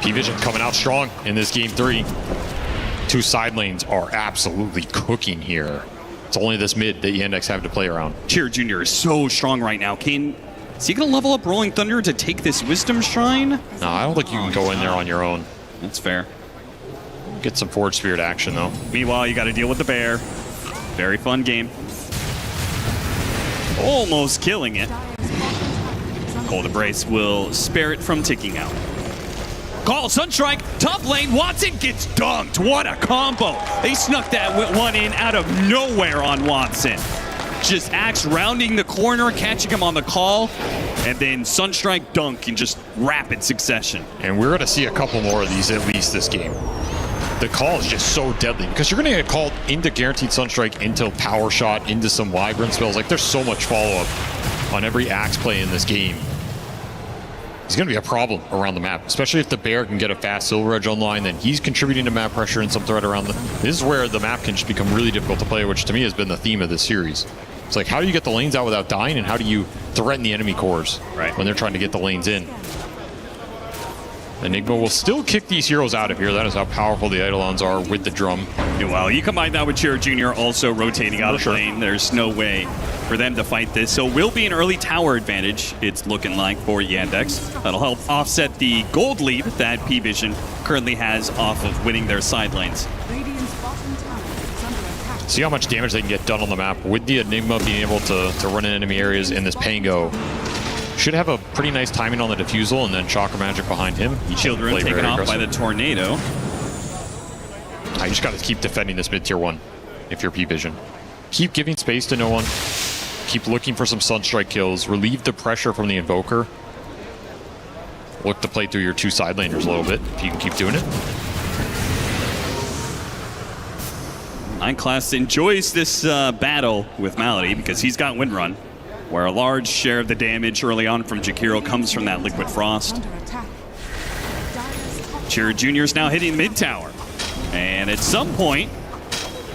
P-Vision coming out strong in this game 3. Two side lanes are absolutely cooking here. It's only this mid that Yandex have to play around. Chiro Jr. is so strong right now. Can Is he going to level up Rolling Thunder to take this Wisdom Shrine? No, I don't think you can go in there on your own. That's fair. Get some Forge Spirit action, though. Meanwhile, you got to deal with the bear. Very fun game. Almost killing it. Cold Embrace will spare it from ticking out. Call Sunstrike, top lane, Watson gets dunked. What a combo. They snuck that one in out of nowhere on Watson. Just Axe rounding the corner, catching him on the call, and then Sunstrike dunk in just rapid succession. And we're going to see a couple more of these at least this game. The call is just so deadly because you're going to get called into Guaranteed Sunstrike, into Power Shot, into some Wyvern spells. Like, there's so much follow-up on every Axe play in this game. He's going to be a problem around the map, especially if the bear can get a fast Silver Edge online, then he's contributing to map pressure and some threat around the... This is where the map can just become really difficult to play, which to me has been the theme of this series. It's like, how do you get the lanes out without dying, and how do you threaten the enemy cores when they're trying to get the lanes in? Enigma will still kick these heroes out of here. That is how powerful the Eidolons are with the drum. Well, you combine that with Chira Jr. also rotating out of lane. There's no way for them to fight this. So will be an early tower advantage, it's looking like, for Yandex. That'll help offset the gold lead that P-Vision currently has off of winning their side lanes. See how much damage they can get done on the map with the Enigma being able to run in enemy areas in this Pango. Should have a pretty nice timing on the Diffusal, and then Chakra Magic behind him. Children taken off by the Tornado. I just got to keep defending this mid-tier 1 if you're P-Vision. Keep giving space to no one. Keep looking for some Sunstrike kills. Relieve the pressure from the Invoker. Look to play through your 2 side laners a little bit if you can keep doing it. Nine Class enjoys this battle with Malady because he's got Windrun, where a large share of the damage early on from Jakiro comes from that Liquid Frost. Chira Jr. is now hitting mid tower. And at some point,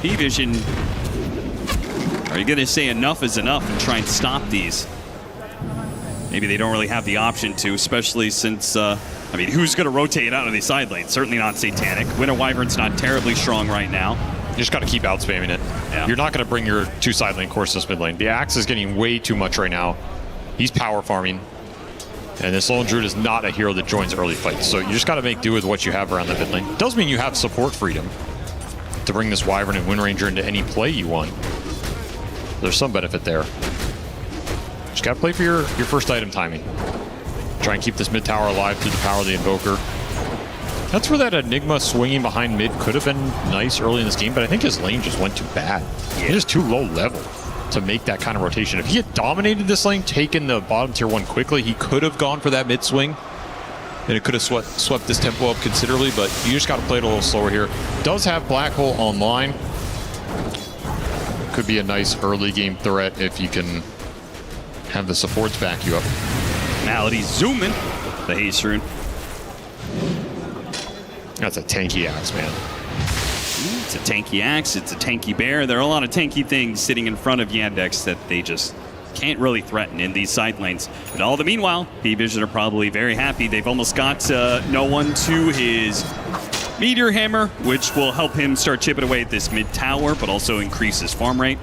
P-Vision, are you going to say enough is enough and try and stop these? Maybe they don't really have the option to, especially since, I mean, who's going to rotate out of the side lane? Certainly not Satanic. Winter Wyvern's not terribly strong right now. You just got to keep out spamming it. Yeah. You're not going to bring your 2 side lane cores to this mid lane. The Axe is getting way too much right now. He's power farming. And this Lone Druid is not a hero that joins early fights. So you just got to make do with what you have around the mid lane. Does mean you have support freedom to bring this Wyvern and Wind Ranger into any play you want. There's some benefit there. Just got to play for your first item timing. Try and keep this mid tower alive through the power of the Invoker. That's where that Enigma swinging behind mid could have been nice early in this game, but I think his lane just went too bad. It is too low level to make that kind of rotation. If he had dominated this lane, taken the bottom tier 1 quickly, he could have gone for that mid swing, and it could have swept this tempo up considerably, but you just got to play it a little slower here. Does have Black Hole online. Could be a nice early game threat if you can have the supports back you up. Malady zooming the Haste Rune. That's a tanky Axe, man. It's a tanky Axe, it's a tanky bear. There are a lot of tanky things sitting in front of Yandex that they just can't really threaten in these side lanes. And all the meanwhile, P-Vision are probably very happy. They've almost got no one to his Meteor Hammer, which will help him start chipping away at this mid tower, but also increase his farm rate.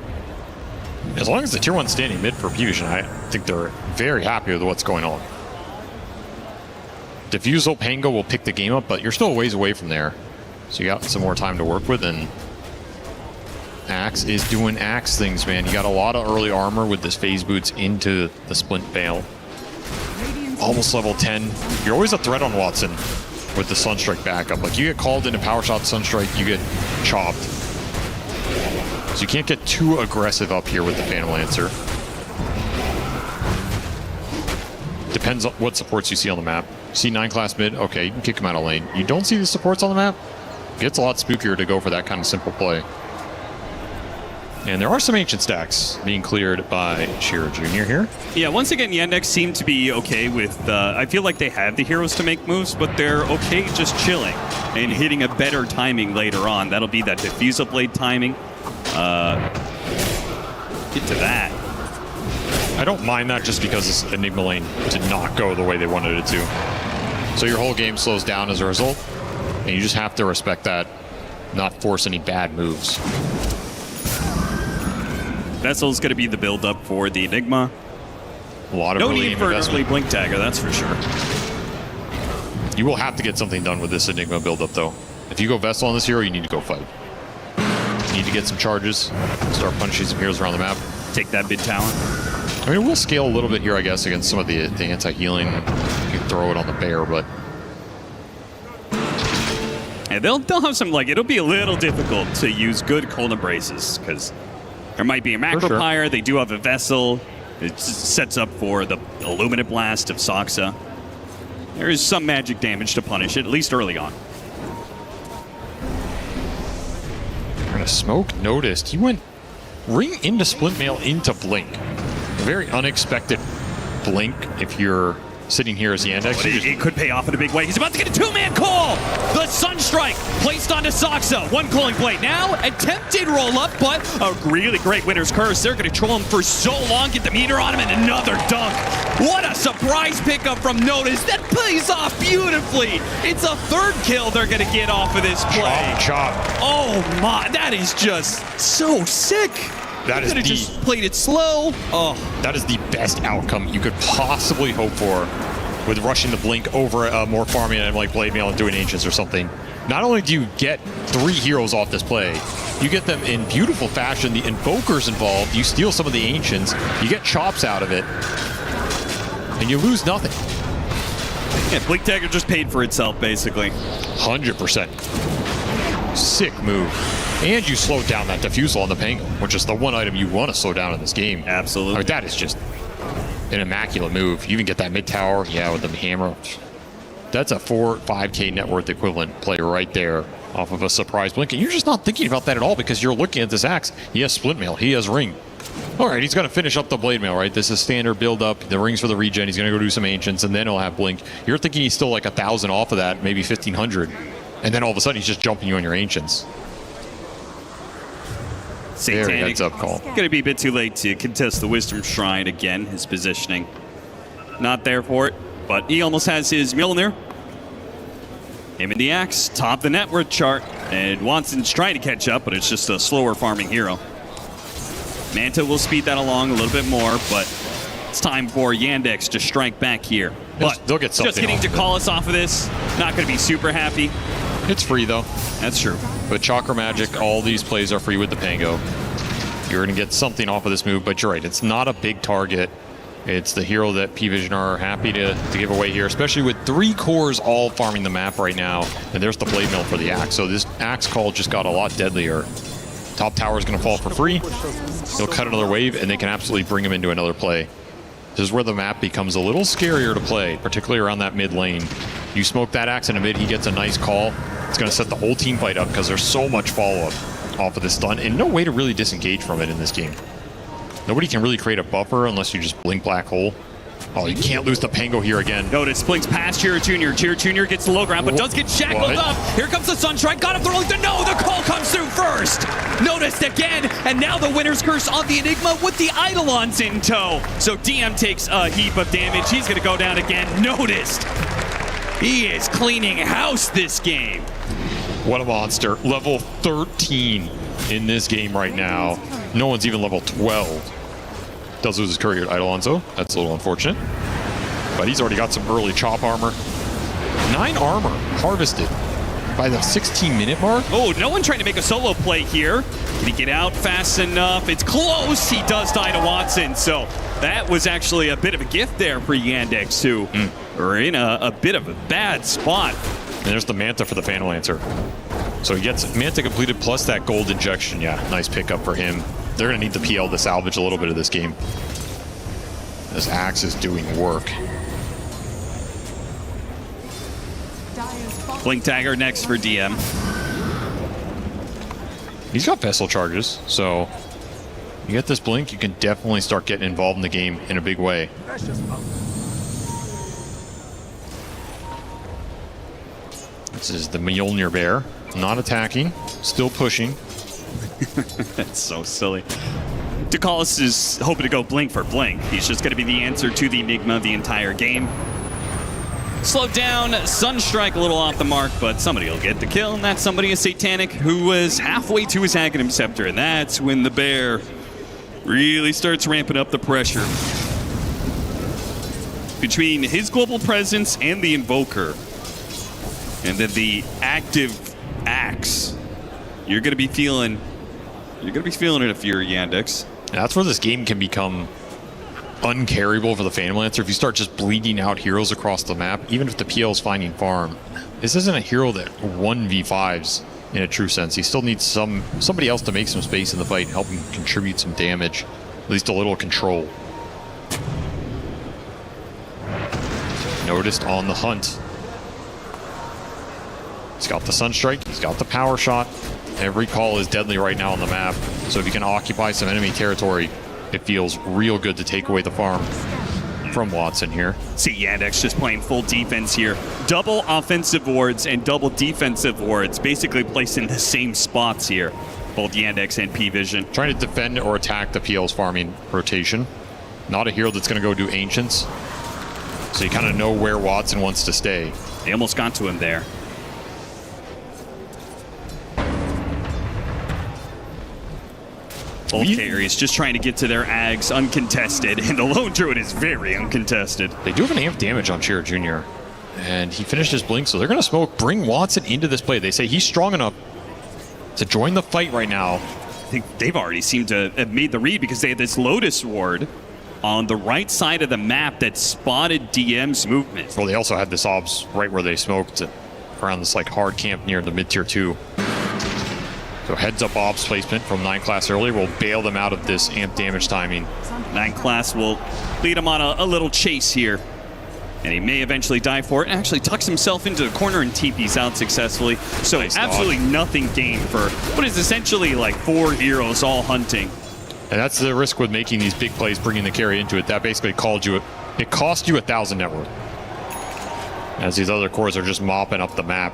As long as the tier 1 standing mid for P-Vision, I think they're very happy with what's going on. Diffusal Pango will pick the game up, but you're still a ways away from there. So you got some more time to work with, and Axe is doing Axe things, man. You got a lot of early armor with this phase boots into the Splint Veil. Almost level 10. You're always a threat on Watson with the Sunstrike backup. Like, you get called into Power Shot Sunstrike, you get chopped. So you can't get too aggressive up here with the Phantom Lancer. Depends on what supports you see on the map. See 9 class mid, okay, you can kick him out of lane. You don't see the supports on the map, it gets a lot spookier to go for that kind of simple play. And there are some ancient stacks being cleared by Chira Jr. here. Yeah, once again, Yandex seem to be okay with, I feel like they have the heroes to make moves, but they're okay just chilling and hitting a better timing later on. That'll be that Diffusal Blade timing. Get to that. I don't mind that just because this Enigma lane did not go the way they wanted it to. So your whole game slows down as a result, and you just have to respect that, not force any bad moves. Vessel's going to be the build-up for the Enigma. A lot of no early need game for an investment. early blink dagger, that's for sure. You will have to get something done with this Enigma build-up, though. If you go Vessel on this hero, you need to go fight. You need to get some charges, start punching some heroes around the map. Take that mid tower. I mean, we'll scale a little bit here, I guess, against some of the anti-healing. You can throw it on the bear, but... And they'll have some, like, it'll be a little difficult to use good cold embraces, because there might be a macro sure. pyre, they do have a vessel. It sets up for the Illuminate Blast of Soxa. There is some magic damage to punish it, at least early on. And a smoke noticed. He went ring into Splint Mail into Blink. A very unexpected Blink if you're sitting here as the Yandex. But it could pay off in a big way. He's about to get a two-man call. The Sunstrike placed onto Soxa. One Cooling Blade. Now attempted roll-up, but a really great Winter's Curse. They're going to troll him for so long, get the meter on him, and another dunk. What a surprise pickup from Notice. That plays off beautifully. It's a third kill they're going to get off of this play. Chop. Oh my, that is just so sick. That is just played it slow. Oh, that is the best outcome you could possibly hope for with rushing the Blink over a more farming item like Blade Mail and doing Ancients or something. Not only do you get 3 heroes off this play, you get them in beautiful fashion. The Invoker's involved. You steal some of the Ancients. You get chops out of it. And you lose nothing. Yeah, Blink Dagger just paid for itself, basically. 100%. Sick move. And you slow down that Diffusal on the Pango, which is the one item you want to slow down in this game. Absolutely. I mean, that is just an immaculate move. You even get that mid tower, yeah, with the hammer. That's a 4-5K net worth equivalent play right there off of a surprise blink. And you're just not thinking about that at all because you're looking at this axe. He has Splint Mail. He has Ring. All right, he's going to finish up the Blade Mail, right? This is standard build up. The rings for the regen. He's going to go do some Ancients, and then he'll have Blink. You're thinking he's still like 1,000 off of that, maybe 1,500. And then all of a sudden he's just jumping you on your Ancients. Satanic. Very heads up call. Going to be a bit too late to contest the Wisdom Shrine again. His positioning not there for it, but he almost has his Mjolnir. Him and the axe top the net worth chart, and Watson's trying to catch up, but it's just a slower farming hero. Manta will speed that along a little bit more, but it's time for Yandex to strike back here. But they'll get something just getting off of it. Dakalis off of this, not going to be super happy. It's free though. That's true. But Chakra Magic, all these plays are free with the Pango. You're going to get something off of this move, but you're right. It's not a big target. It's the hero that P-Vision are happy to give away here, especially with 3 cores all farming the map right now. And there's the Blade Mill for the axe. So this axe call just got a lot deadlier. Top tower is going to fall for free. He'll cut another wave, and they can absolutely bring him into another play. This is where the map becomes a little scarier to play, particularly around that mid lane. You smoke that axe in a mid, he gets a nice call. It's going to set the whole team fight up because there's so much follow-up off of this stun and no way to really disengage from it in this game. Nobody can really create a buffer unless you just blink Black Hole. Oh, you can't lose the Pango here again. Notice blinks past Chira Jr. Chira Jr. gets the low ground, but does get shackled up. Here comes the Sunstrike. Got him throwing the no. The call comes through first. Noticed again, and now the Winter's Curse on the Enigma with the Eidolons in tow. So DM takes a heap of damage. He's going to go down again. Noticed. He is cleaning house this game. What a monster. Level 13 in this game right now. No one's even level 12. Does lose his courier at Eidolonzo. That's a little unfortunate. But he's already got some early chop armor. 9 armor harvested by the 16-minute mark. Oh, no one trying to make a solo play here. Did he get out fast enough? It's close. He does die to Watson. So that was actually a bit of a gift there for Yandex, who are in a bit of a bad spot. And there's the Manta for the Phantom Lancer. So he gets Manta completed plus that gold injection. Yeah, nice pickup for him. They're going to need the PL to salvage a little bit of this game. This axe is doing work. Blink Dagger next for DM. He's got Vessel charges, so you get this blink, you can definitely start getting involved in the game in a big way. This is the Mjolnir Bear. Not attacking, still pushing. That's so silly. Dakalis is hoping to go blink for blink. He's just going to be the answer to the Enigma the entire game. Slowed down, Sunstrike a little off the mark, but somebody will get the kill, and that somebody is Satanic, who was halfway to his Aghanim Scepter, and that's when the bear really starts ramping up the pressure. between his global presence and the Invoker. And then the active axe. You're gonna be feeling it if you're Yandex. That's where this game can become uncarryable for the Phantom Lancer if you start just bleeding out heroes across the map, even if the PL is finding farm. This isn't a hero that 1v5s in a true sense. He still needs somebody else to make some space in the fight and help him contribute some damage, at least a little control. Noticed on the hunt. He's got the Sunstrike, he's got the power shot. Every call is deadly right now on the map, so if you can occupy some enemy territory, it feels real good to take away the farm from Watson here. See Yandex just playing full defense here. Double offensive wards and double defensive wards, basically placed in the same spots here. Both Yandex and P-Vision. Trying to defend or attack the PL's farming rotation. Not a hero that's going to go do Ancients. So you kind of know where Watson wants to stay. They almost got to him there. Both carries just trying to get to their Ags uncontested, and the Lone Druid is very uncontested. They do have an amp damage on Shira Jr., and he finished his blink, so they're going to smoke, bring Watson into this play. They say he's strong enough to join the fight right now. I think they've already seemed to have made the read because they had this Lotus Ward on the right side of the map that spotted DM's movement. Well, they also had this obs right where they smoked around this like hard camp near the mid-tier 2. So heads up obs placement from 9 class earlier will bail them out of this amp damage timing. 9 class will lead him on a little chase here. And he may eventually die for it and actually tucks himself into the corner and TP's out successfully. So Nice absolutely dog. nothing gained for what is essentially like 4 heroes all hunting. And that's the risk with making these big plays, bringing the carry into it. That basically it cost you 1,000 net worth. As these other cores are just mopping up the map.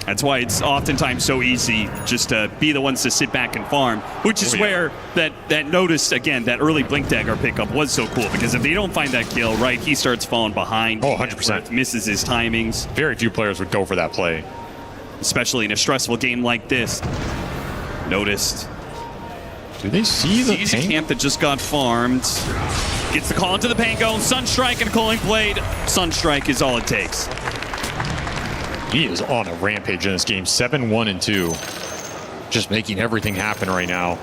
That's why it's oftentimes so easy just to be the ones to sit back and farm, which is where that notice, again, that early Blink Dagger pickup was so cool, because if they don't find that kill, right, he starts falling behind. Oh, 100%. Misses his timings. Very few players would go for that play. Especially in a stressful game like this. Noticed. Do they see the Sees a camp that just got farmed. Gets the call into the Pango. Sunstrike and a Culling Blade. Sunstrike is all it takes. He is on a rampage in this game. 7-1-2. Just making everything happen right now.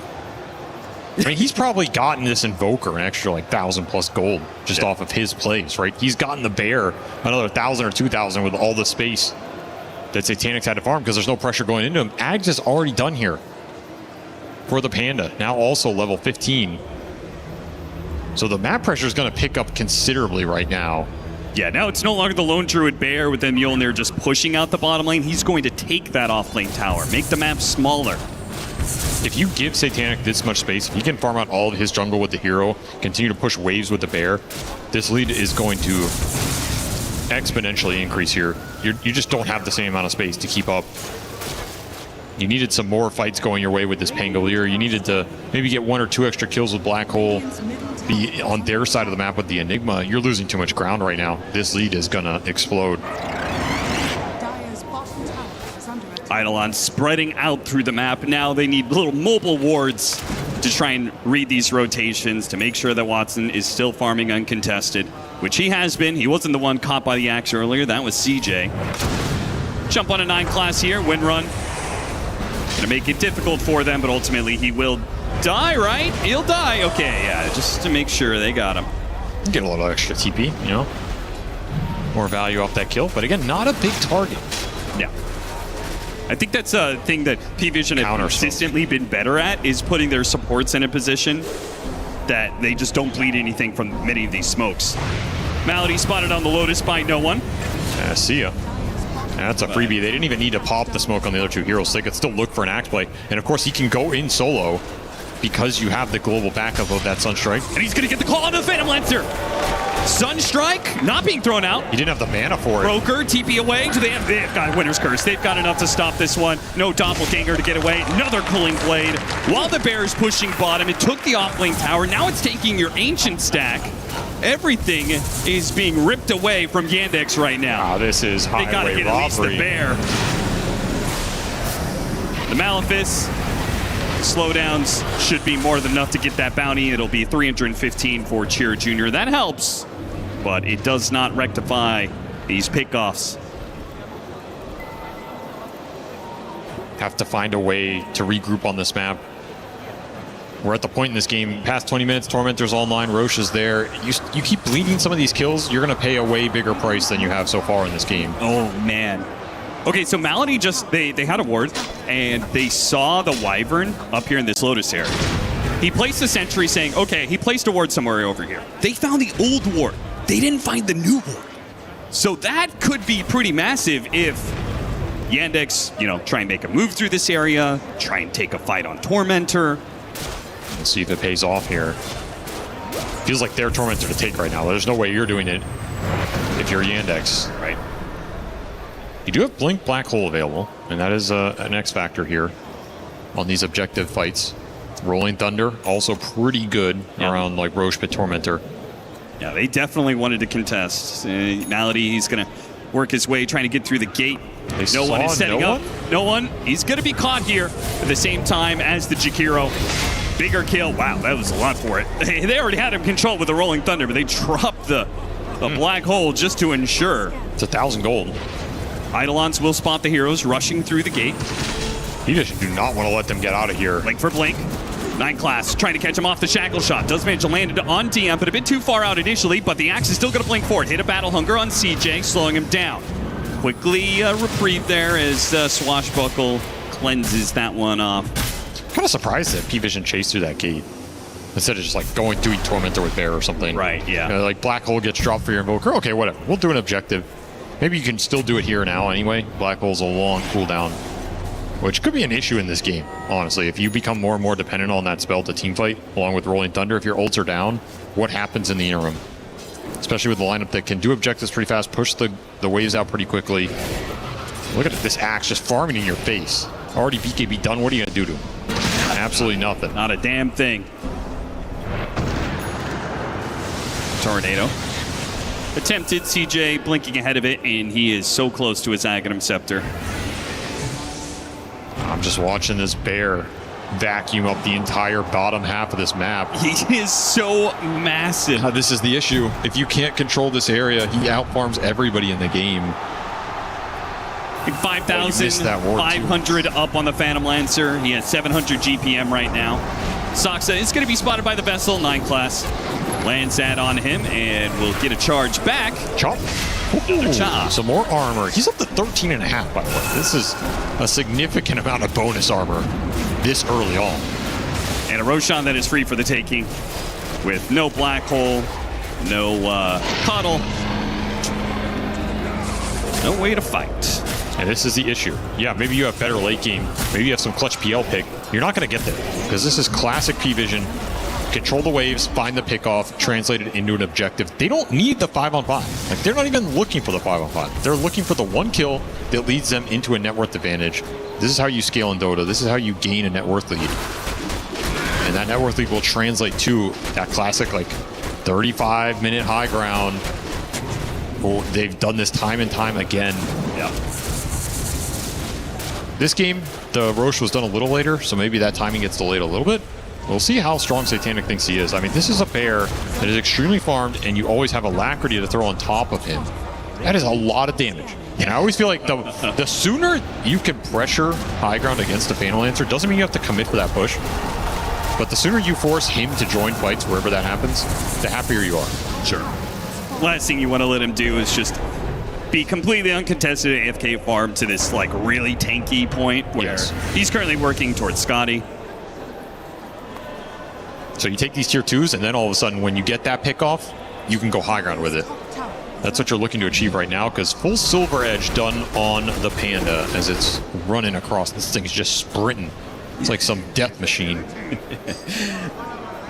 I mean, he's probably gotten this Invoker an extra like 1,000 plus gold just off of his plays, right? He's gotten the Bear another 1,000 or 2,000 with all the space that Satanics had to farm because there's no pressure going into him. Ags is already done here for the Panda. Now also level 15. So the map pressure is going to pick up considerably right now. Yeah, now it's no longer the Lone Druid Bear with them Mjolnir just pushing out the bottom lane. He's going to take that off-lane tower, make the map smaller. If you give Satanic this much space, if he can farm out all of his jungle with the hero, continue to push waves with the Bear, this lead is going to exponentially increase here. You just don't have the same amount of space to keep up. You needed some more fights going your way with this Pangolier. You needed to maybe get 1 or 2 extra kills with Black Hole, be on their side of the map with the Enigma. You're losing too much ground right now. This lead is gonna explode. Eidolon spreading out through the map. Now they need little mobile wards to try and read these rotations to make sure that Watson is still farming uncontested, which he has been. He wasn't the one caught by the axe earlier. That was CJ. Jump on a 9 class here, win run. Gonna make it difficult for them, but ultimately he will die, right? He'll die. Okay, yeah, just to make sure they got him. Get a little extra TP, you know? More value off that kill, but again, not a big target. Yeah. I think that's a thing that P-Vision have consistently been better at, is putting their supports in a position that they just don't bleed anything from many of these smokes. Malady spotted on the Lotus by no one. See ya. That's a freebie. They didn't even need to pop the smoke on the other 2 heroes, so they could still look for an axe play. And of course, he can go in solo because you have the global backup of that Sunstrike. And he's going to get the call on the Phantom Lancer. Sunstrike not being thrown out. He didn't have the mana for it. Broker, TP away. They've got Winter's Curse. They've got enough to stop this one. No Doppelganger to get away. Another Culling Blade. While the Bear is pushing bottom, it took the off-lane tower. Now it's taking your Ancient stack. Everything is being ripped away from Yandex right now. This is highway they gotta get robbery. at least the Bear. The Malefice slowdowns should be more than enough to get that bounty. It'll be 315 for Cheer Jr. That helps, but it does not rectify these pickoffs. Have to find a way to regroup on this map. We're at the point in this game, past 20 minutes, Tormentor's online, Roche is there. You keep bleeding some of these kills, you're going to pay a way bigger price than you have so far in this game. Oh, man. Okay, so Malady just, they had a ward, and they saw the Wyvern up here in this Lotus area. He placed a sentry saying, okay, he placed a ward somewhere over here. They found the old ward. They didn't find the new ward. So that could be pretty massive if Yandex, you know, try and make a move through this area, try and take a fight on Tormentor. Let's see if it pays off here. Feels like they're Tormentor to take right now. There's no way you're doing it if you're Yandex. Right. You do have Blink Black Hole available, and that is an X factor here on these objective fights. Rolling Thunder, also pretty good around like Roche Pit Tormentor. Yeah, they definitely wanted to contest. Malady, he's going to work his way, trying to get through the gate. No one is setting up. No one. He's going to be caught here at the same time as the Jakiro. Bigger kill. Wow, that was a lot for it. They already had him controlled with the Rolling Thunder, but they dropped the Black Hole just to ensure. It's 1,000 gold. Eidolons will spot the heroes rushing through the gate. You just do not want to let them get out of here. Blink for Blink. 9 class trying to catch him off the shackle shot. Does manage to land it on DM, but a bit too far out initially, but the axe is still going to blink forward. Hit a Battle Hunger on CJ, slowing him down. Quickly reprieve there as Swashbuckle cleanses that one off. Kind of surprised that P-Vision chased through that gate instead of just like going doing Tormentor with Bear or something. Right, yeah. You know, like Black Hole gets dropped for your Invoker. Okay, whatever. We'll do an objective. Maybe you can still do it here now anyway. Black Hole's a long cooldown, which could be an issue in this game, honestly. If you become more and more dependent on that spell to teamfight, along with Rolling Thunder, if your ults are down, what happens in the interim? Especially with the lineup that can do objectives pretty fast, push the waves out pretty quickly. Look at this axe just farming in your face. Already BKB done, what are you going to do to him? Absolutely nothing. Not a damn thing. Tornado. Attempted, CJ blinking ahead of it, and he is so close to his Aghanim Scepter. I'm just watching this Bear vacuum up the entire bottom half of this map. He is so massive. This is the issue. If you can't control this area, he outfarms everybody in the game. 5,500 up on the Phantom Lancer. He has 700 GPM right now. Saksa is going to be spotted by the Vessel. 9 class lands that on him and will get a charge back. Chop. Chop. Some more armor. He's up to 13.5, by the way. This is a significant amount of bonus armor this early on. And a Roshan that is free for the taking with no Black Hole, no Cuddle. No way to fight. And this is the issue. Yeah, maybe you have better late game. Maybe you have some clutch PL pick. You're not going to get there because this is classic P-Vision. Control the waves, find the pickoff, translate it into an objective. They don't need the 5-on-5. Like, they're not even looking for the 5-on-5. They're looking for the one kill that leads them into a net worth advantage. This is how you scale in Dota. This is how you gain a net worth lead. And that net worth lead will translate to that classic, like, 35-minute high ground. Oh, they've done this time and time again. Yeah. This game, the Roche was done a little later, so maybe that timing gets delayed a little bit. We'll see how strong Satanic thinks he is. I mean, this is a Bear that is extremely farmed, and you always have Alacrity to throw on top of him. That is a lot of damage. And I always feel like the sooner you can pressure high ground against a Phantom Lancer, doesn't mean you have to commit for that push. But the sooner you force him to join fights wherever that happens, the happier you are. Sure. Last thing you want to let him do is just be completely uncontested at AFK farm to this like really tanky point where he's currently working towards Scotty. So you take these tier 2s, and then all of a sudden when you get that pick off, you can go high ground with it. That's what you're looking to achieve right now, because full Silver Edge done on the Panda as it's running across. This thing's just sprinting. It's like some death machine.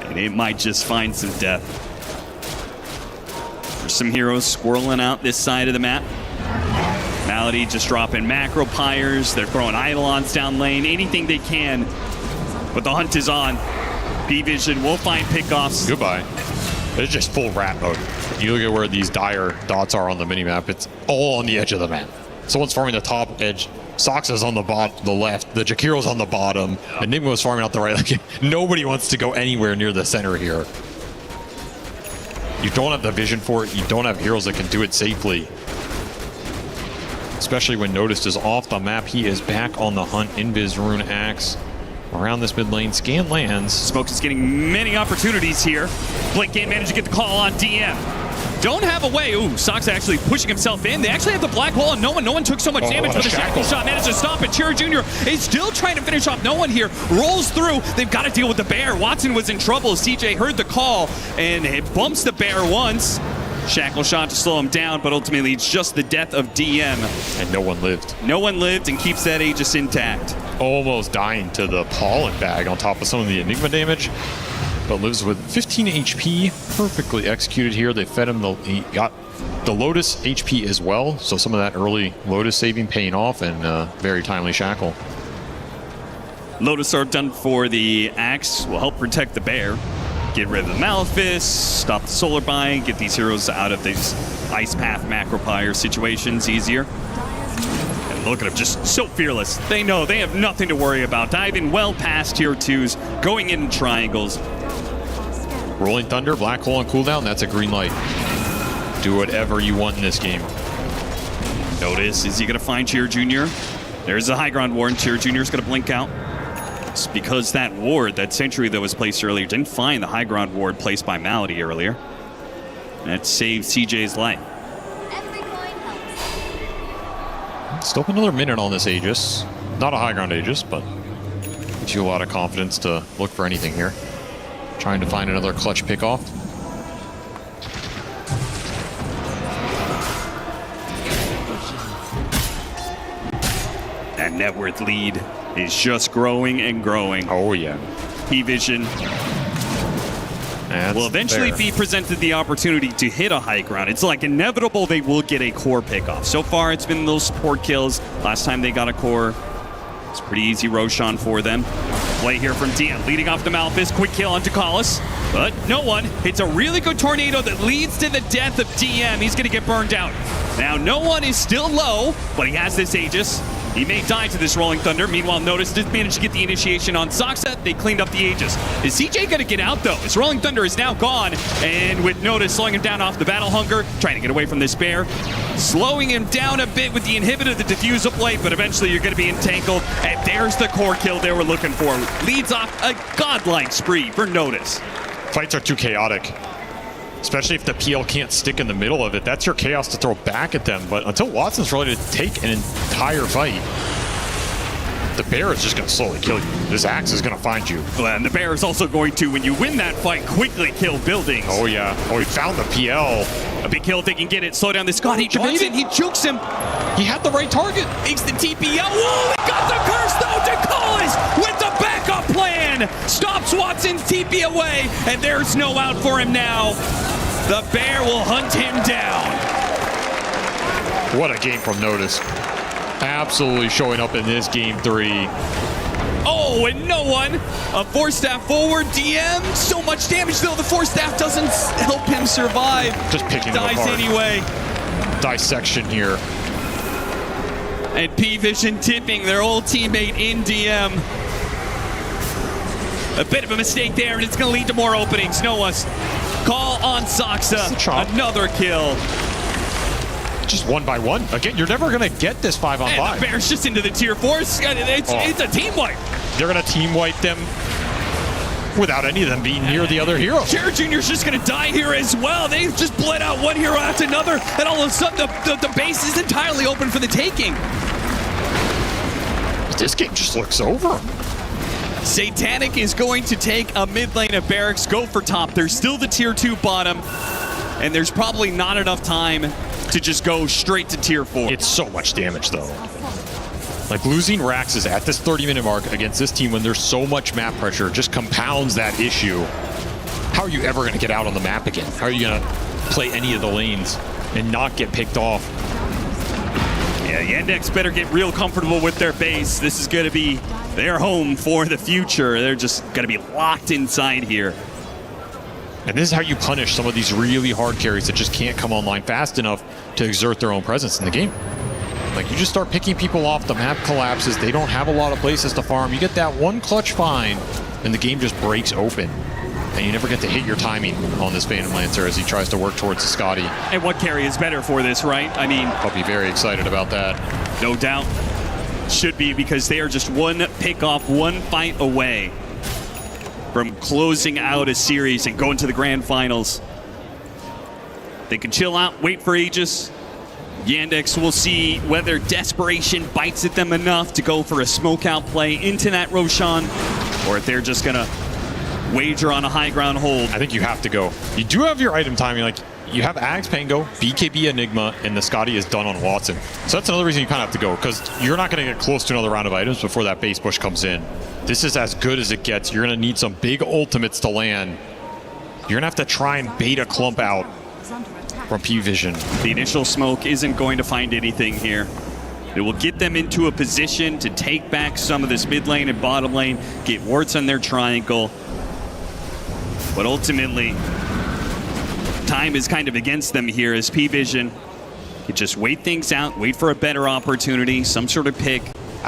And it might just find some death. There's some heroes squirreling out this side of the map. Malady just dropping macro pyres. They're throwing Eidolons down lane. Anything they can. But the hunt is on. P-Vision will find pickoffs. Goodbye. It's just full rat mode. You look at where these dire dots are on the minimap. It's all on the edge of the map. Someone's farming the top edge Soxa's on the left, the Jakiro's on the bottom, Enigma's farming out the right. Like, nobody wants to go anywhere near the center here. You don't have the vision for it, you don't have heroes that can do it safely. Especially when Noticed is off the map. He is back on the hunt. Invis Rune Axe around this mid lane. Scan lands. Smokes is getting many opportunities here. Blink can't manage to get the call on DM. Don't have a way. Ooh, Soxa actually pushing himself in. They actually have the black hole on no one. No one took so much damage, but the shackle shot managed to stop it. Cherry Jr. is still trying to finish off no one here. Rolls through. They've got to deal with the bear. Watson was in trouble. CJ heard the call and it bumps the bear once. Shackle shot to slow him down, but ultimately it's just the death of DM. And no one lived. No one lived and keeps that Aegis intact. Almost dying to the pollen bag on top of some of the Enigma damage, but lives with 15 HP. Perfectly executed here. They fed him he got the Lotus HP as well, so some of that early Lotus saving paying off, and very timely shackle. Lotus Orb done for the Axe will help protect the bear. Get rid of the Malefice, stop the Solar Bind, get these heroes out of these Ice Path Macropire situations easier. And look at them, just so fearless. They know they have nothing to worry about. Diving well past tier 2s, going in triangles. Rolling Thunder, Black Hole on cooldown, that's a green light. Do whatever you want in this game. Notice, is he going to find Cheer Jr.? There's a high ground ward, Cheer Jr. is going to blink out. It's because that ward, that sentry that was placed earlier, didn't find the high ground ward placed by Malady earlier. That saved CJ's life. Still another minute on this Aegis. Not a high ground Aegis, but gives you a lot of confidence to look for anything here. Trying to find another clutch pickoff. That net worth lead is just growing and growing. Oh, yeah. P-Vision will eventually be presented the opportunity to hit a high ground. It's like inevitable they will get a core pickoff. So far, it's been those support kills. Last time they got a core, it's pretty easy Roshan for them. Play here from DM, leading off the Malefice. Quick kill on Tukalis, but no one. It's a really good tornado that leads to the death of DM. He's going to get burned out. Now, no one is still low, but he has this Aegis. He may die to this Rolling Thunder. Meanwhile, Notice did manage to get the initiation on Soxa. They cleaned up the Aegis. Is CJ going to get out, though? His Rolling Thunder is now gone. And with Notice slowing him down off the Battle Hunger, trying to get away from this bear. Slowing him down a bit with the inhibitor, the Diffuse plate, but eventually you're going to be entangled. And there's the core kill they were looking for. Leads off a godlike spree for Notice. Fights are too chaotic. Especially if the PL can't stick in the middle of it. That's your chaos to throw back at them. But until Watson's ready to take an entire fight, the bear is just going to slowly kill you. This axe is going to find you. Well, and the bear is also going to, when you win that fight, quickly kill buildings. Oh, yeah. Oh, he found the PL. A big kill if they can get it. Slow down this Scott. He jukes him. He had the right target. Makes the TP out. Whoa, he got the curse, though. Tukalis with the backup plan. Stops Watson's TP away, and there's no out for him now. The bear will hunt him down. What a game from Notice. Absolutely showing up in this game 3. Oh, and no one. A Force Staff forward. DM. So much damage, though. The Force Staff doesn't help him survive. Just picking him apart. Dies anyway. Dissection here. And P-Vision tipping their old teammate in DM. A bit of a mistake there, and it's going to lead to more openings. Noah's call on Soxa. Another kill. Just 1 by 1. Again, you're never going to get this 5-on-5. The Bear's just into the tier 4. It's a team wipe. They're going to team wipe them without any of them being near the other hero. Cher Jr.'s just going to die here as well. They've just bled out one hero after another, and all of a sudden the base is entirely open for the taking. This game just looks over. Satanic is going to take a mid lane of Barracks, go for top. There's still the tier 2 bottom, and there's probably not enough time to just go straight to tier 4. It's so much damage, though. Like, losing Raxes at this 30-minute mark against this team when there's so much map pressure just compounds that issue. How are you ever going to get out on the map again? How are you going to play any of the lanes and not get picked off? Yeah, Yandex better get real comfortable with their base. This is going to be their home for the future. They're just going to be locked inside here. And this is how you punish some of these really hard carries that just can't come online fast enough to exert their own presence in the game. Like, you just start picking people off, the map collapses, they don't have a lot of places to farm. You get that one clutch find, and the game just breaks open. And you never get to hit your timing on this Phantom Lancer as he tries to work towards the Scotty. And what carry is better for this, right? I mean, I'll be very excited about that. No doubt. Should be, because they are just one pick off, one fight away from closing out a series and going to the grand finals. They can chill out, wait for Aegis. Yandex will see whether desperation bites at them enough to go for a smoke out play into that Roshan, or if they're just gonna wager on a high ground hold. I think you have to go. You do have your item timing. Like, you have Axe Pango, BKB Enigma, and the Scotty is done on Watson. So that's another reason you kind of have to go, because you're not going to get close to another round of items before that base push comes in. This is as good as it gets. You're going to need some big ultimates to land. You're going to have to try and bait a clump out from P-Vision. The initial smoke isn't going to find anything here. It will get them into a position to take back some of this mid lane and bottom lane, get wards on their triangle. But ultimately, time is kind of against them here as P-Vision can just wait things out, wait for a better opportunity, some sort of pick.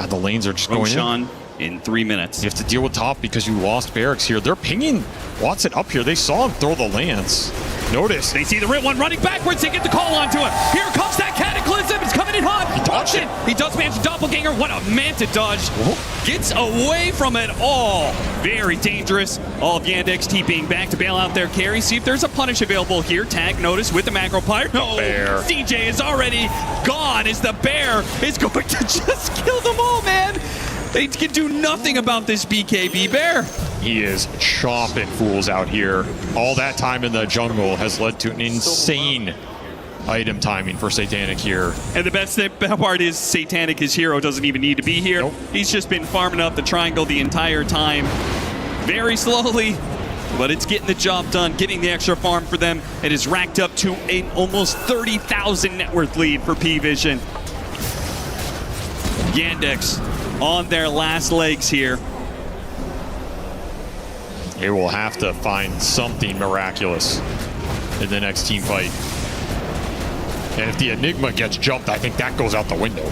The lanes are just going in 3 minutes. You have to deal with top because you lost barracks here. They're pinging Watson up here. They saw him throw the lance. Notice. They see the Rit one running backwards. They get the call onto him. Here comes that Cataclysm. It's coming in hot. He dodged it. He does manage a doppelganger. What a manta dodge. Gets away from it all. Very dangerous. All of Yandex TPing back to bail out their carry. See if there's a punish available here. Tag notice with the macro pyre. No, bear. CJ is already gone as the bear is going to just kill them all, man. They can do nothing about this BKB bear. He is chomping fools out here. All that time in the jungle has led to an insane item timing for Satanic here. And the best part is Satanic, his hero, doesn't even need to be here. Nope. He's just been farming up the triangle the entire time. Very slowly, but it's getting the job done, getting the extra farm for them. It is racked up to an almost 30,000 net worth lead for P-Vision. Yandex on their last legs here. They will have to find something miraculous in the next team fight. And if the Enigma gets jumped, I think that goes out the window.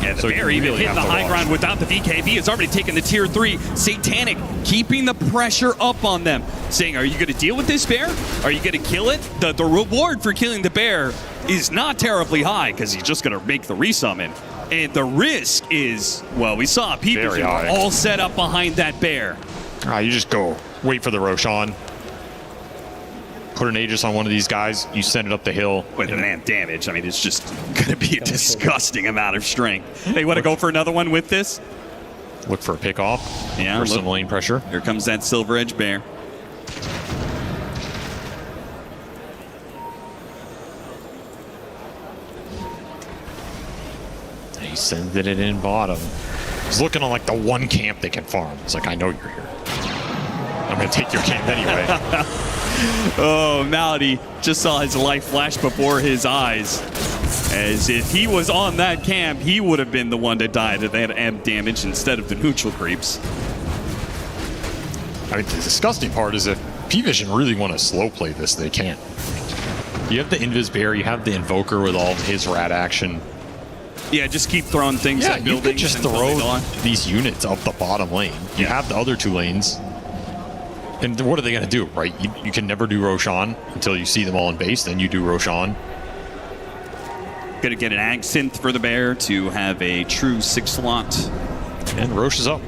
And the bear even hitting the high ground without the BKB. Has already taken the tier 3. Satanic keeping the pressure up on them, saying, are you going to deal with this bear? Are you going to kill it? The reward for killing the bear is not terribly high, because he's just going to make the resummon. And the risk is, well, we saw people all set up behind that bear. You just go wait for the Roshan. Put an Aegis on one of these guys, you send it up the hill. With an amp damage, I mean, it's just going to be a disgusting amount of strength. They want to go for another one with this? Look for a pick off. Yeah, for some lane pressure. Here comes that Silver Edge bear. He sends it in bottom. He's looking on like the one camp they can farm. It's like, I know you're here. I'm going to take your camp anyway. Oh, Malady just saw his life flash before his eyes. As if he was on that camp, he would have been the one to die, that they had amp damage instead of the neutral creeps. I mean, the disgusting part is if P-Vision really want to slow play this, they can't. You have the Invis Bear, you have the Invoker with all of his rat action. Yeah, just keep throwing things at buildings. You could just throw these units up the bottom lane. You have the other two lanes. And what are they going to do, right? You can never do Roshan until you see them all in base, then you do Roshan. Gonna get an Ag Synth for the bear to have a true 6 slot. And Roche is up.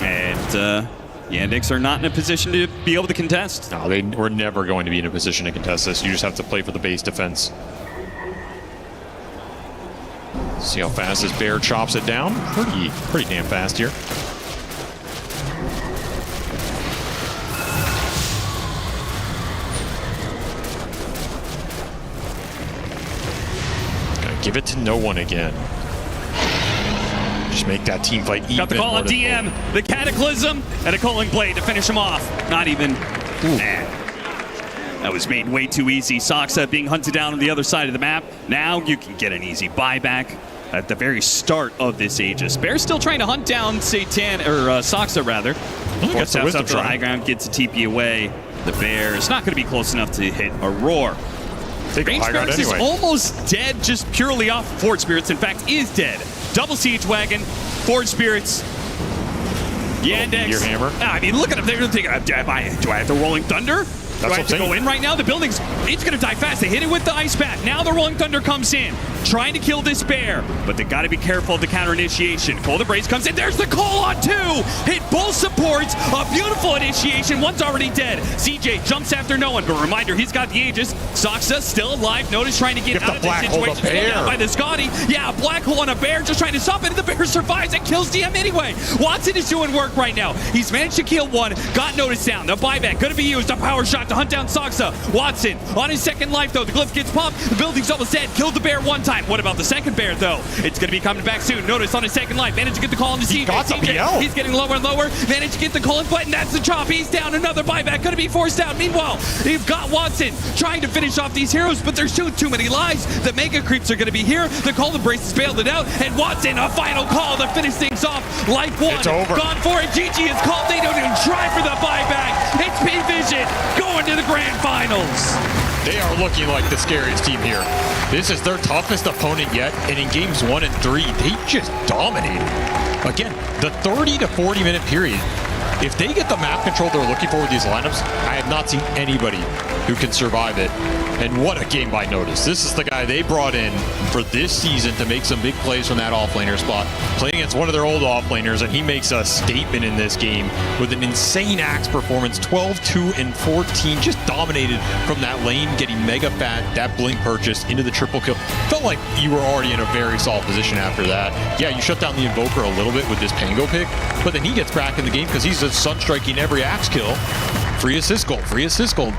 And Yandex are not in a position to be able to contest. No, they were never going to be in a position to contest this. You just have to play for the base defense. See how fast this bear chops it down. Pretty damn fast here. Gonna give it to no one again. Just make that team fight even. Got the call on DM, the Cataclysm, and a Culling Blade to finish him off. Not even. That was made way too easy. Soxa being hunted down on the other side of the map. Now you can get an easy buyback at the very start of this Aegis. Bear's still trying to hunt down Soxa rather. Gets up to the high ground, gets a TP away. The bear is not going to be close enough to hit Aurora. Range Barracks is almost dead just purely off Forge Spirits. In fact, is dead. Double Siege Wagon, Forge Spirits, Yandex. Your hammer. I mean, look at him. They're thinking, do I have the Rolling Thunder? Do I have to go in right now? The building's, it's going to die fast. They hit it with the Ice Bat. Now the Rolling Thunder comes in, trying to kill this bear. But they got to be careful of the counter initiation. Golden Brace comes in. There's the call on 2. Hit both supports. A beautiful initiation. One's already dead. CJ jumps after no one. But reminder, he's got the Aegis. Saksa still alive. Notice trying to get out of this situation. Slowed down by the Scotty. Yeah, a black hole on a bear just trying to stop it. And the bear survives and kills DM anyway. Watson is doing work right now. He's managed to kill one. Got noticed down. The buyback going to be used. A power shot to hunt down Saksa. Watson on his second life though. The glyph gets popped. The building's almost dead. Killed the bear one time. What about the second bear though? It's going to be coming back soon. Notice on his second life. Managed to get the call on the CJ. He's getting lower and lower. Managed to get the call in fight, and that's the chop. He's down. Another buyback. Going to be forced out. Meanwhile, you've got Watson trying to finish off these heroes, but there's too many lives. The mega creeps are going to be here. The call embrace has bailed it out, and Watson a final call to finish things off. Life 1. It's over. Gone for it. GG is called. They don't even try for the buyback. It's P-Vision going to the grand finals. They are looking like the scariest team here. This is their toughest opponent yet, and in games 1 and 3, they just dominated. Again, the 30 to 40 minute period, if they get the map control they're looking for with these lineups, I have not seen anybody who can survive it. And what a game by Notice. This is the guy they brought in for this season to make some big plays from that offlaner spot. Playing against one of their old offlaners, and he makes a statement in this game with an insane axe performance. 12, 2, and 14. Just dominated from that lane, getting mega fat, that blink purchase into the triple kill. Felt like you were already in a very solid position after that. Yeah, you shut down the Invoker a little bit with this Pango pick, but then he gets back in the game because he's just sunstriking every axe kill. Free assist gold, free assist gold.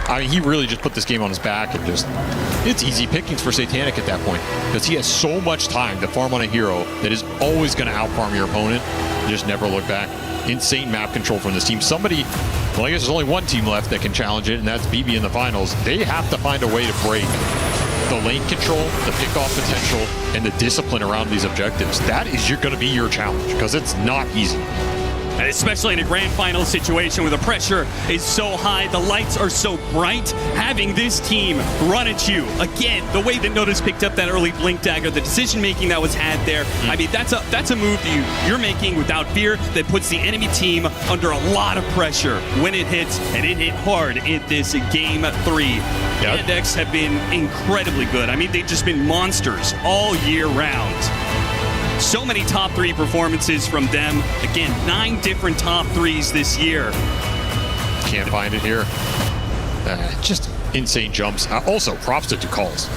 I mean, he really just put this game on his back, and just, it's easy pickings for Satanic at that point because he has so much time to farm on a hero that is always going to outfarm your opponent. Just never look back. Insane map control from this team. Somebody, well, I guess there's only one team left that can challenge it, and that's BB in the finals. They have to find a way to break the lane control, the pickoff potential, and the discipline around these objectives. That is going to be your challenge because it's not easy. And especially in a grand final situation where the pressure is so high, the lights are so bright, having this team run at you. Again, the way that Notice picked up that early blink dagger, the decision making that was had there, I mean, that's a move you're making without fear that puts the enemy team under a lot of pressure when it hits, and it hit hard in this game 3. Yandex have been incredibly good. I mean, they've just been monsters all year round. So many top 3 performances from them. Again, 9 different top 3s this year. Can't find it here. Just insane jumps. Also, props to Ducals.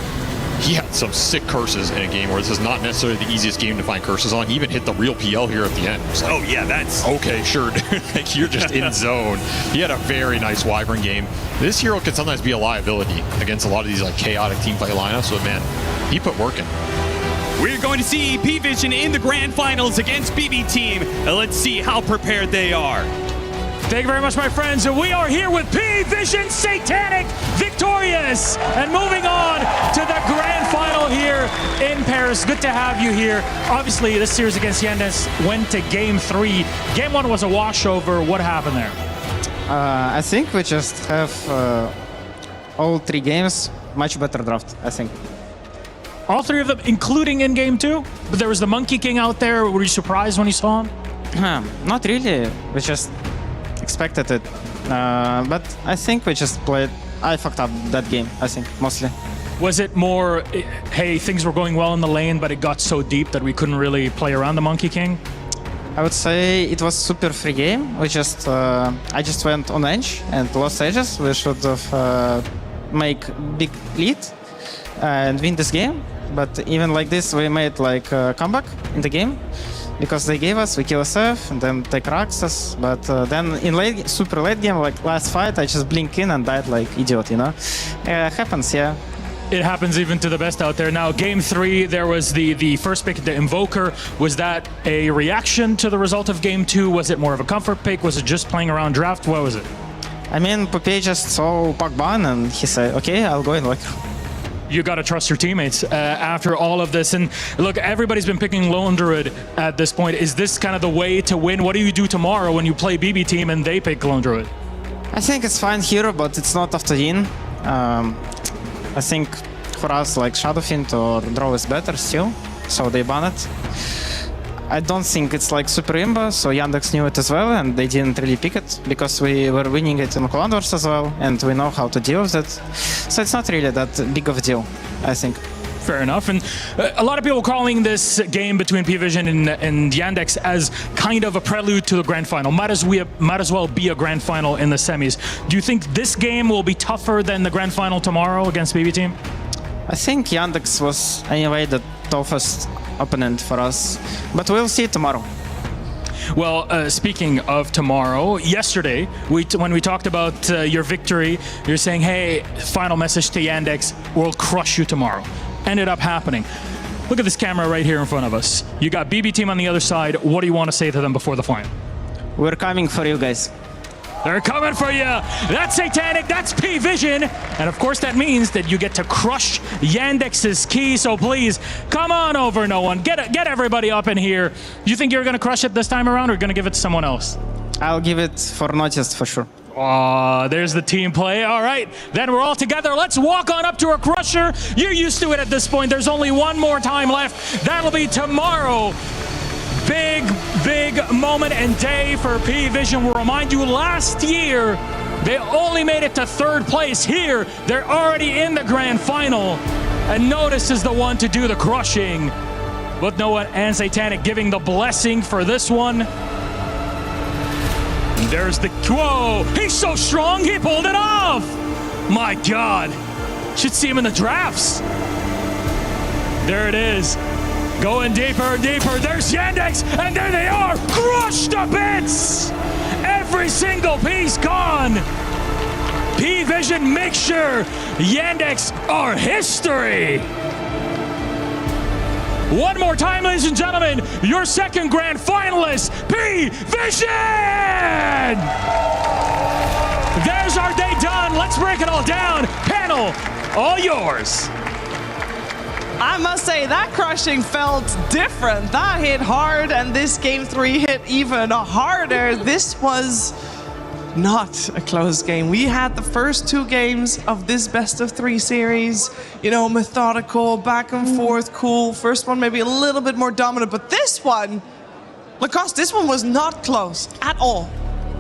He had some sick curses in a game where this is not necessarily the easiest game to find curses on. He even hit the real PL here at the end. Like, oh yeah, that's... Okay, sure, dude. Like, you're just in zone. He had a very nice Wyvern game. This hero can sometimes be a liability against a lot of these like chaotic team play lineups, but man, he put work in. We're going to see P-Vision in the grand finals against BB Team. Let's see how prepared they are. Thank you very much, my friends. We are here with P-Vision Satanic victorious and moving on to the grand final here in Paris. Good to have you here. Obviously, this series against Yandex went to game 3. Game 1 was a washover. What happened there? I think we just have all 3 games much better draft, I think. All 3 of them, including in game 2? But there was the Monkey King out there. Were you surprised when you saw him? Not really. We just expected it. But I think we just played... I fucked up that game, I think, mostly. Was it more, hey, things were going well in the lane, but it got so deep that we couldn't really play around the Monkey King? I would say it was super free game. We just... I just went on edge and lost edges. We should have make big lead and win this game. But even like this, we made like a comeback in the game because they gave us, we kill SF and then take Raxas. But then in super late game, like last fight, I just blink in and died like idiot, you know? Happens, yeah. It happens even to the best out there. Now, game 3, there was the first pick, the Invoker. Was that a reaction to the result of game 2? Was it more of a comfort pick? Was it just playing around draft? What was it? I mean, Poupée just saw Pogban and he said, okay, I'll go in locker. You got to trust your teammates after all of this. And look, everybody's been picking Lone Druid at this point. Is this kind of the way to win? What do you do tomorrow when you play BB Team and they pick Lone Druid? I think it's fine hero, but it's not after win. I think for us, like Shadowfiend or Draw is better still, so they ban it. I don't think it's like super imba, so Yandex knew it as well, and they didn't really pick it because we were winning it in Commanders as well, and we know how to deal with it. So it's not really that big of a deal, I think. Fair enough. And a lot of people calling this game between P-Vision and Yandex as kind of a prelude to the grand final. Might as well be a grand final in the semis. Do you think this game will be tougher than the grand final tomorrow against BB Team? I think Yandex was anyway the toughest opponent for us, but we'll see tomorrow. Well, speaking of tomorrow, yesterday, when we talked about your victory, you're saying, hey, final message to Yandex, we'll crush you tomorrow. Ended up happening. Look at this camera right here in front of us. You got BB Team on the other side. What do you want to say to them before the final? We're coming for you guys. They're coming for you. That's Satanic, that's P-Vision. And of course that means that you get to crush Yandex's key. So please, come on over, no one. Get everybody up in here. You think you're going to crush it this time around or going to give it to someone else? I'll give it for Noticed for sure. Oh, there's the team play. All right, then we're all together. Let's walk on up to a crusher. You're used to it at this point. There's only one more time left. That'll be tomorrow. Big moment and day for P-Vision. We'll remind you, last year, they only made it to third place. Here, they're already in the grand final. And Notice is the one to do the crushing. With Noah and Satanic giving the blessing for this one. There's the, whoa, he's so strong, he pulled it off. My God, should see him in the drafts. There it is, going deeper and deeper. There's Yandex, and there they are, crushed to bits. Every single piece gone. P-Vision makes sure Yandex are history. One more time, ladies and gentlemen, your second grand finalist, P-Vision! There's our day done. Let's break it all down. Panel, all yours. I must say, that crushing felt different. That hit hard, and this game 3 hit even harder. This was not a close game. We had the first 2 games of this best of 3 series, you know, methodical, back and forth, cool. First one maybe a little bit more dominant, but this one, Lacoste, this one was not close at all.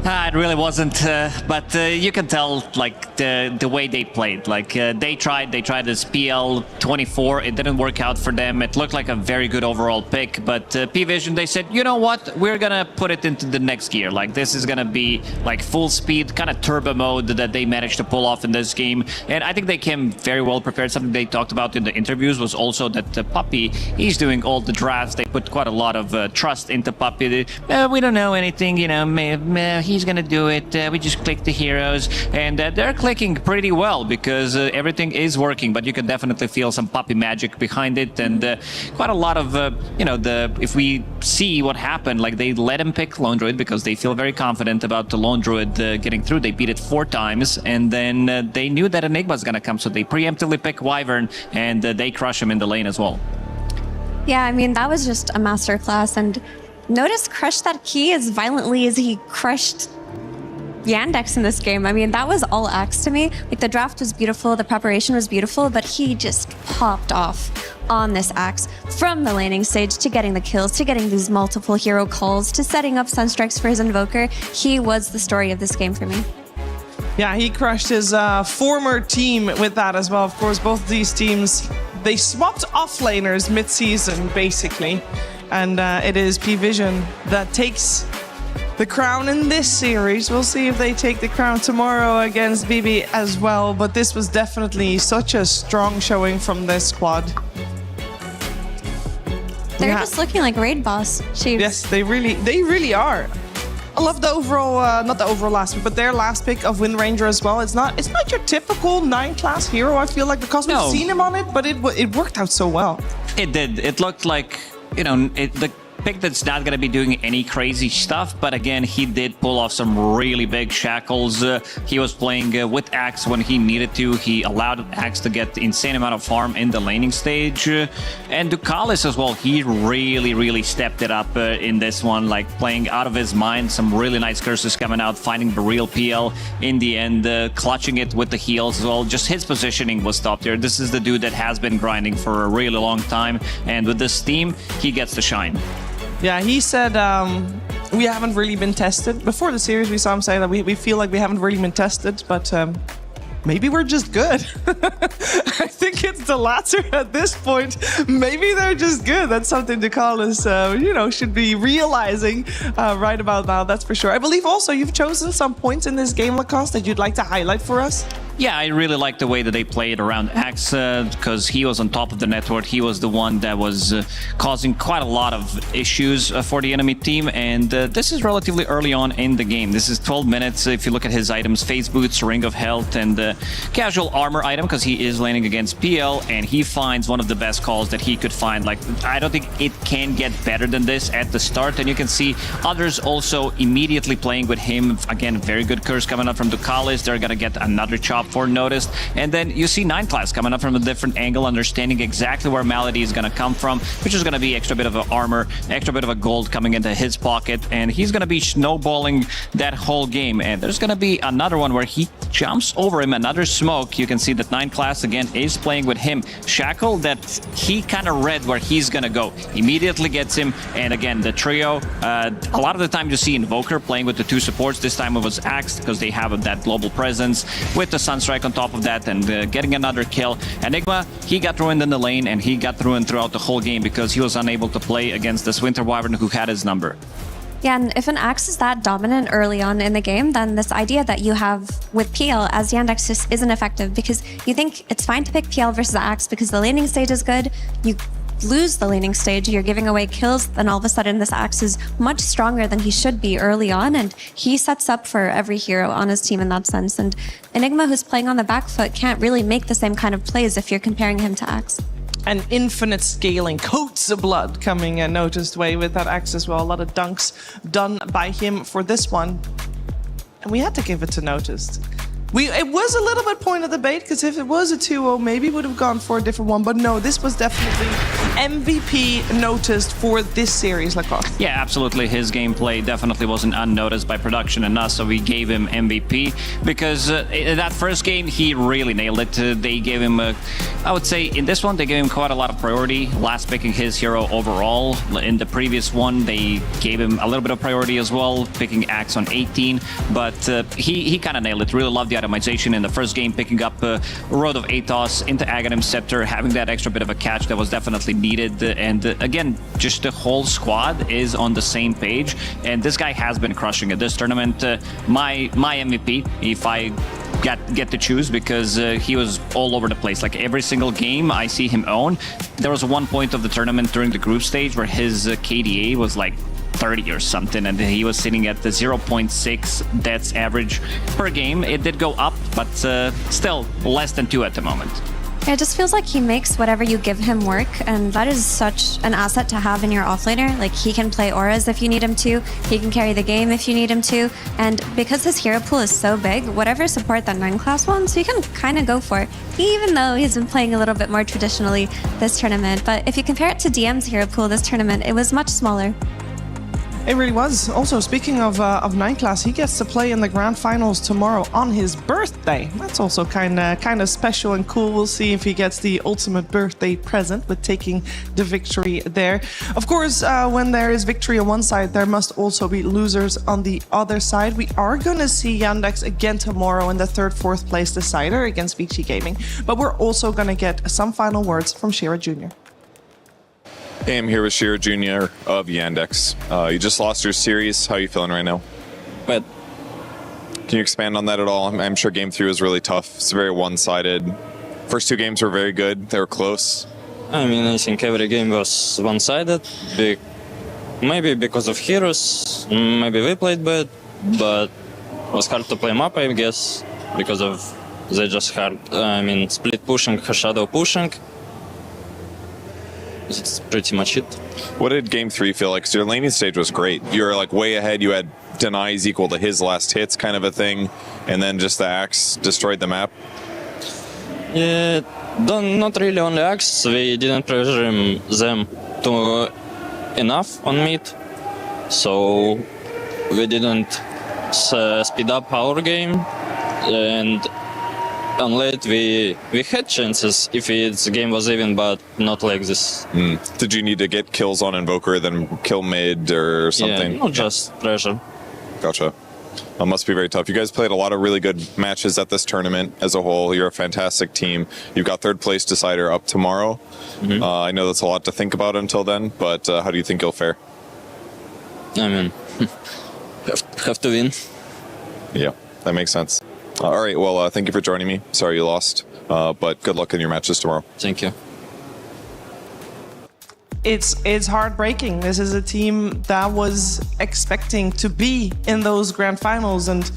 It really wasn't, but you can tell, like, the way they played. Like, they tried this PL 24. It didn't work out for them. It looked like a very good overall pick, but P-Vision, they said, you know what? We're gonna put it into the next gear. Like, this is gonna be, like, full speed, kind of turbo mode that they managed to pull off in this game. And I think they came very well prepared. Something they talked about in the interviews was also that Puppy, he's doing all the drafts. They put quite a lot of trust into Puppy. We don't know anything, you know, he's gonna do it. We just click the heroes, and they're clicking pretty well because everything is working. But you can definitely feel some Puppy magic behind it, and quite a lot of you know, if we see what happened, like they let him pick Lone Druid because they feel very confident about the Lone Druid getting through. They beat it 4 times, and then they knew that Enigma's gonna come, so they preemptively pick Wyvern, and they crush him in the lane as well. Yeah, I mean, that was just a masterclass, and Notice crushed that key as violently as he crushed Yandex in this game. I mean, that was all axe to me. Like, the draft was beautiful, the preparation was beautiful, but he just popped off on this axe from the laning stage to getting the kills, to getting these multiple hero calls, to setting up Sunstrikes for his Invoker. He was the story of this game for me. Yeah, he crushed his former team with that as well. Of course, both of these teams, they swapped offlaners mid-season, basically. And it is P-Vision that takes the crown in this series. We'll see if they take the crown tomorrow against BB as well. But this was definitely such a strong showing from this squad. They're just looking like raid boss. Yes, they really are. I love the overall, not the overall last pick, but their last pick of Wind Ranger as well. It's not your typical 9-class hero, I feel like, because we've seen him on it, but it worked out so well. It did. It looked like, you know, pick that's not going to be doing any crazy stuff, but again, he did pull off some really big shackles. He was playing with Axe when he needed to. He allowed Axe to get the insane amount of farm in the laning stage. And Ducalis as well, he really stepped it up in this one, like playing out of his mind. Some really nice curses coming out, finding the real PL in the end, clutching it with the heals as well. Just his positioning was top tier. This is the dude that has been grinding for a really long time, and with this team, he gets to shine. Yeah, he said we haven't really been tested. Before the series, we saw him say that we feel like we haven't really been tested, but maybe we're just good. I think it's the latter at this point. Maybe they're just good. That's something Ducalis, should be realizing right about now, that's for sure. I believe also you've chosen some points in this game, Lacoste, that you'd like to highlight for us. Yeah, I really like the way that they played around Axe because he was on top of the network. He was the one that was causing quite a lot of issues for the enemy team, and this is relatively early on in the game. This is 12 minutes. If you look at his items, Phase Boots, Ring of Health, and casual armor item because he is laning against PL, and he finds one of the best calls that he could find. Like, I don't think it can get better than this at the start, and you can see others also immediately playing with him. Again, very good curse coming up from Ducalis. They're gonna get another chop for noticed, and then you see 9 class coming up from a different angle, understanding exactly where Malady is going to come from, which is going to be extra bit of a armor, extra bit of a gold coming into his pocket, and he's going to be snowballing that whole game. And there's going to be another one where he jumps over him, another smoke. You can see that 9 class again is playing with him. Shackle that he kind of read where he's going to go, immediately gets him, and again the trio, a lot of the time you see Invoker playing with the 2 supports. This time it was Axe because they have that global presence with the Sunstrike on top of that, and getting another kill. Enigma, he got ruined in the lane, and he got ruined throughout the whole game because he was unable to play against this Winter Wyvern who had his number. Yeah, and if an Axe is that dominant early on in the game, then this idea that you have with PL as Yandex just isn't effective, because you think it's fine to pick PL versus Axe because the laning stage is good. You lose the laning stage, you're giving away kills, then all of a sudden this Axe is much stronger than he should be early on, and he sets up for every hero on his team in that sense. And Enigma, who's playing on the back foot, can't really make the same kind of plays if you're comparing him to Axe. And infinite scaling, coats of blood coming noticed way with that Axe as well. A lot of dunks done by him for this one. And we had to give it to Noticed. It was a little bit point of debate, because if it was a 2-0, maybe we would have gone for a different one. But no, this was definitely MVP Noticed for this series, Lacoste. Yeah, absolutely. His gameplay definitely wasn't unnoticed by production and us, so we gave him MVP because in that first game, he really nailed it. They gave him, I would say, in this one, they gave him quite a lot of priority, last picking his hero overall. In the previous one, they gave him a little bit of priority as well, picking Axe on 18, but he kind of nailed it. Really loved the itemization in the first game, picking up Road of Athos into Aghanim Scepter, having that extra bit of a catch that was definitely needed. And again, just the whole squad is on the same page, and this guy has been crushing it. This tournament, my MVP, if I get to choose, because he was all over the place. Like every single game I see him own. There was one point of the tournament during the group stage where his KDA was like 30 or something, and he was sitting at the 0.6 deaths average per game. It did go up, but still less than 2 at the moment. It just feels like he makes whatever you give him work, and that is such an asset to have in your offlaner. Like, he can play auras if you need him to, he can carry the game if you need him to, and because his hero pool is so big, whatever support that 9 class wants, you can kind of go for, even though he's been playing a little bit more traditionally this tournament. But if you compare it to DM's hero pool this tournament, it was much smaller. It really was. Also, speaking of 9 class, he gets to play in the grand finals tomorrow on his birthday. That's also kind of special and cool. We'll see if he gets the ultimate birthday present with taking the victory there. Of course, when there is victory on one side, there must also be losers on the other side. We are going to see Yandex again tomorrow in the 3rd, 4th place decider against VG Gaming. But we're also going to get some final words from Shira Jr. Hey, I'm here with Shira Jr. of Yandex. You just lost your series. How are you feeling right now? Bad. Can you expand on that at all? I'm sure game 3 was really tough. It's very one-sided. First 2 games were very good. They were close. I mean, I think every game was one-sided. Maybe because of heroes. Maybe we played bad, but it was hard to play map, I guess, because of they just hard. I mean, split pushing, shadow pushing. That's pretty much it. What did Game 3 feel like? 'Cause your laning stage was great. You were like way ahead. You had denies equal to his last hits kind of a thing. And then just the axe destroyed the map. Yeah, not really on the axe. We didn't pressure them enough on mid. So we didn't speed up our game. And on late we had chances if the game was even, but not like this. Did you need to get kills on Invoker, then kill mid or something? Yeah, not just pressure. Gotcha. That must be very tough. You guys played a lot of really good matches at this tournament as a whole. You're a fantastic team. You've got third place decider up tomorrow. I know that's a lot to think about until then, but how do you think you'll fare? I mean, have to win. Yeah, that makes sense. All right, well, thank you for joining me. Sorry you lost, but good luck in your matches tomorrow. Thank you. It's heartbreaking. This is a team that was expecting to be in those grand finals, and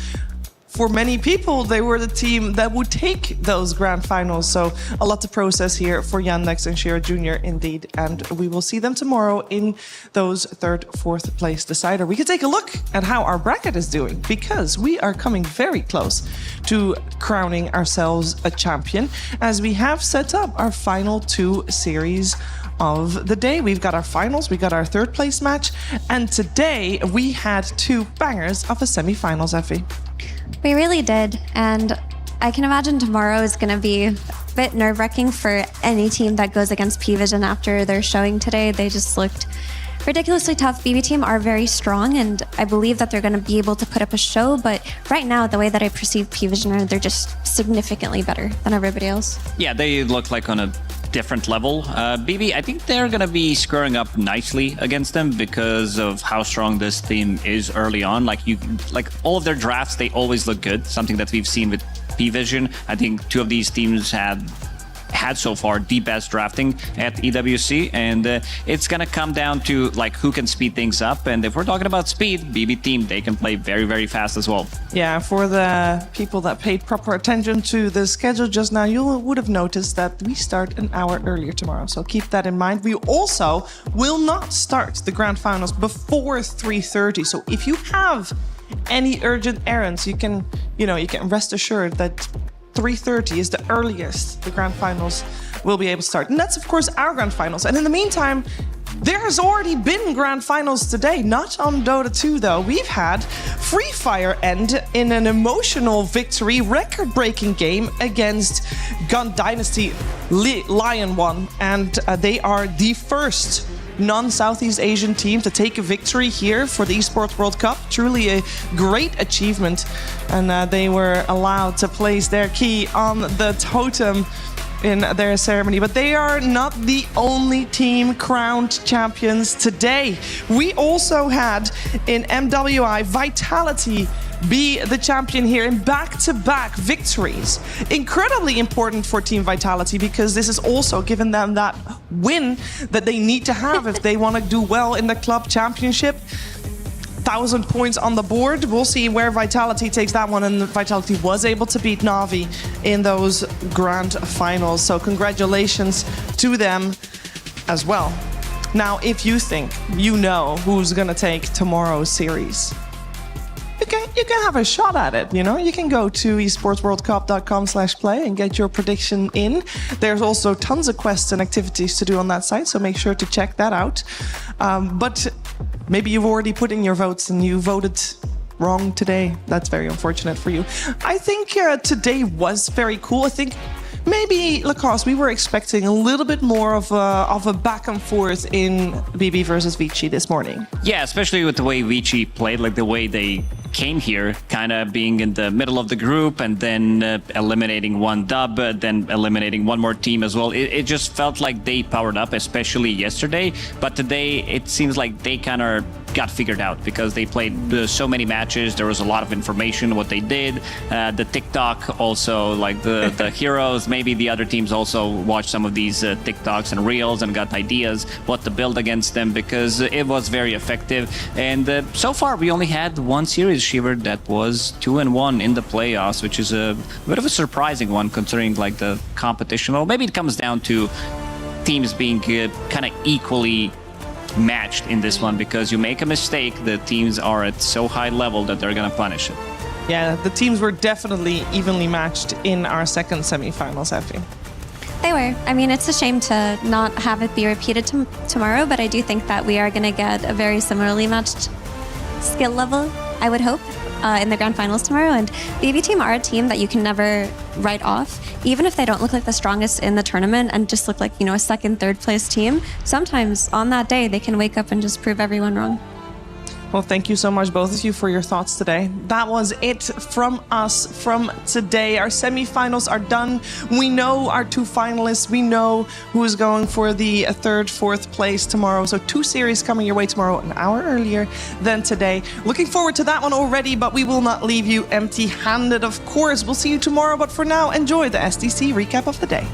for many people, they were the team that would take those grand finals. So a lot to process here for Yandex and Shiro Jr. indeed. And we will see them tomorrow in those third, fourth place decider. We can take a look at how our bracket is doing, because we are coming very close to crowning ourselves a champion, as we have set up our final 2 series of the day. We've got our finals, we got our third place match, and today we had 2 bangers of a semi-finals, Effie. We really did, and I can imagine tomorrow is going to be a bit nerve-wracking for any team that goes against P-Vision after their showing today. They just looked ridiculously tough. BB team are very strong, and I believe that they're going to be able to put up a show, but right now, the way that I perceive P-Vision, they're just significantly better than everybody else. Yeah, they look like on a different level. BB, I think they're going to be squaring up nicely against them because of how strong this team is early on. Like all of their drafts, they always look good. Something that we've seen with P-Vision. I think 2 of these teams had so far the best drafting at EWC, and it's gonna come down to like who can speed things up. And if we're talking about speed, BB team, they can play very, very fast as well. Yeah, for the people that paid proper attention to the schedule just now, you would have noticed that we start an hour earlier tomorrow, so keep that in mind. We also will not start the grand finals before 3:30, so if you have any urgent errands, you can rest assured that 3:30 is the earliest the grand finals will be able to start. And that's, of course, our grand finals. And in the meantime, there has already been grand finals today, not on Dota 2, though. We've had Free Fire end in an emotional victory, record-breaking game against Gun Dynasty Lion One. And they are the first non-Southeast Asian team to take a victory here for the Esports World Cup. Truly a great achievement. And they were allowed to place their key on the totem in their ceremony. But they are not the only team crowned champions today. We also had in MWI Vitality be the champion here in back-to-back victories. Incredibly important for Team Vitality, because this is also giving them that win that they need to have if they want to do well in the club championship. 1,000 points on the board. We'll see where Vitality takes that one, and Vitality was able to beat Na'Vi in those grand finals. So congratulations to them as well. Now, if you think you know who's going to take tomorrow's series, you can have a shot at it, You can go to esportsworldcup.com/play and get your prediction in. There's also tons of quests and activities to do on that site, so make sure to check that out. But maybe you've already put in your votes and you voted wrong today. That's very unfortunate for you. I think today was very cool. I think maybe, Lacoste, we were expecting a little bit more of a back and forth in BB versus Vici this morning. Yeah, especially with the way Vici played, like the way they came here, kind of being in the middle of the group and then eliminating one dub, then eliminating one more team as well. It just felt like they powered up, especially yesterday. But today, it seems like they kind of got figured out because they played so many matches. There was a lot of information what they did. The TikTok also, like the heroes, maybe the other teams also watched some of these TikToks and reels and got ideas what to build against them, because it was very effective. And so far we only had one series, Shiver, that was 2-1 in the playoffs, which is a bit of a surprising one considering like the competition. Well, maybe it comes down to teams being kind of equally matched in this one, because you make a mistake, the teams are at so high level that they're going to punish it. Yeah, the teams were definitely evenly matched in our second semifinals, Effie. They were. I mean, it's a shame to not have it be repeated tomorrow, but I do think that we are going to get a very similarly matched skill level, I would hope, in the grand finals tomorrow. And the EV team are a team that you can never write off, even if they don't look like the strongest in the tournament and just look like, you know, a second, third place team. Sometimes on that day, they can wake up and just prove everyone wrong. Well, thank you so much, both of you, for your thoughts today. That was it from us from today. Our semifinals are done. We know our two finalists. We know who is going for the third, fourth place tomorrow. So 2 series coming your way tomorrow, an hour earlier than today. Looking forward to that one already, but we will not leave you empty-handed, of course. We'll see you tomorrow, but for now, enjoy the SDC recap of the day.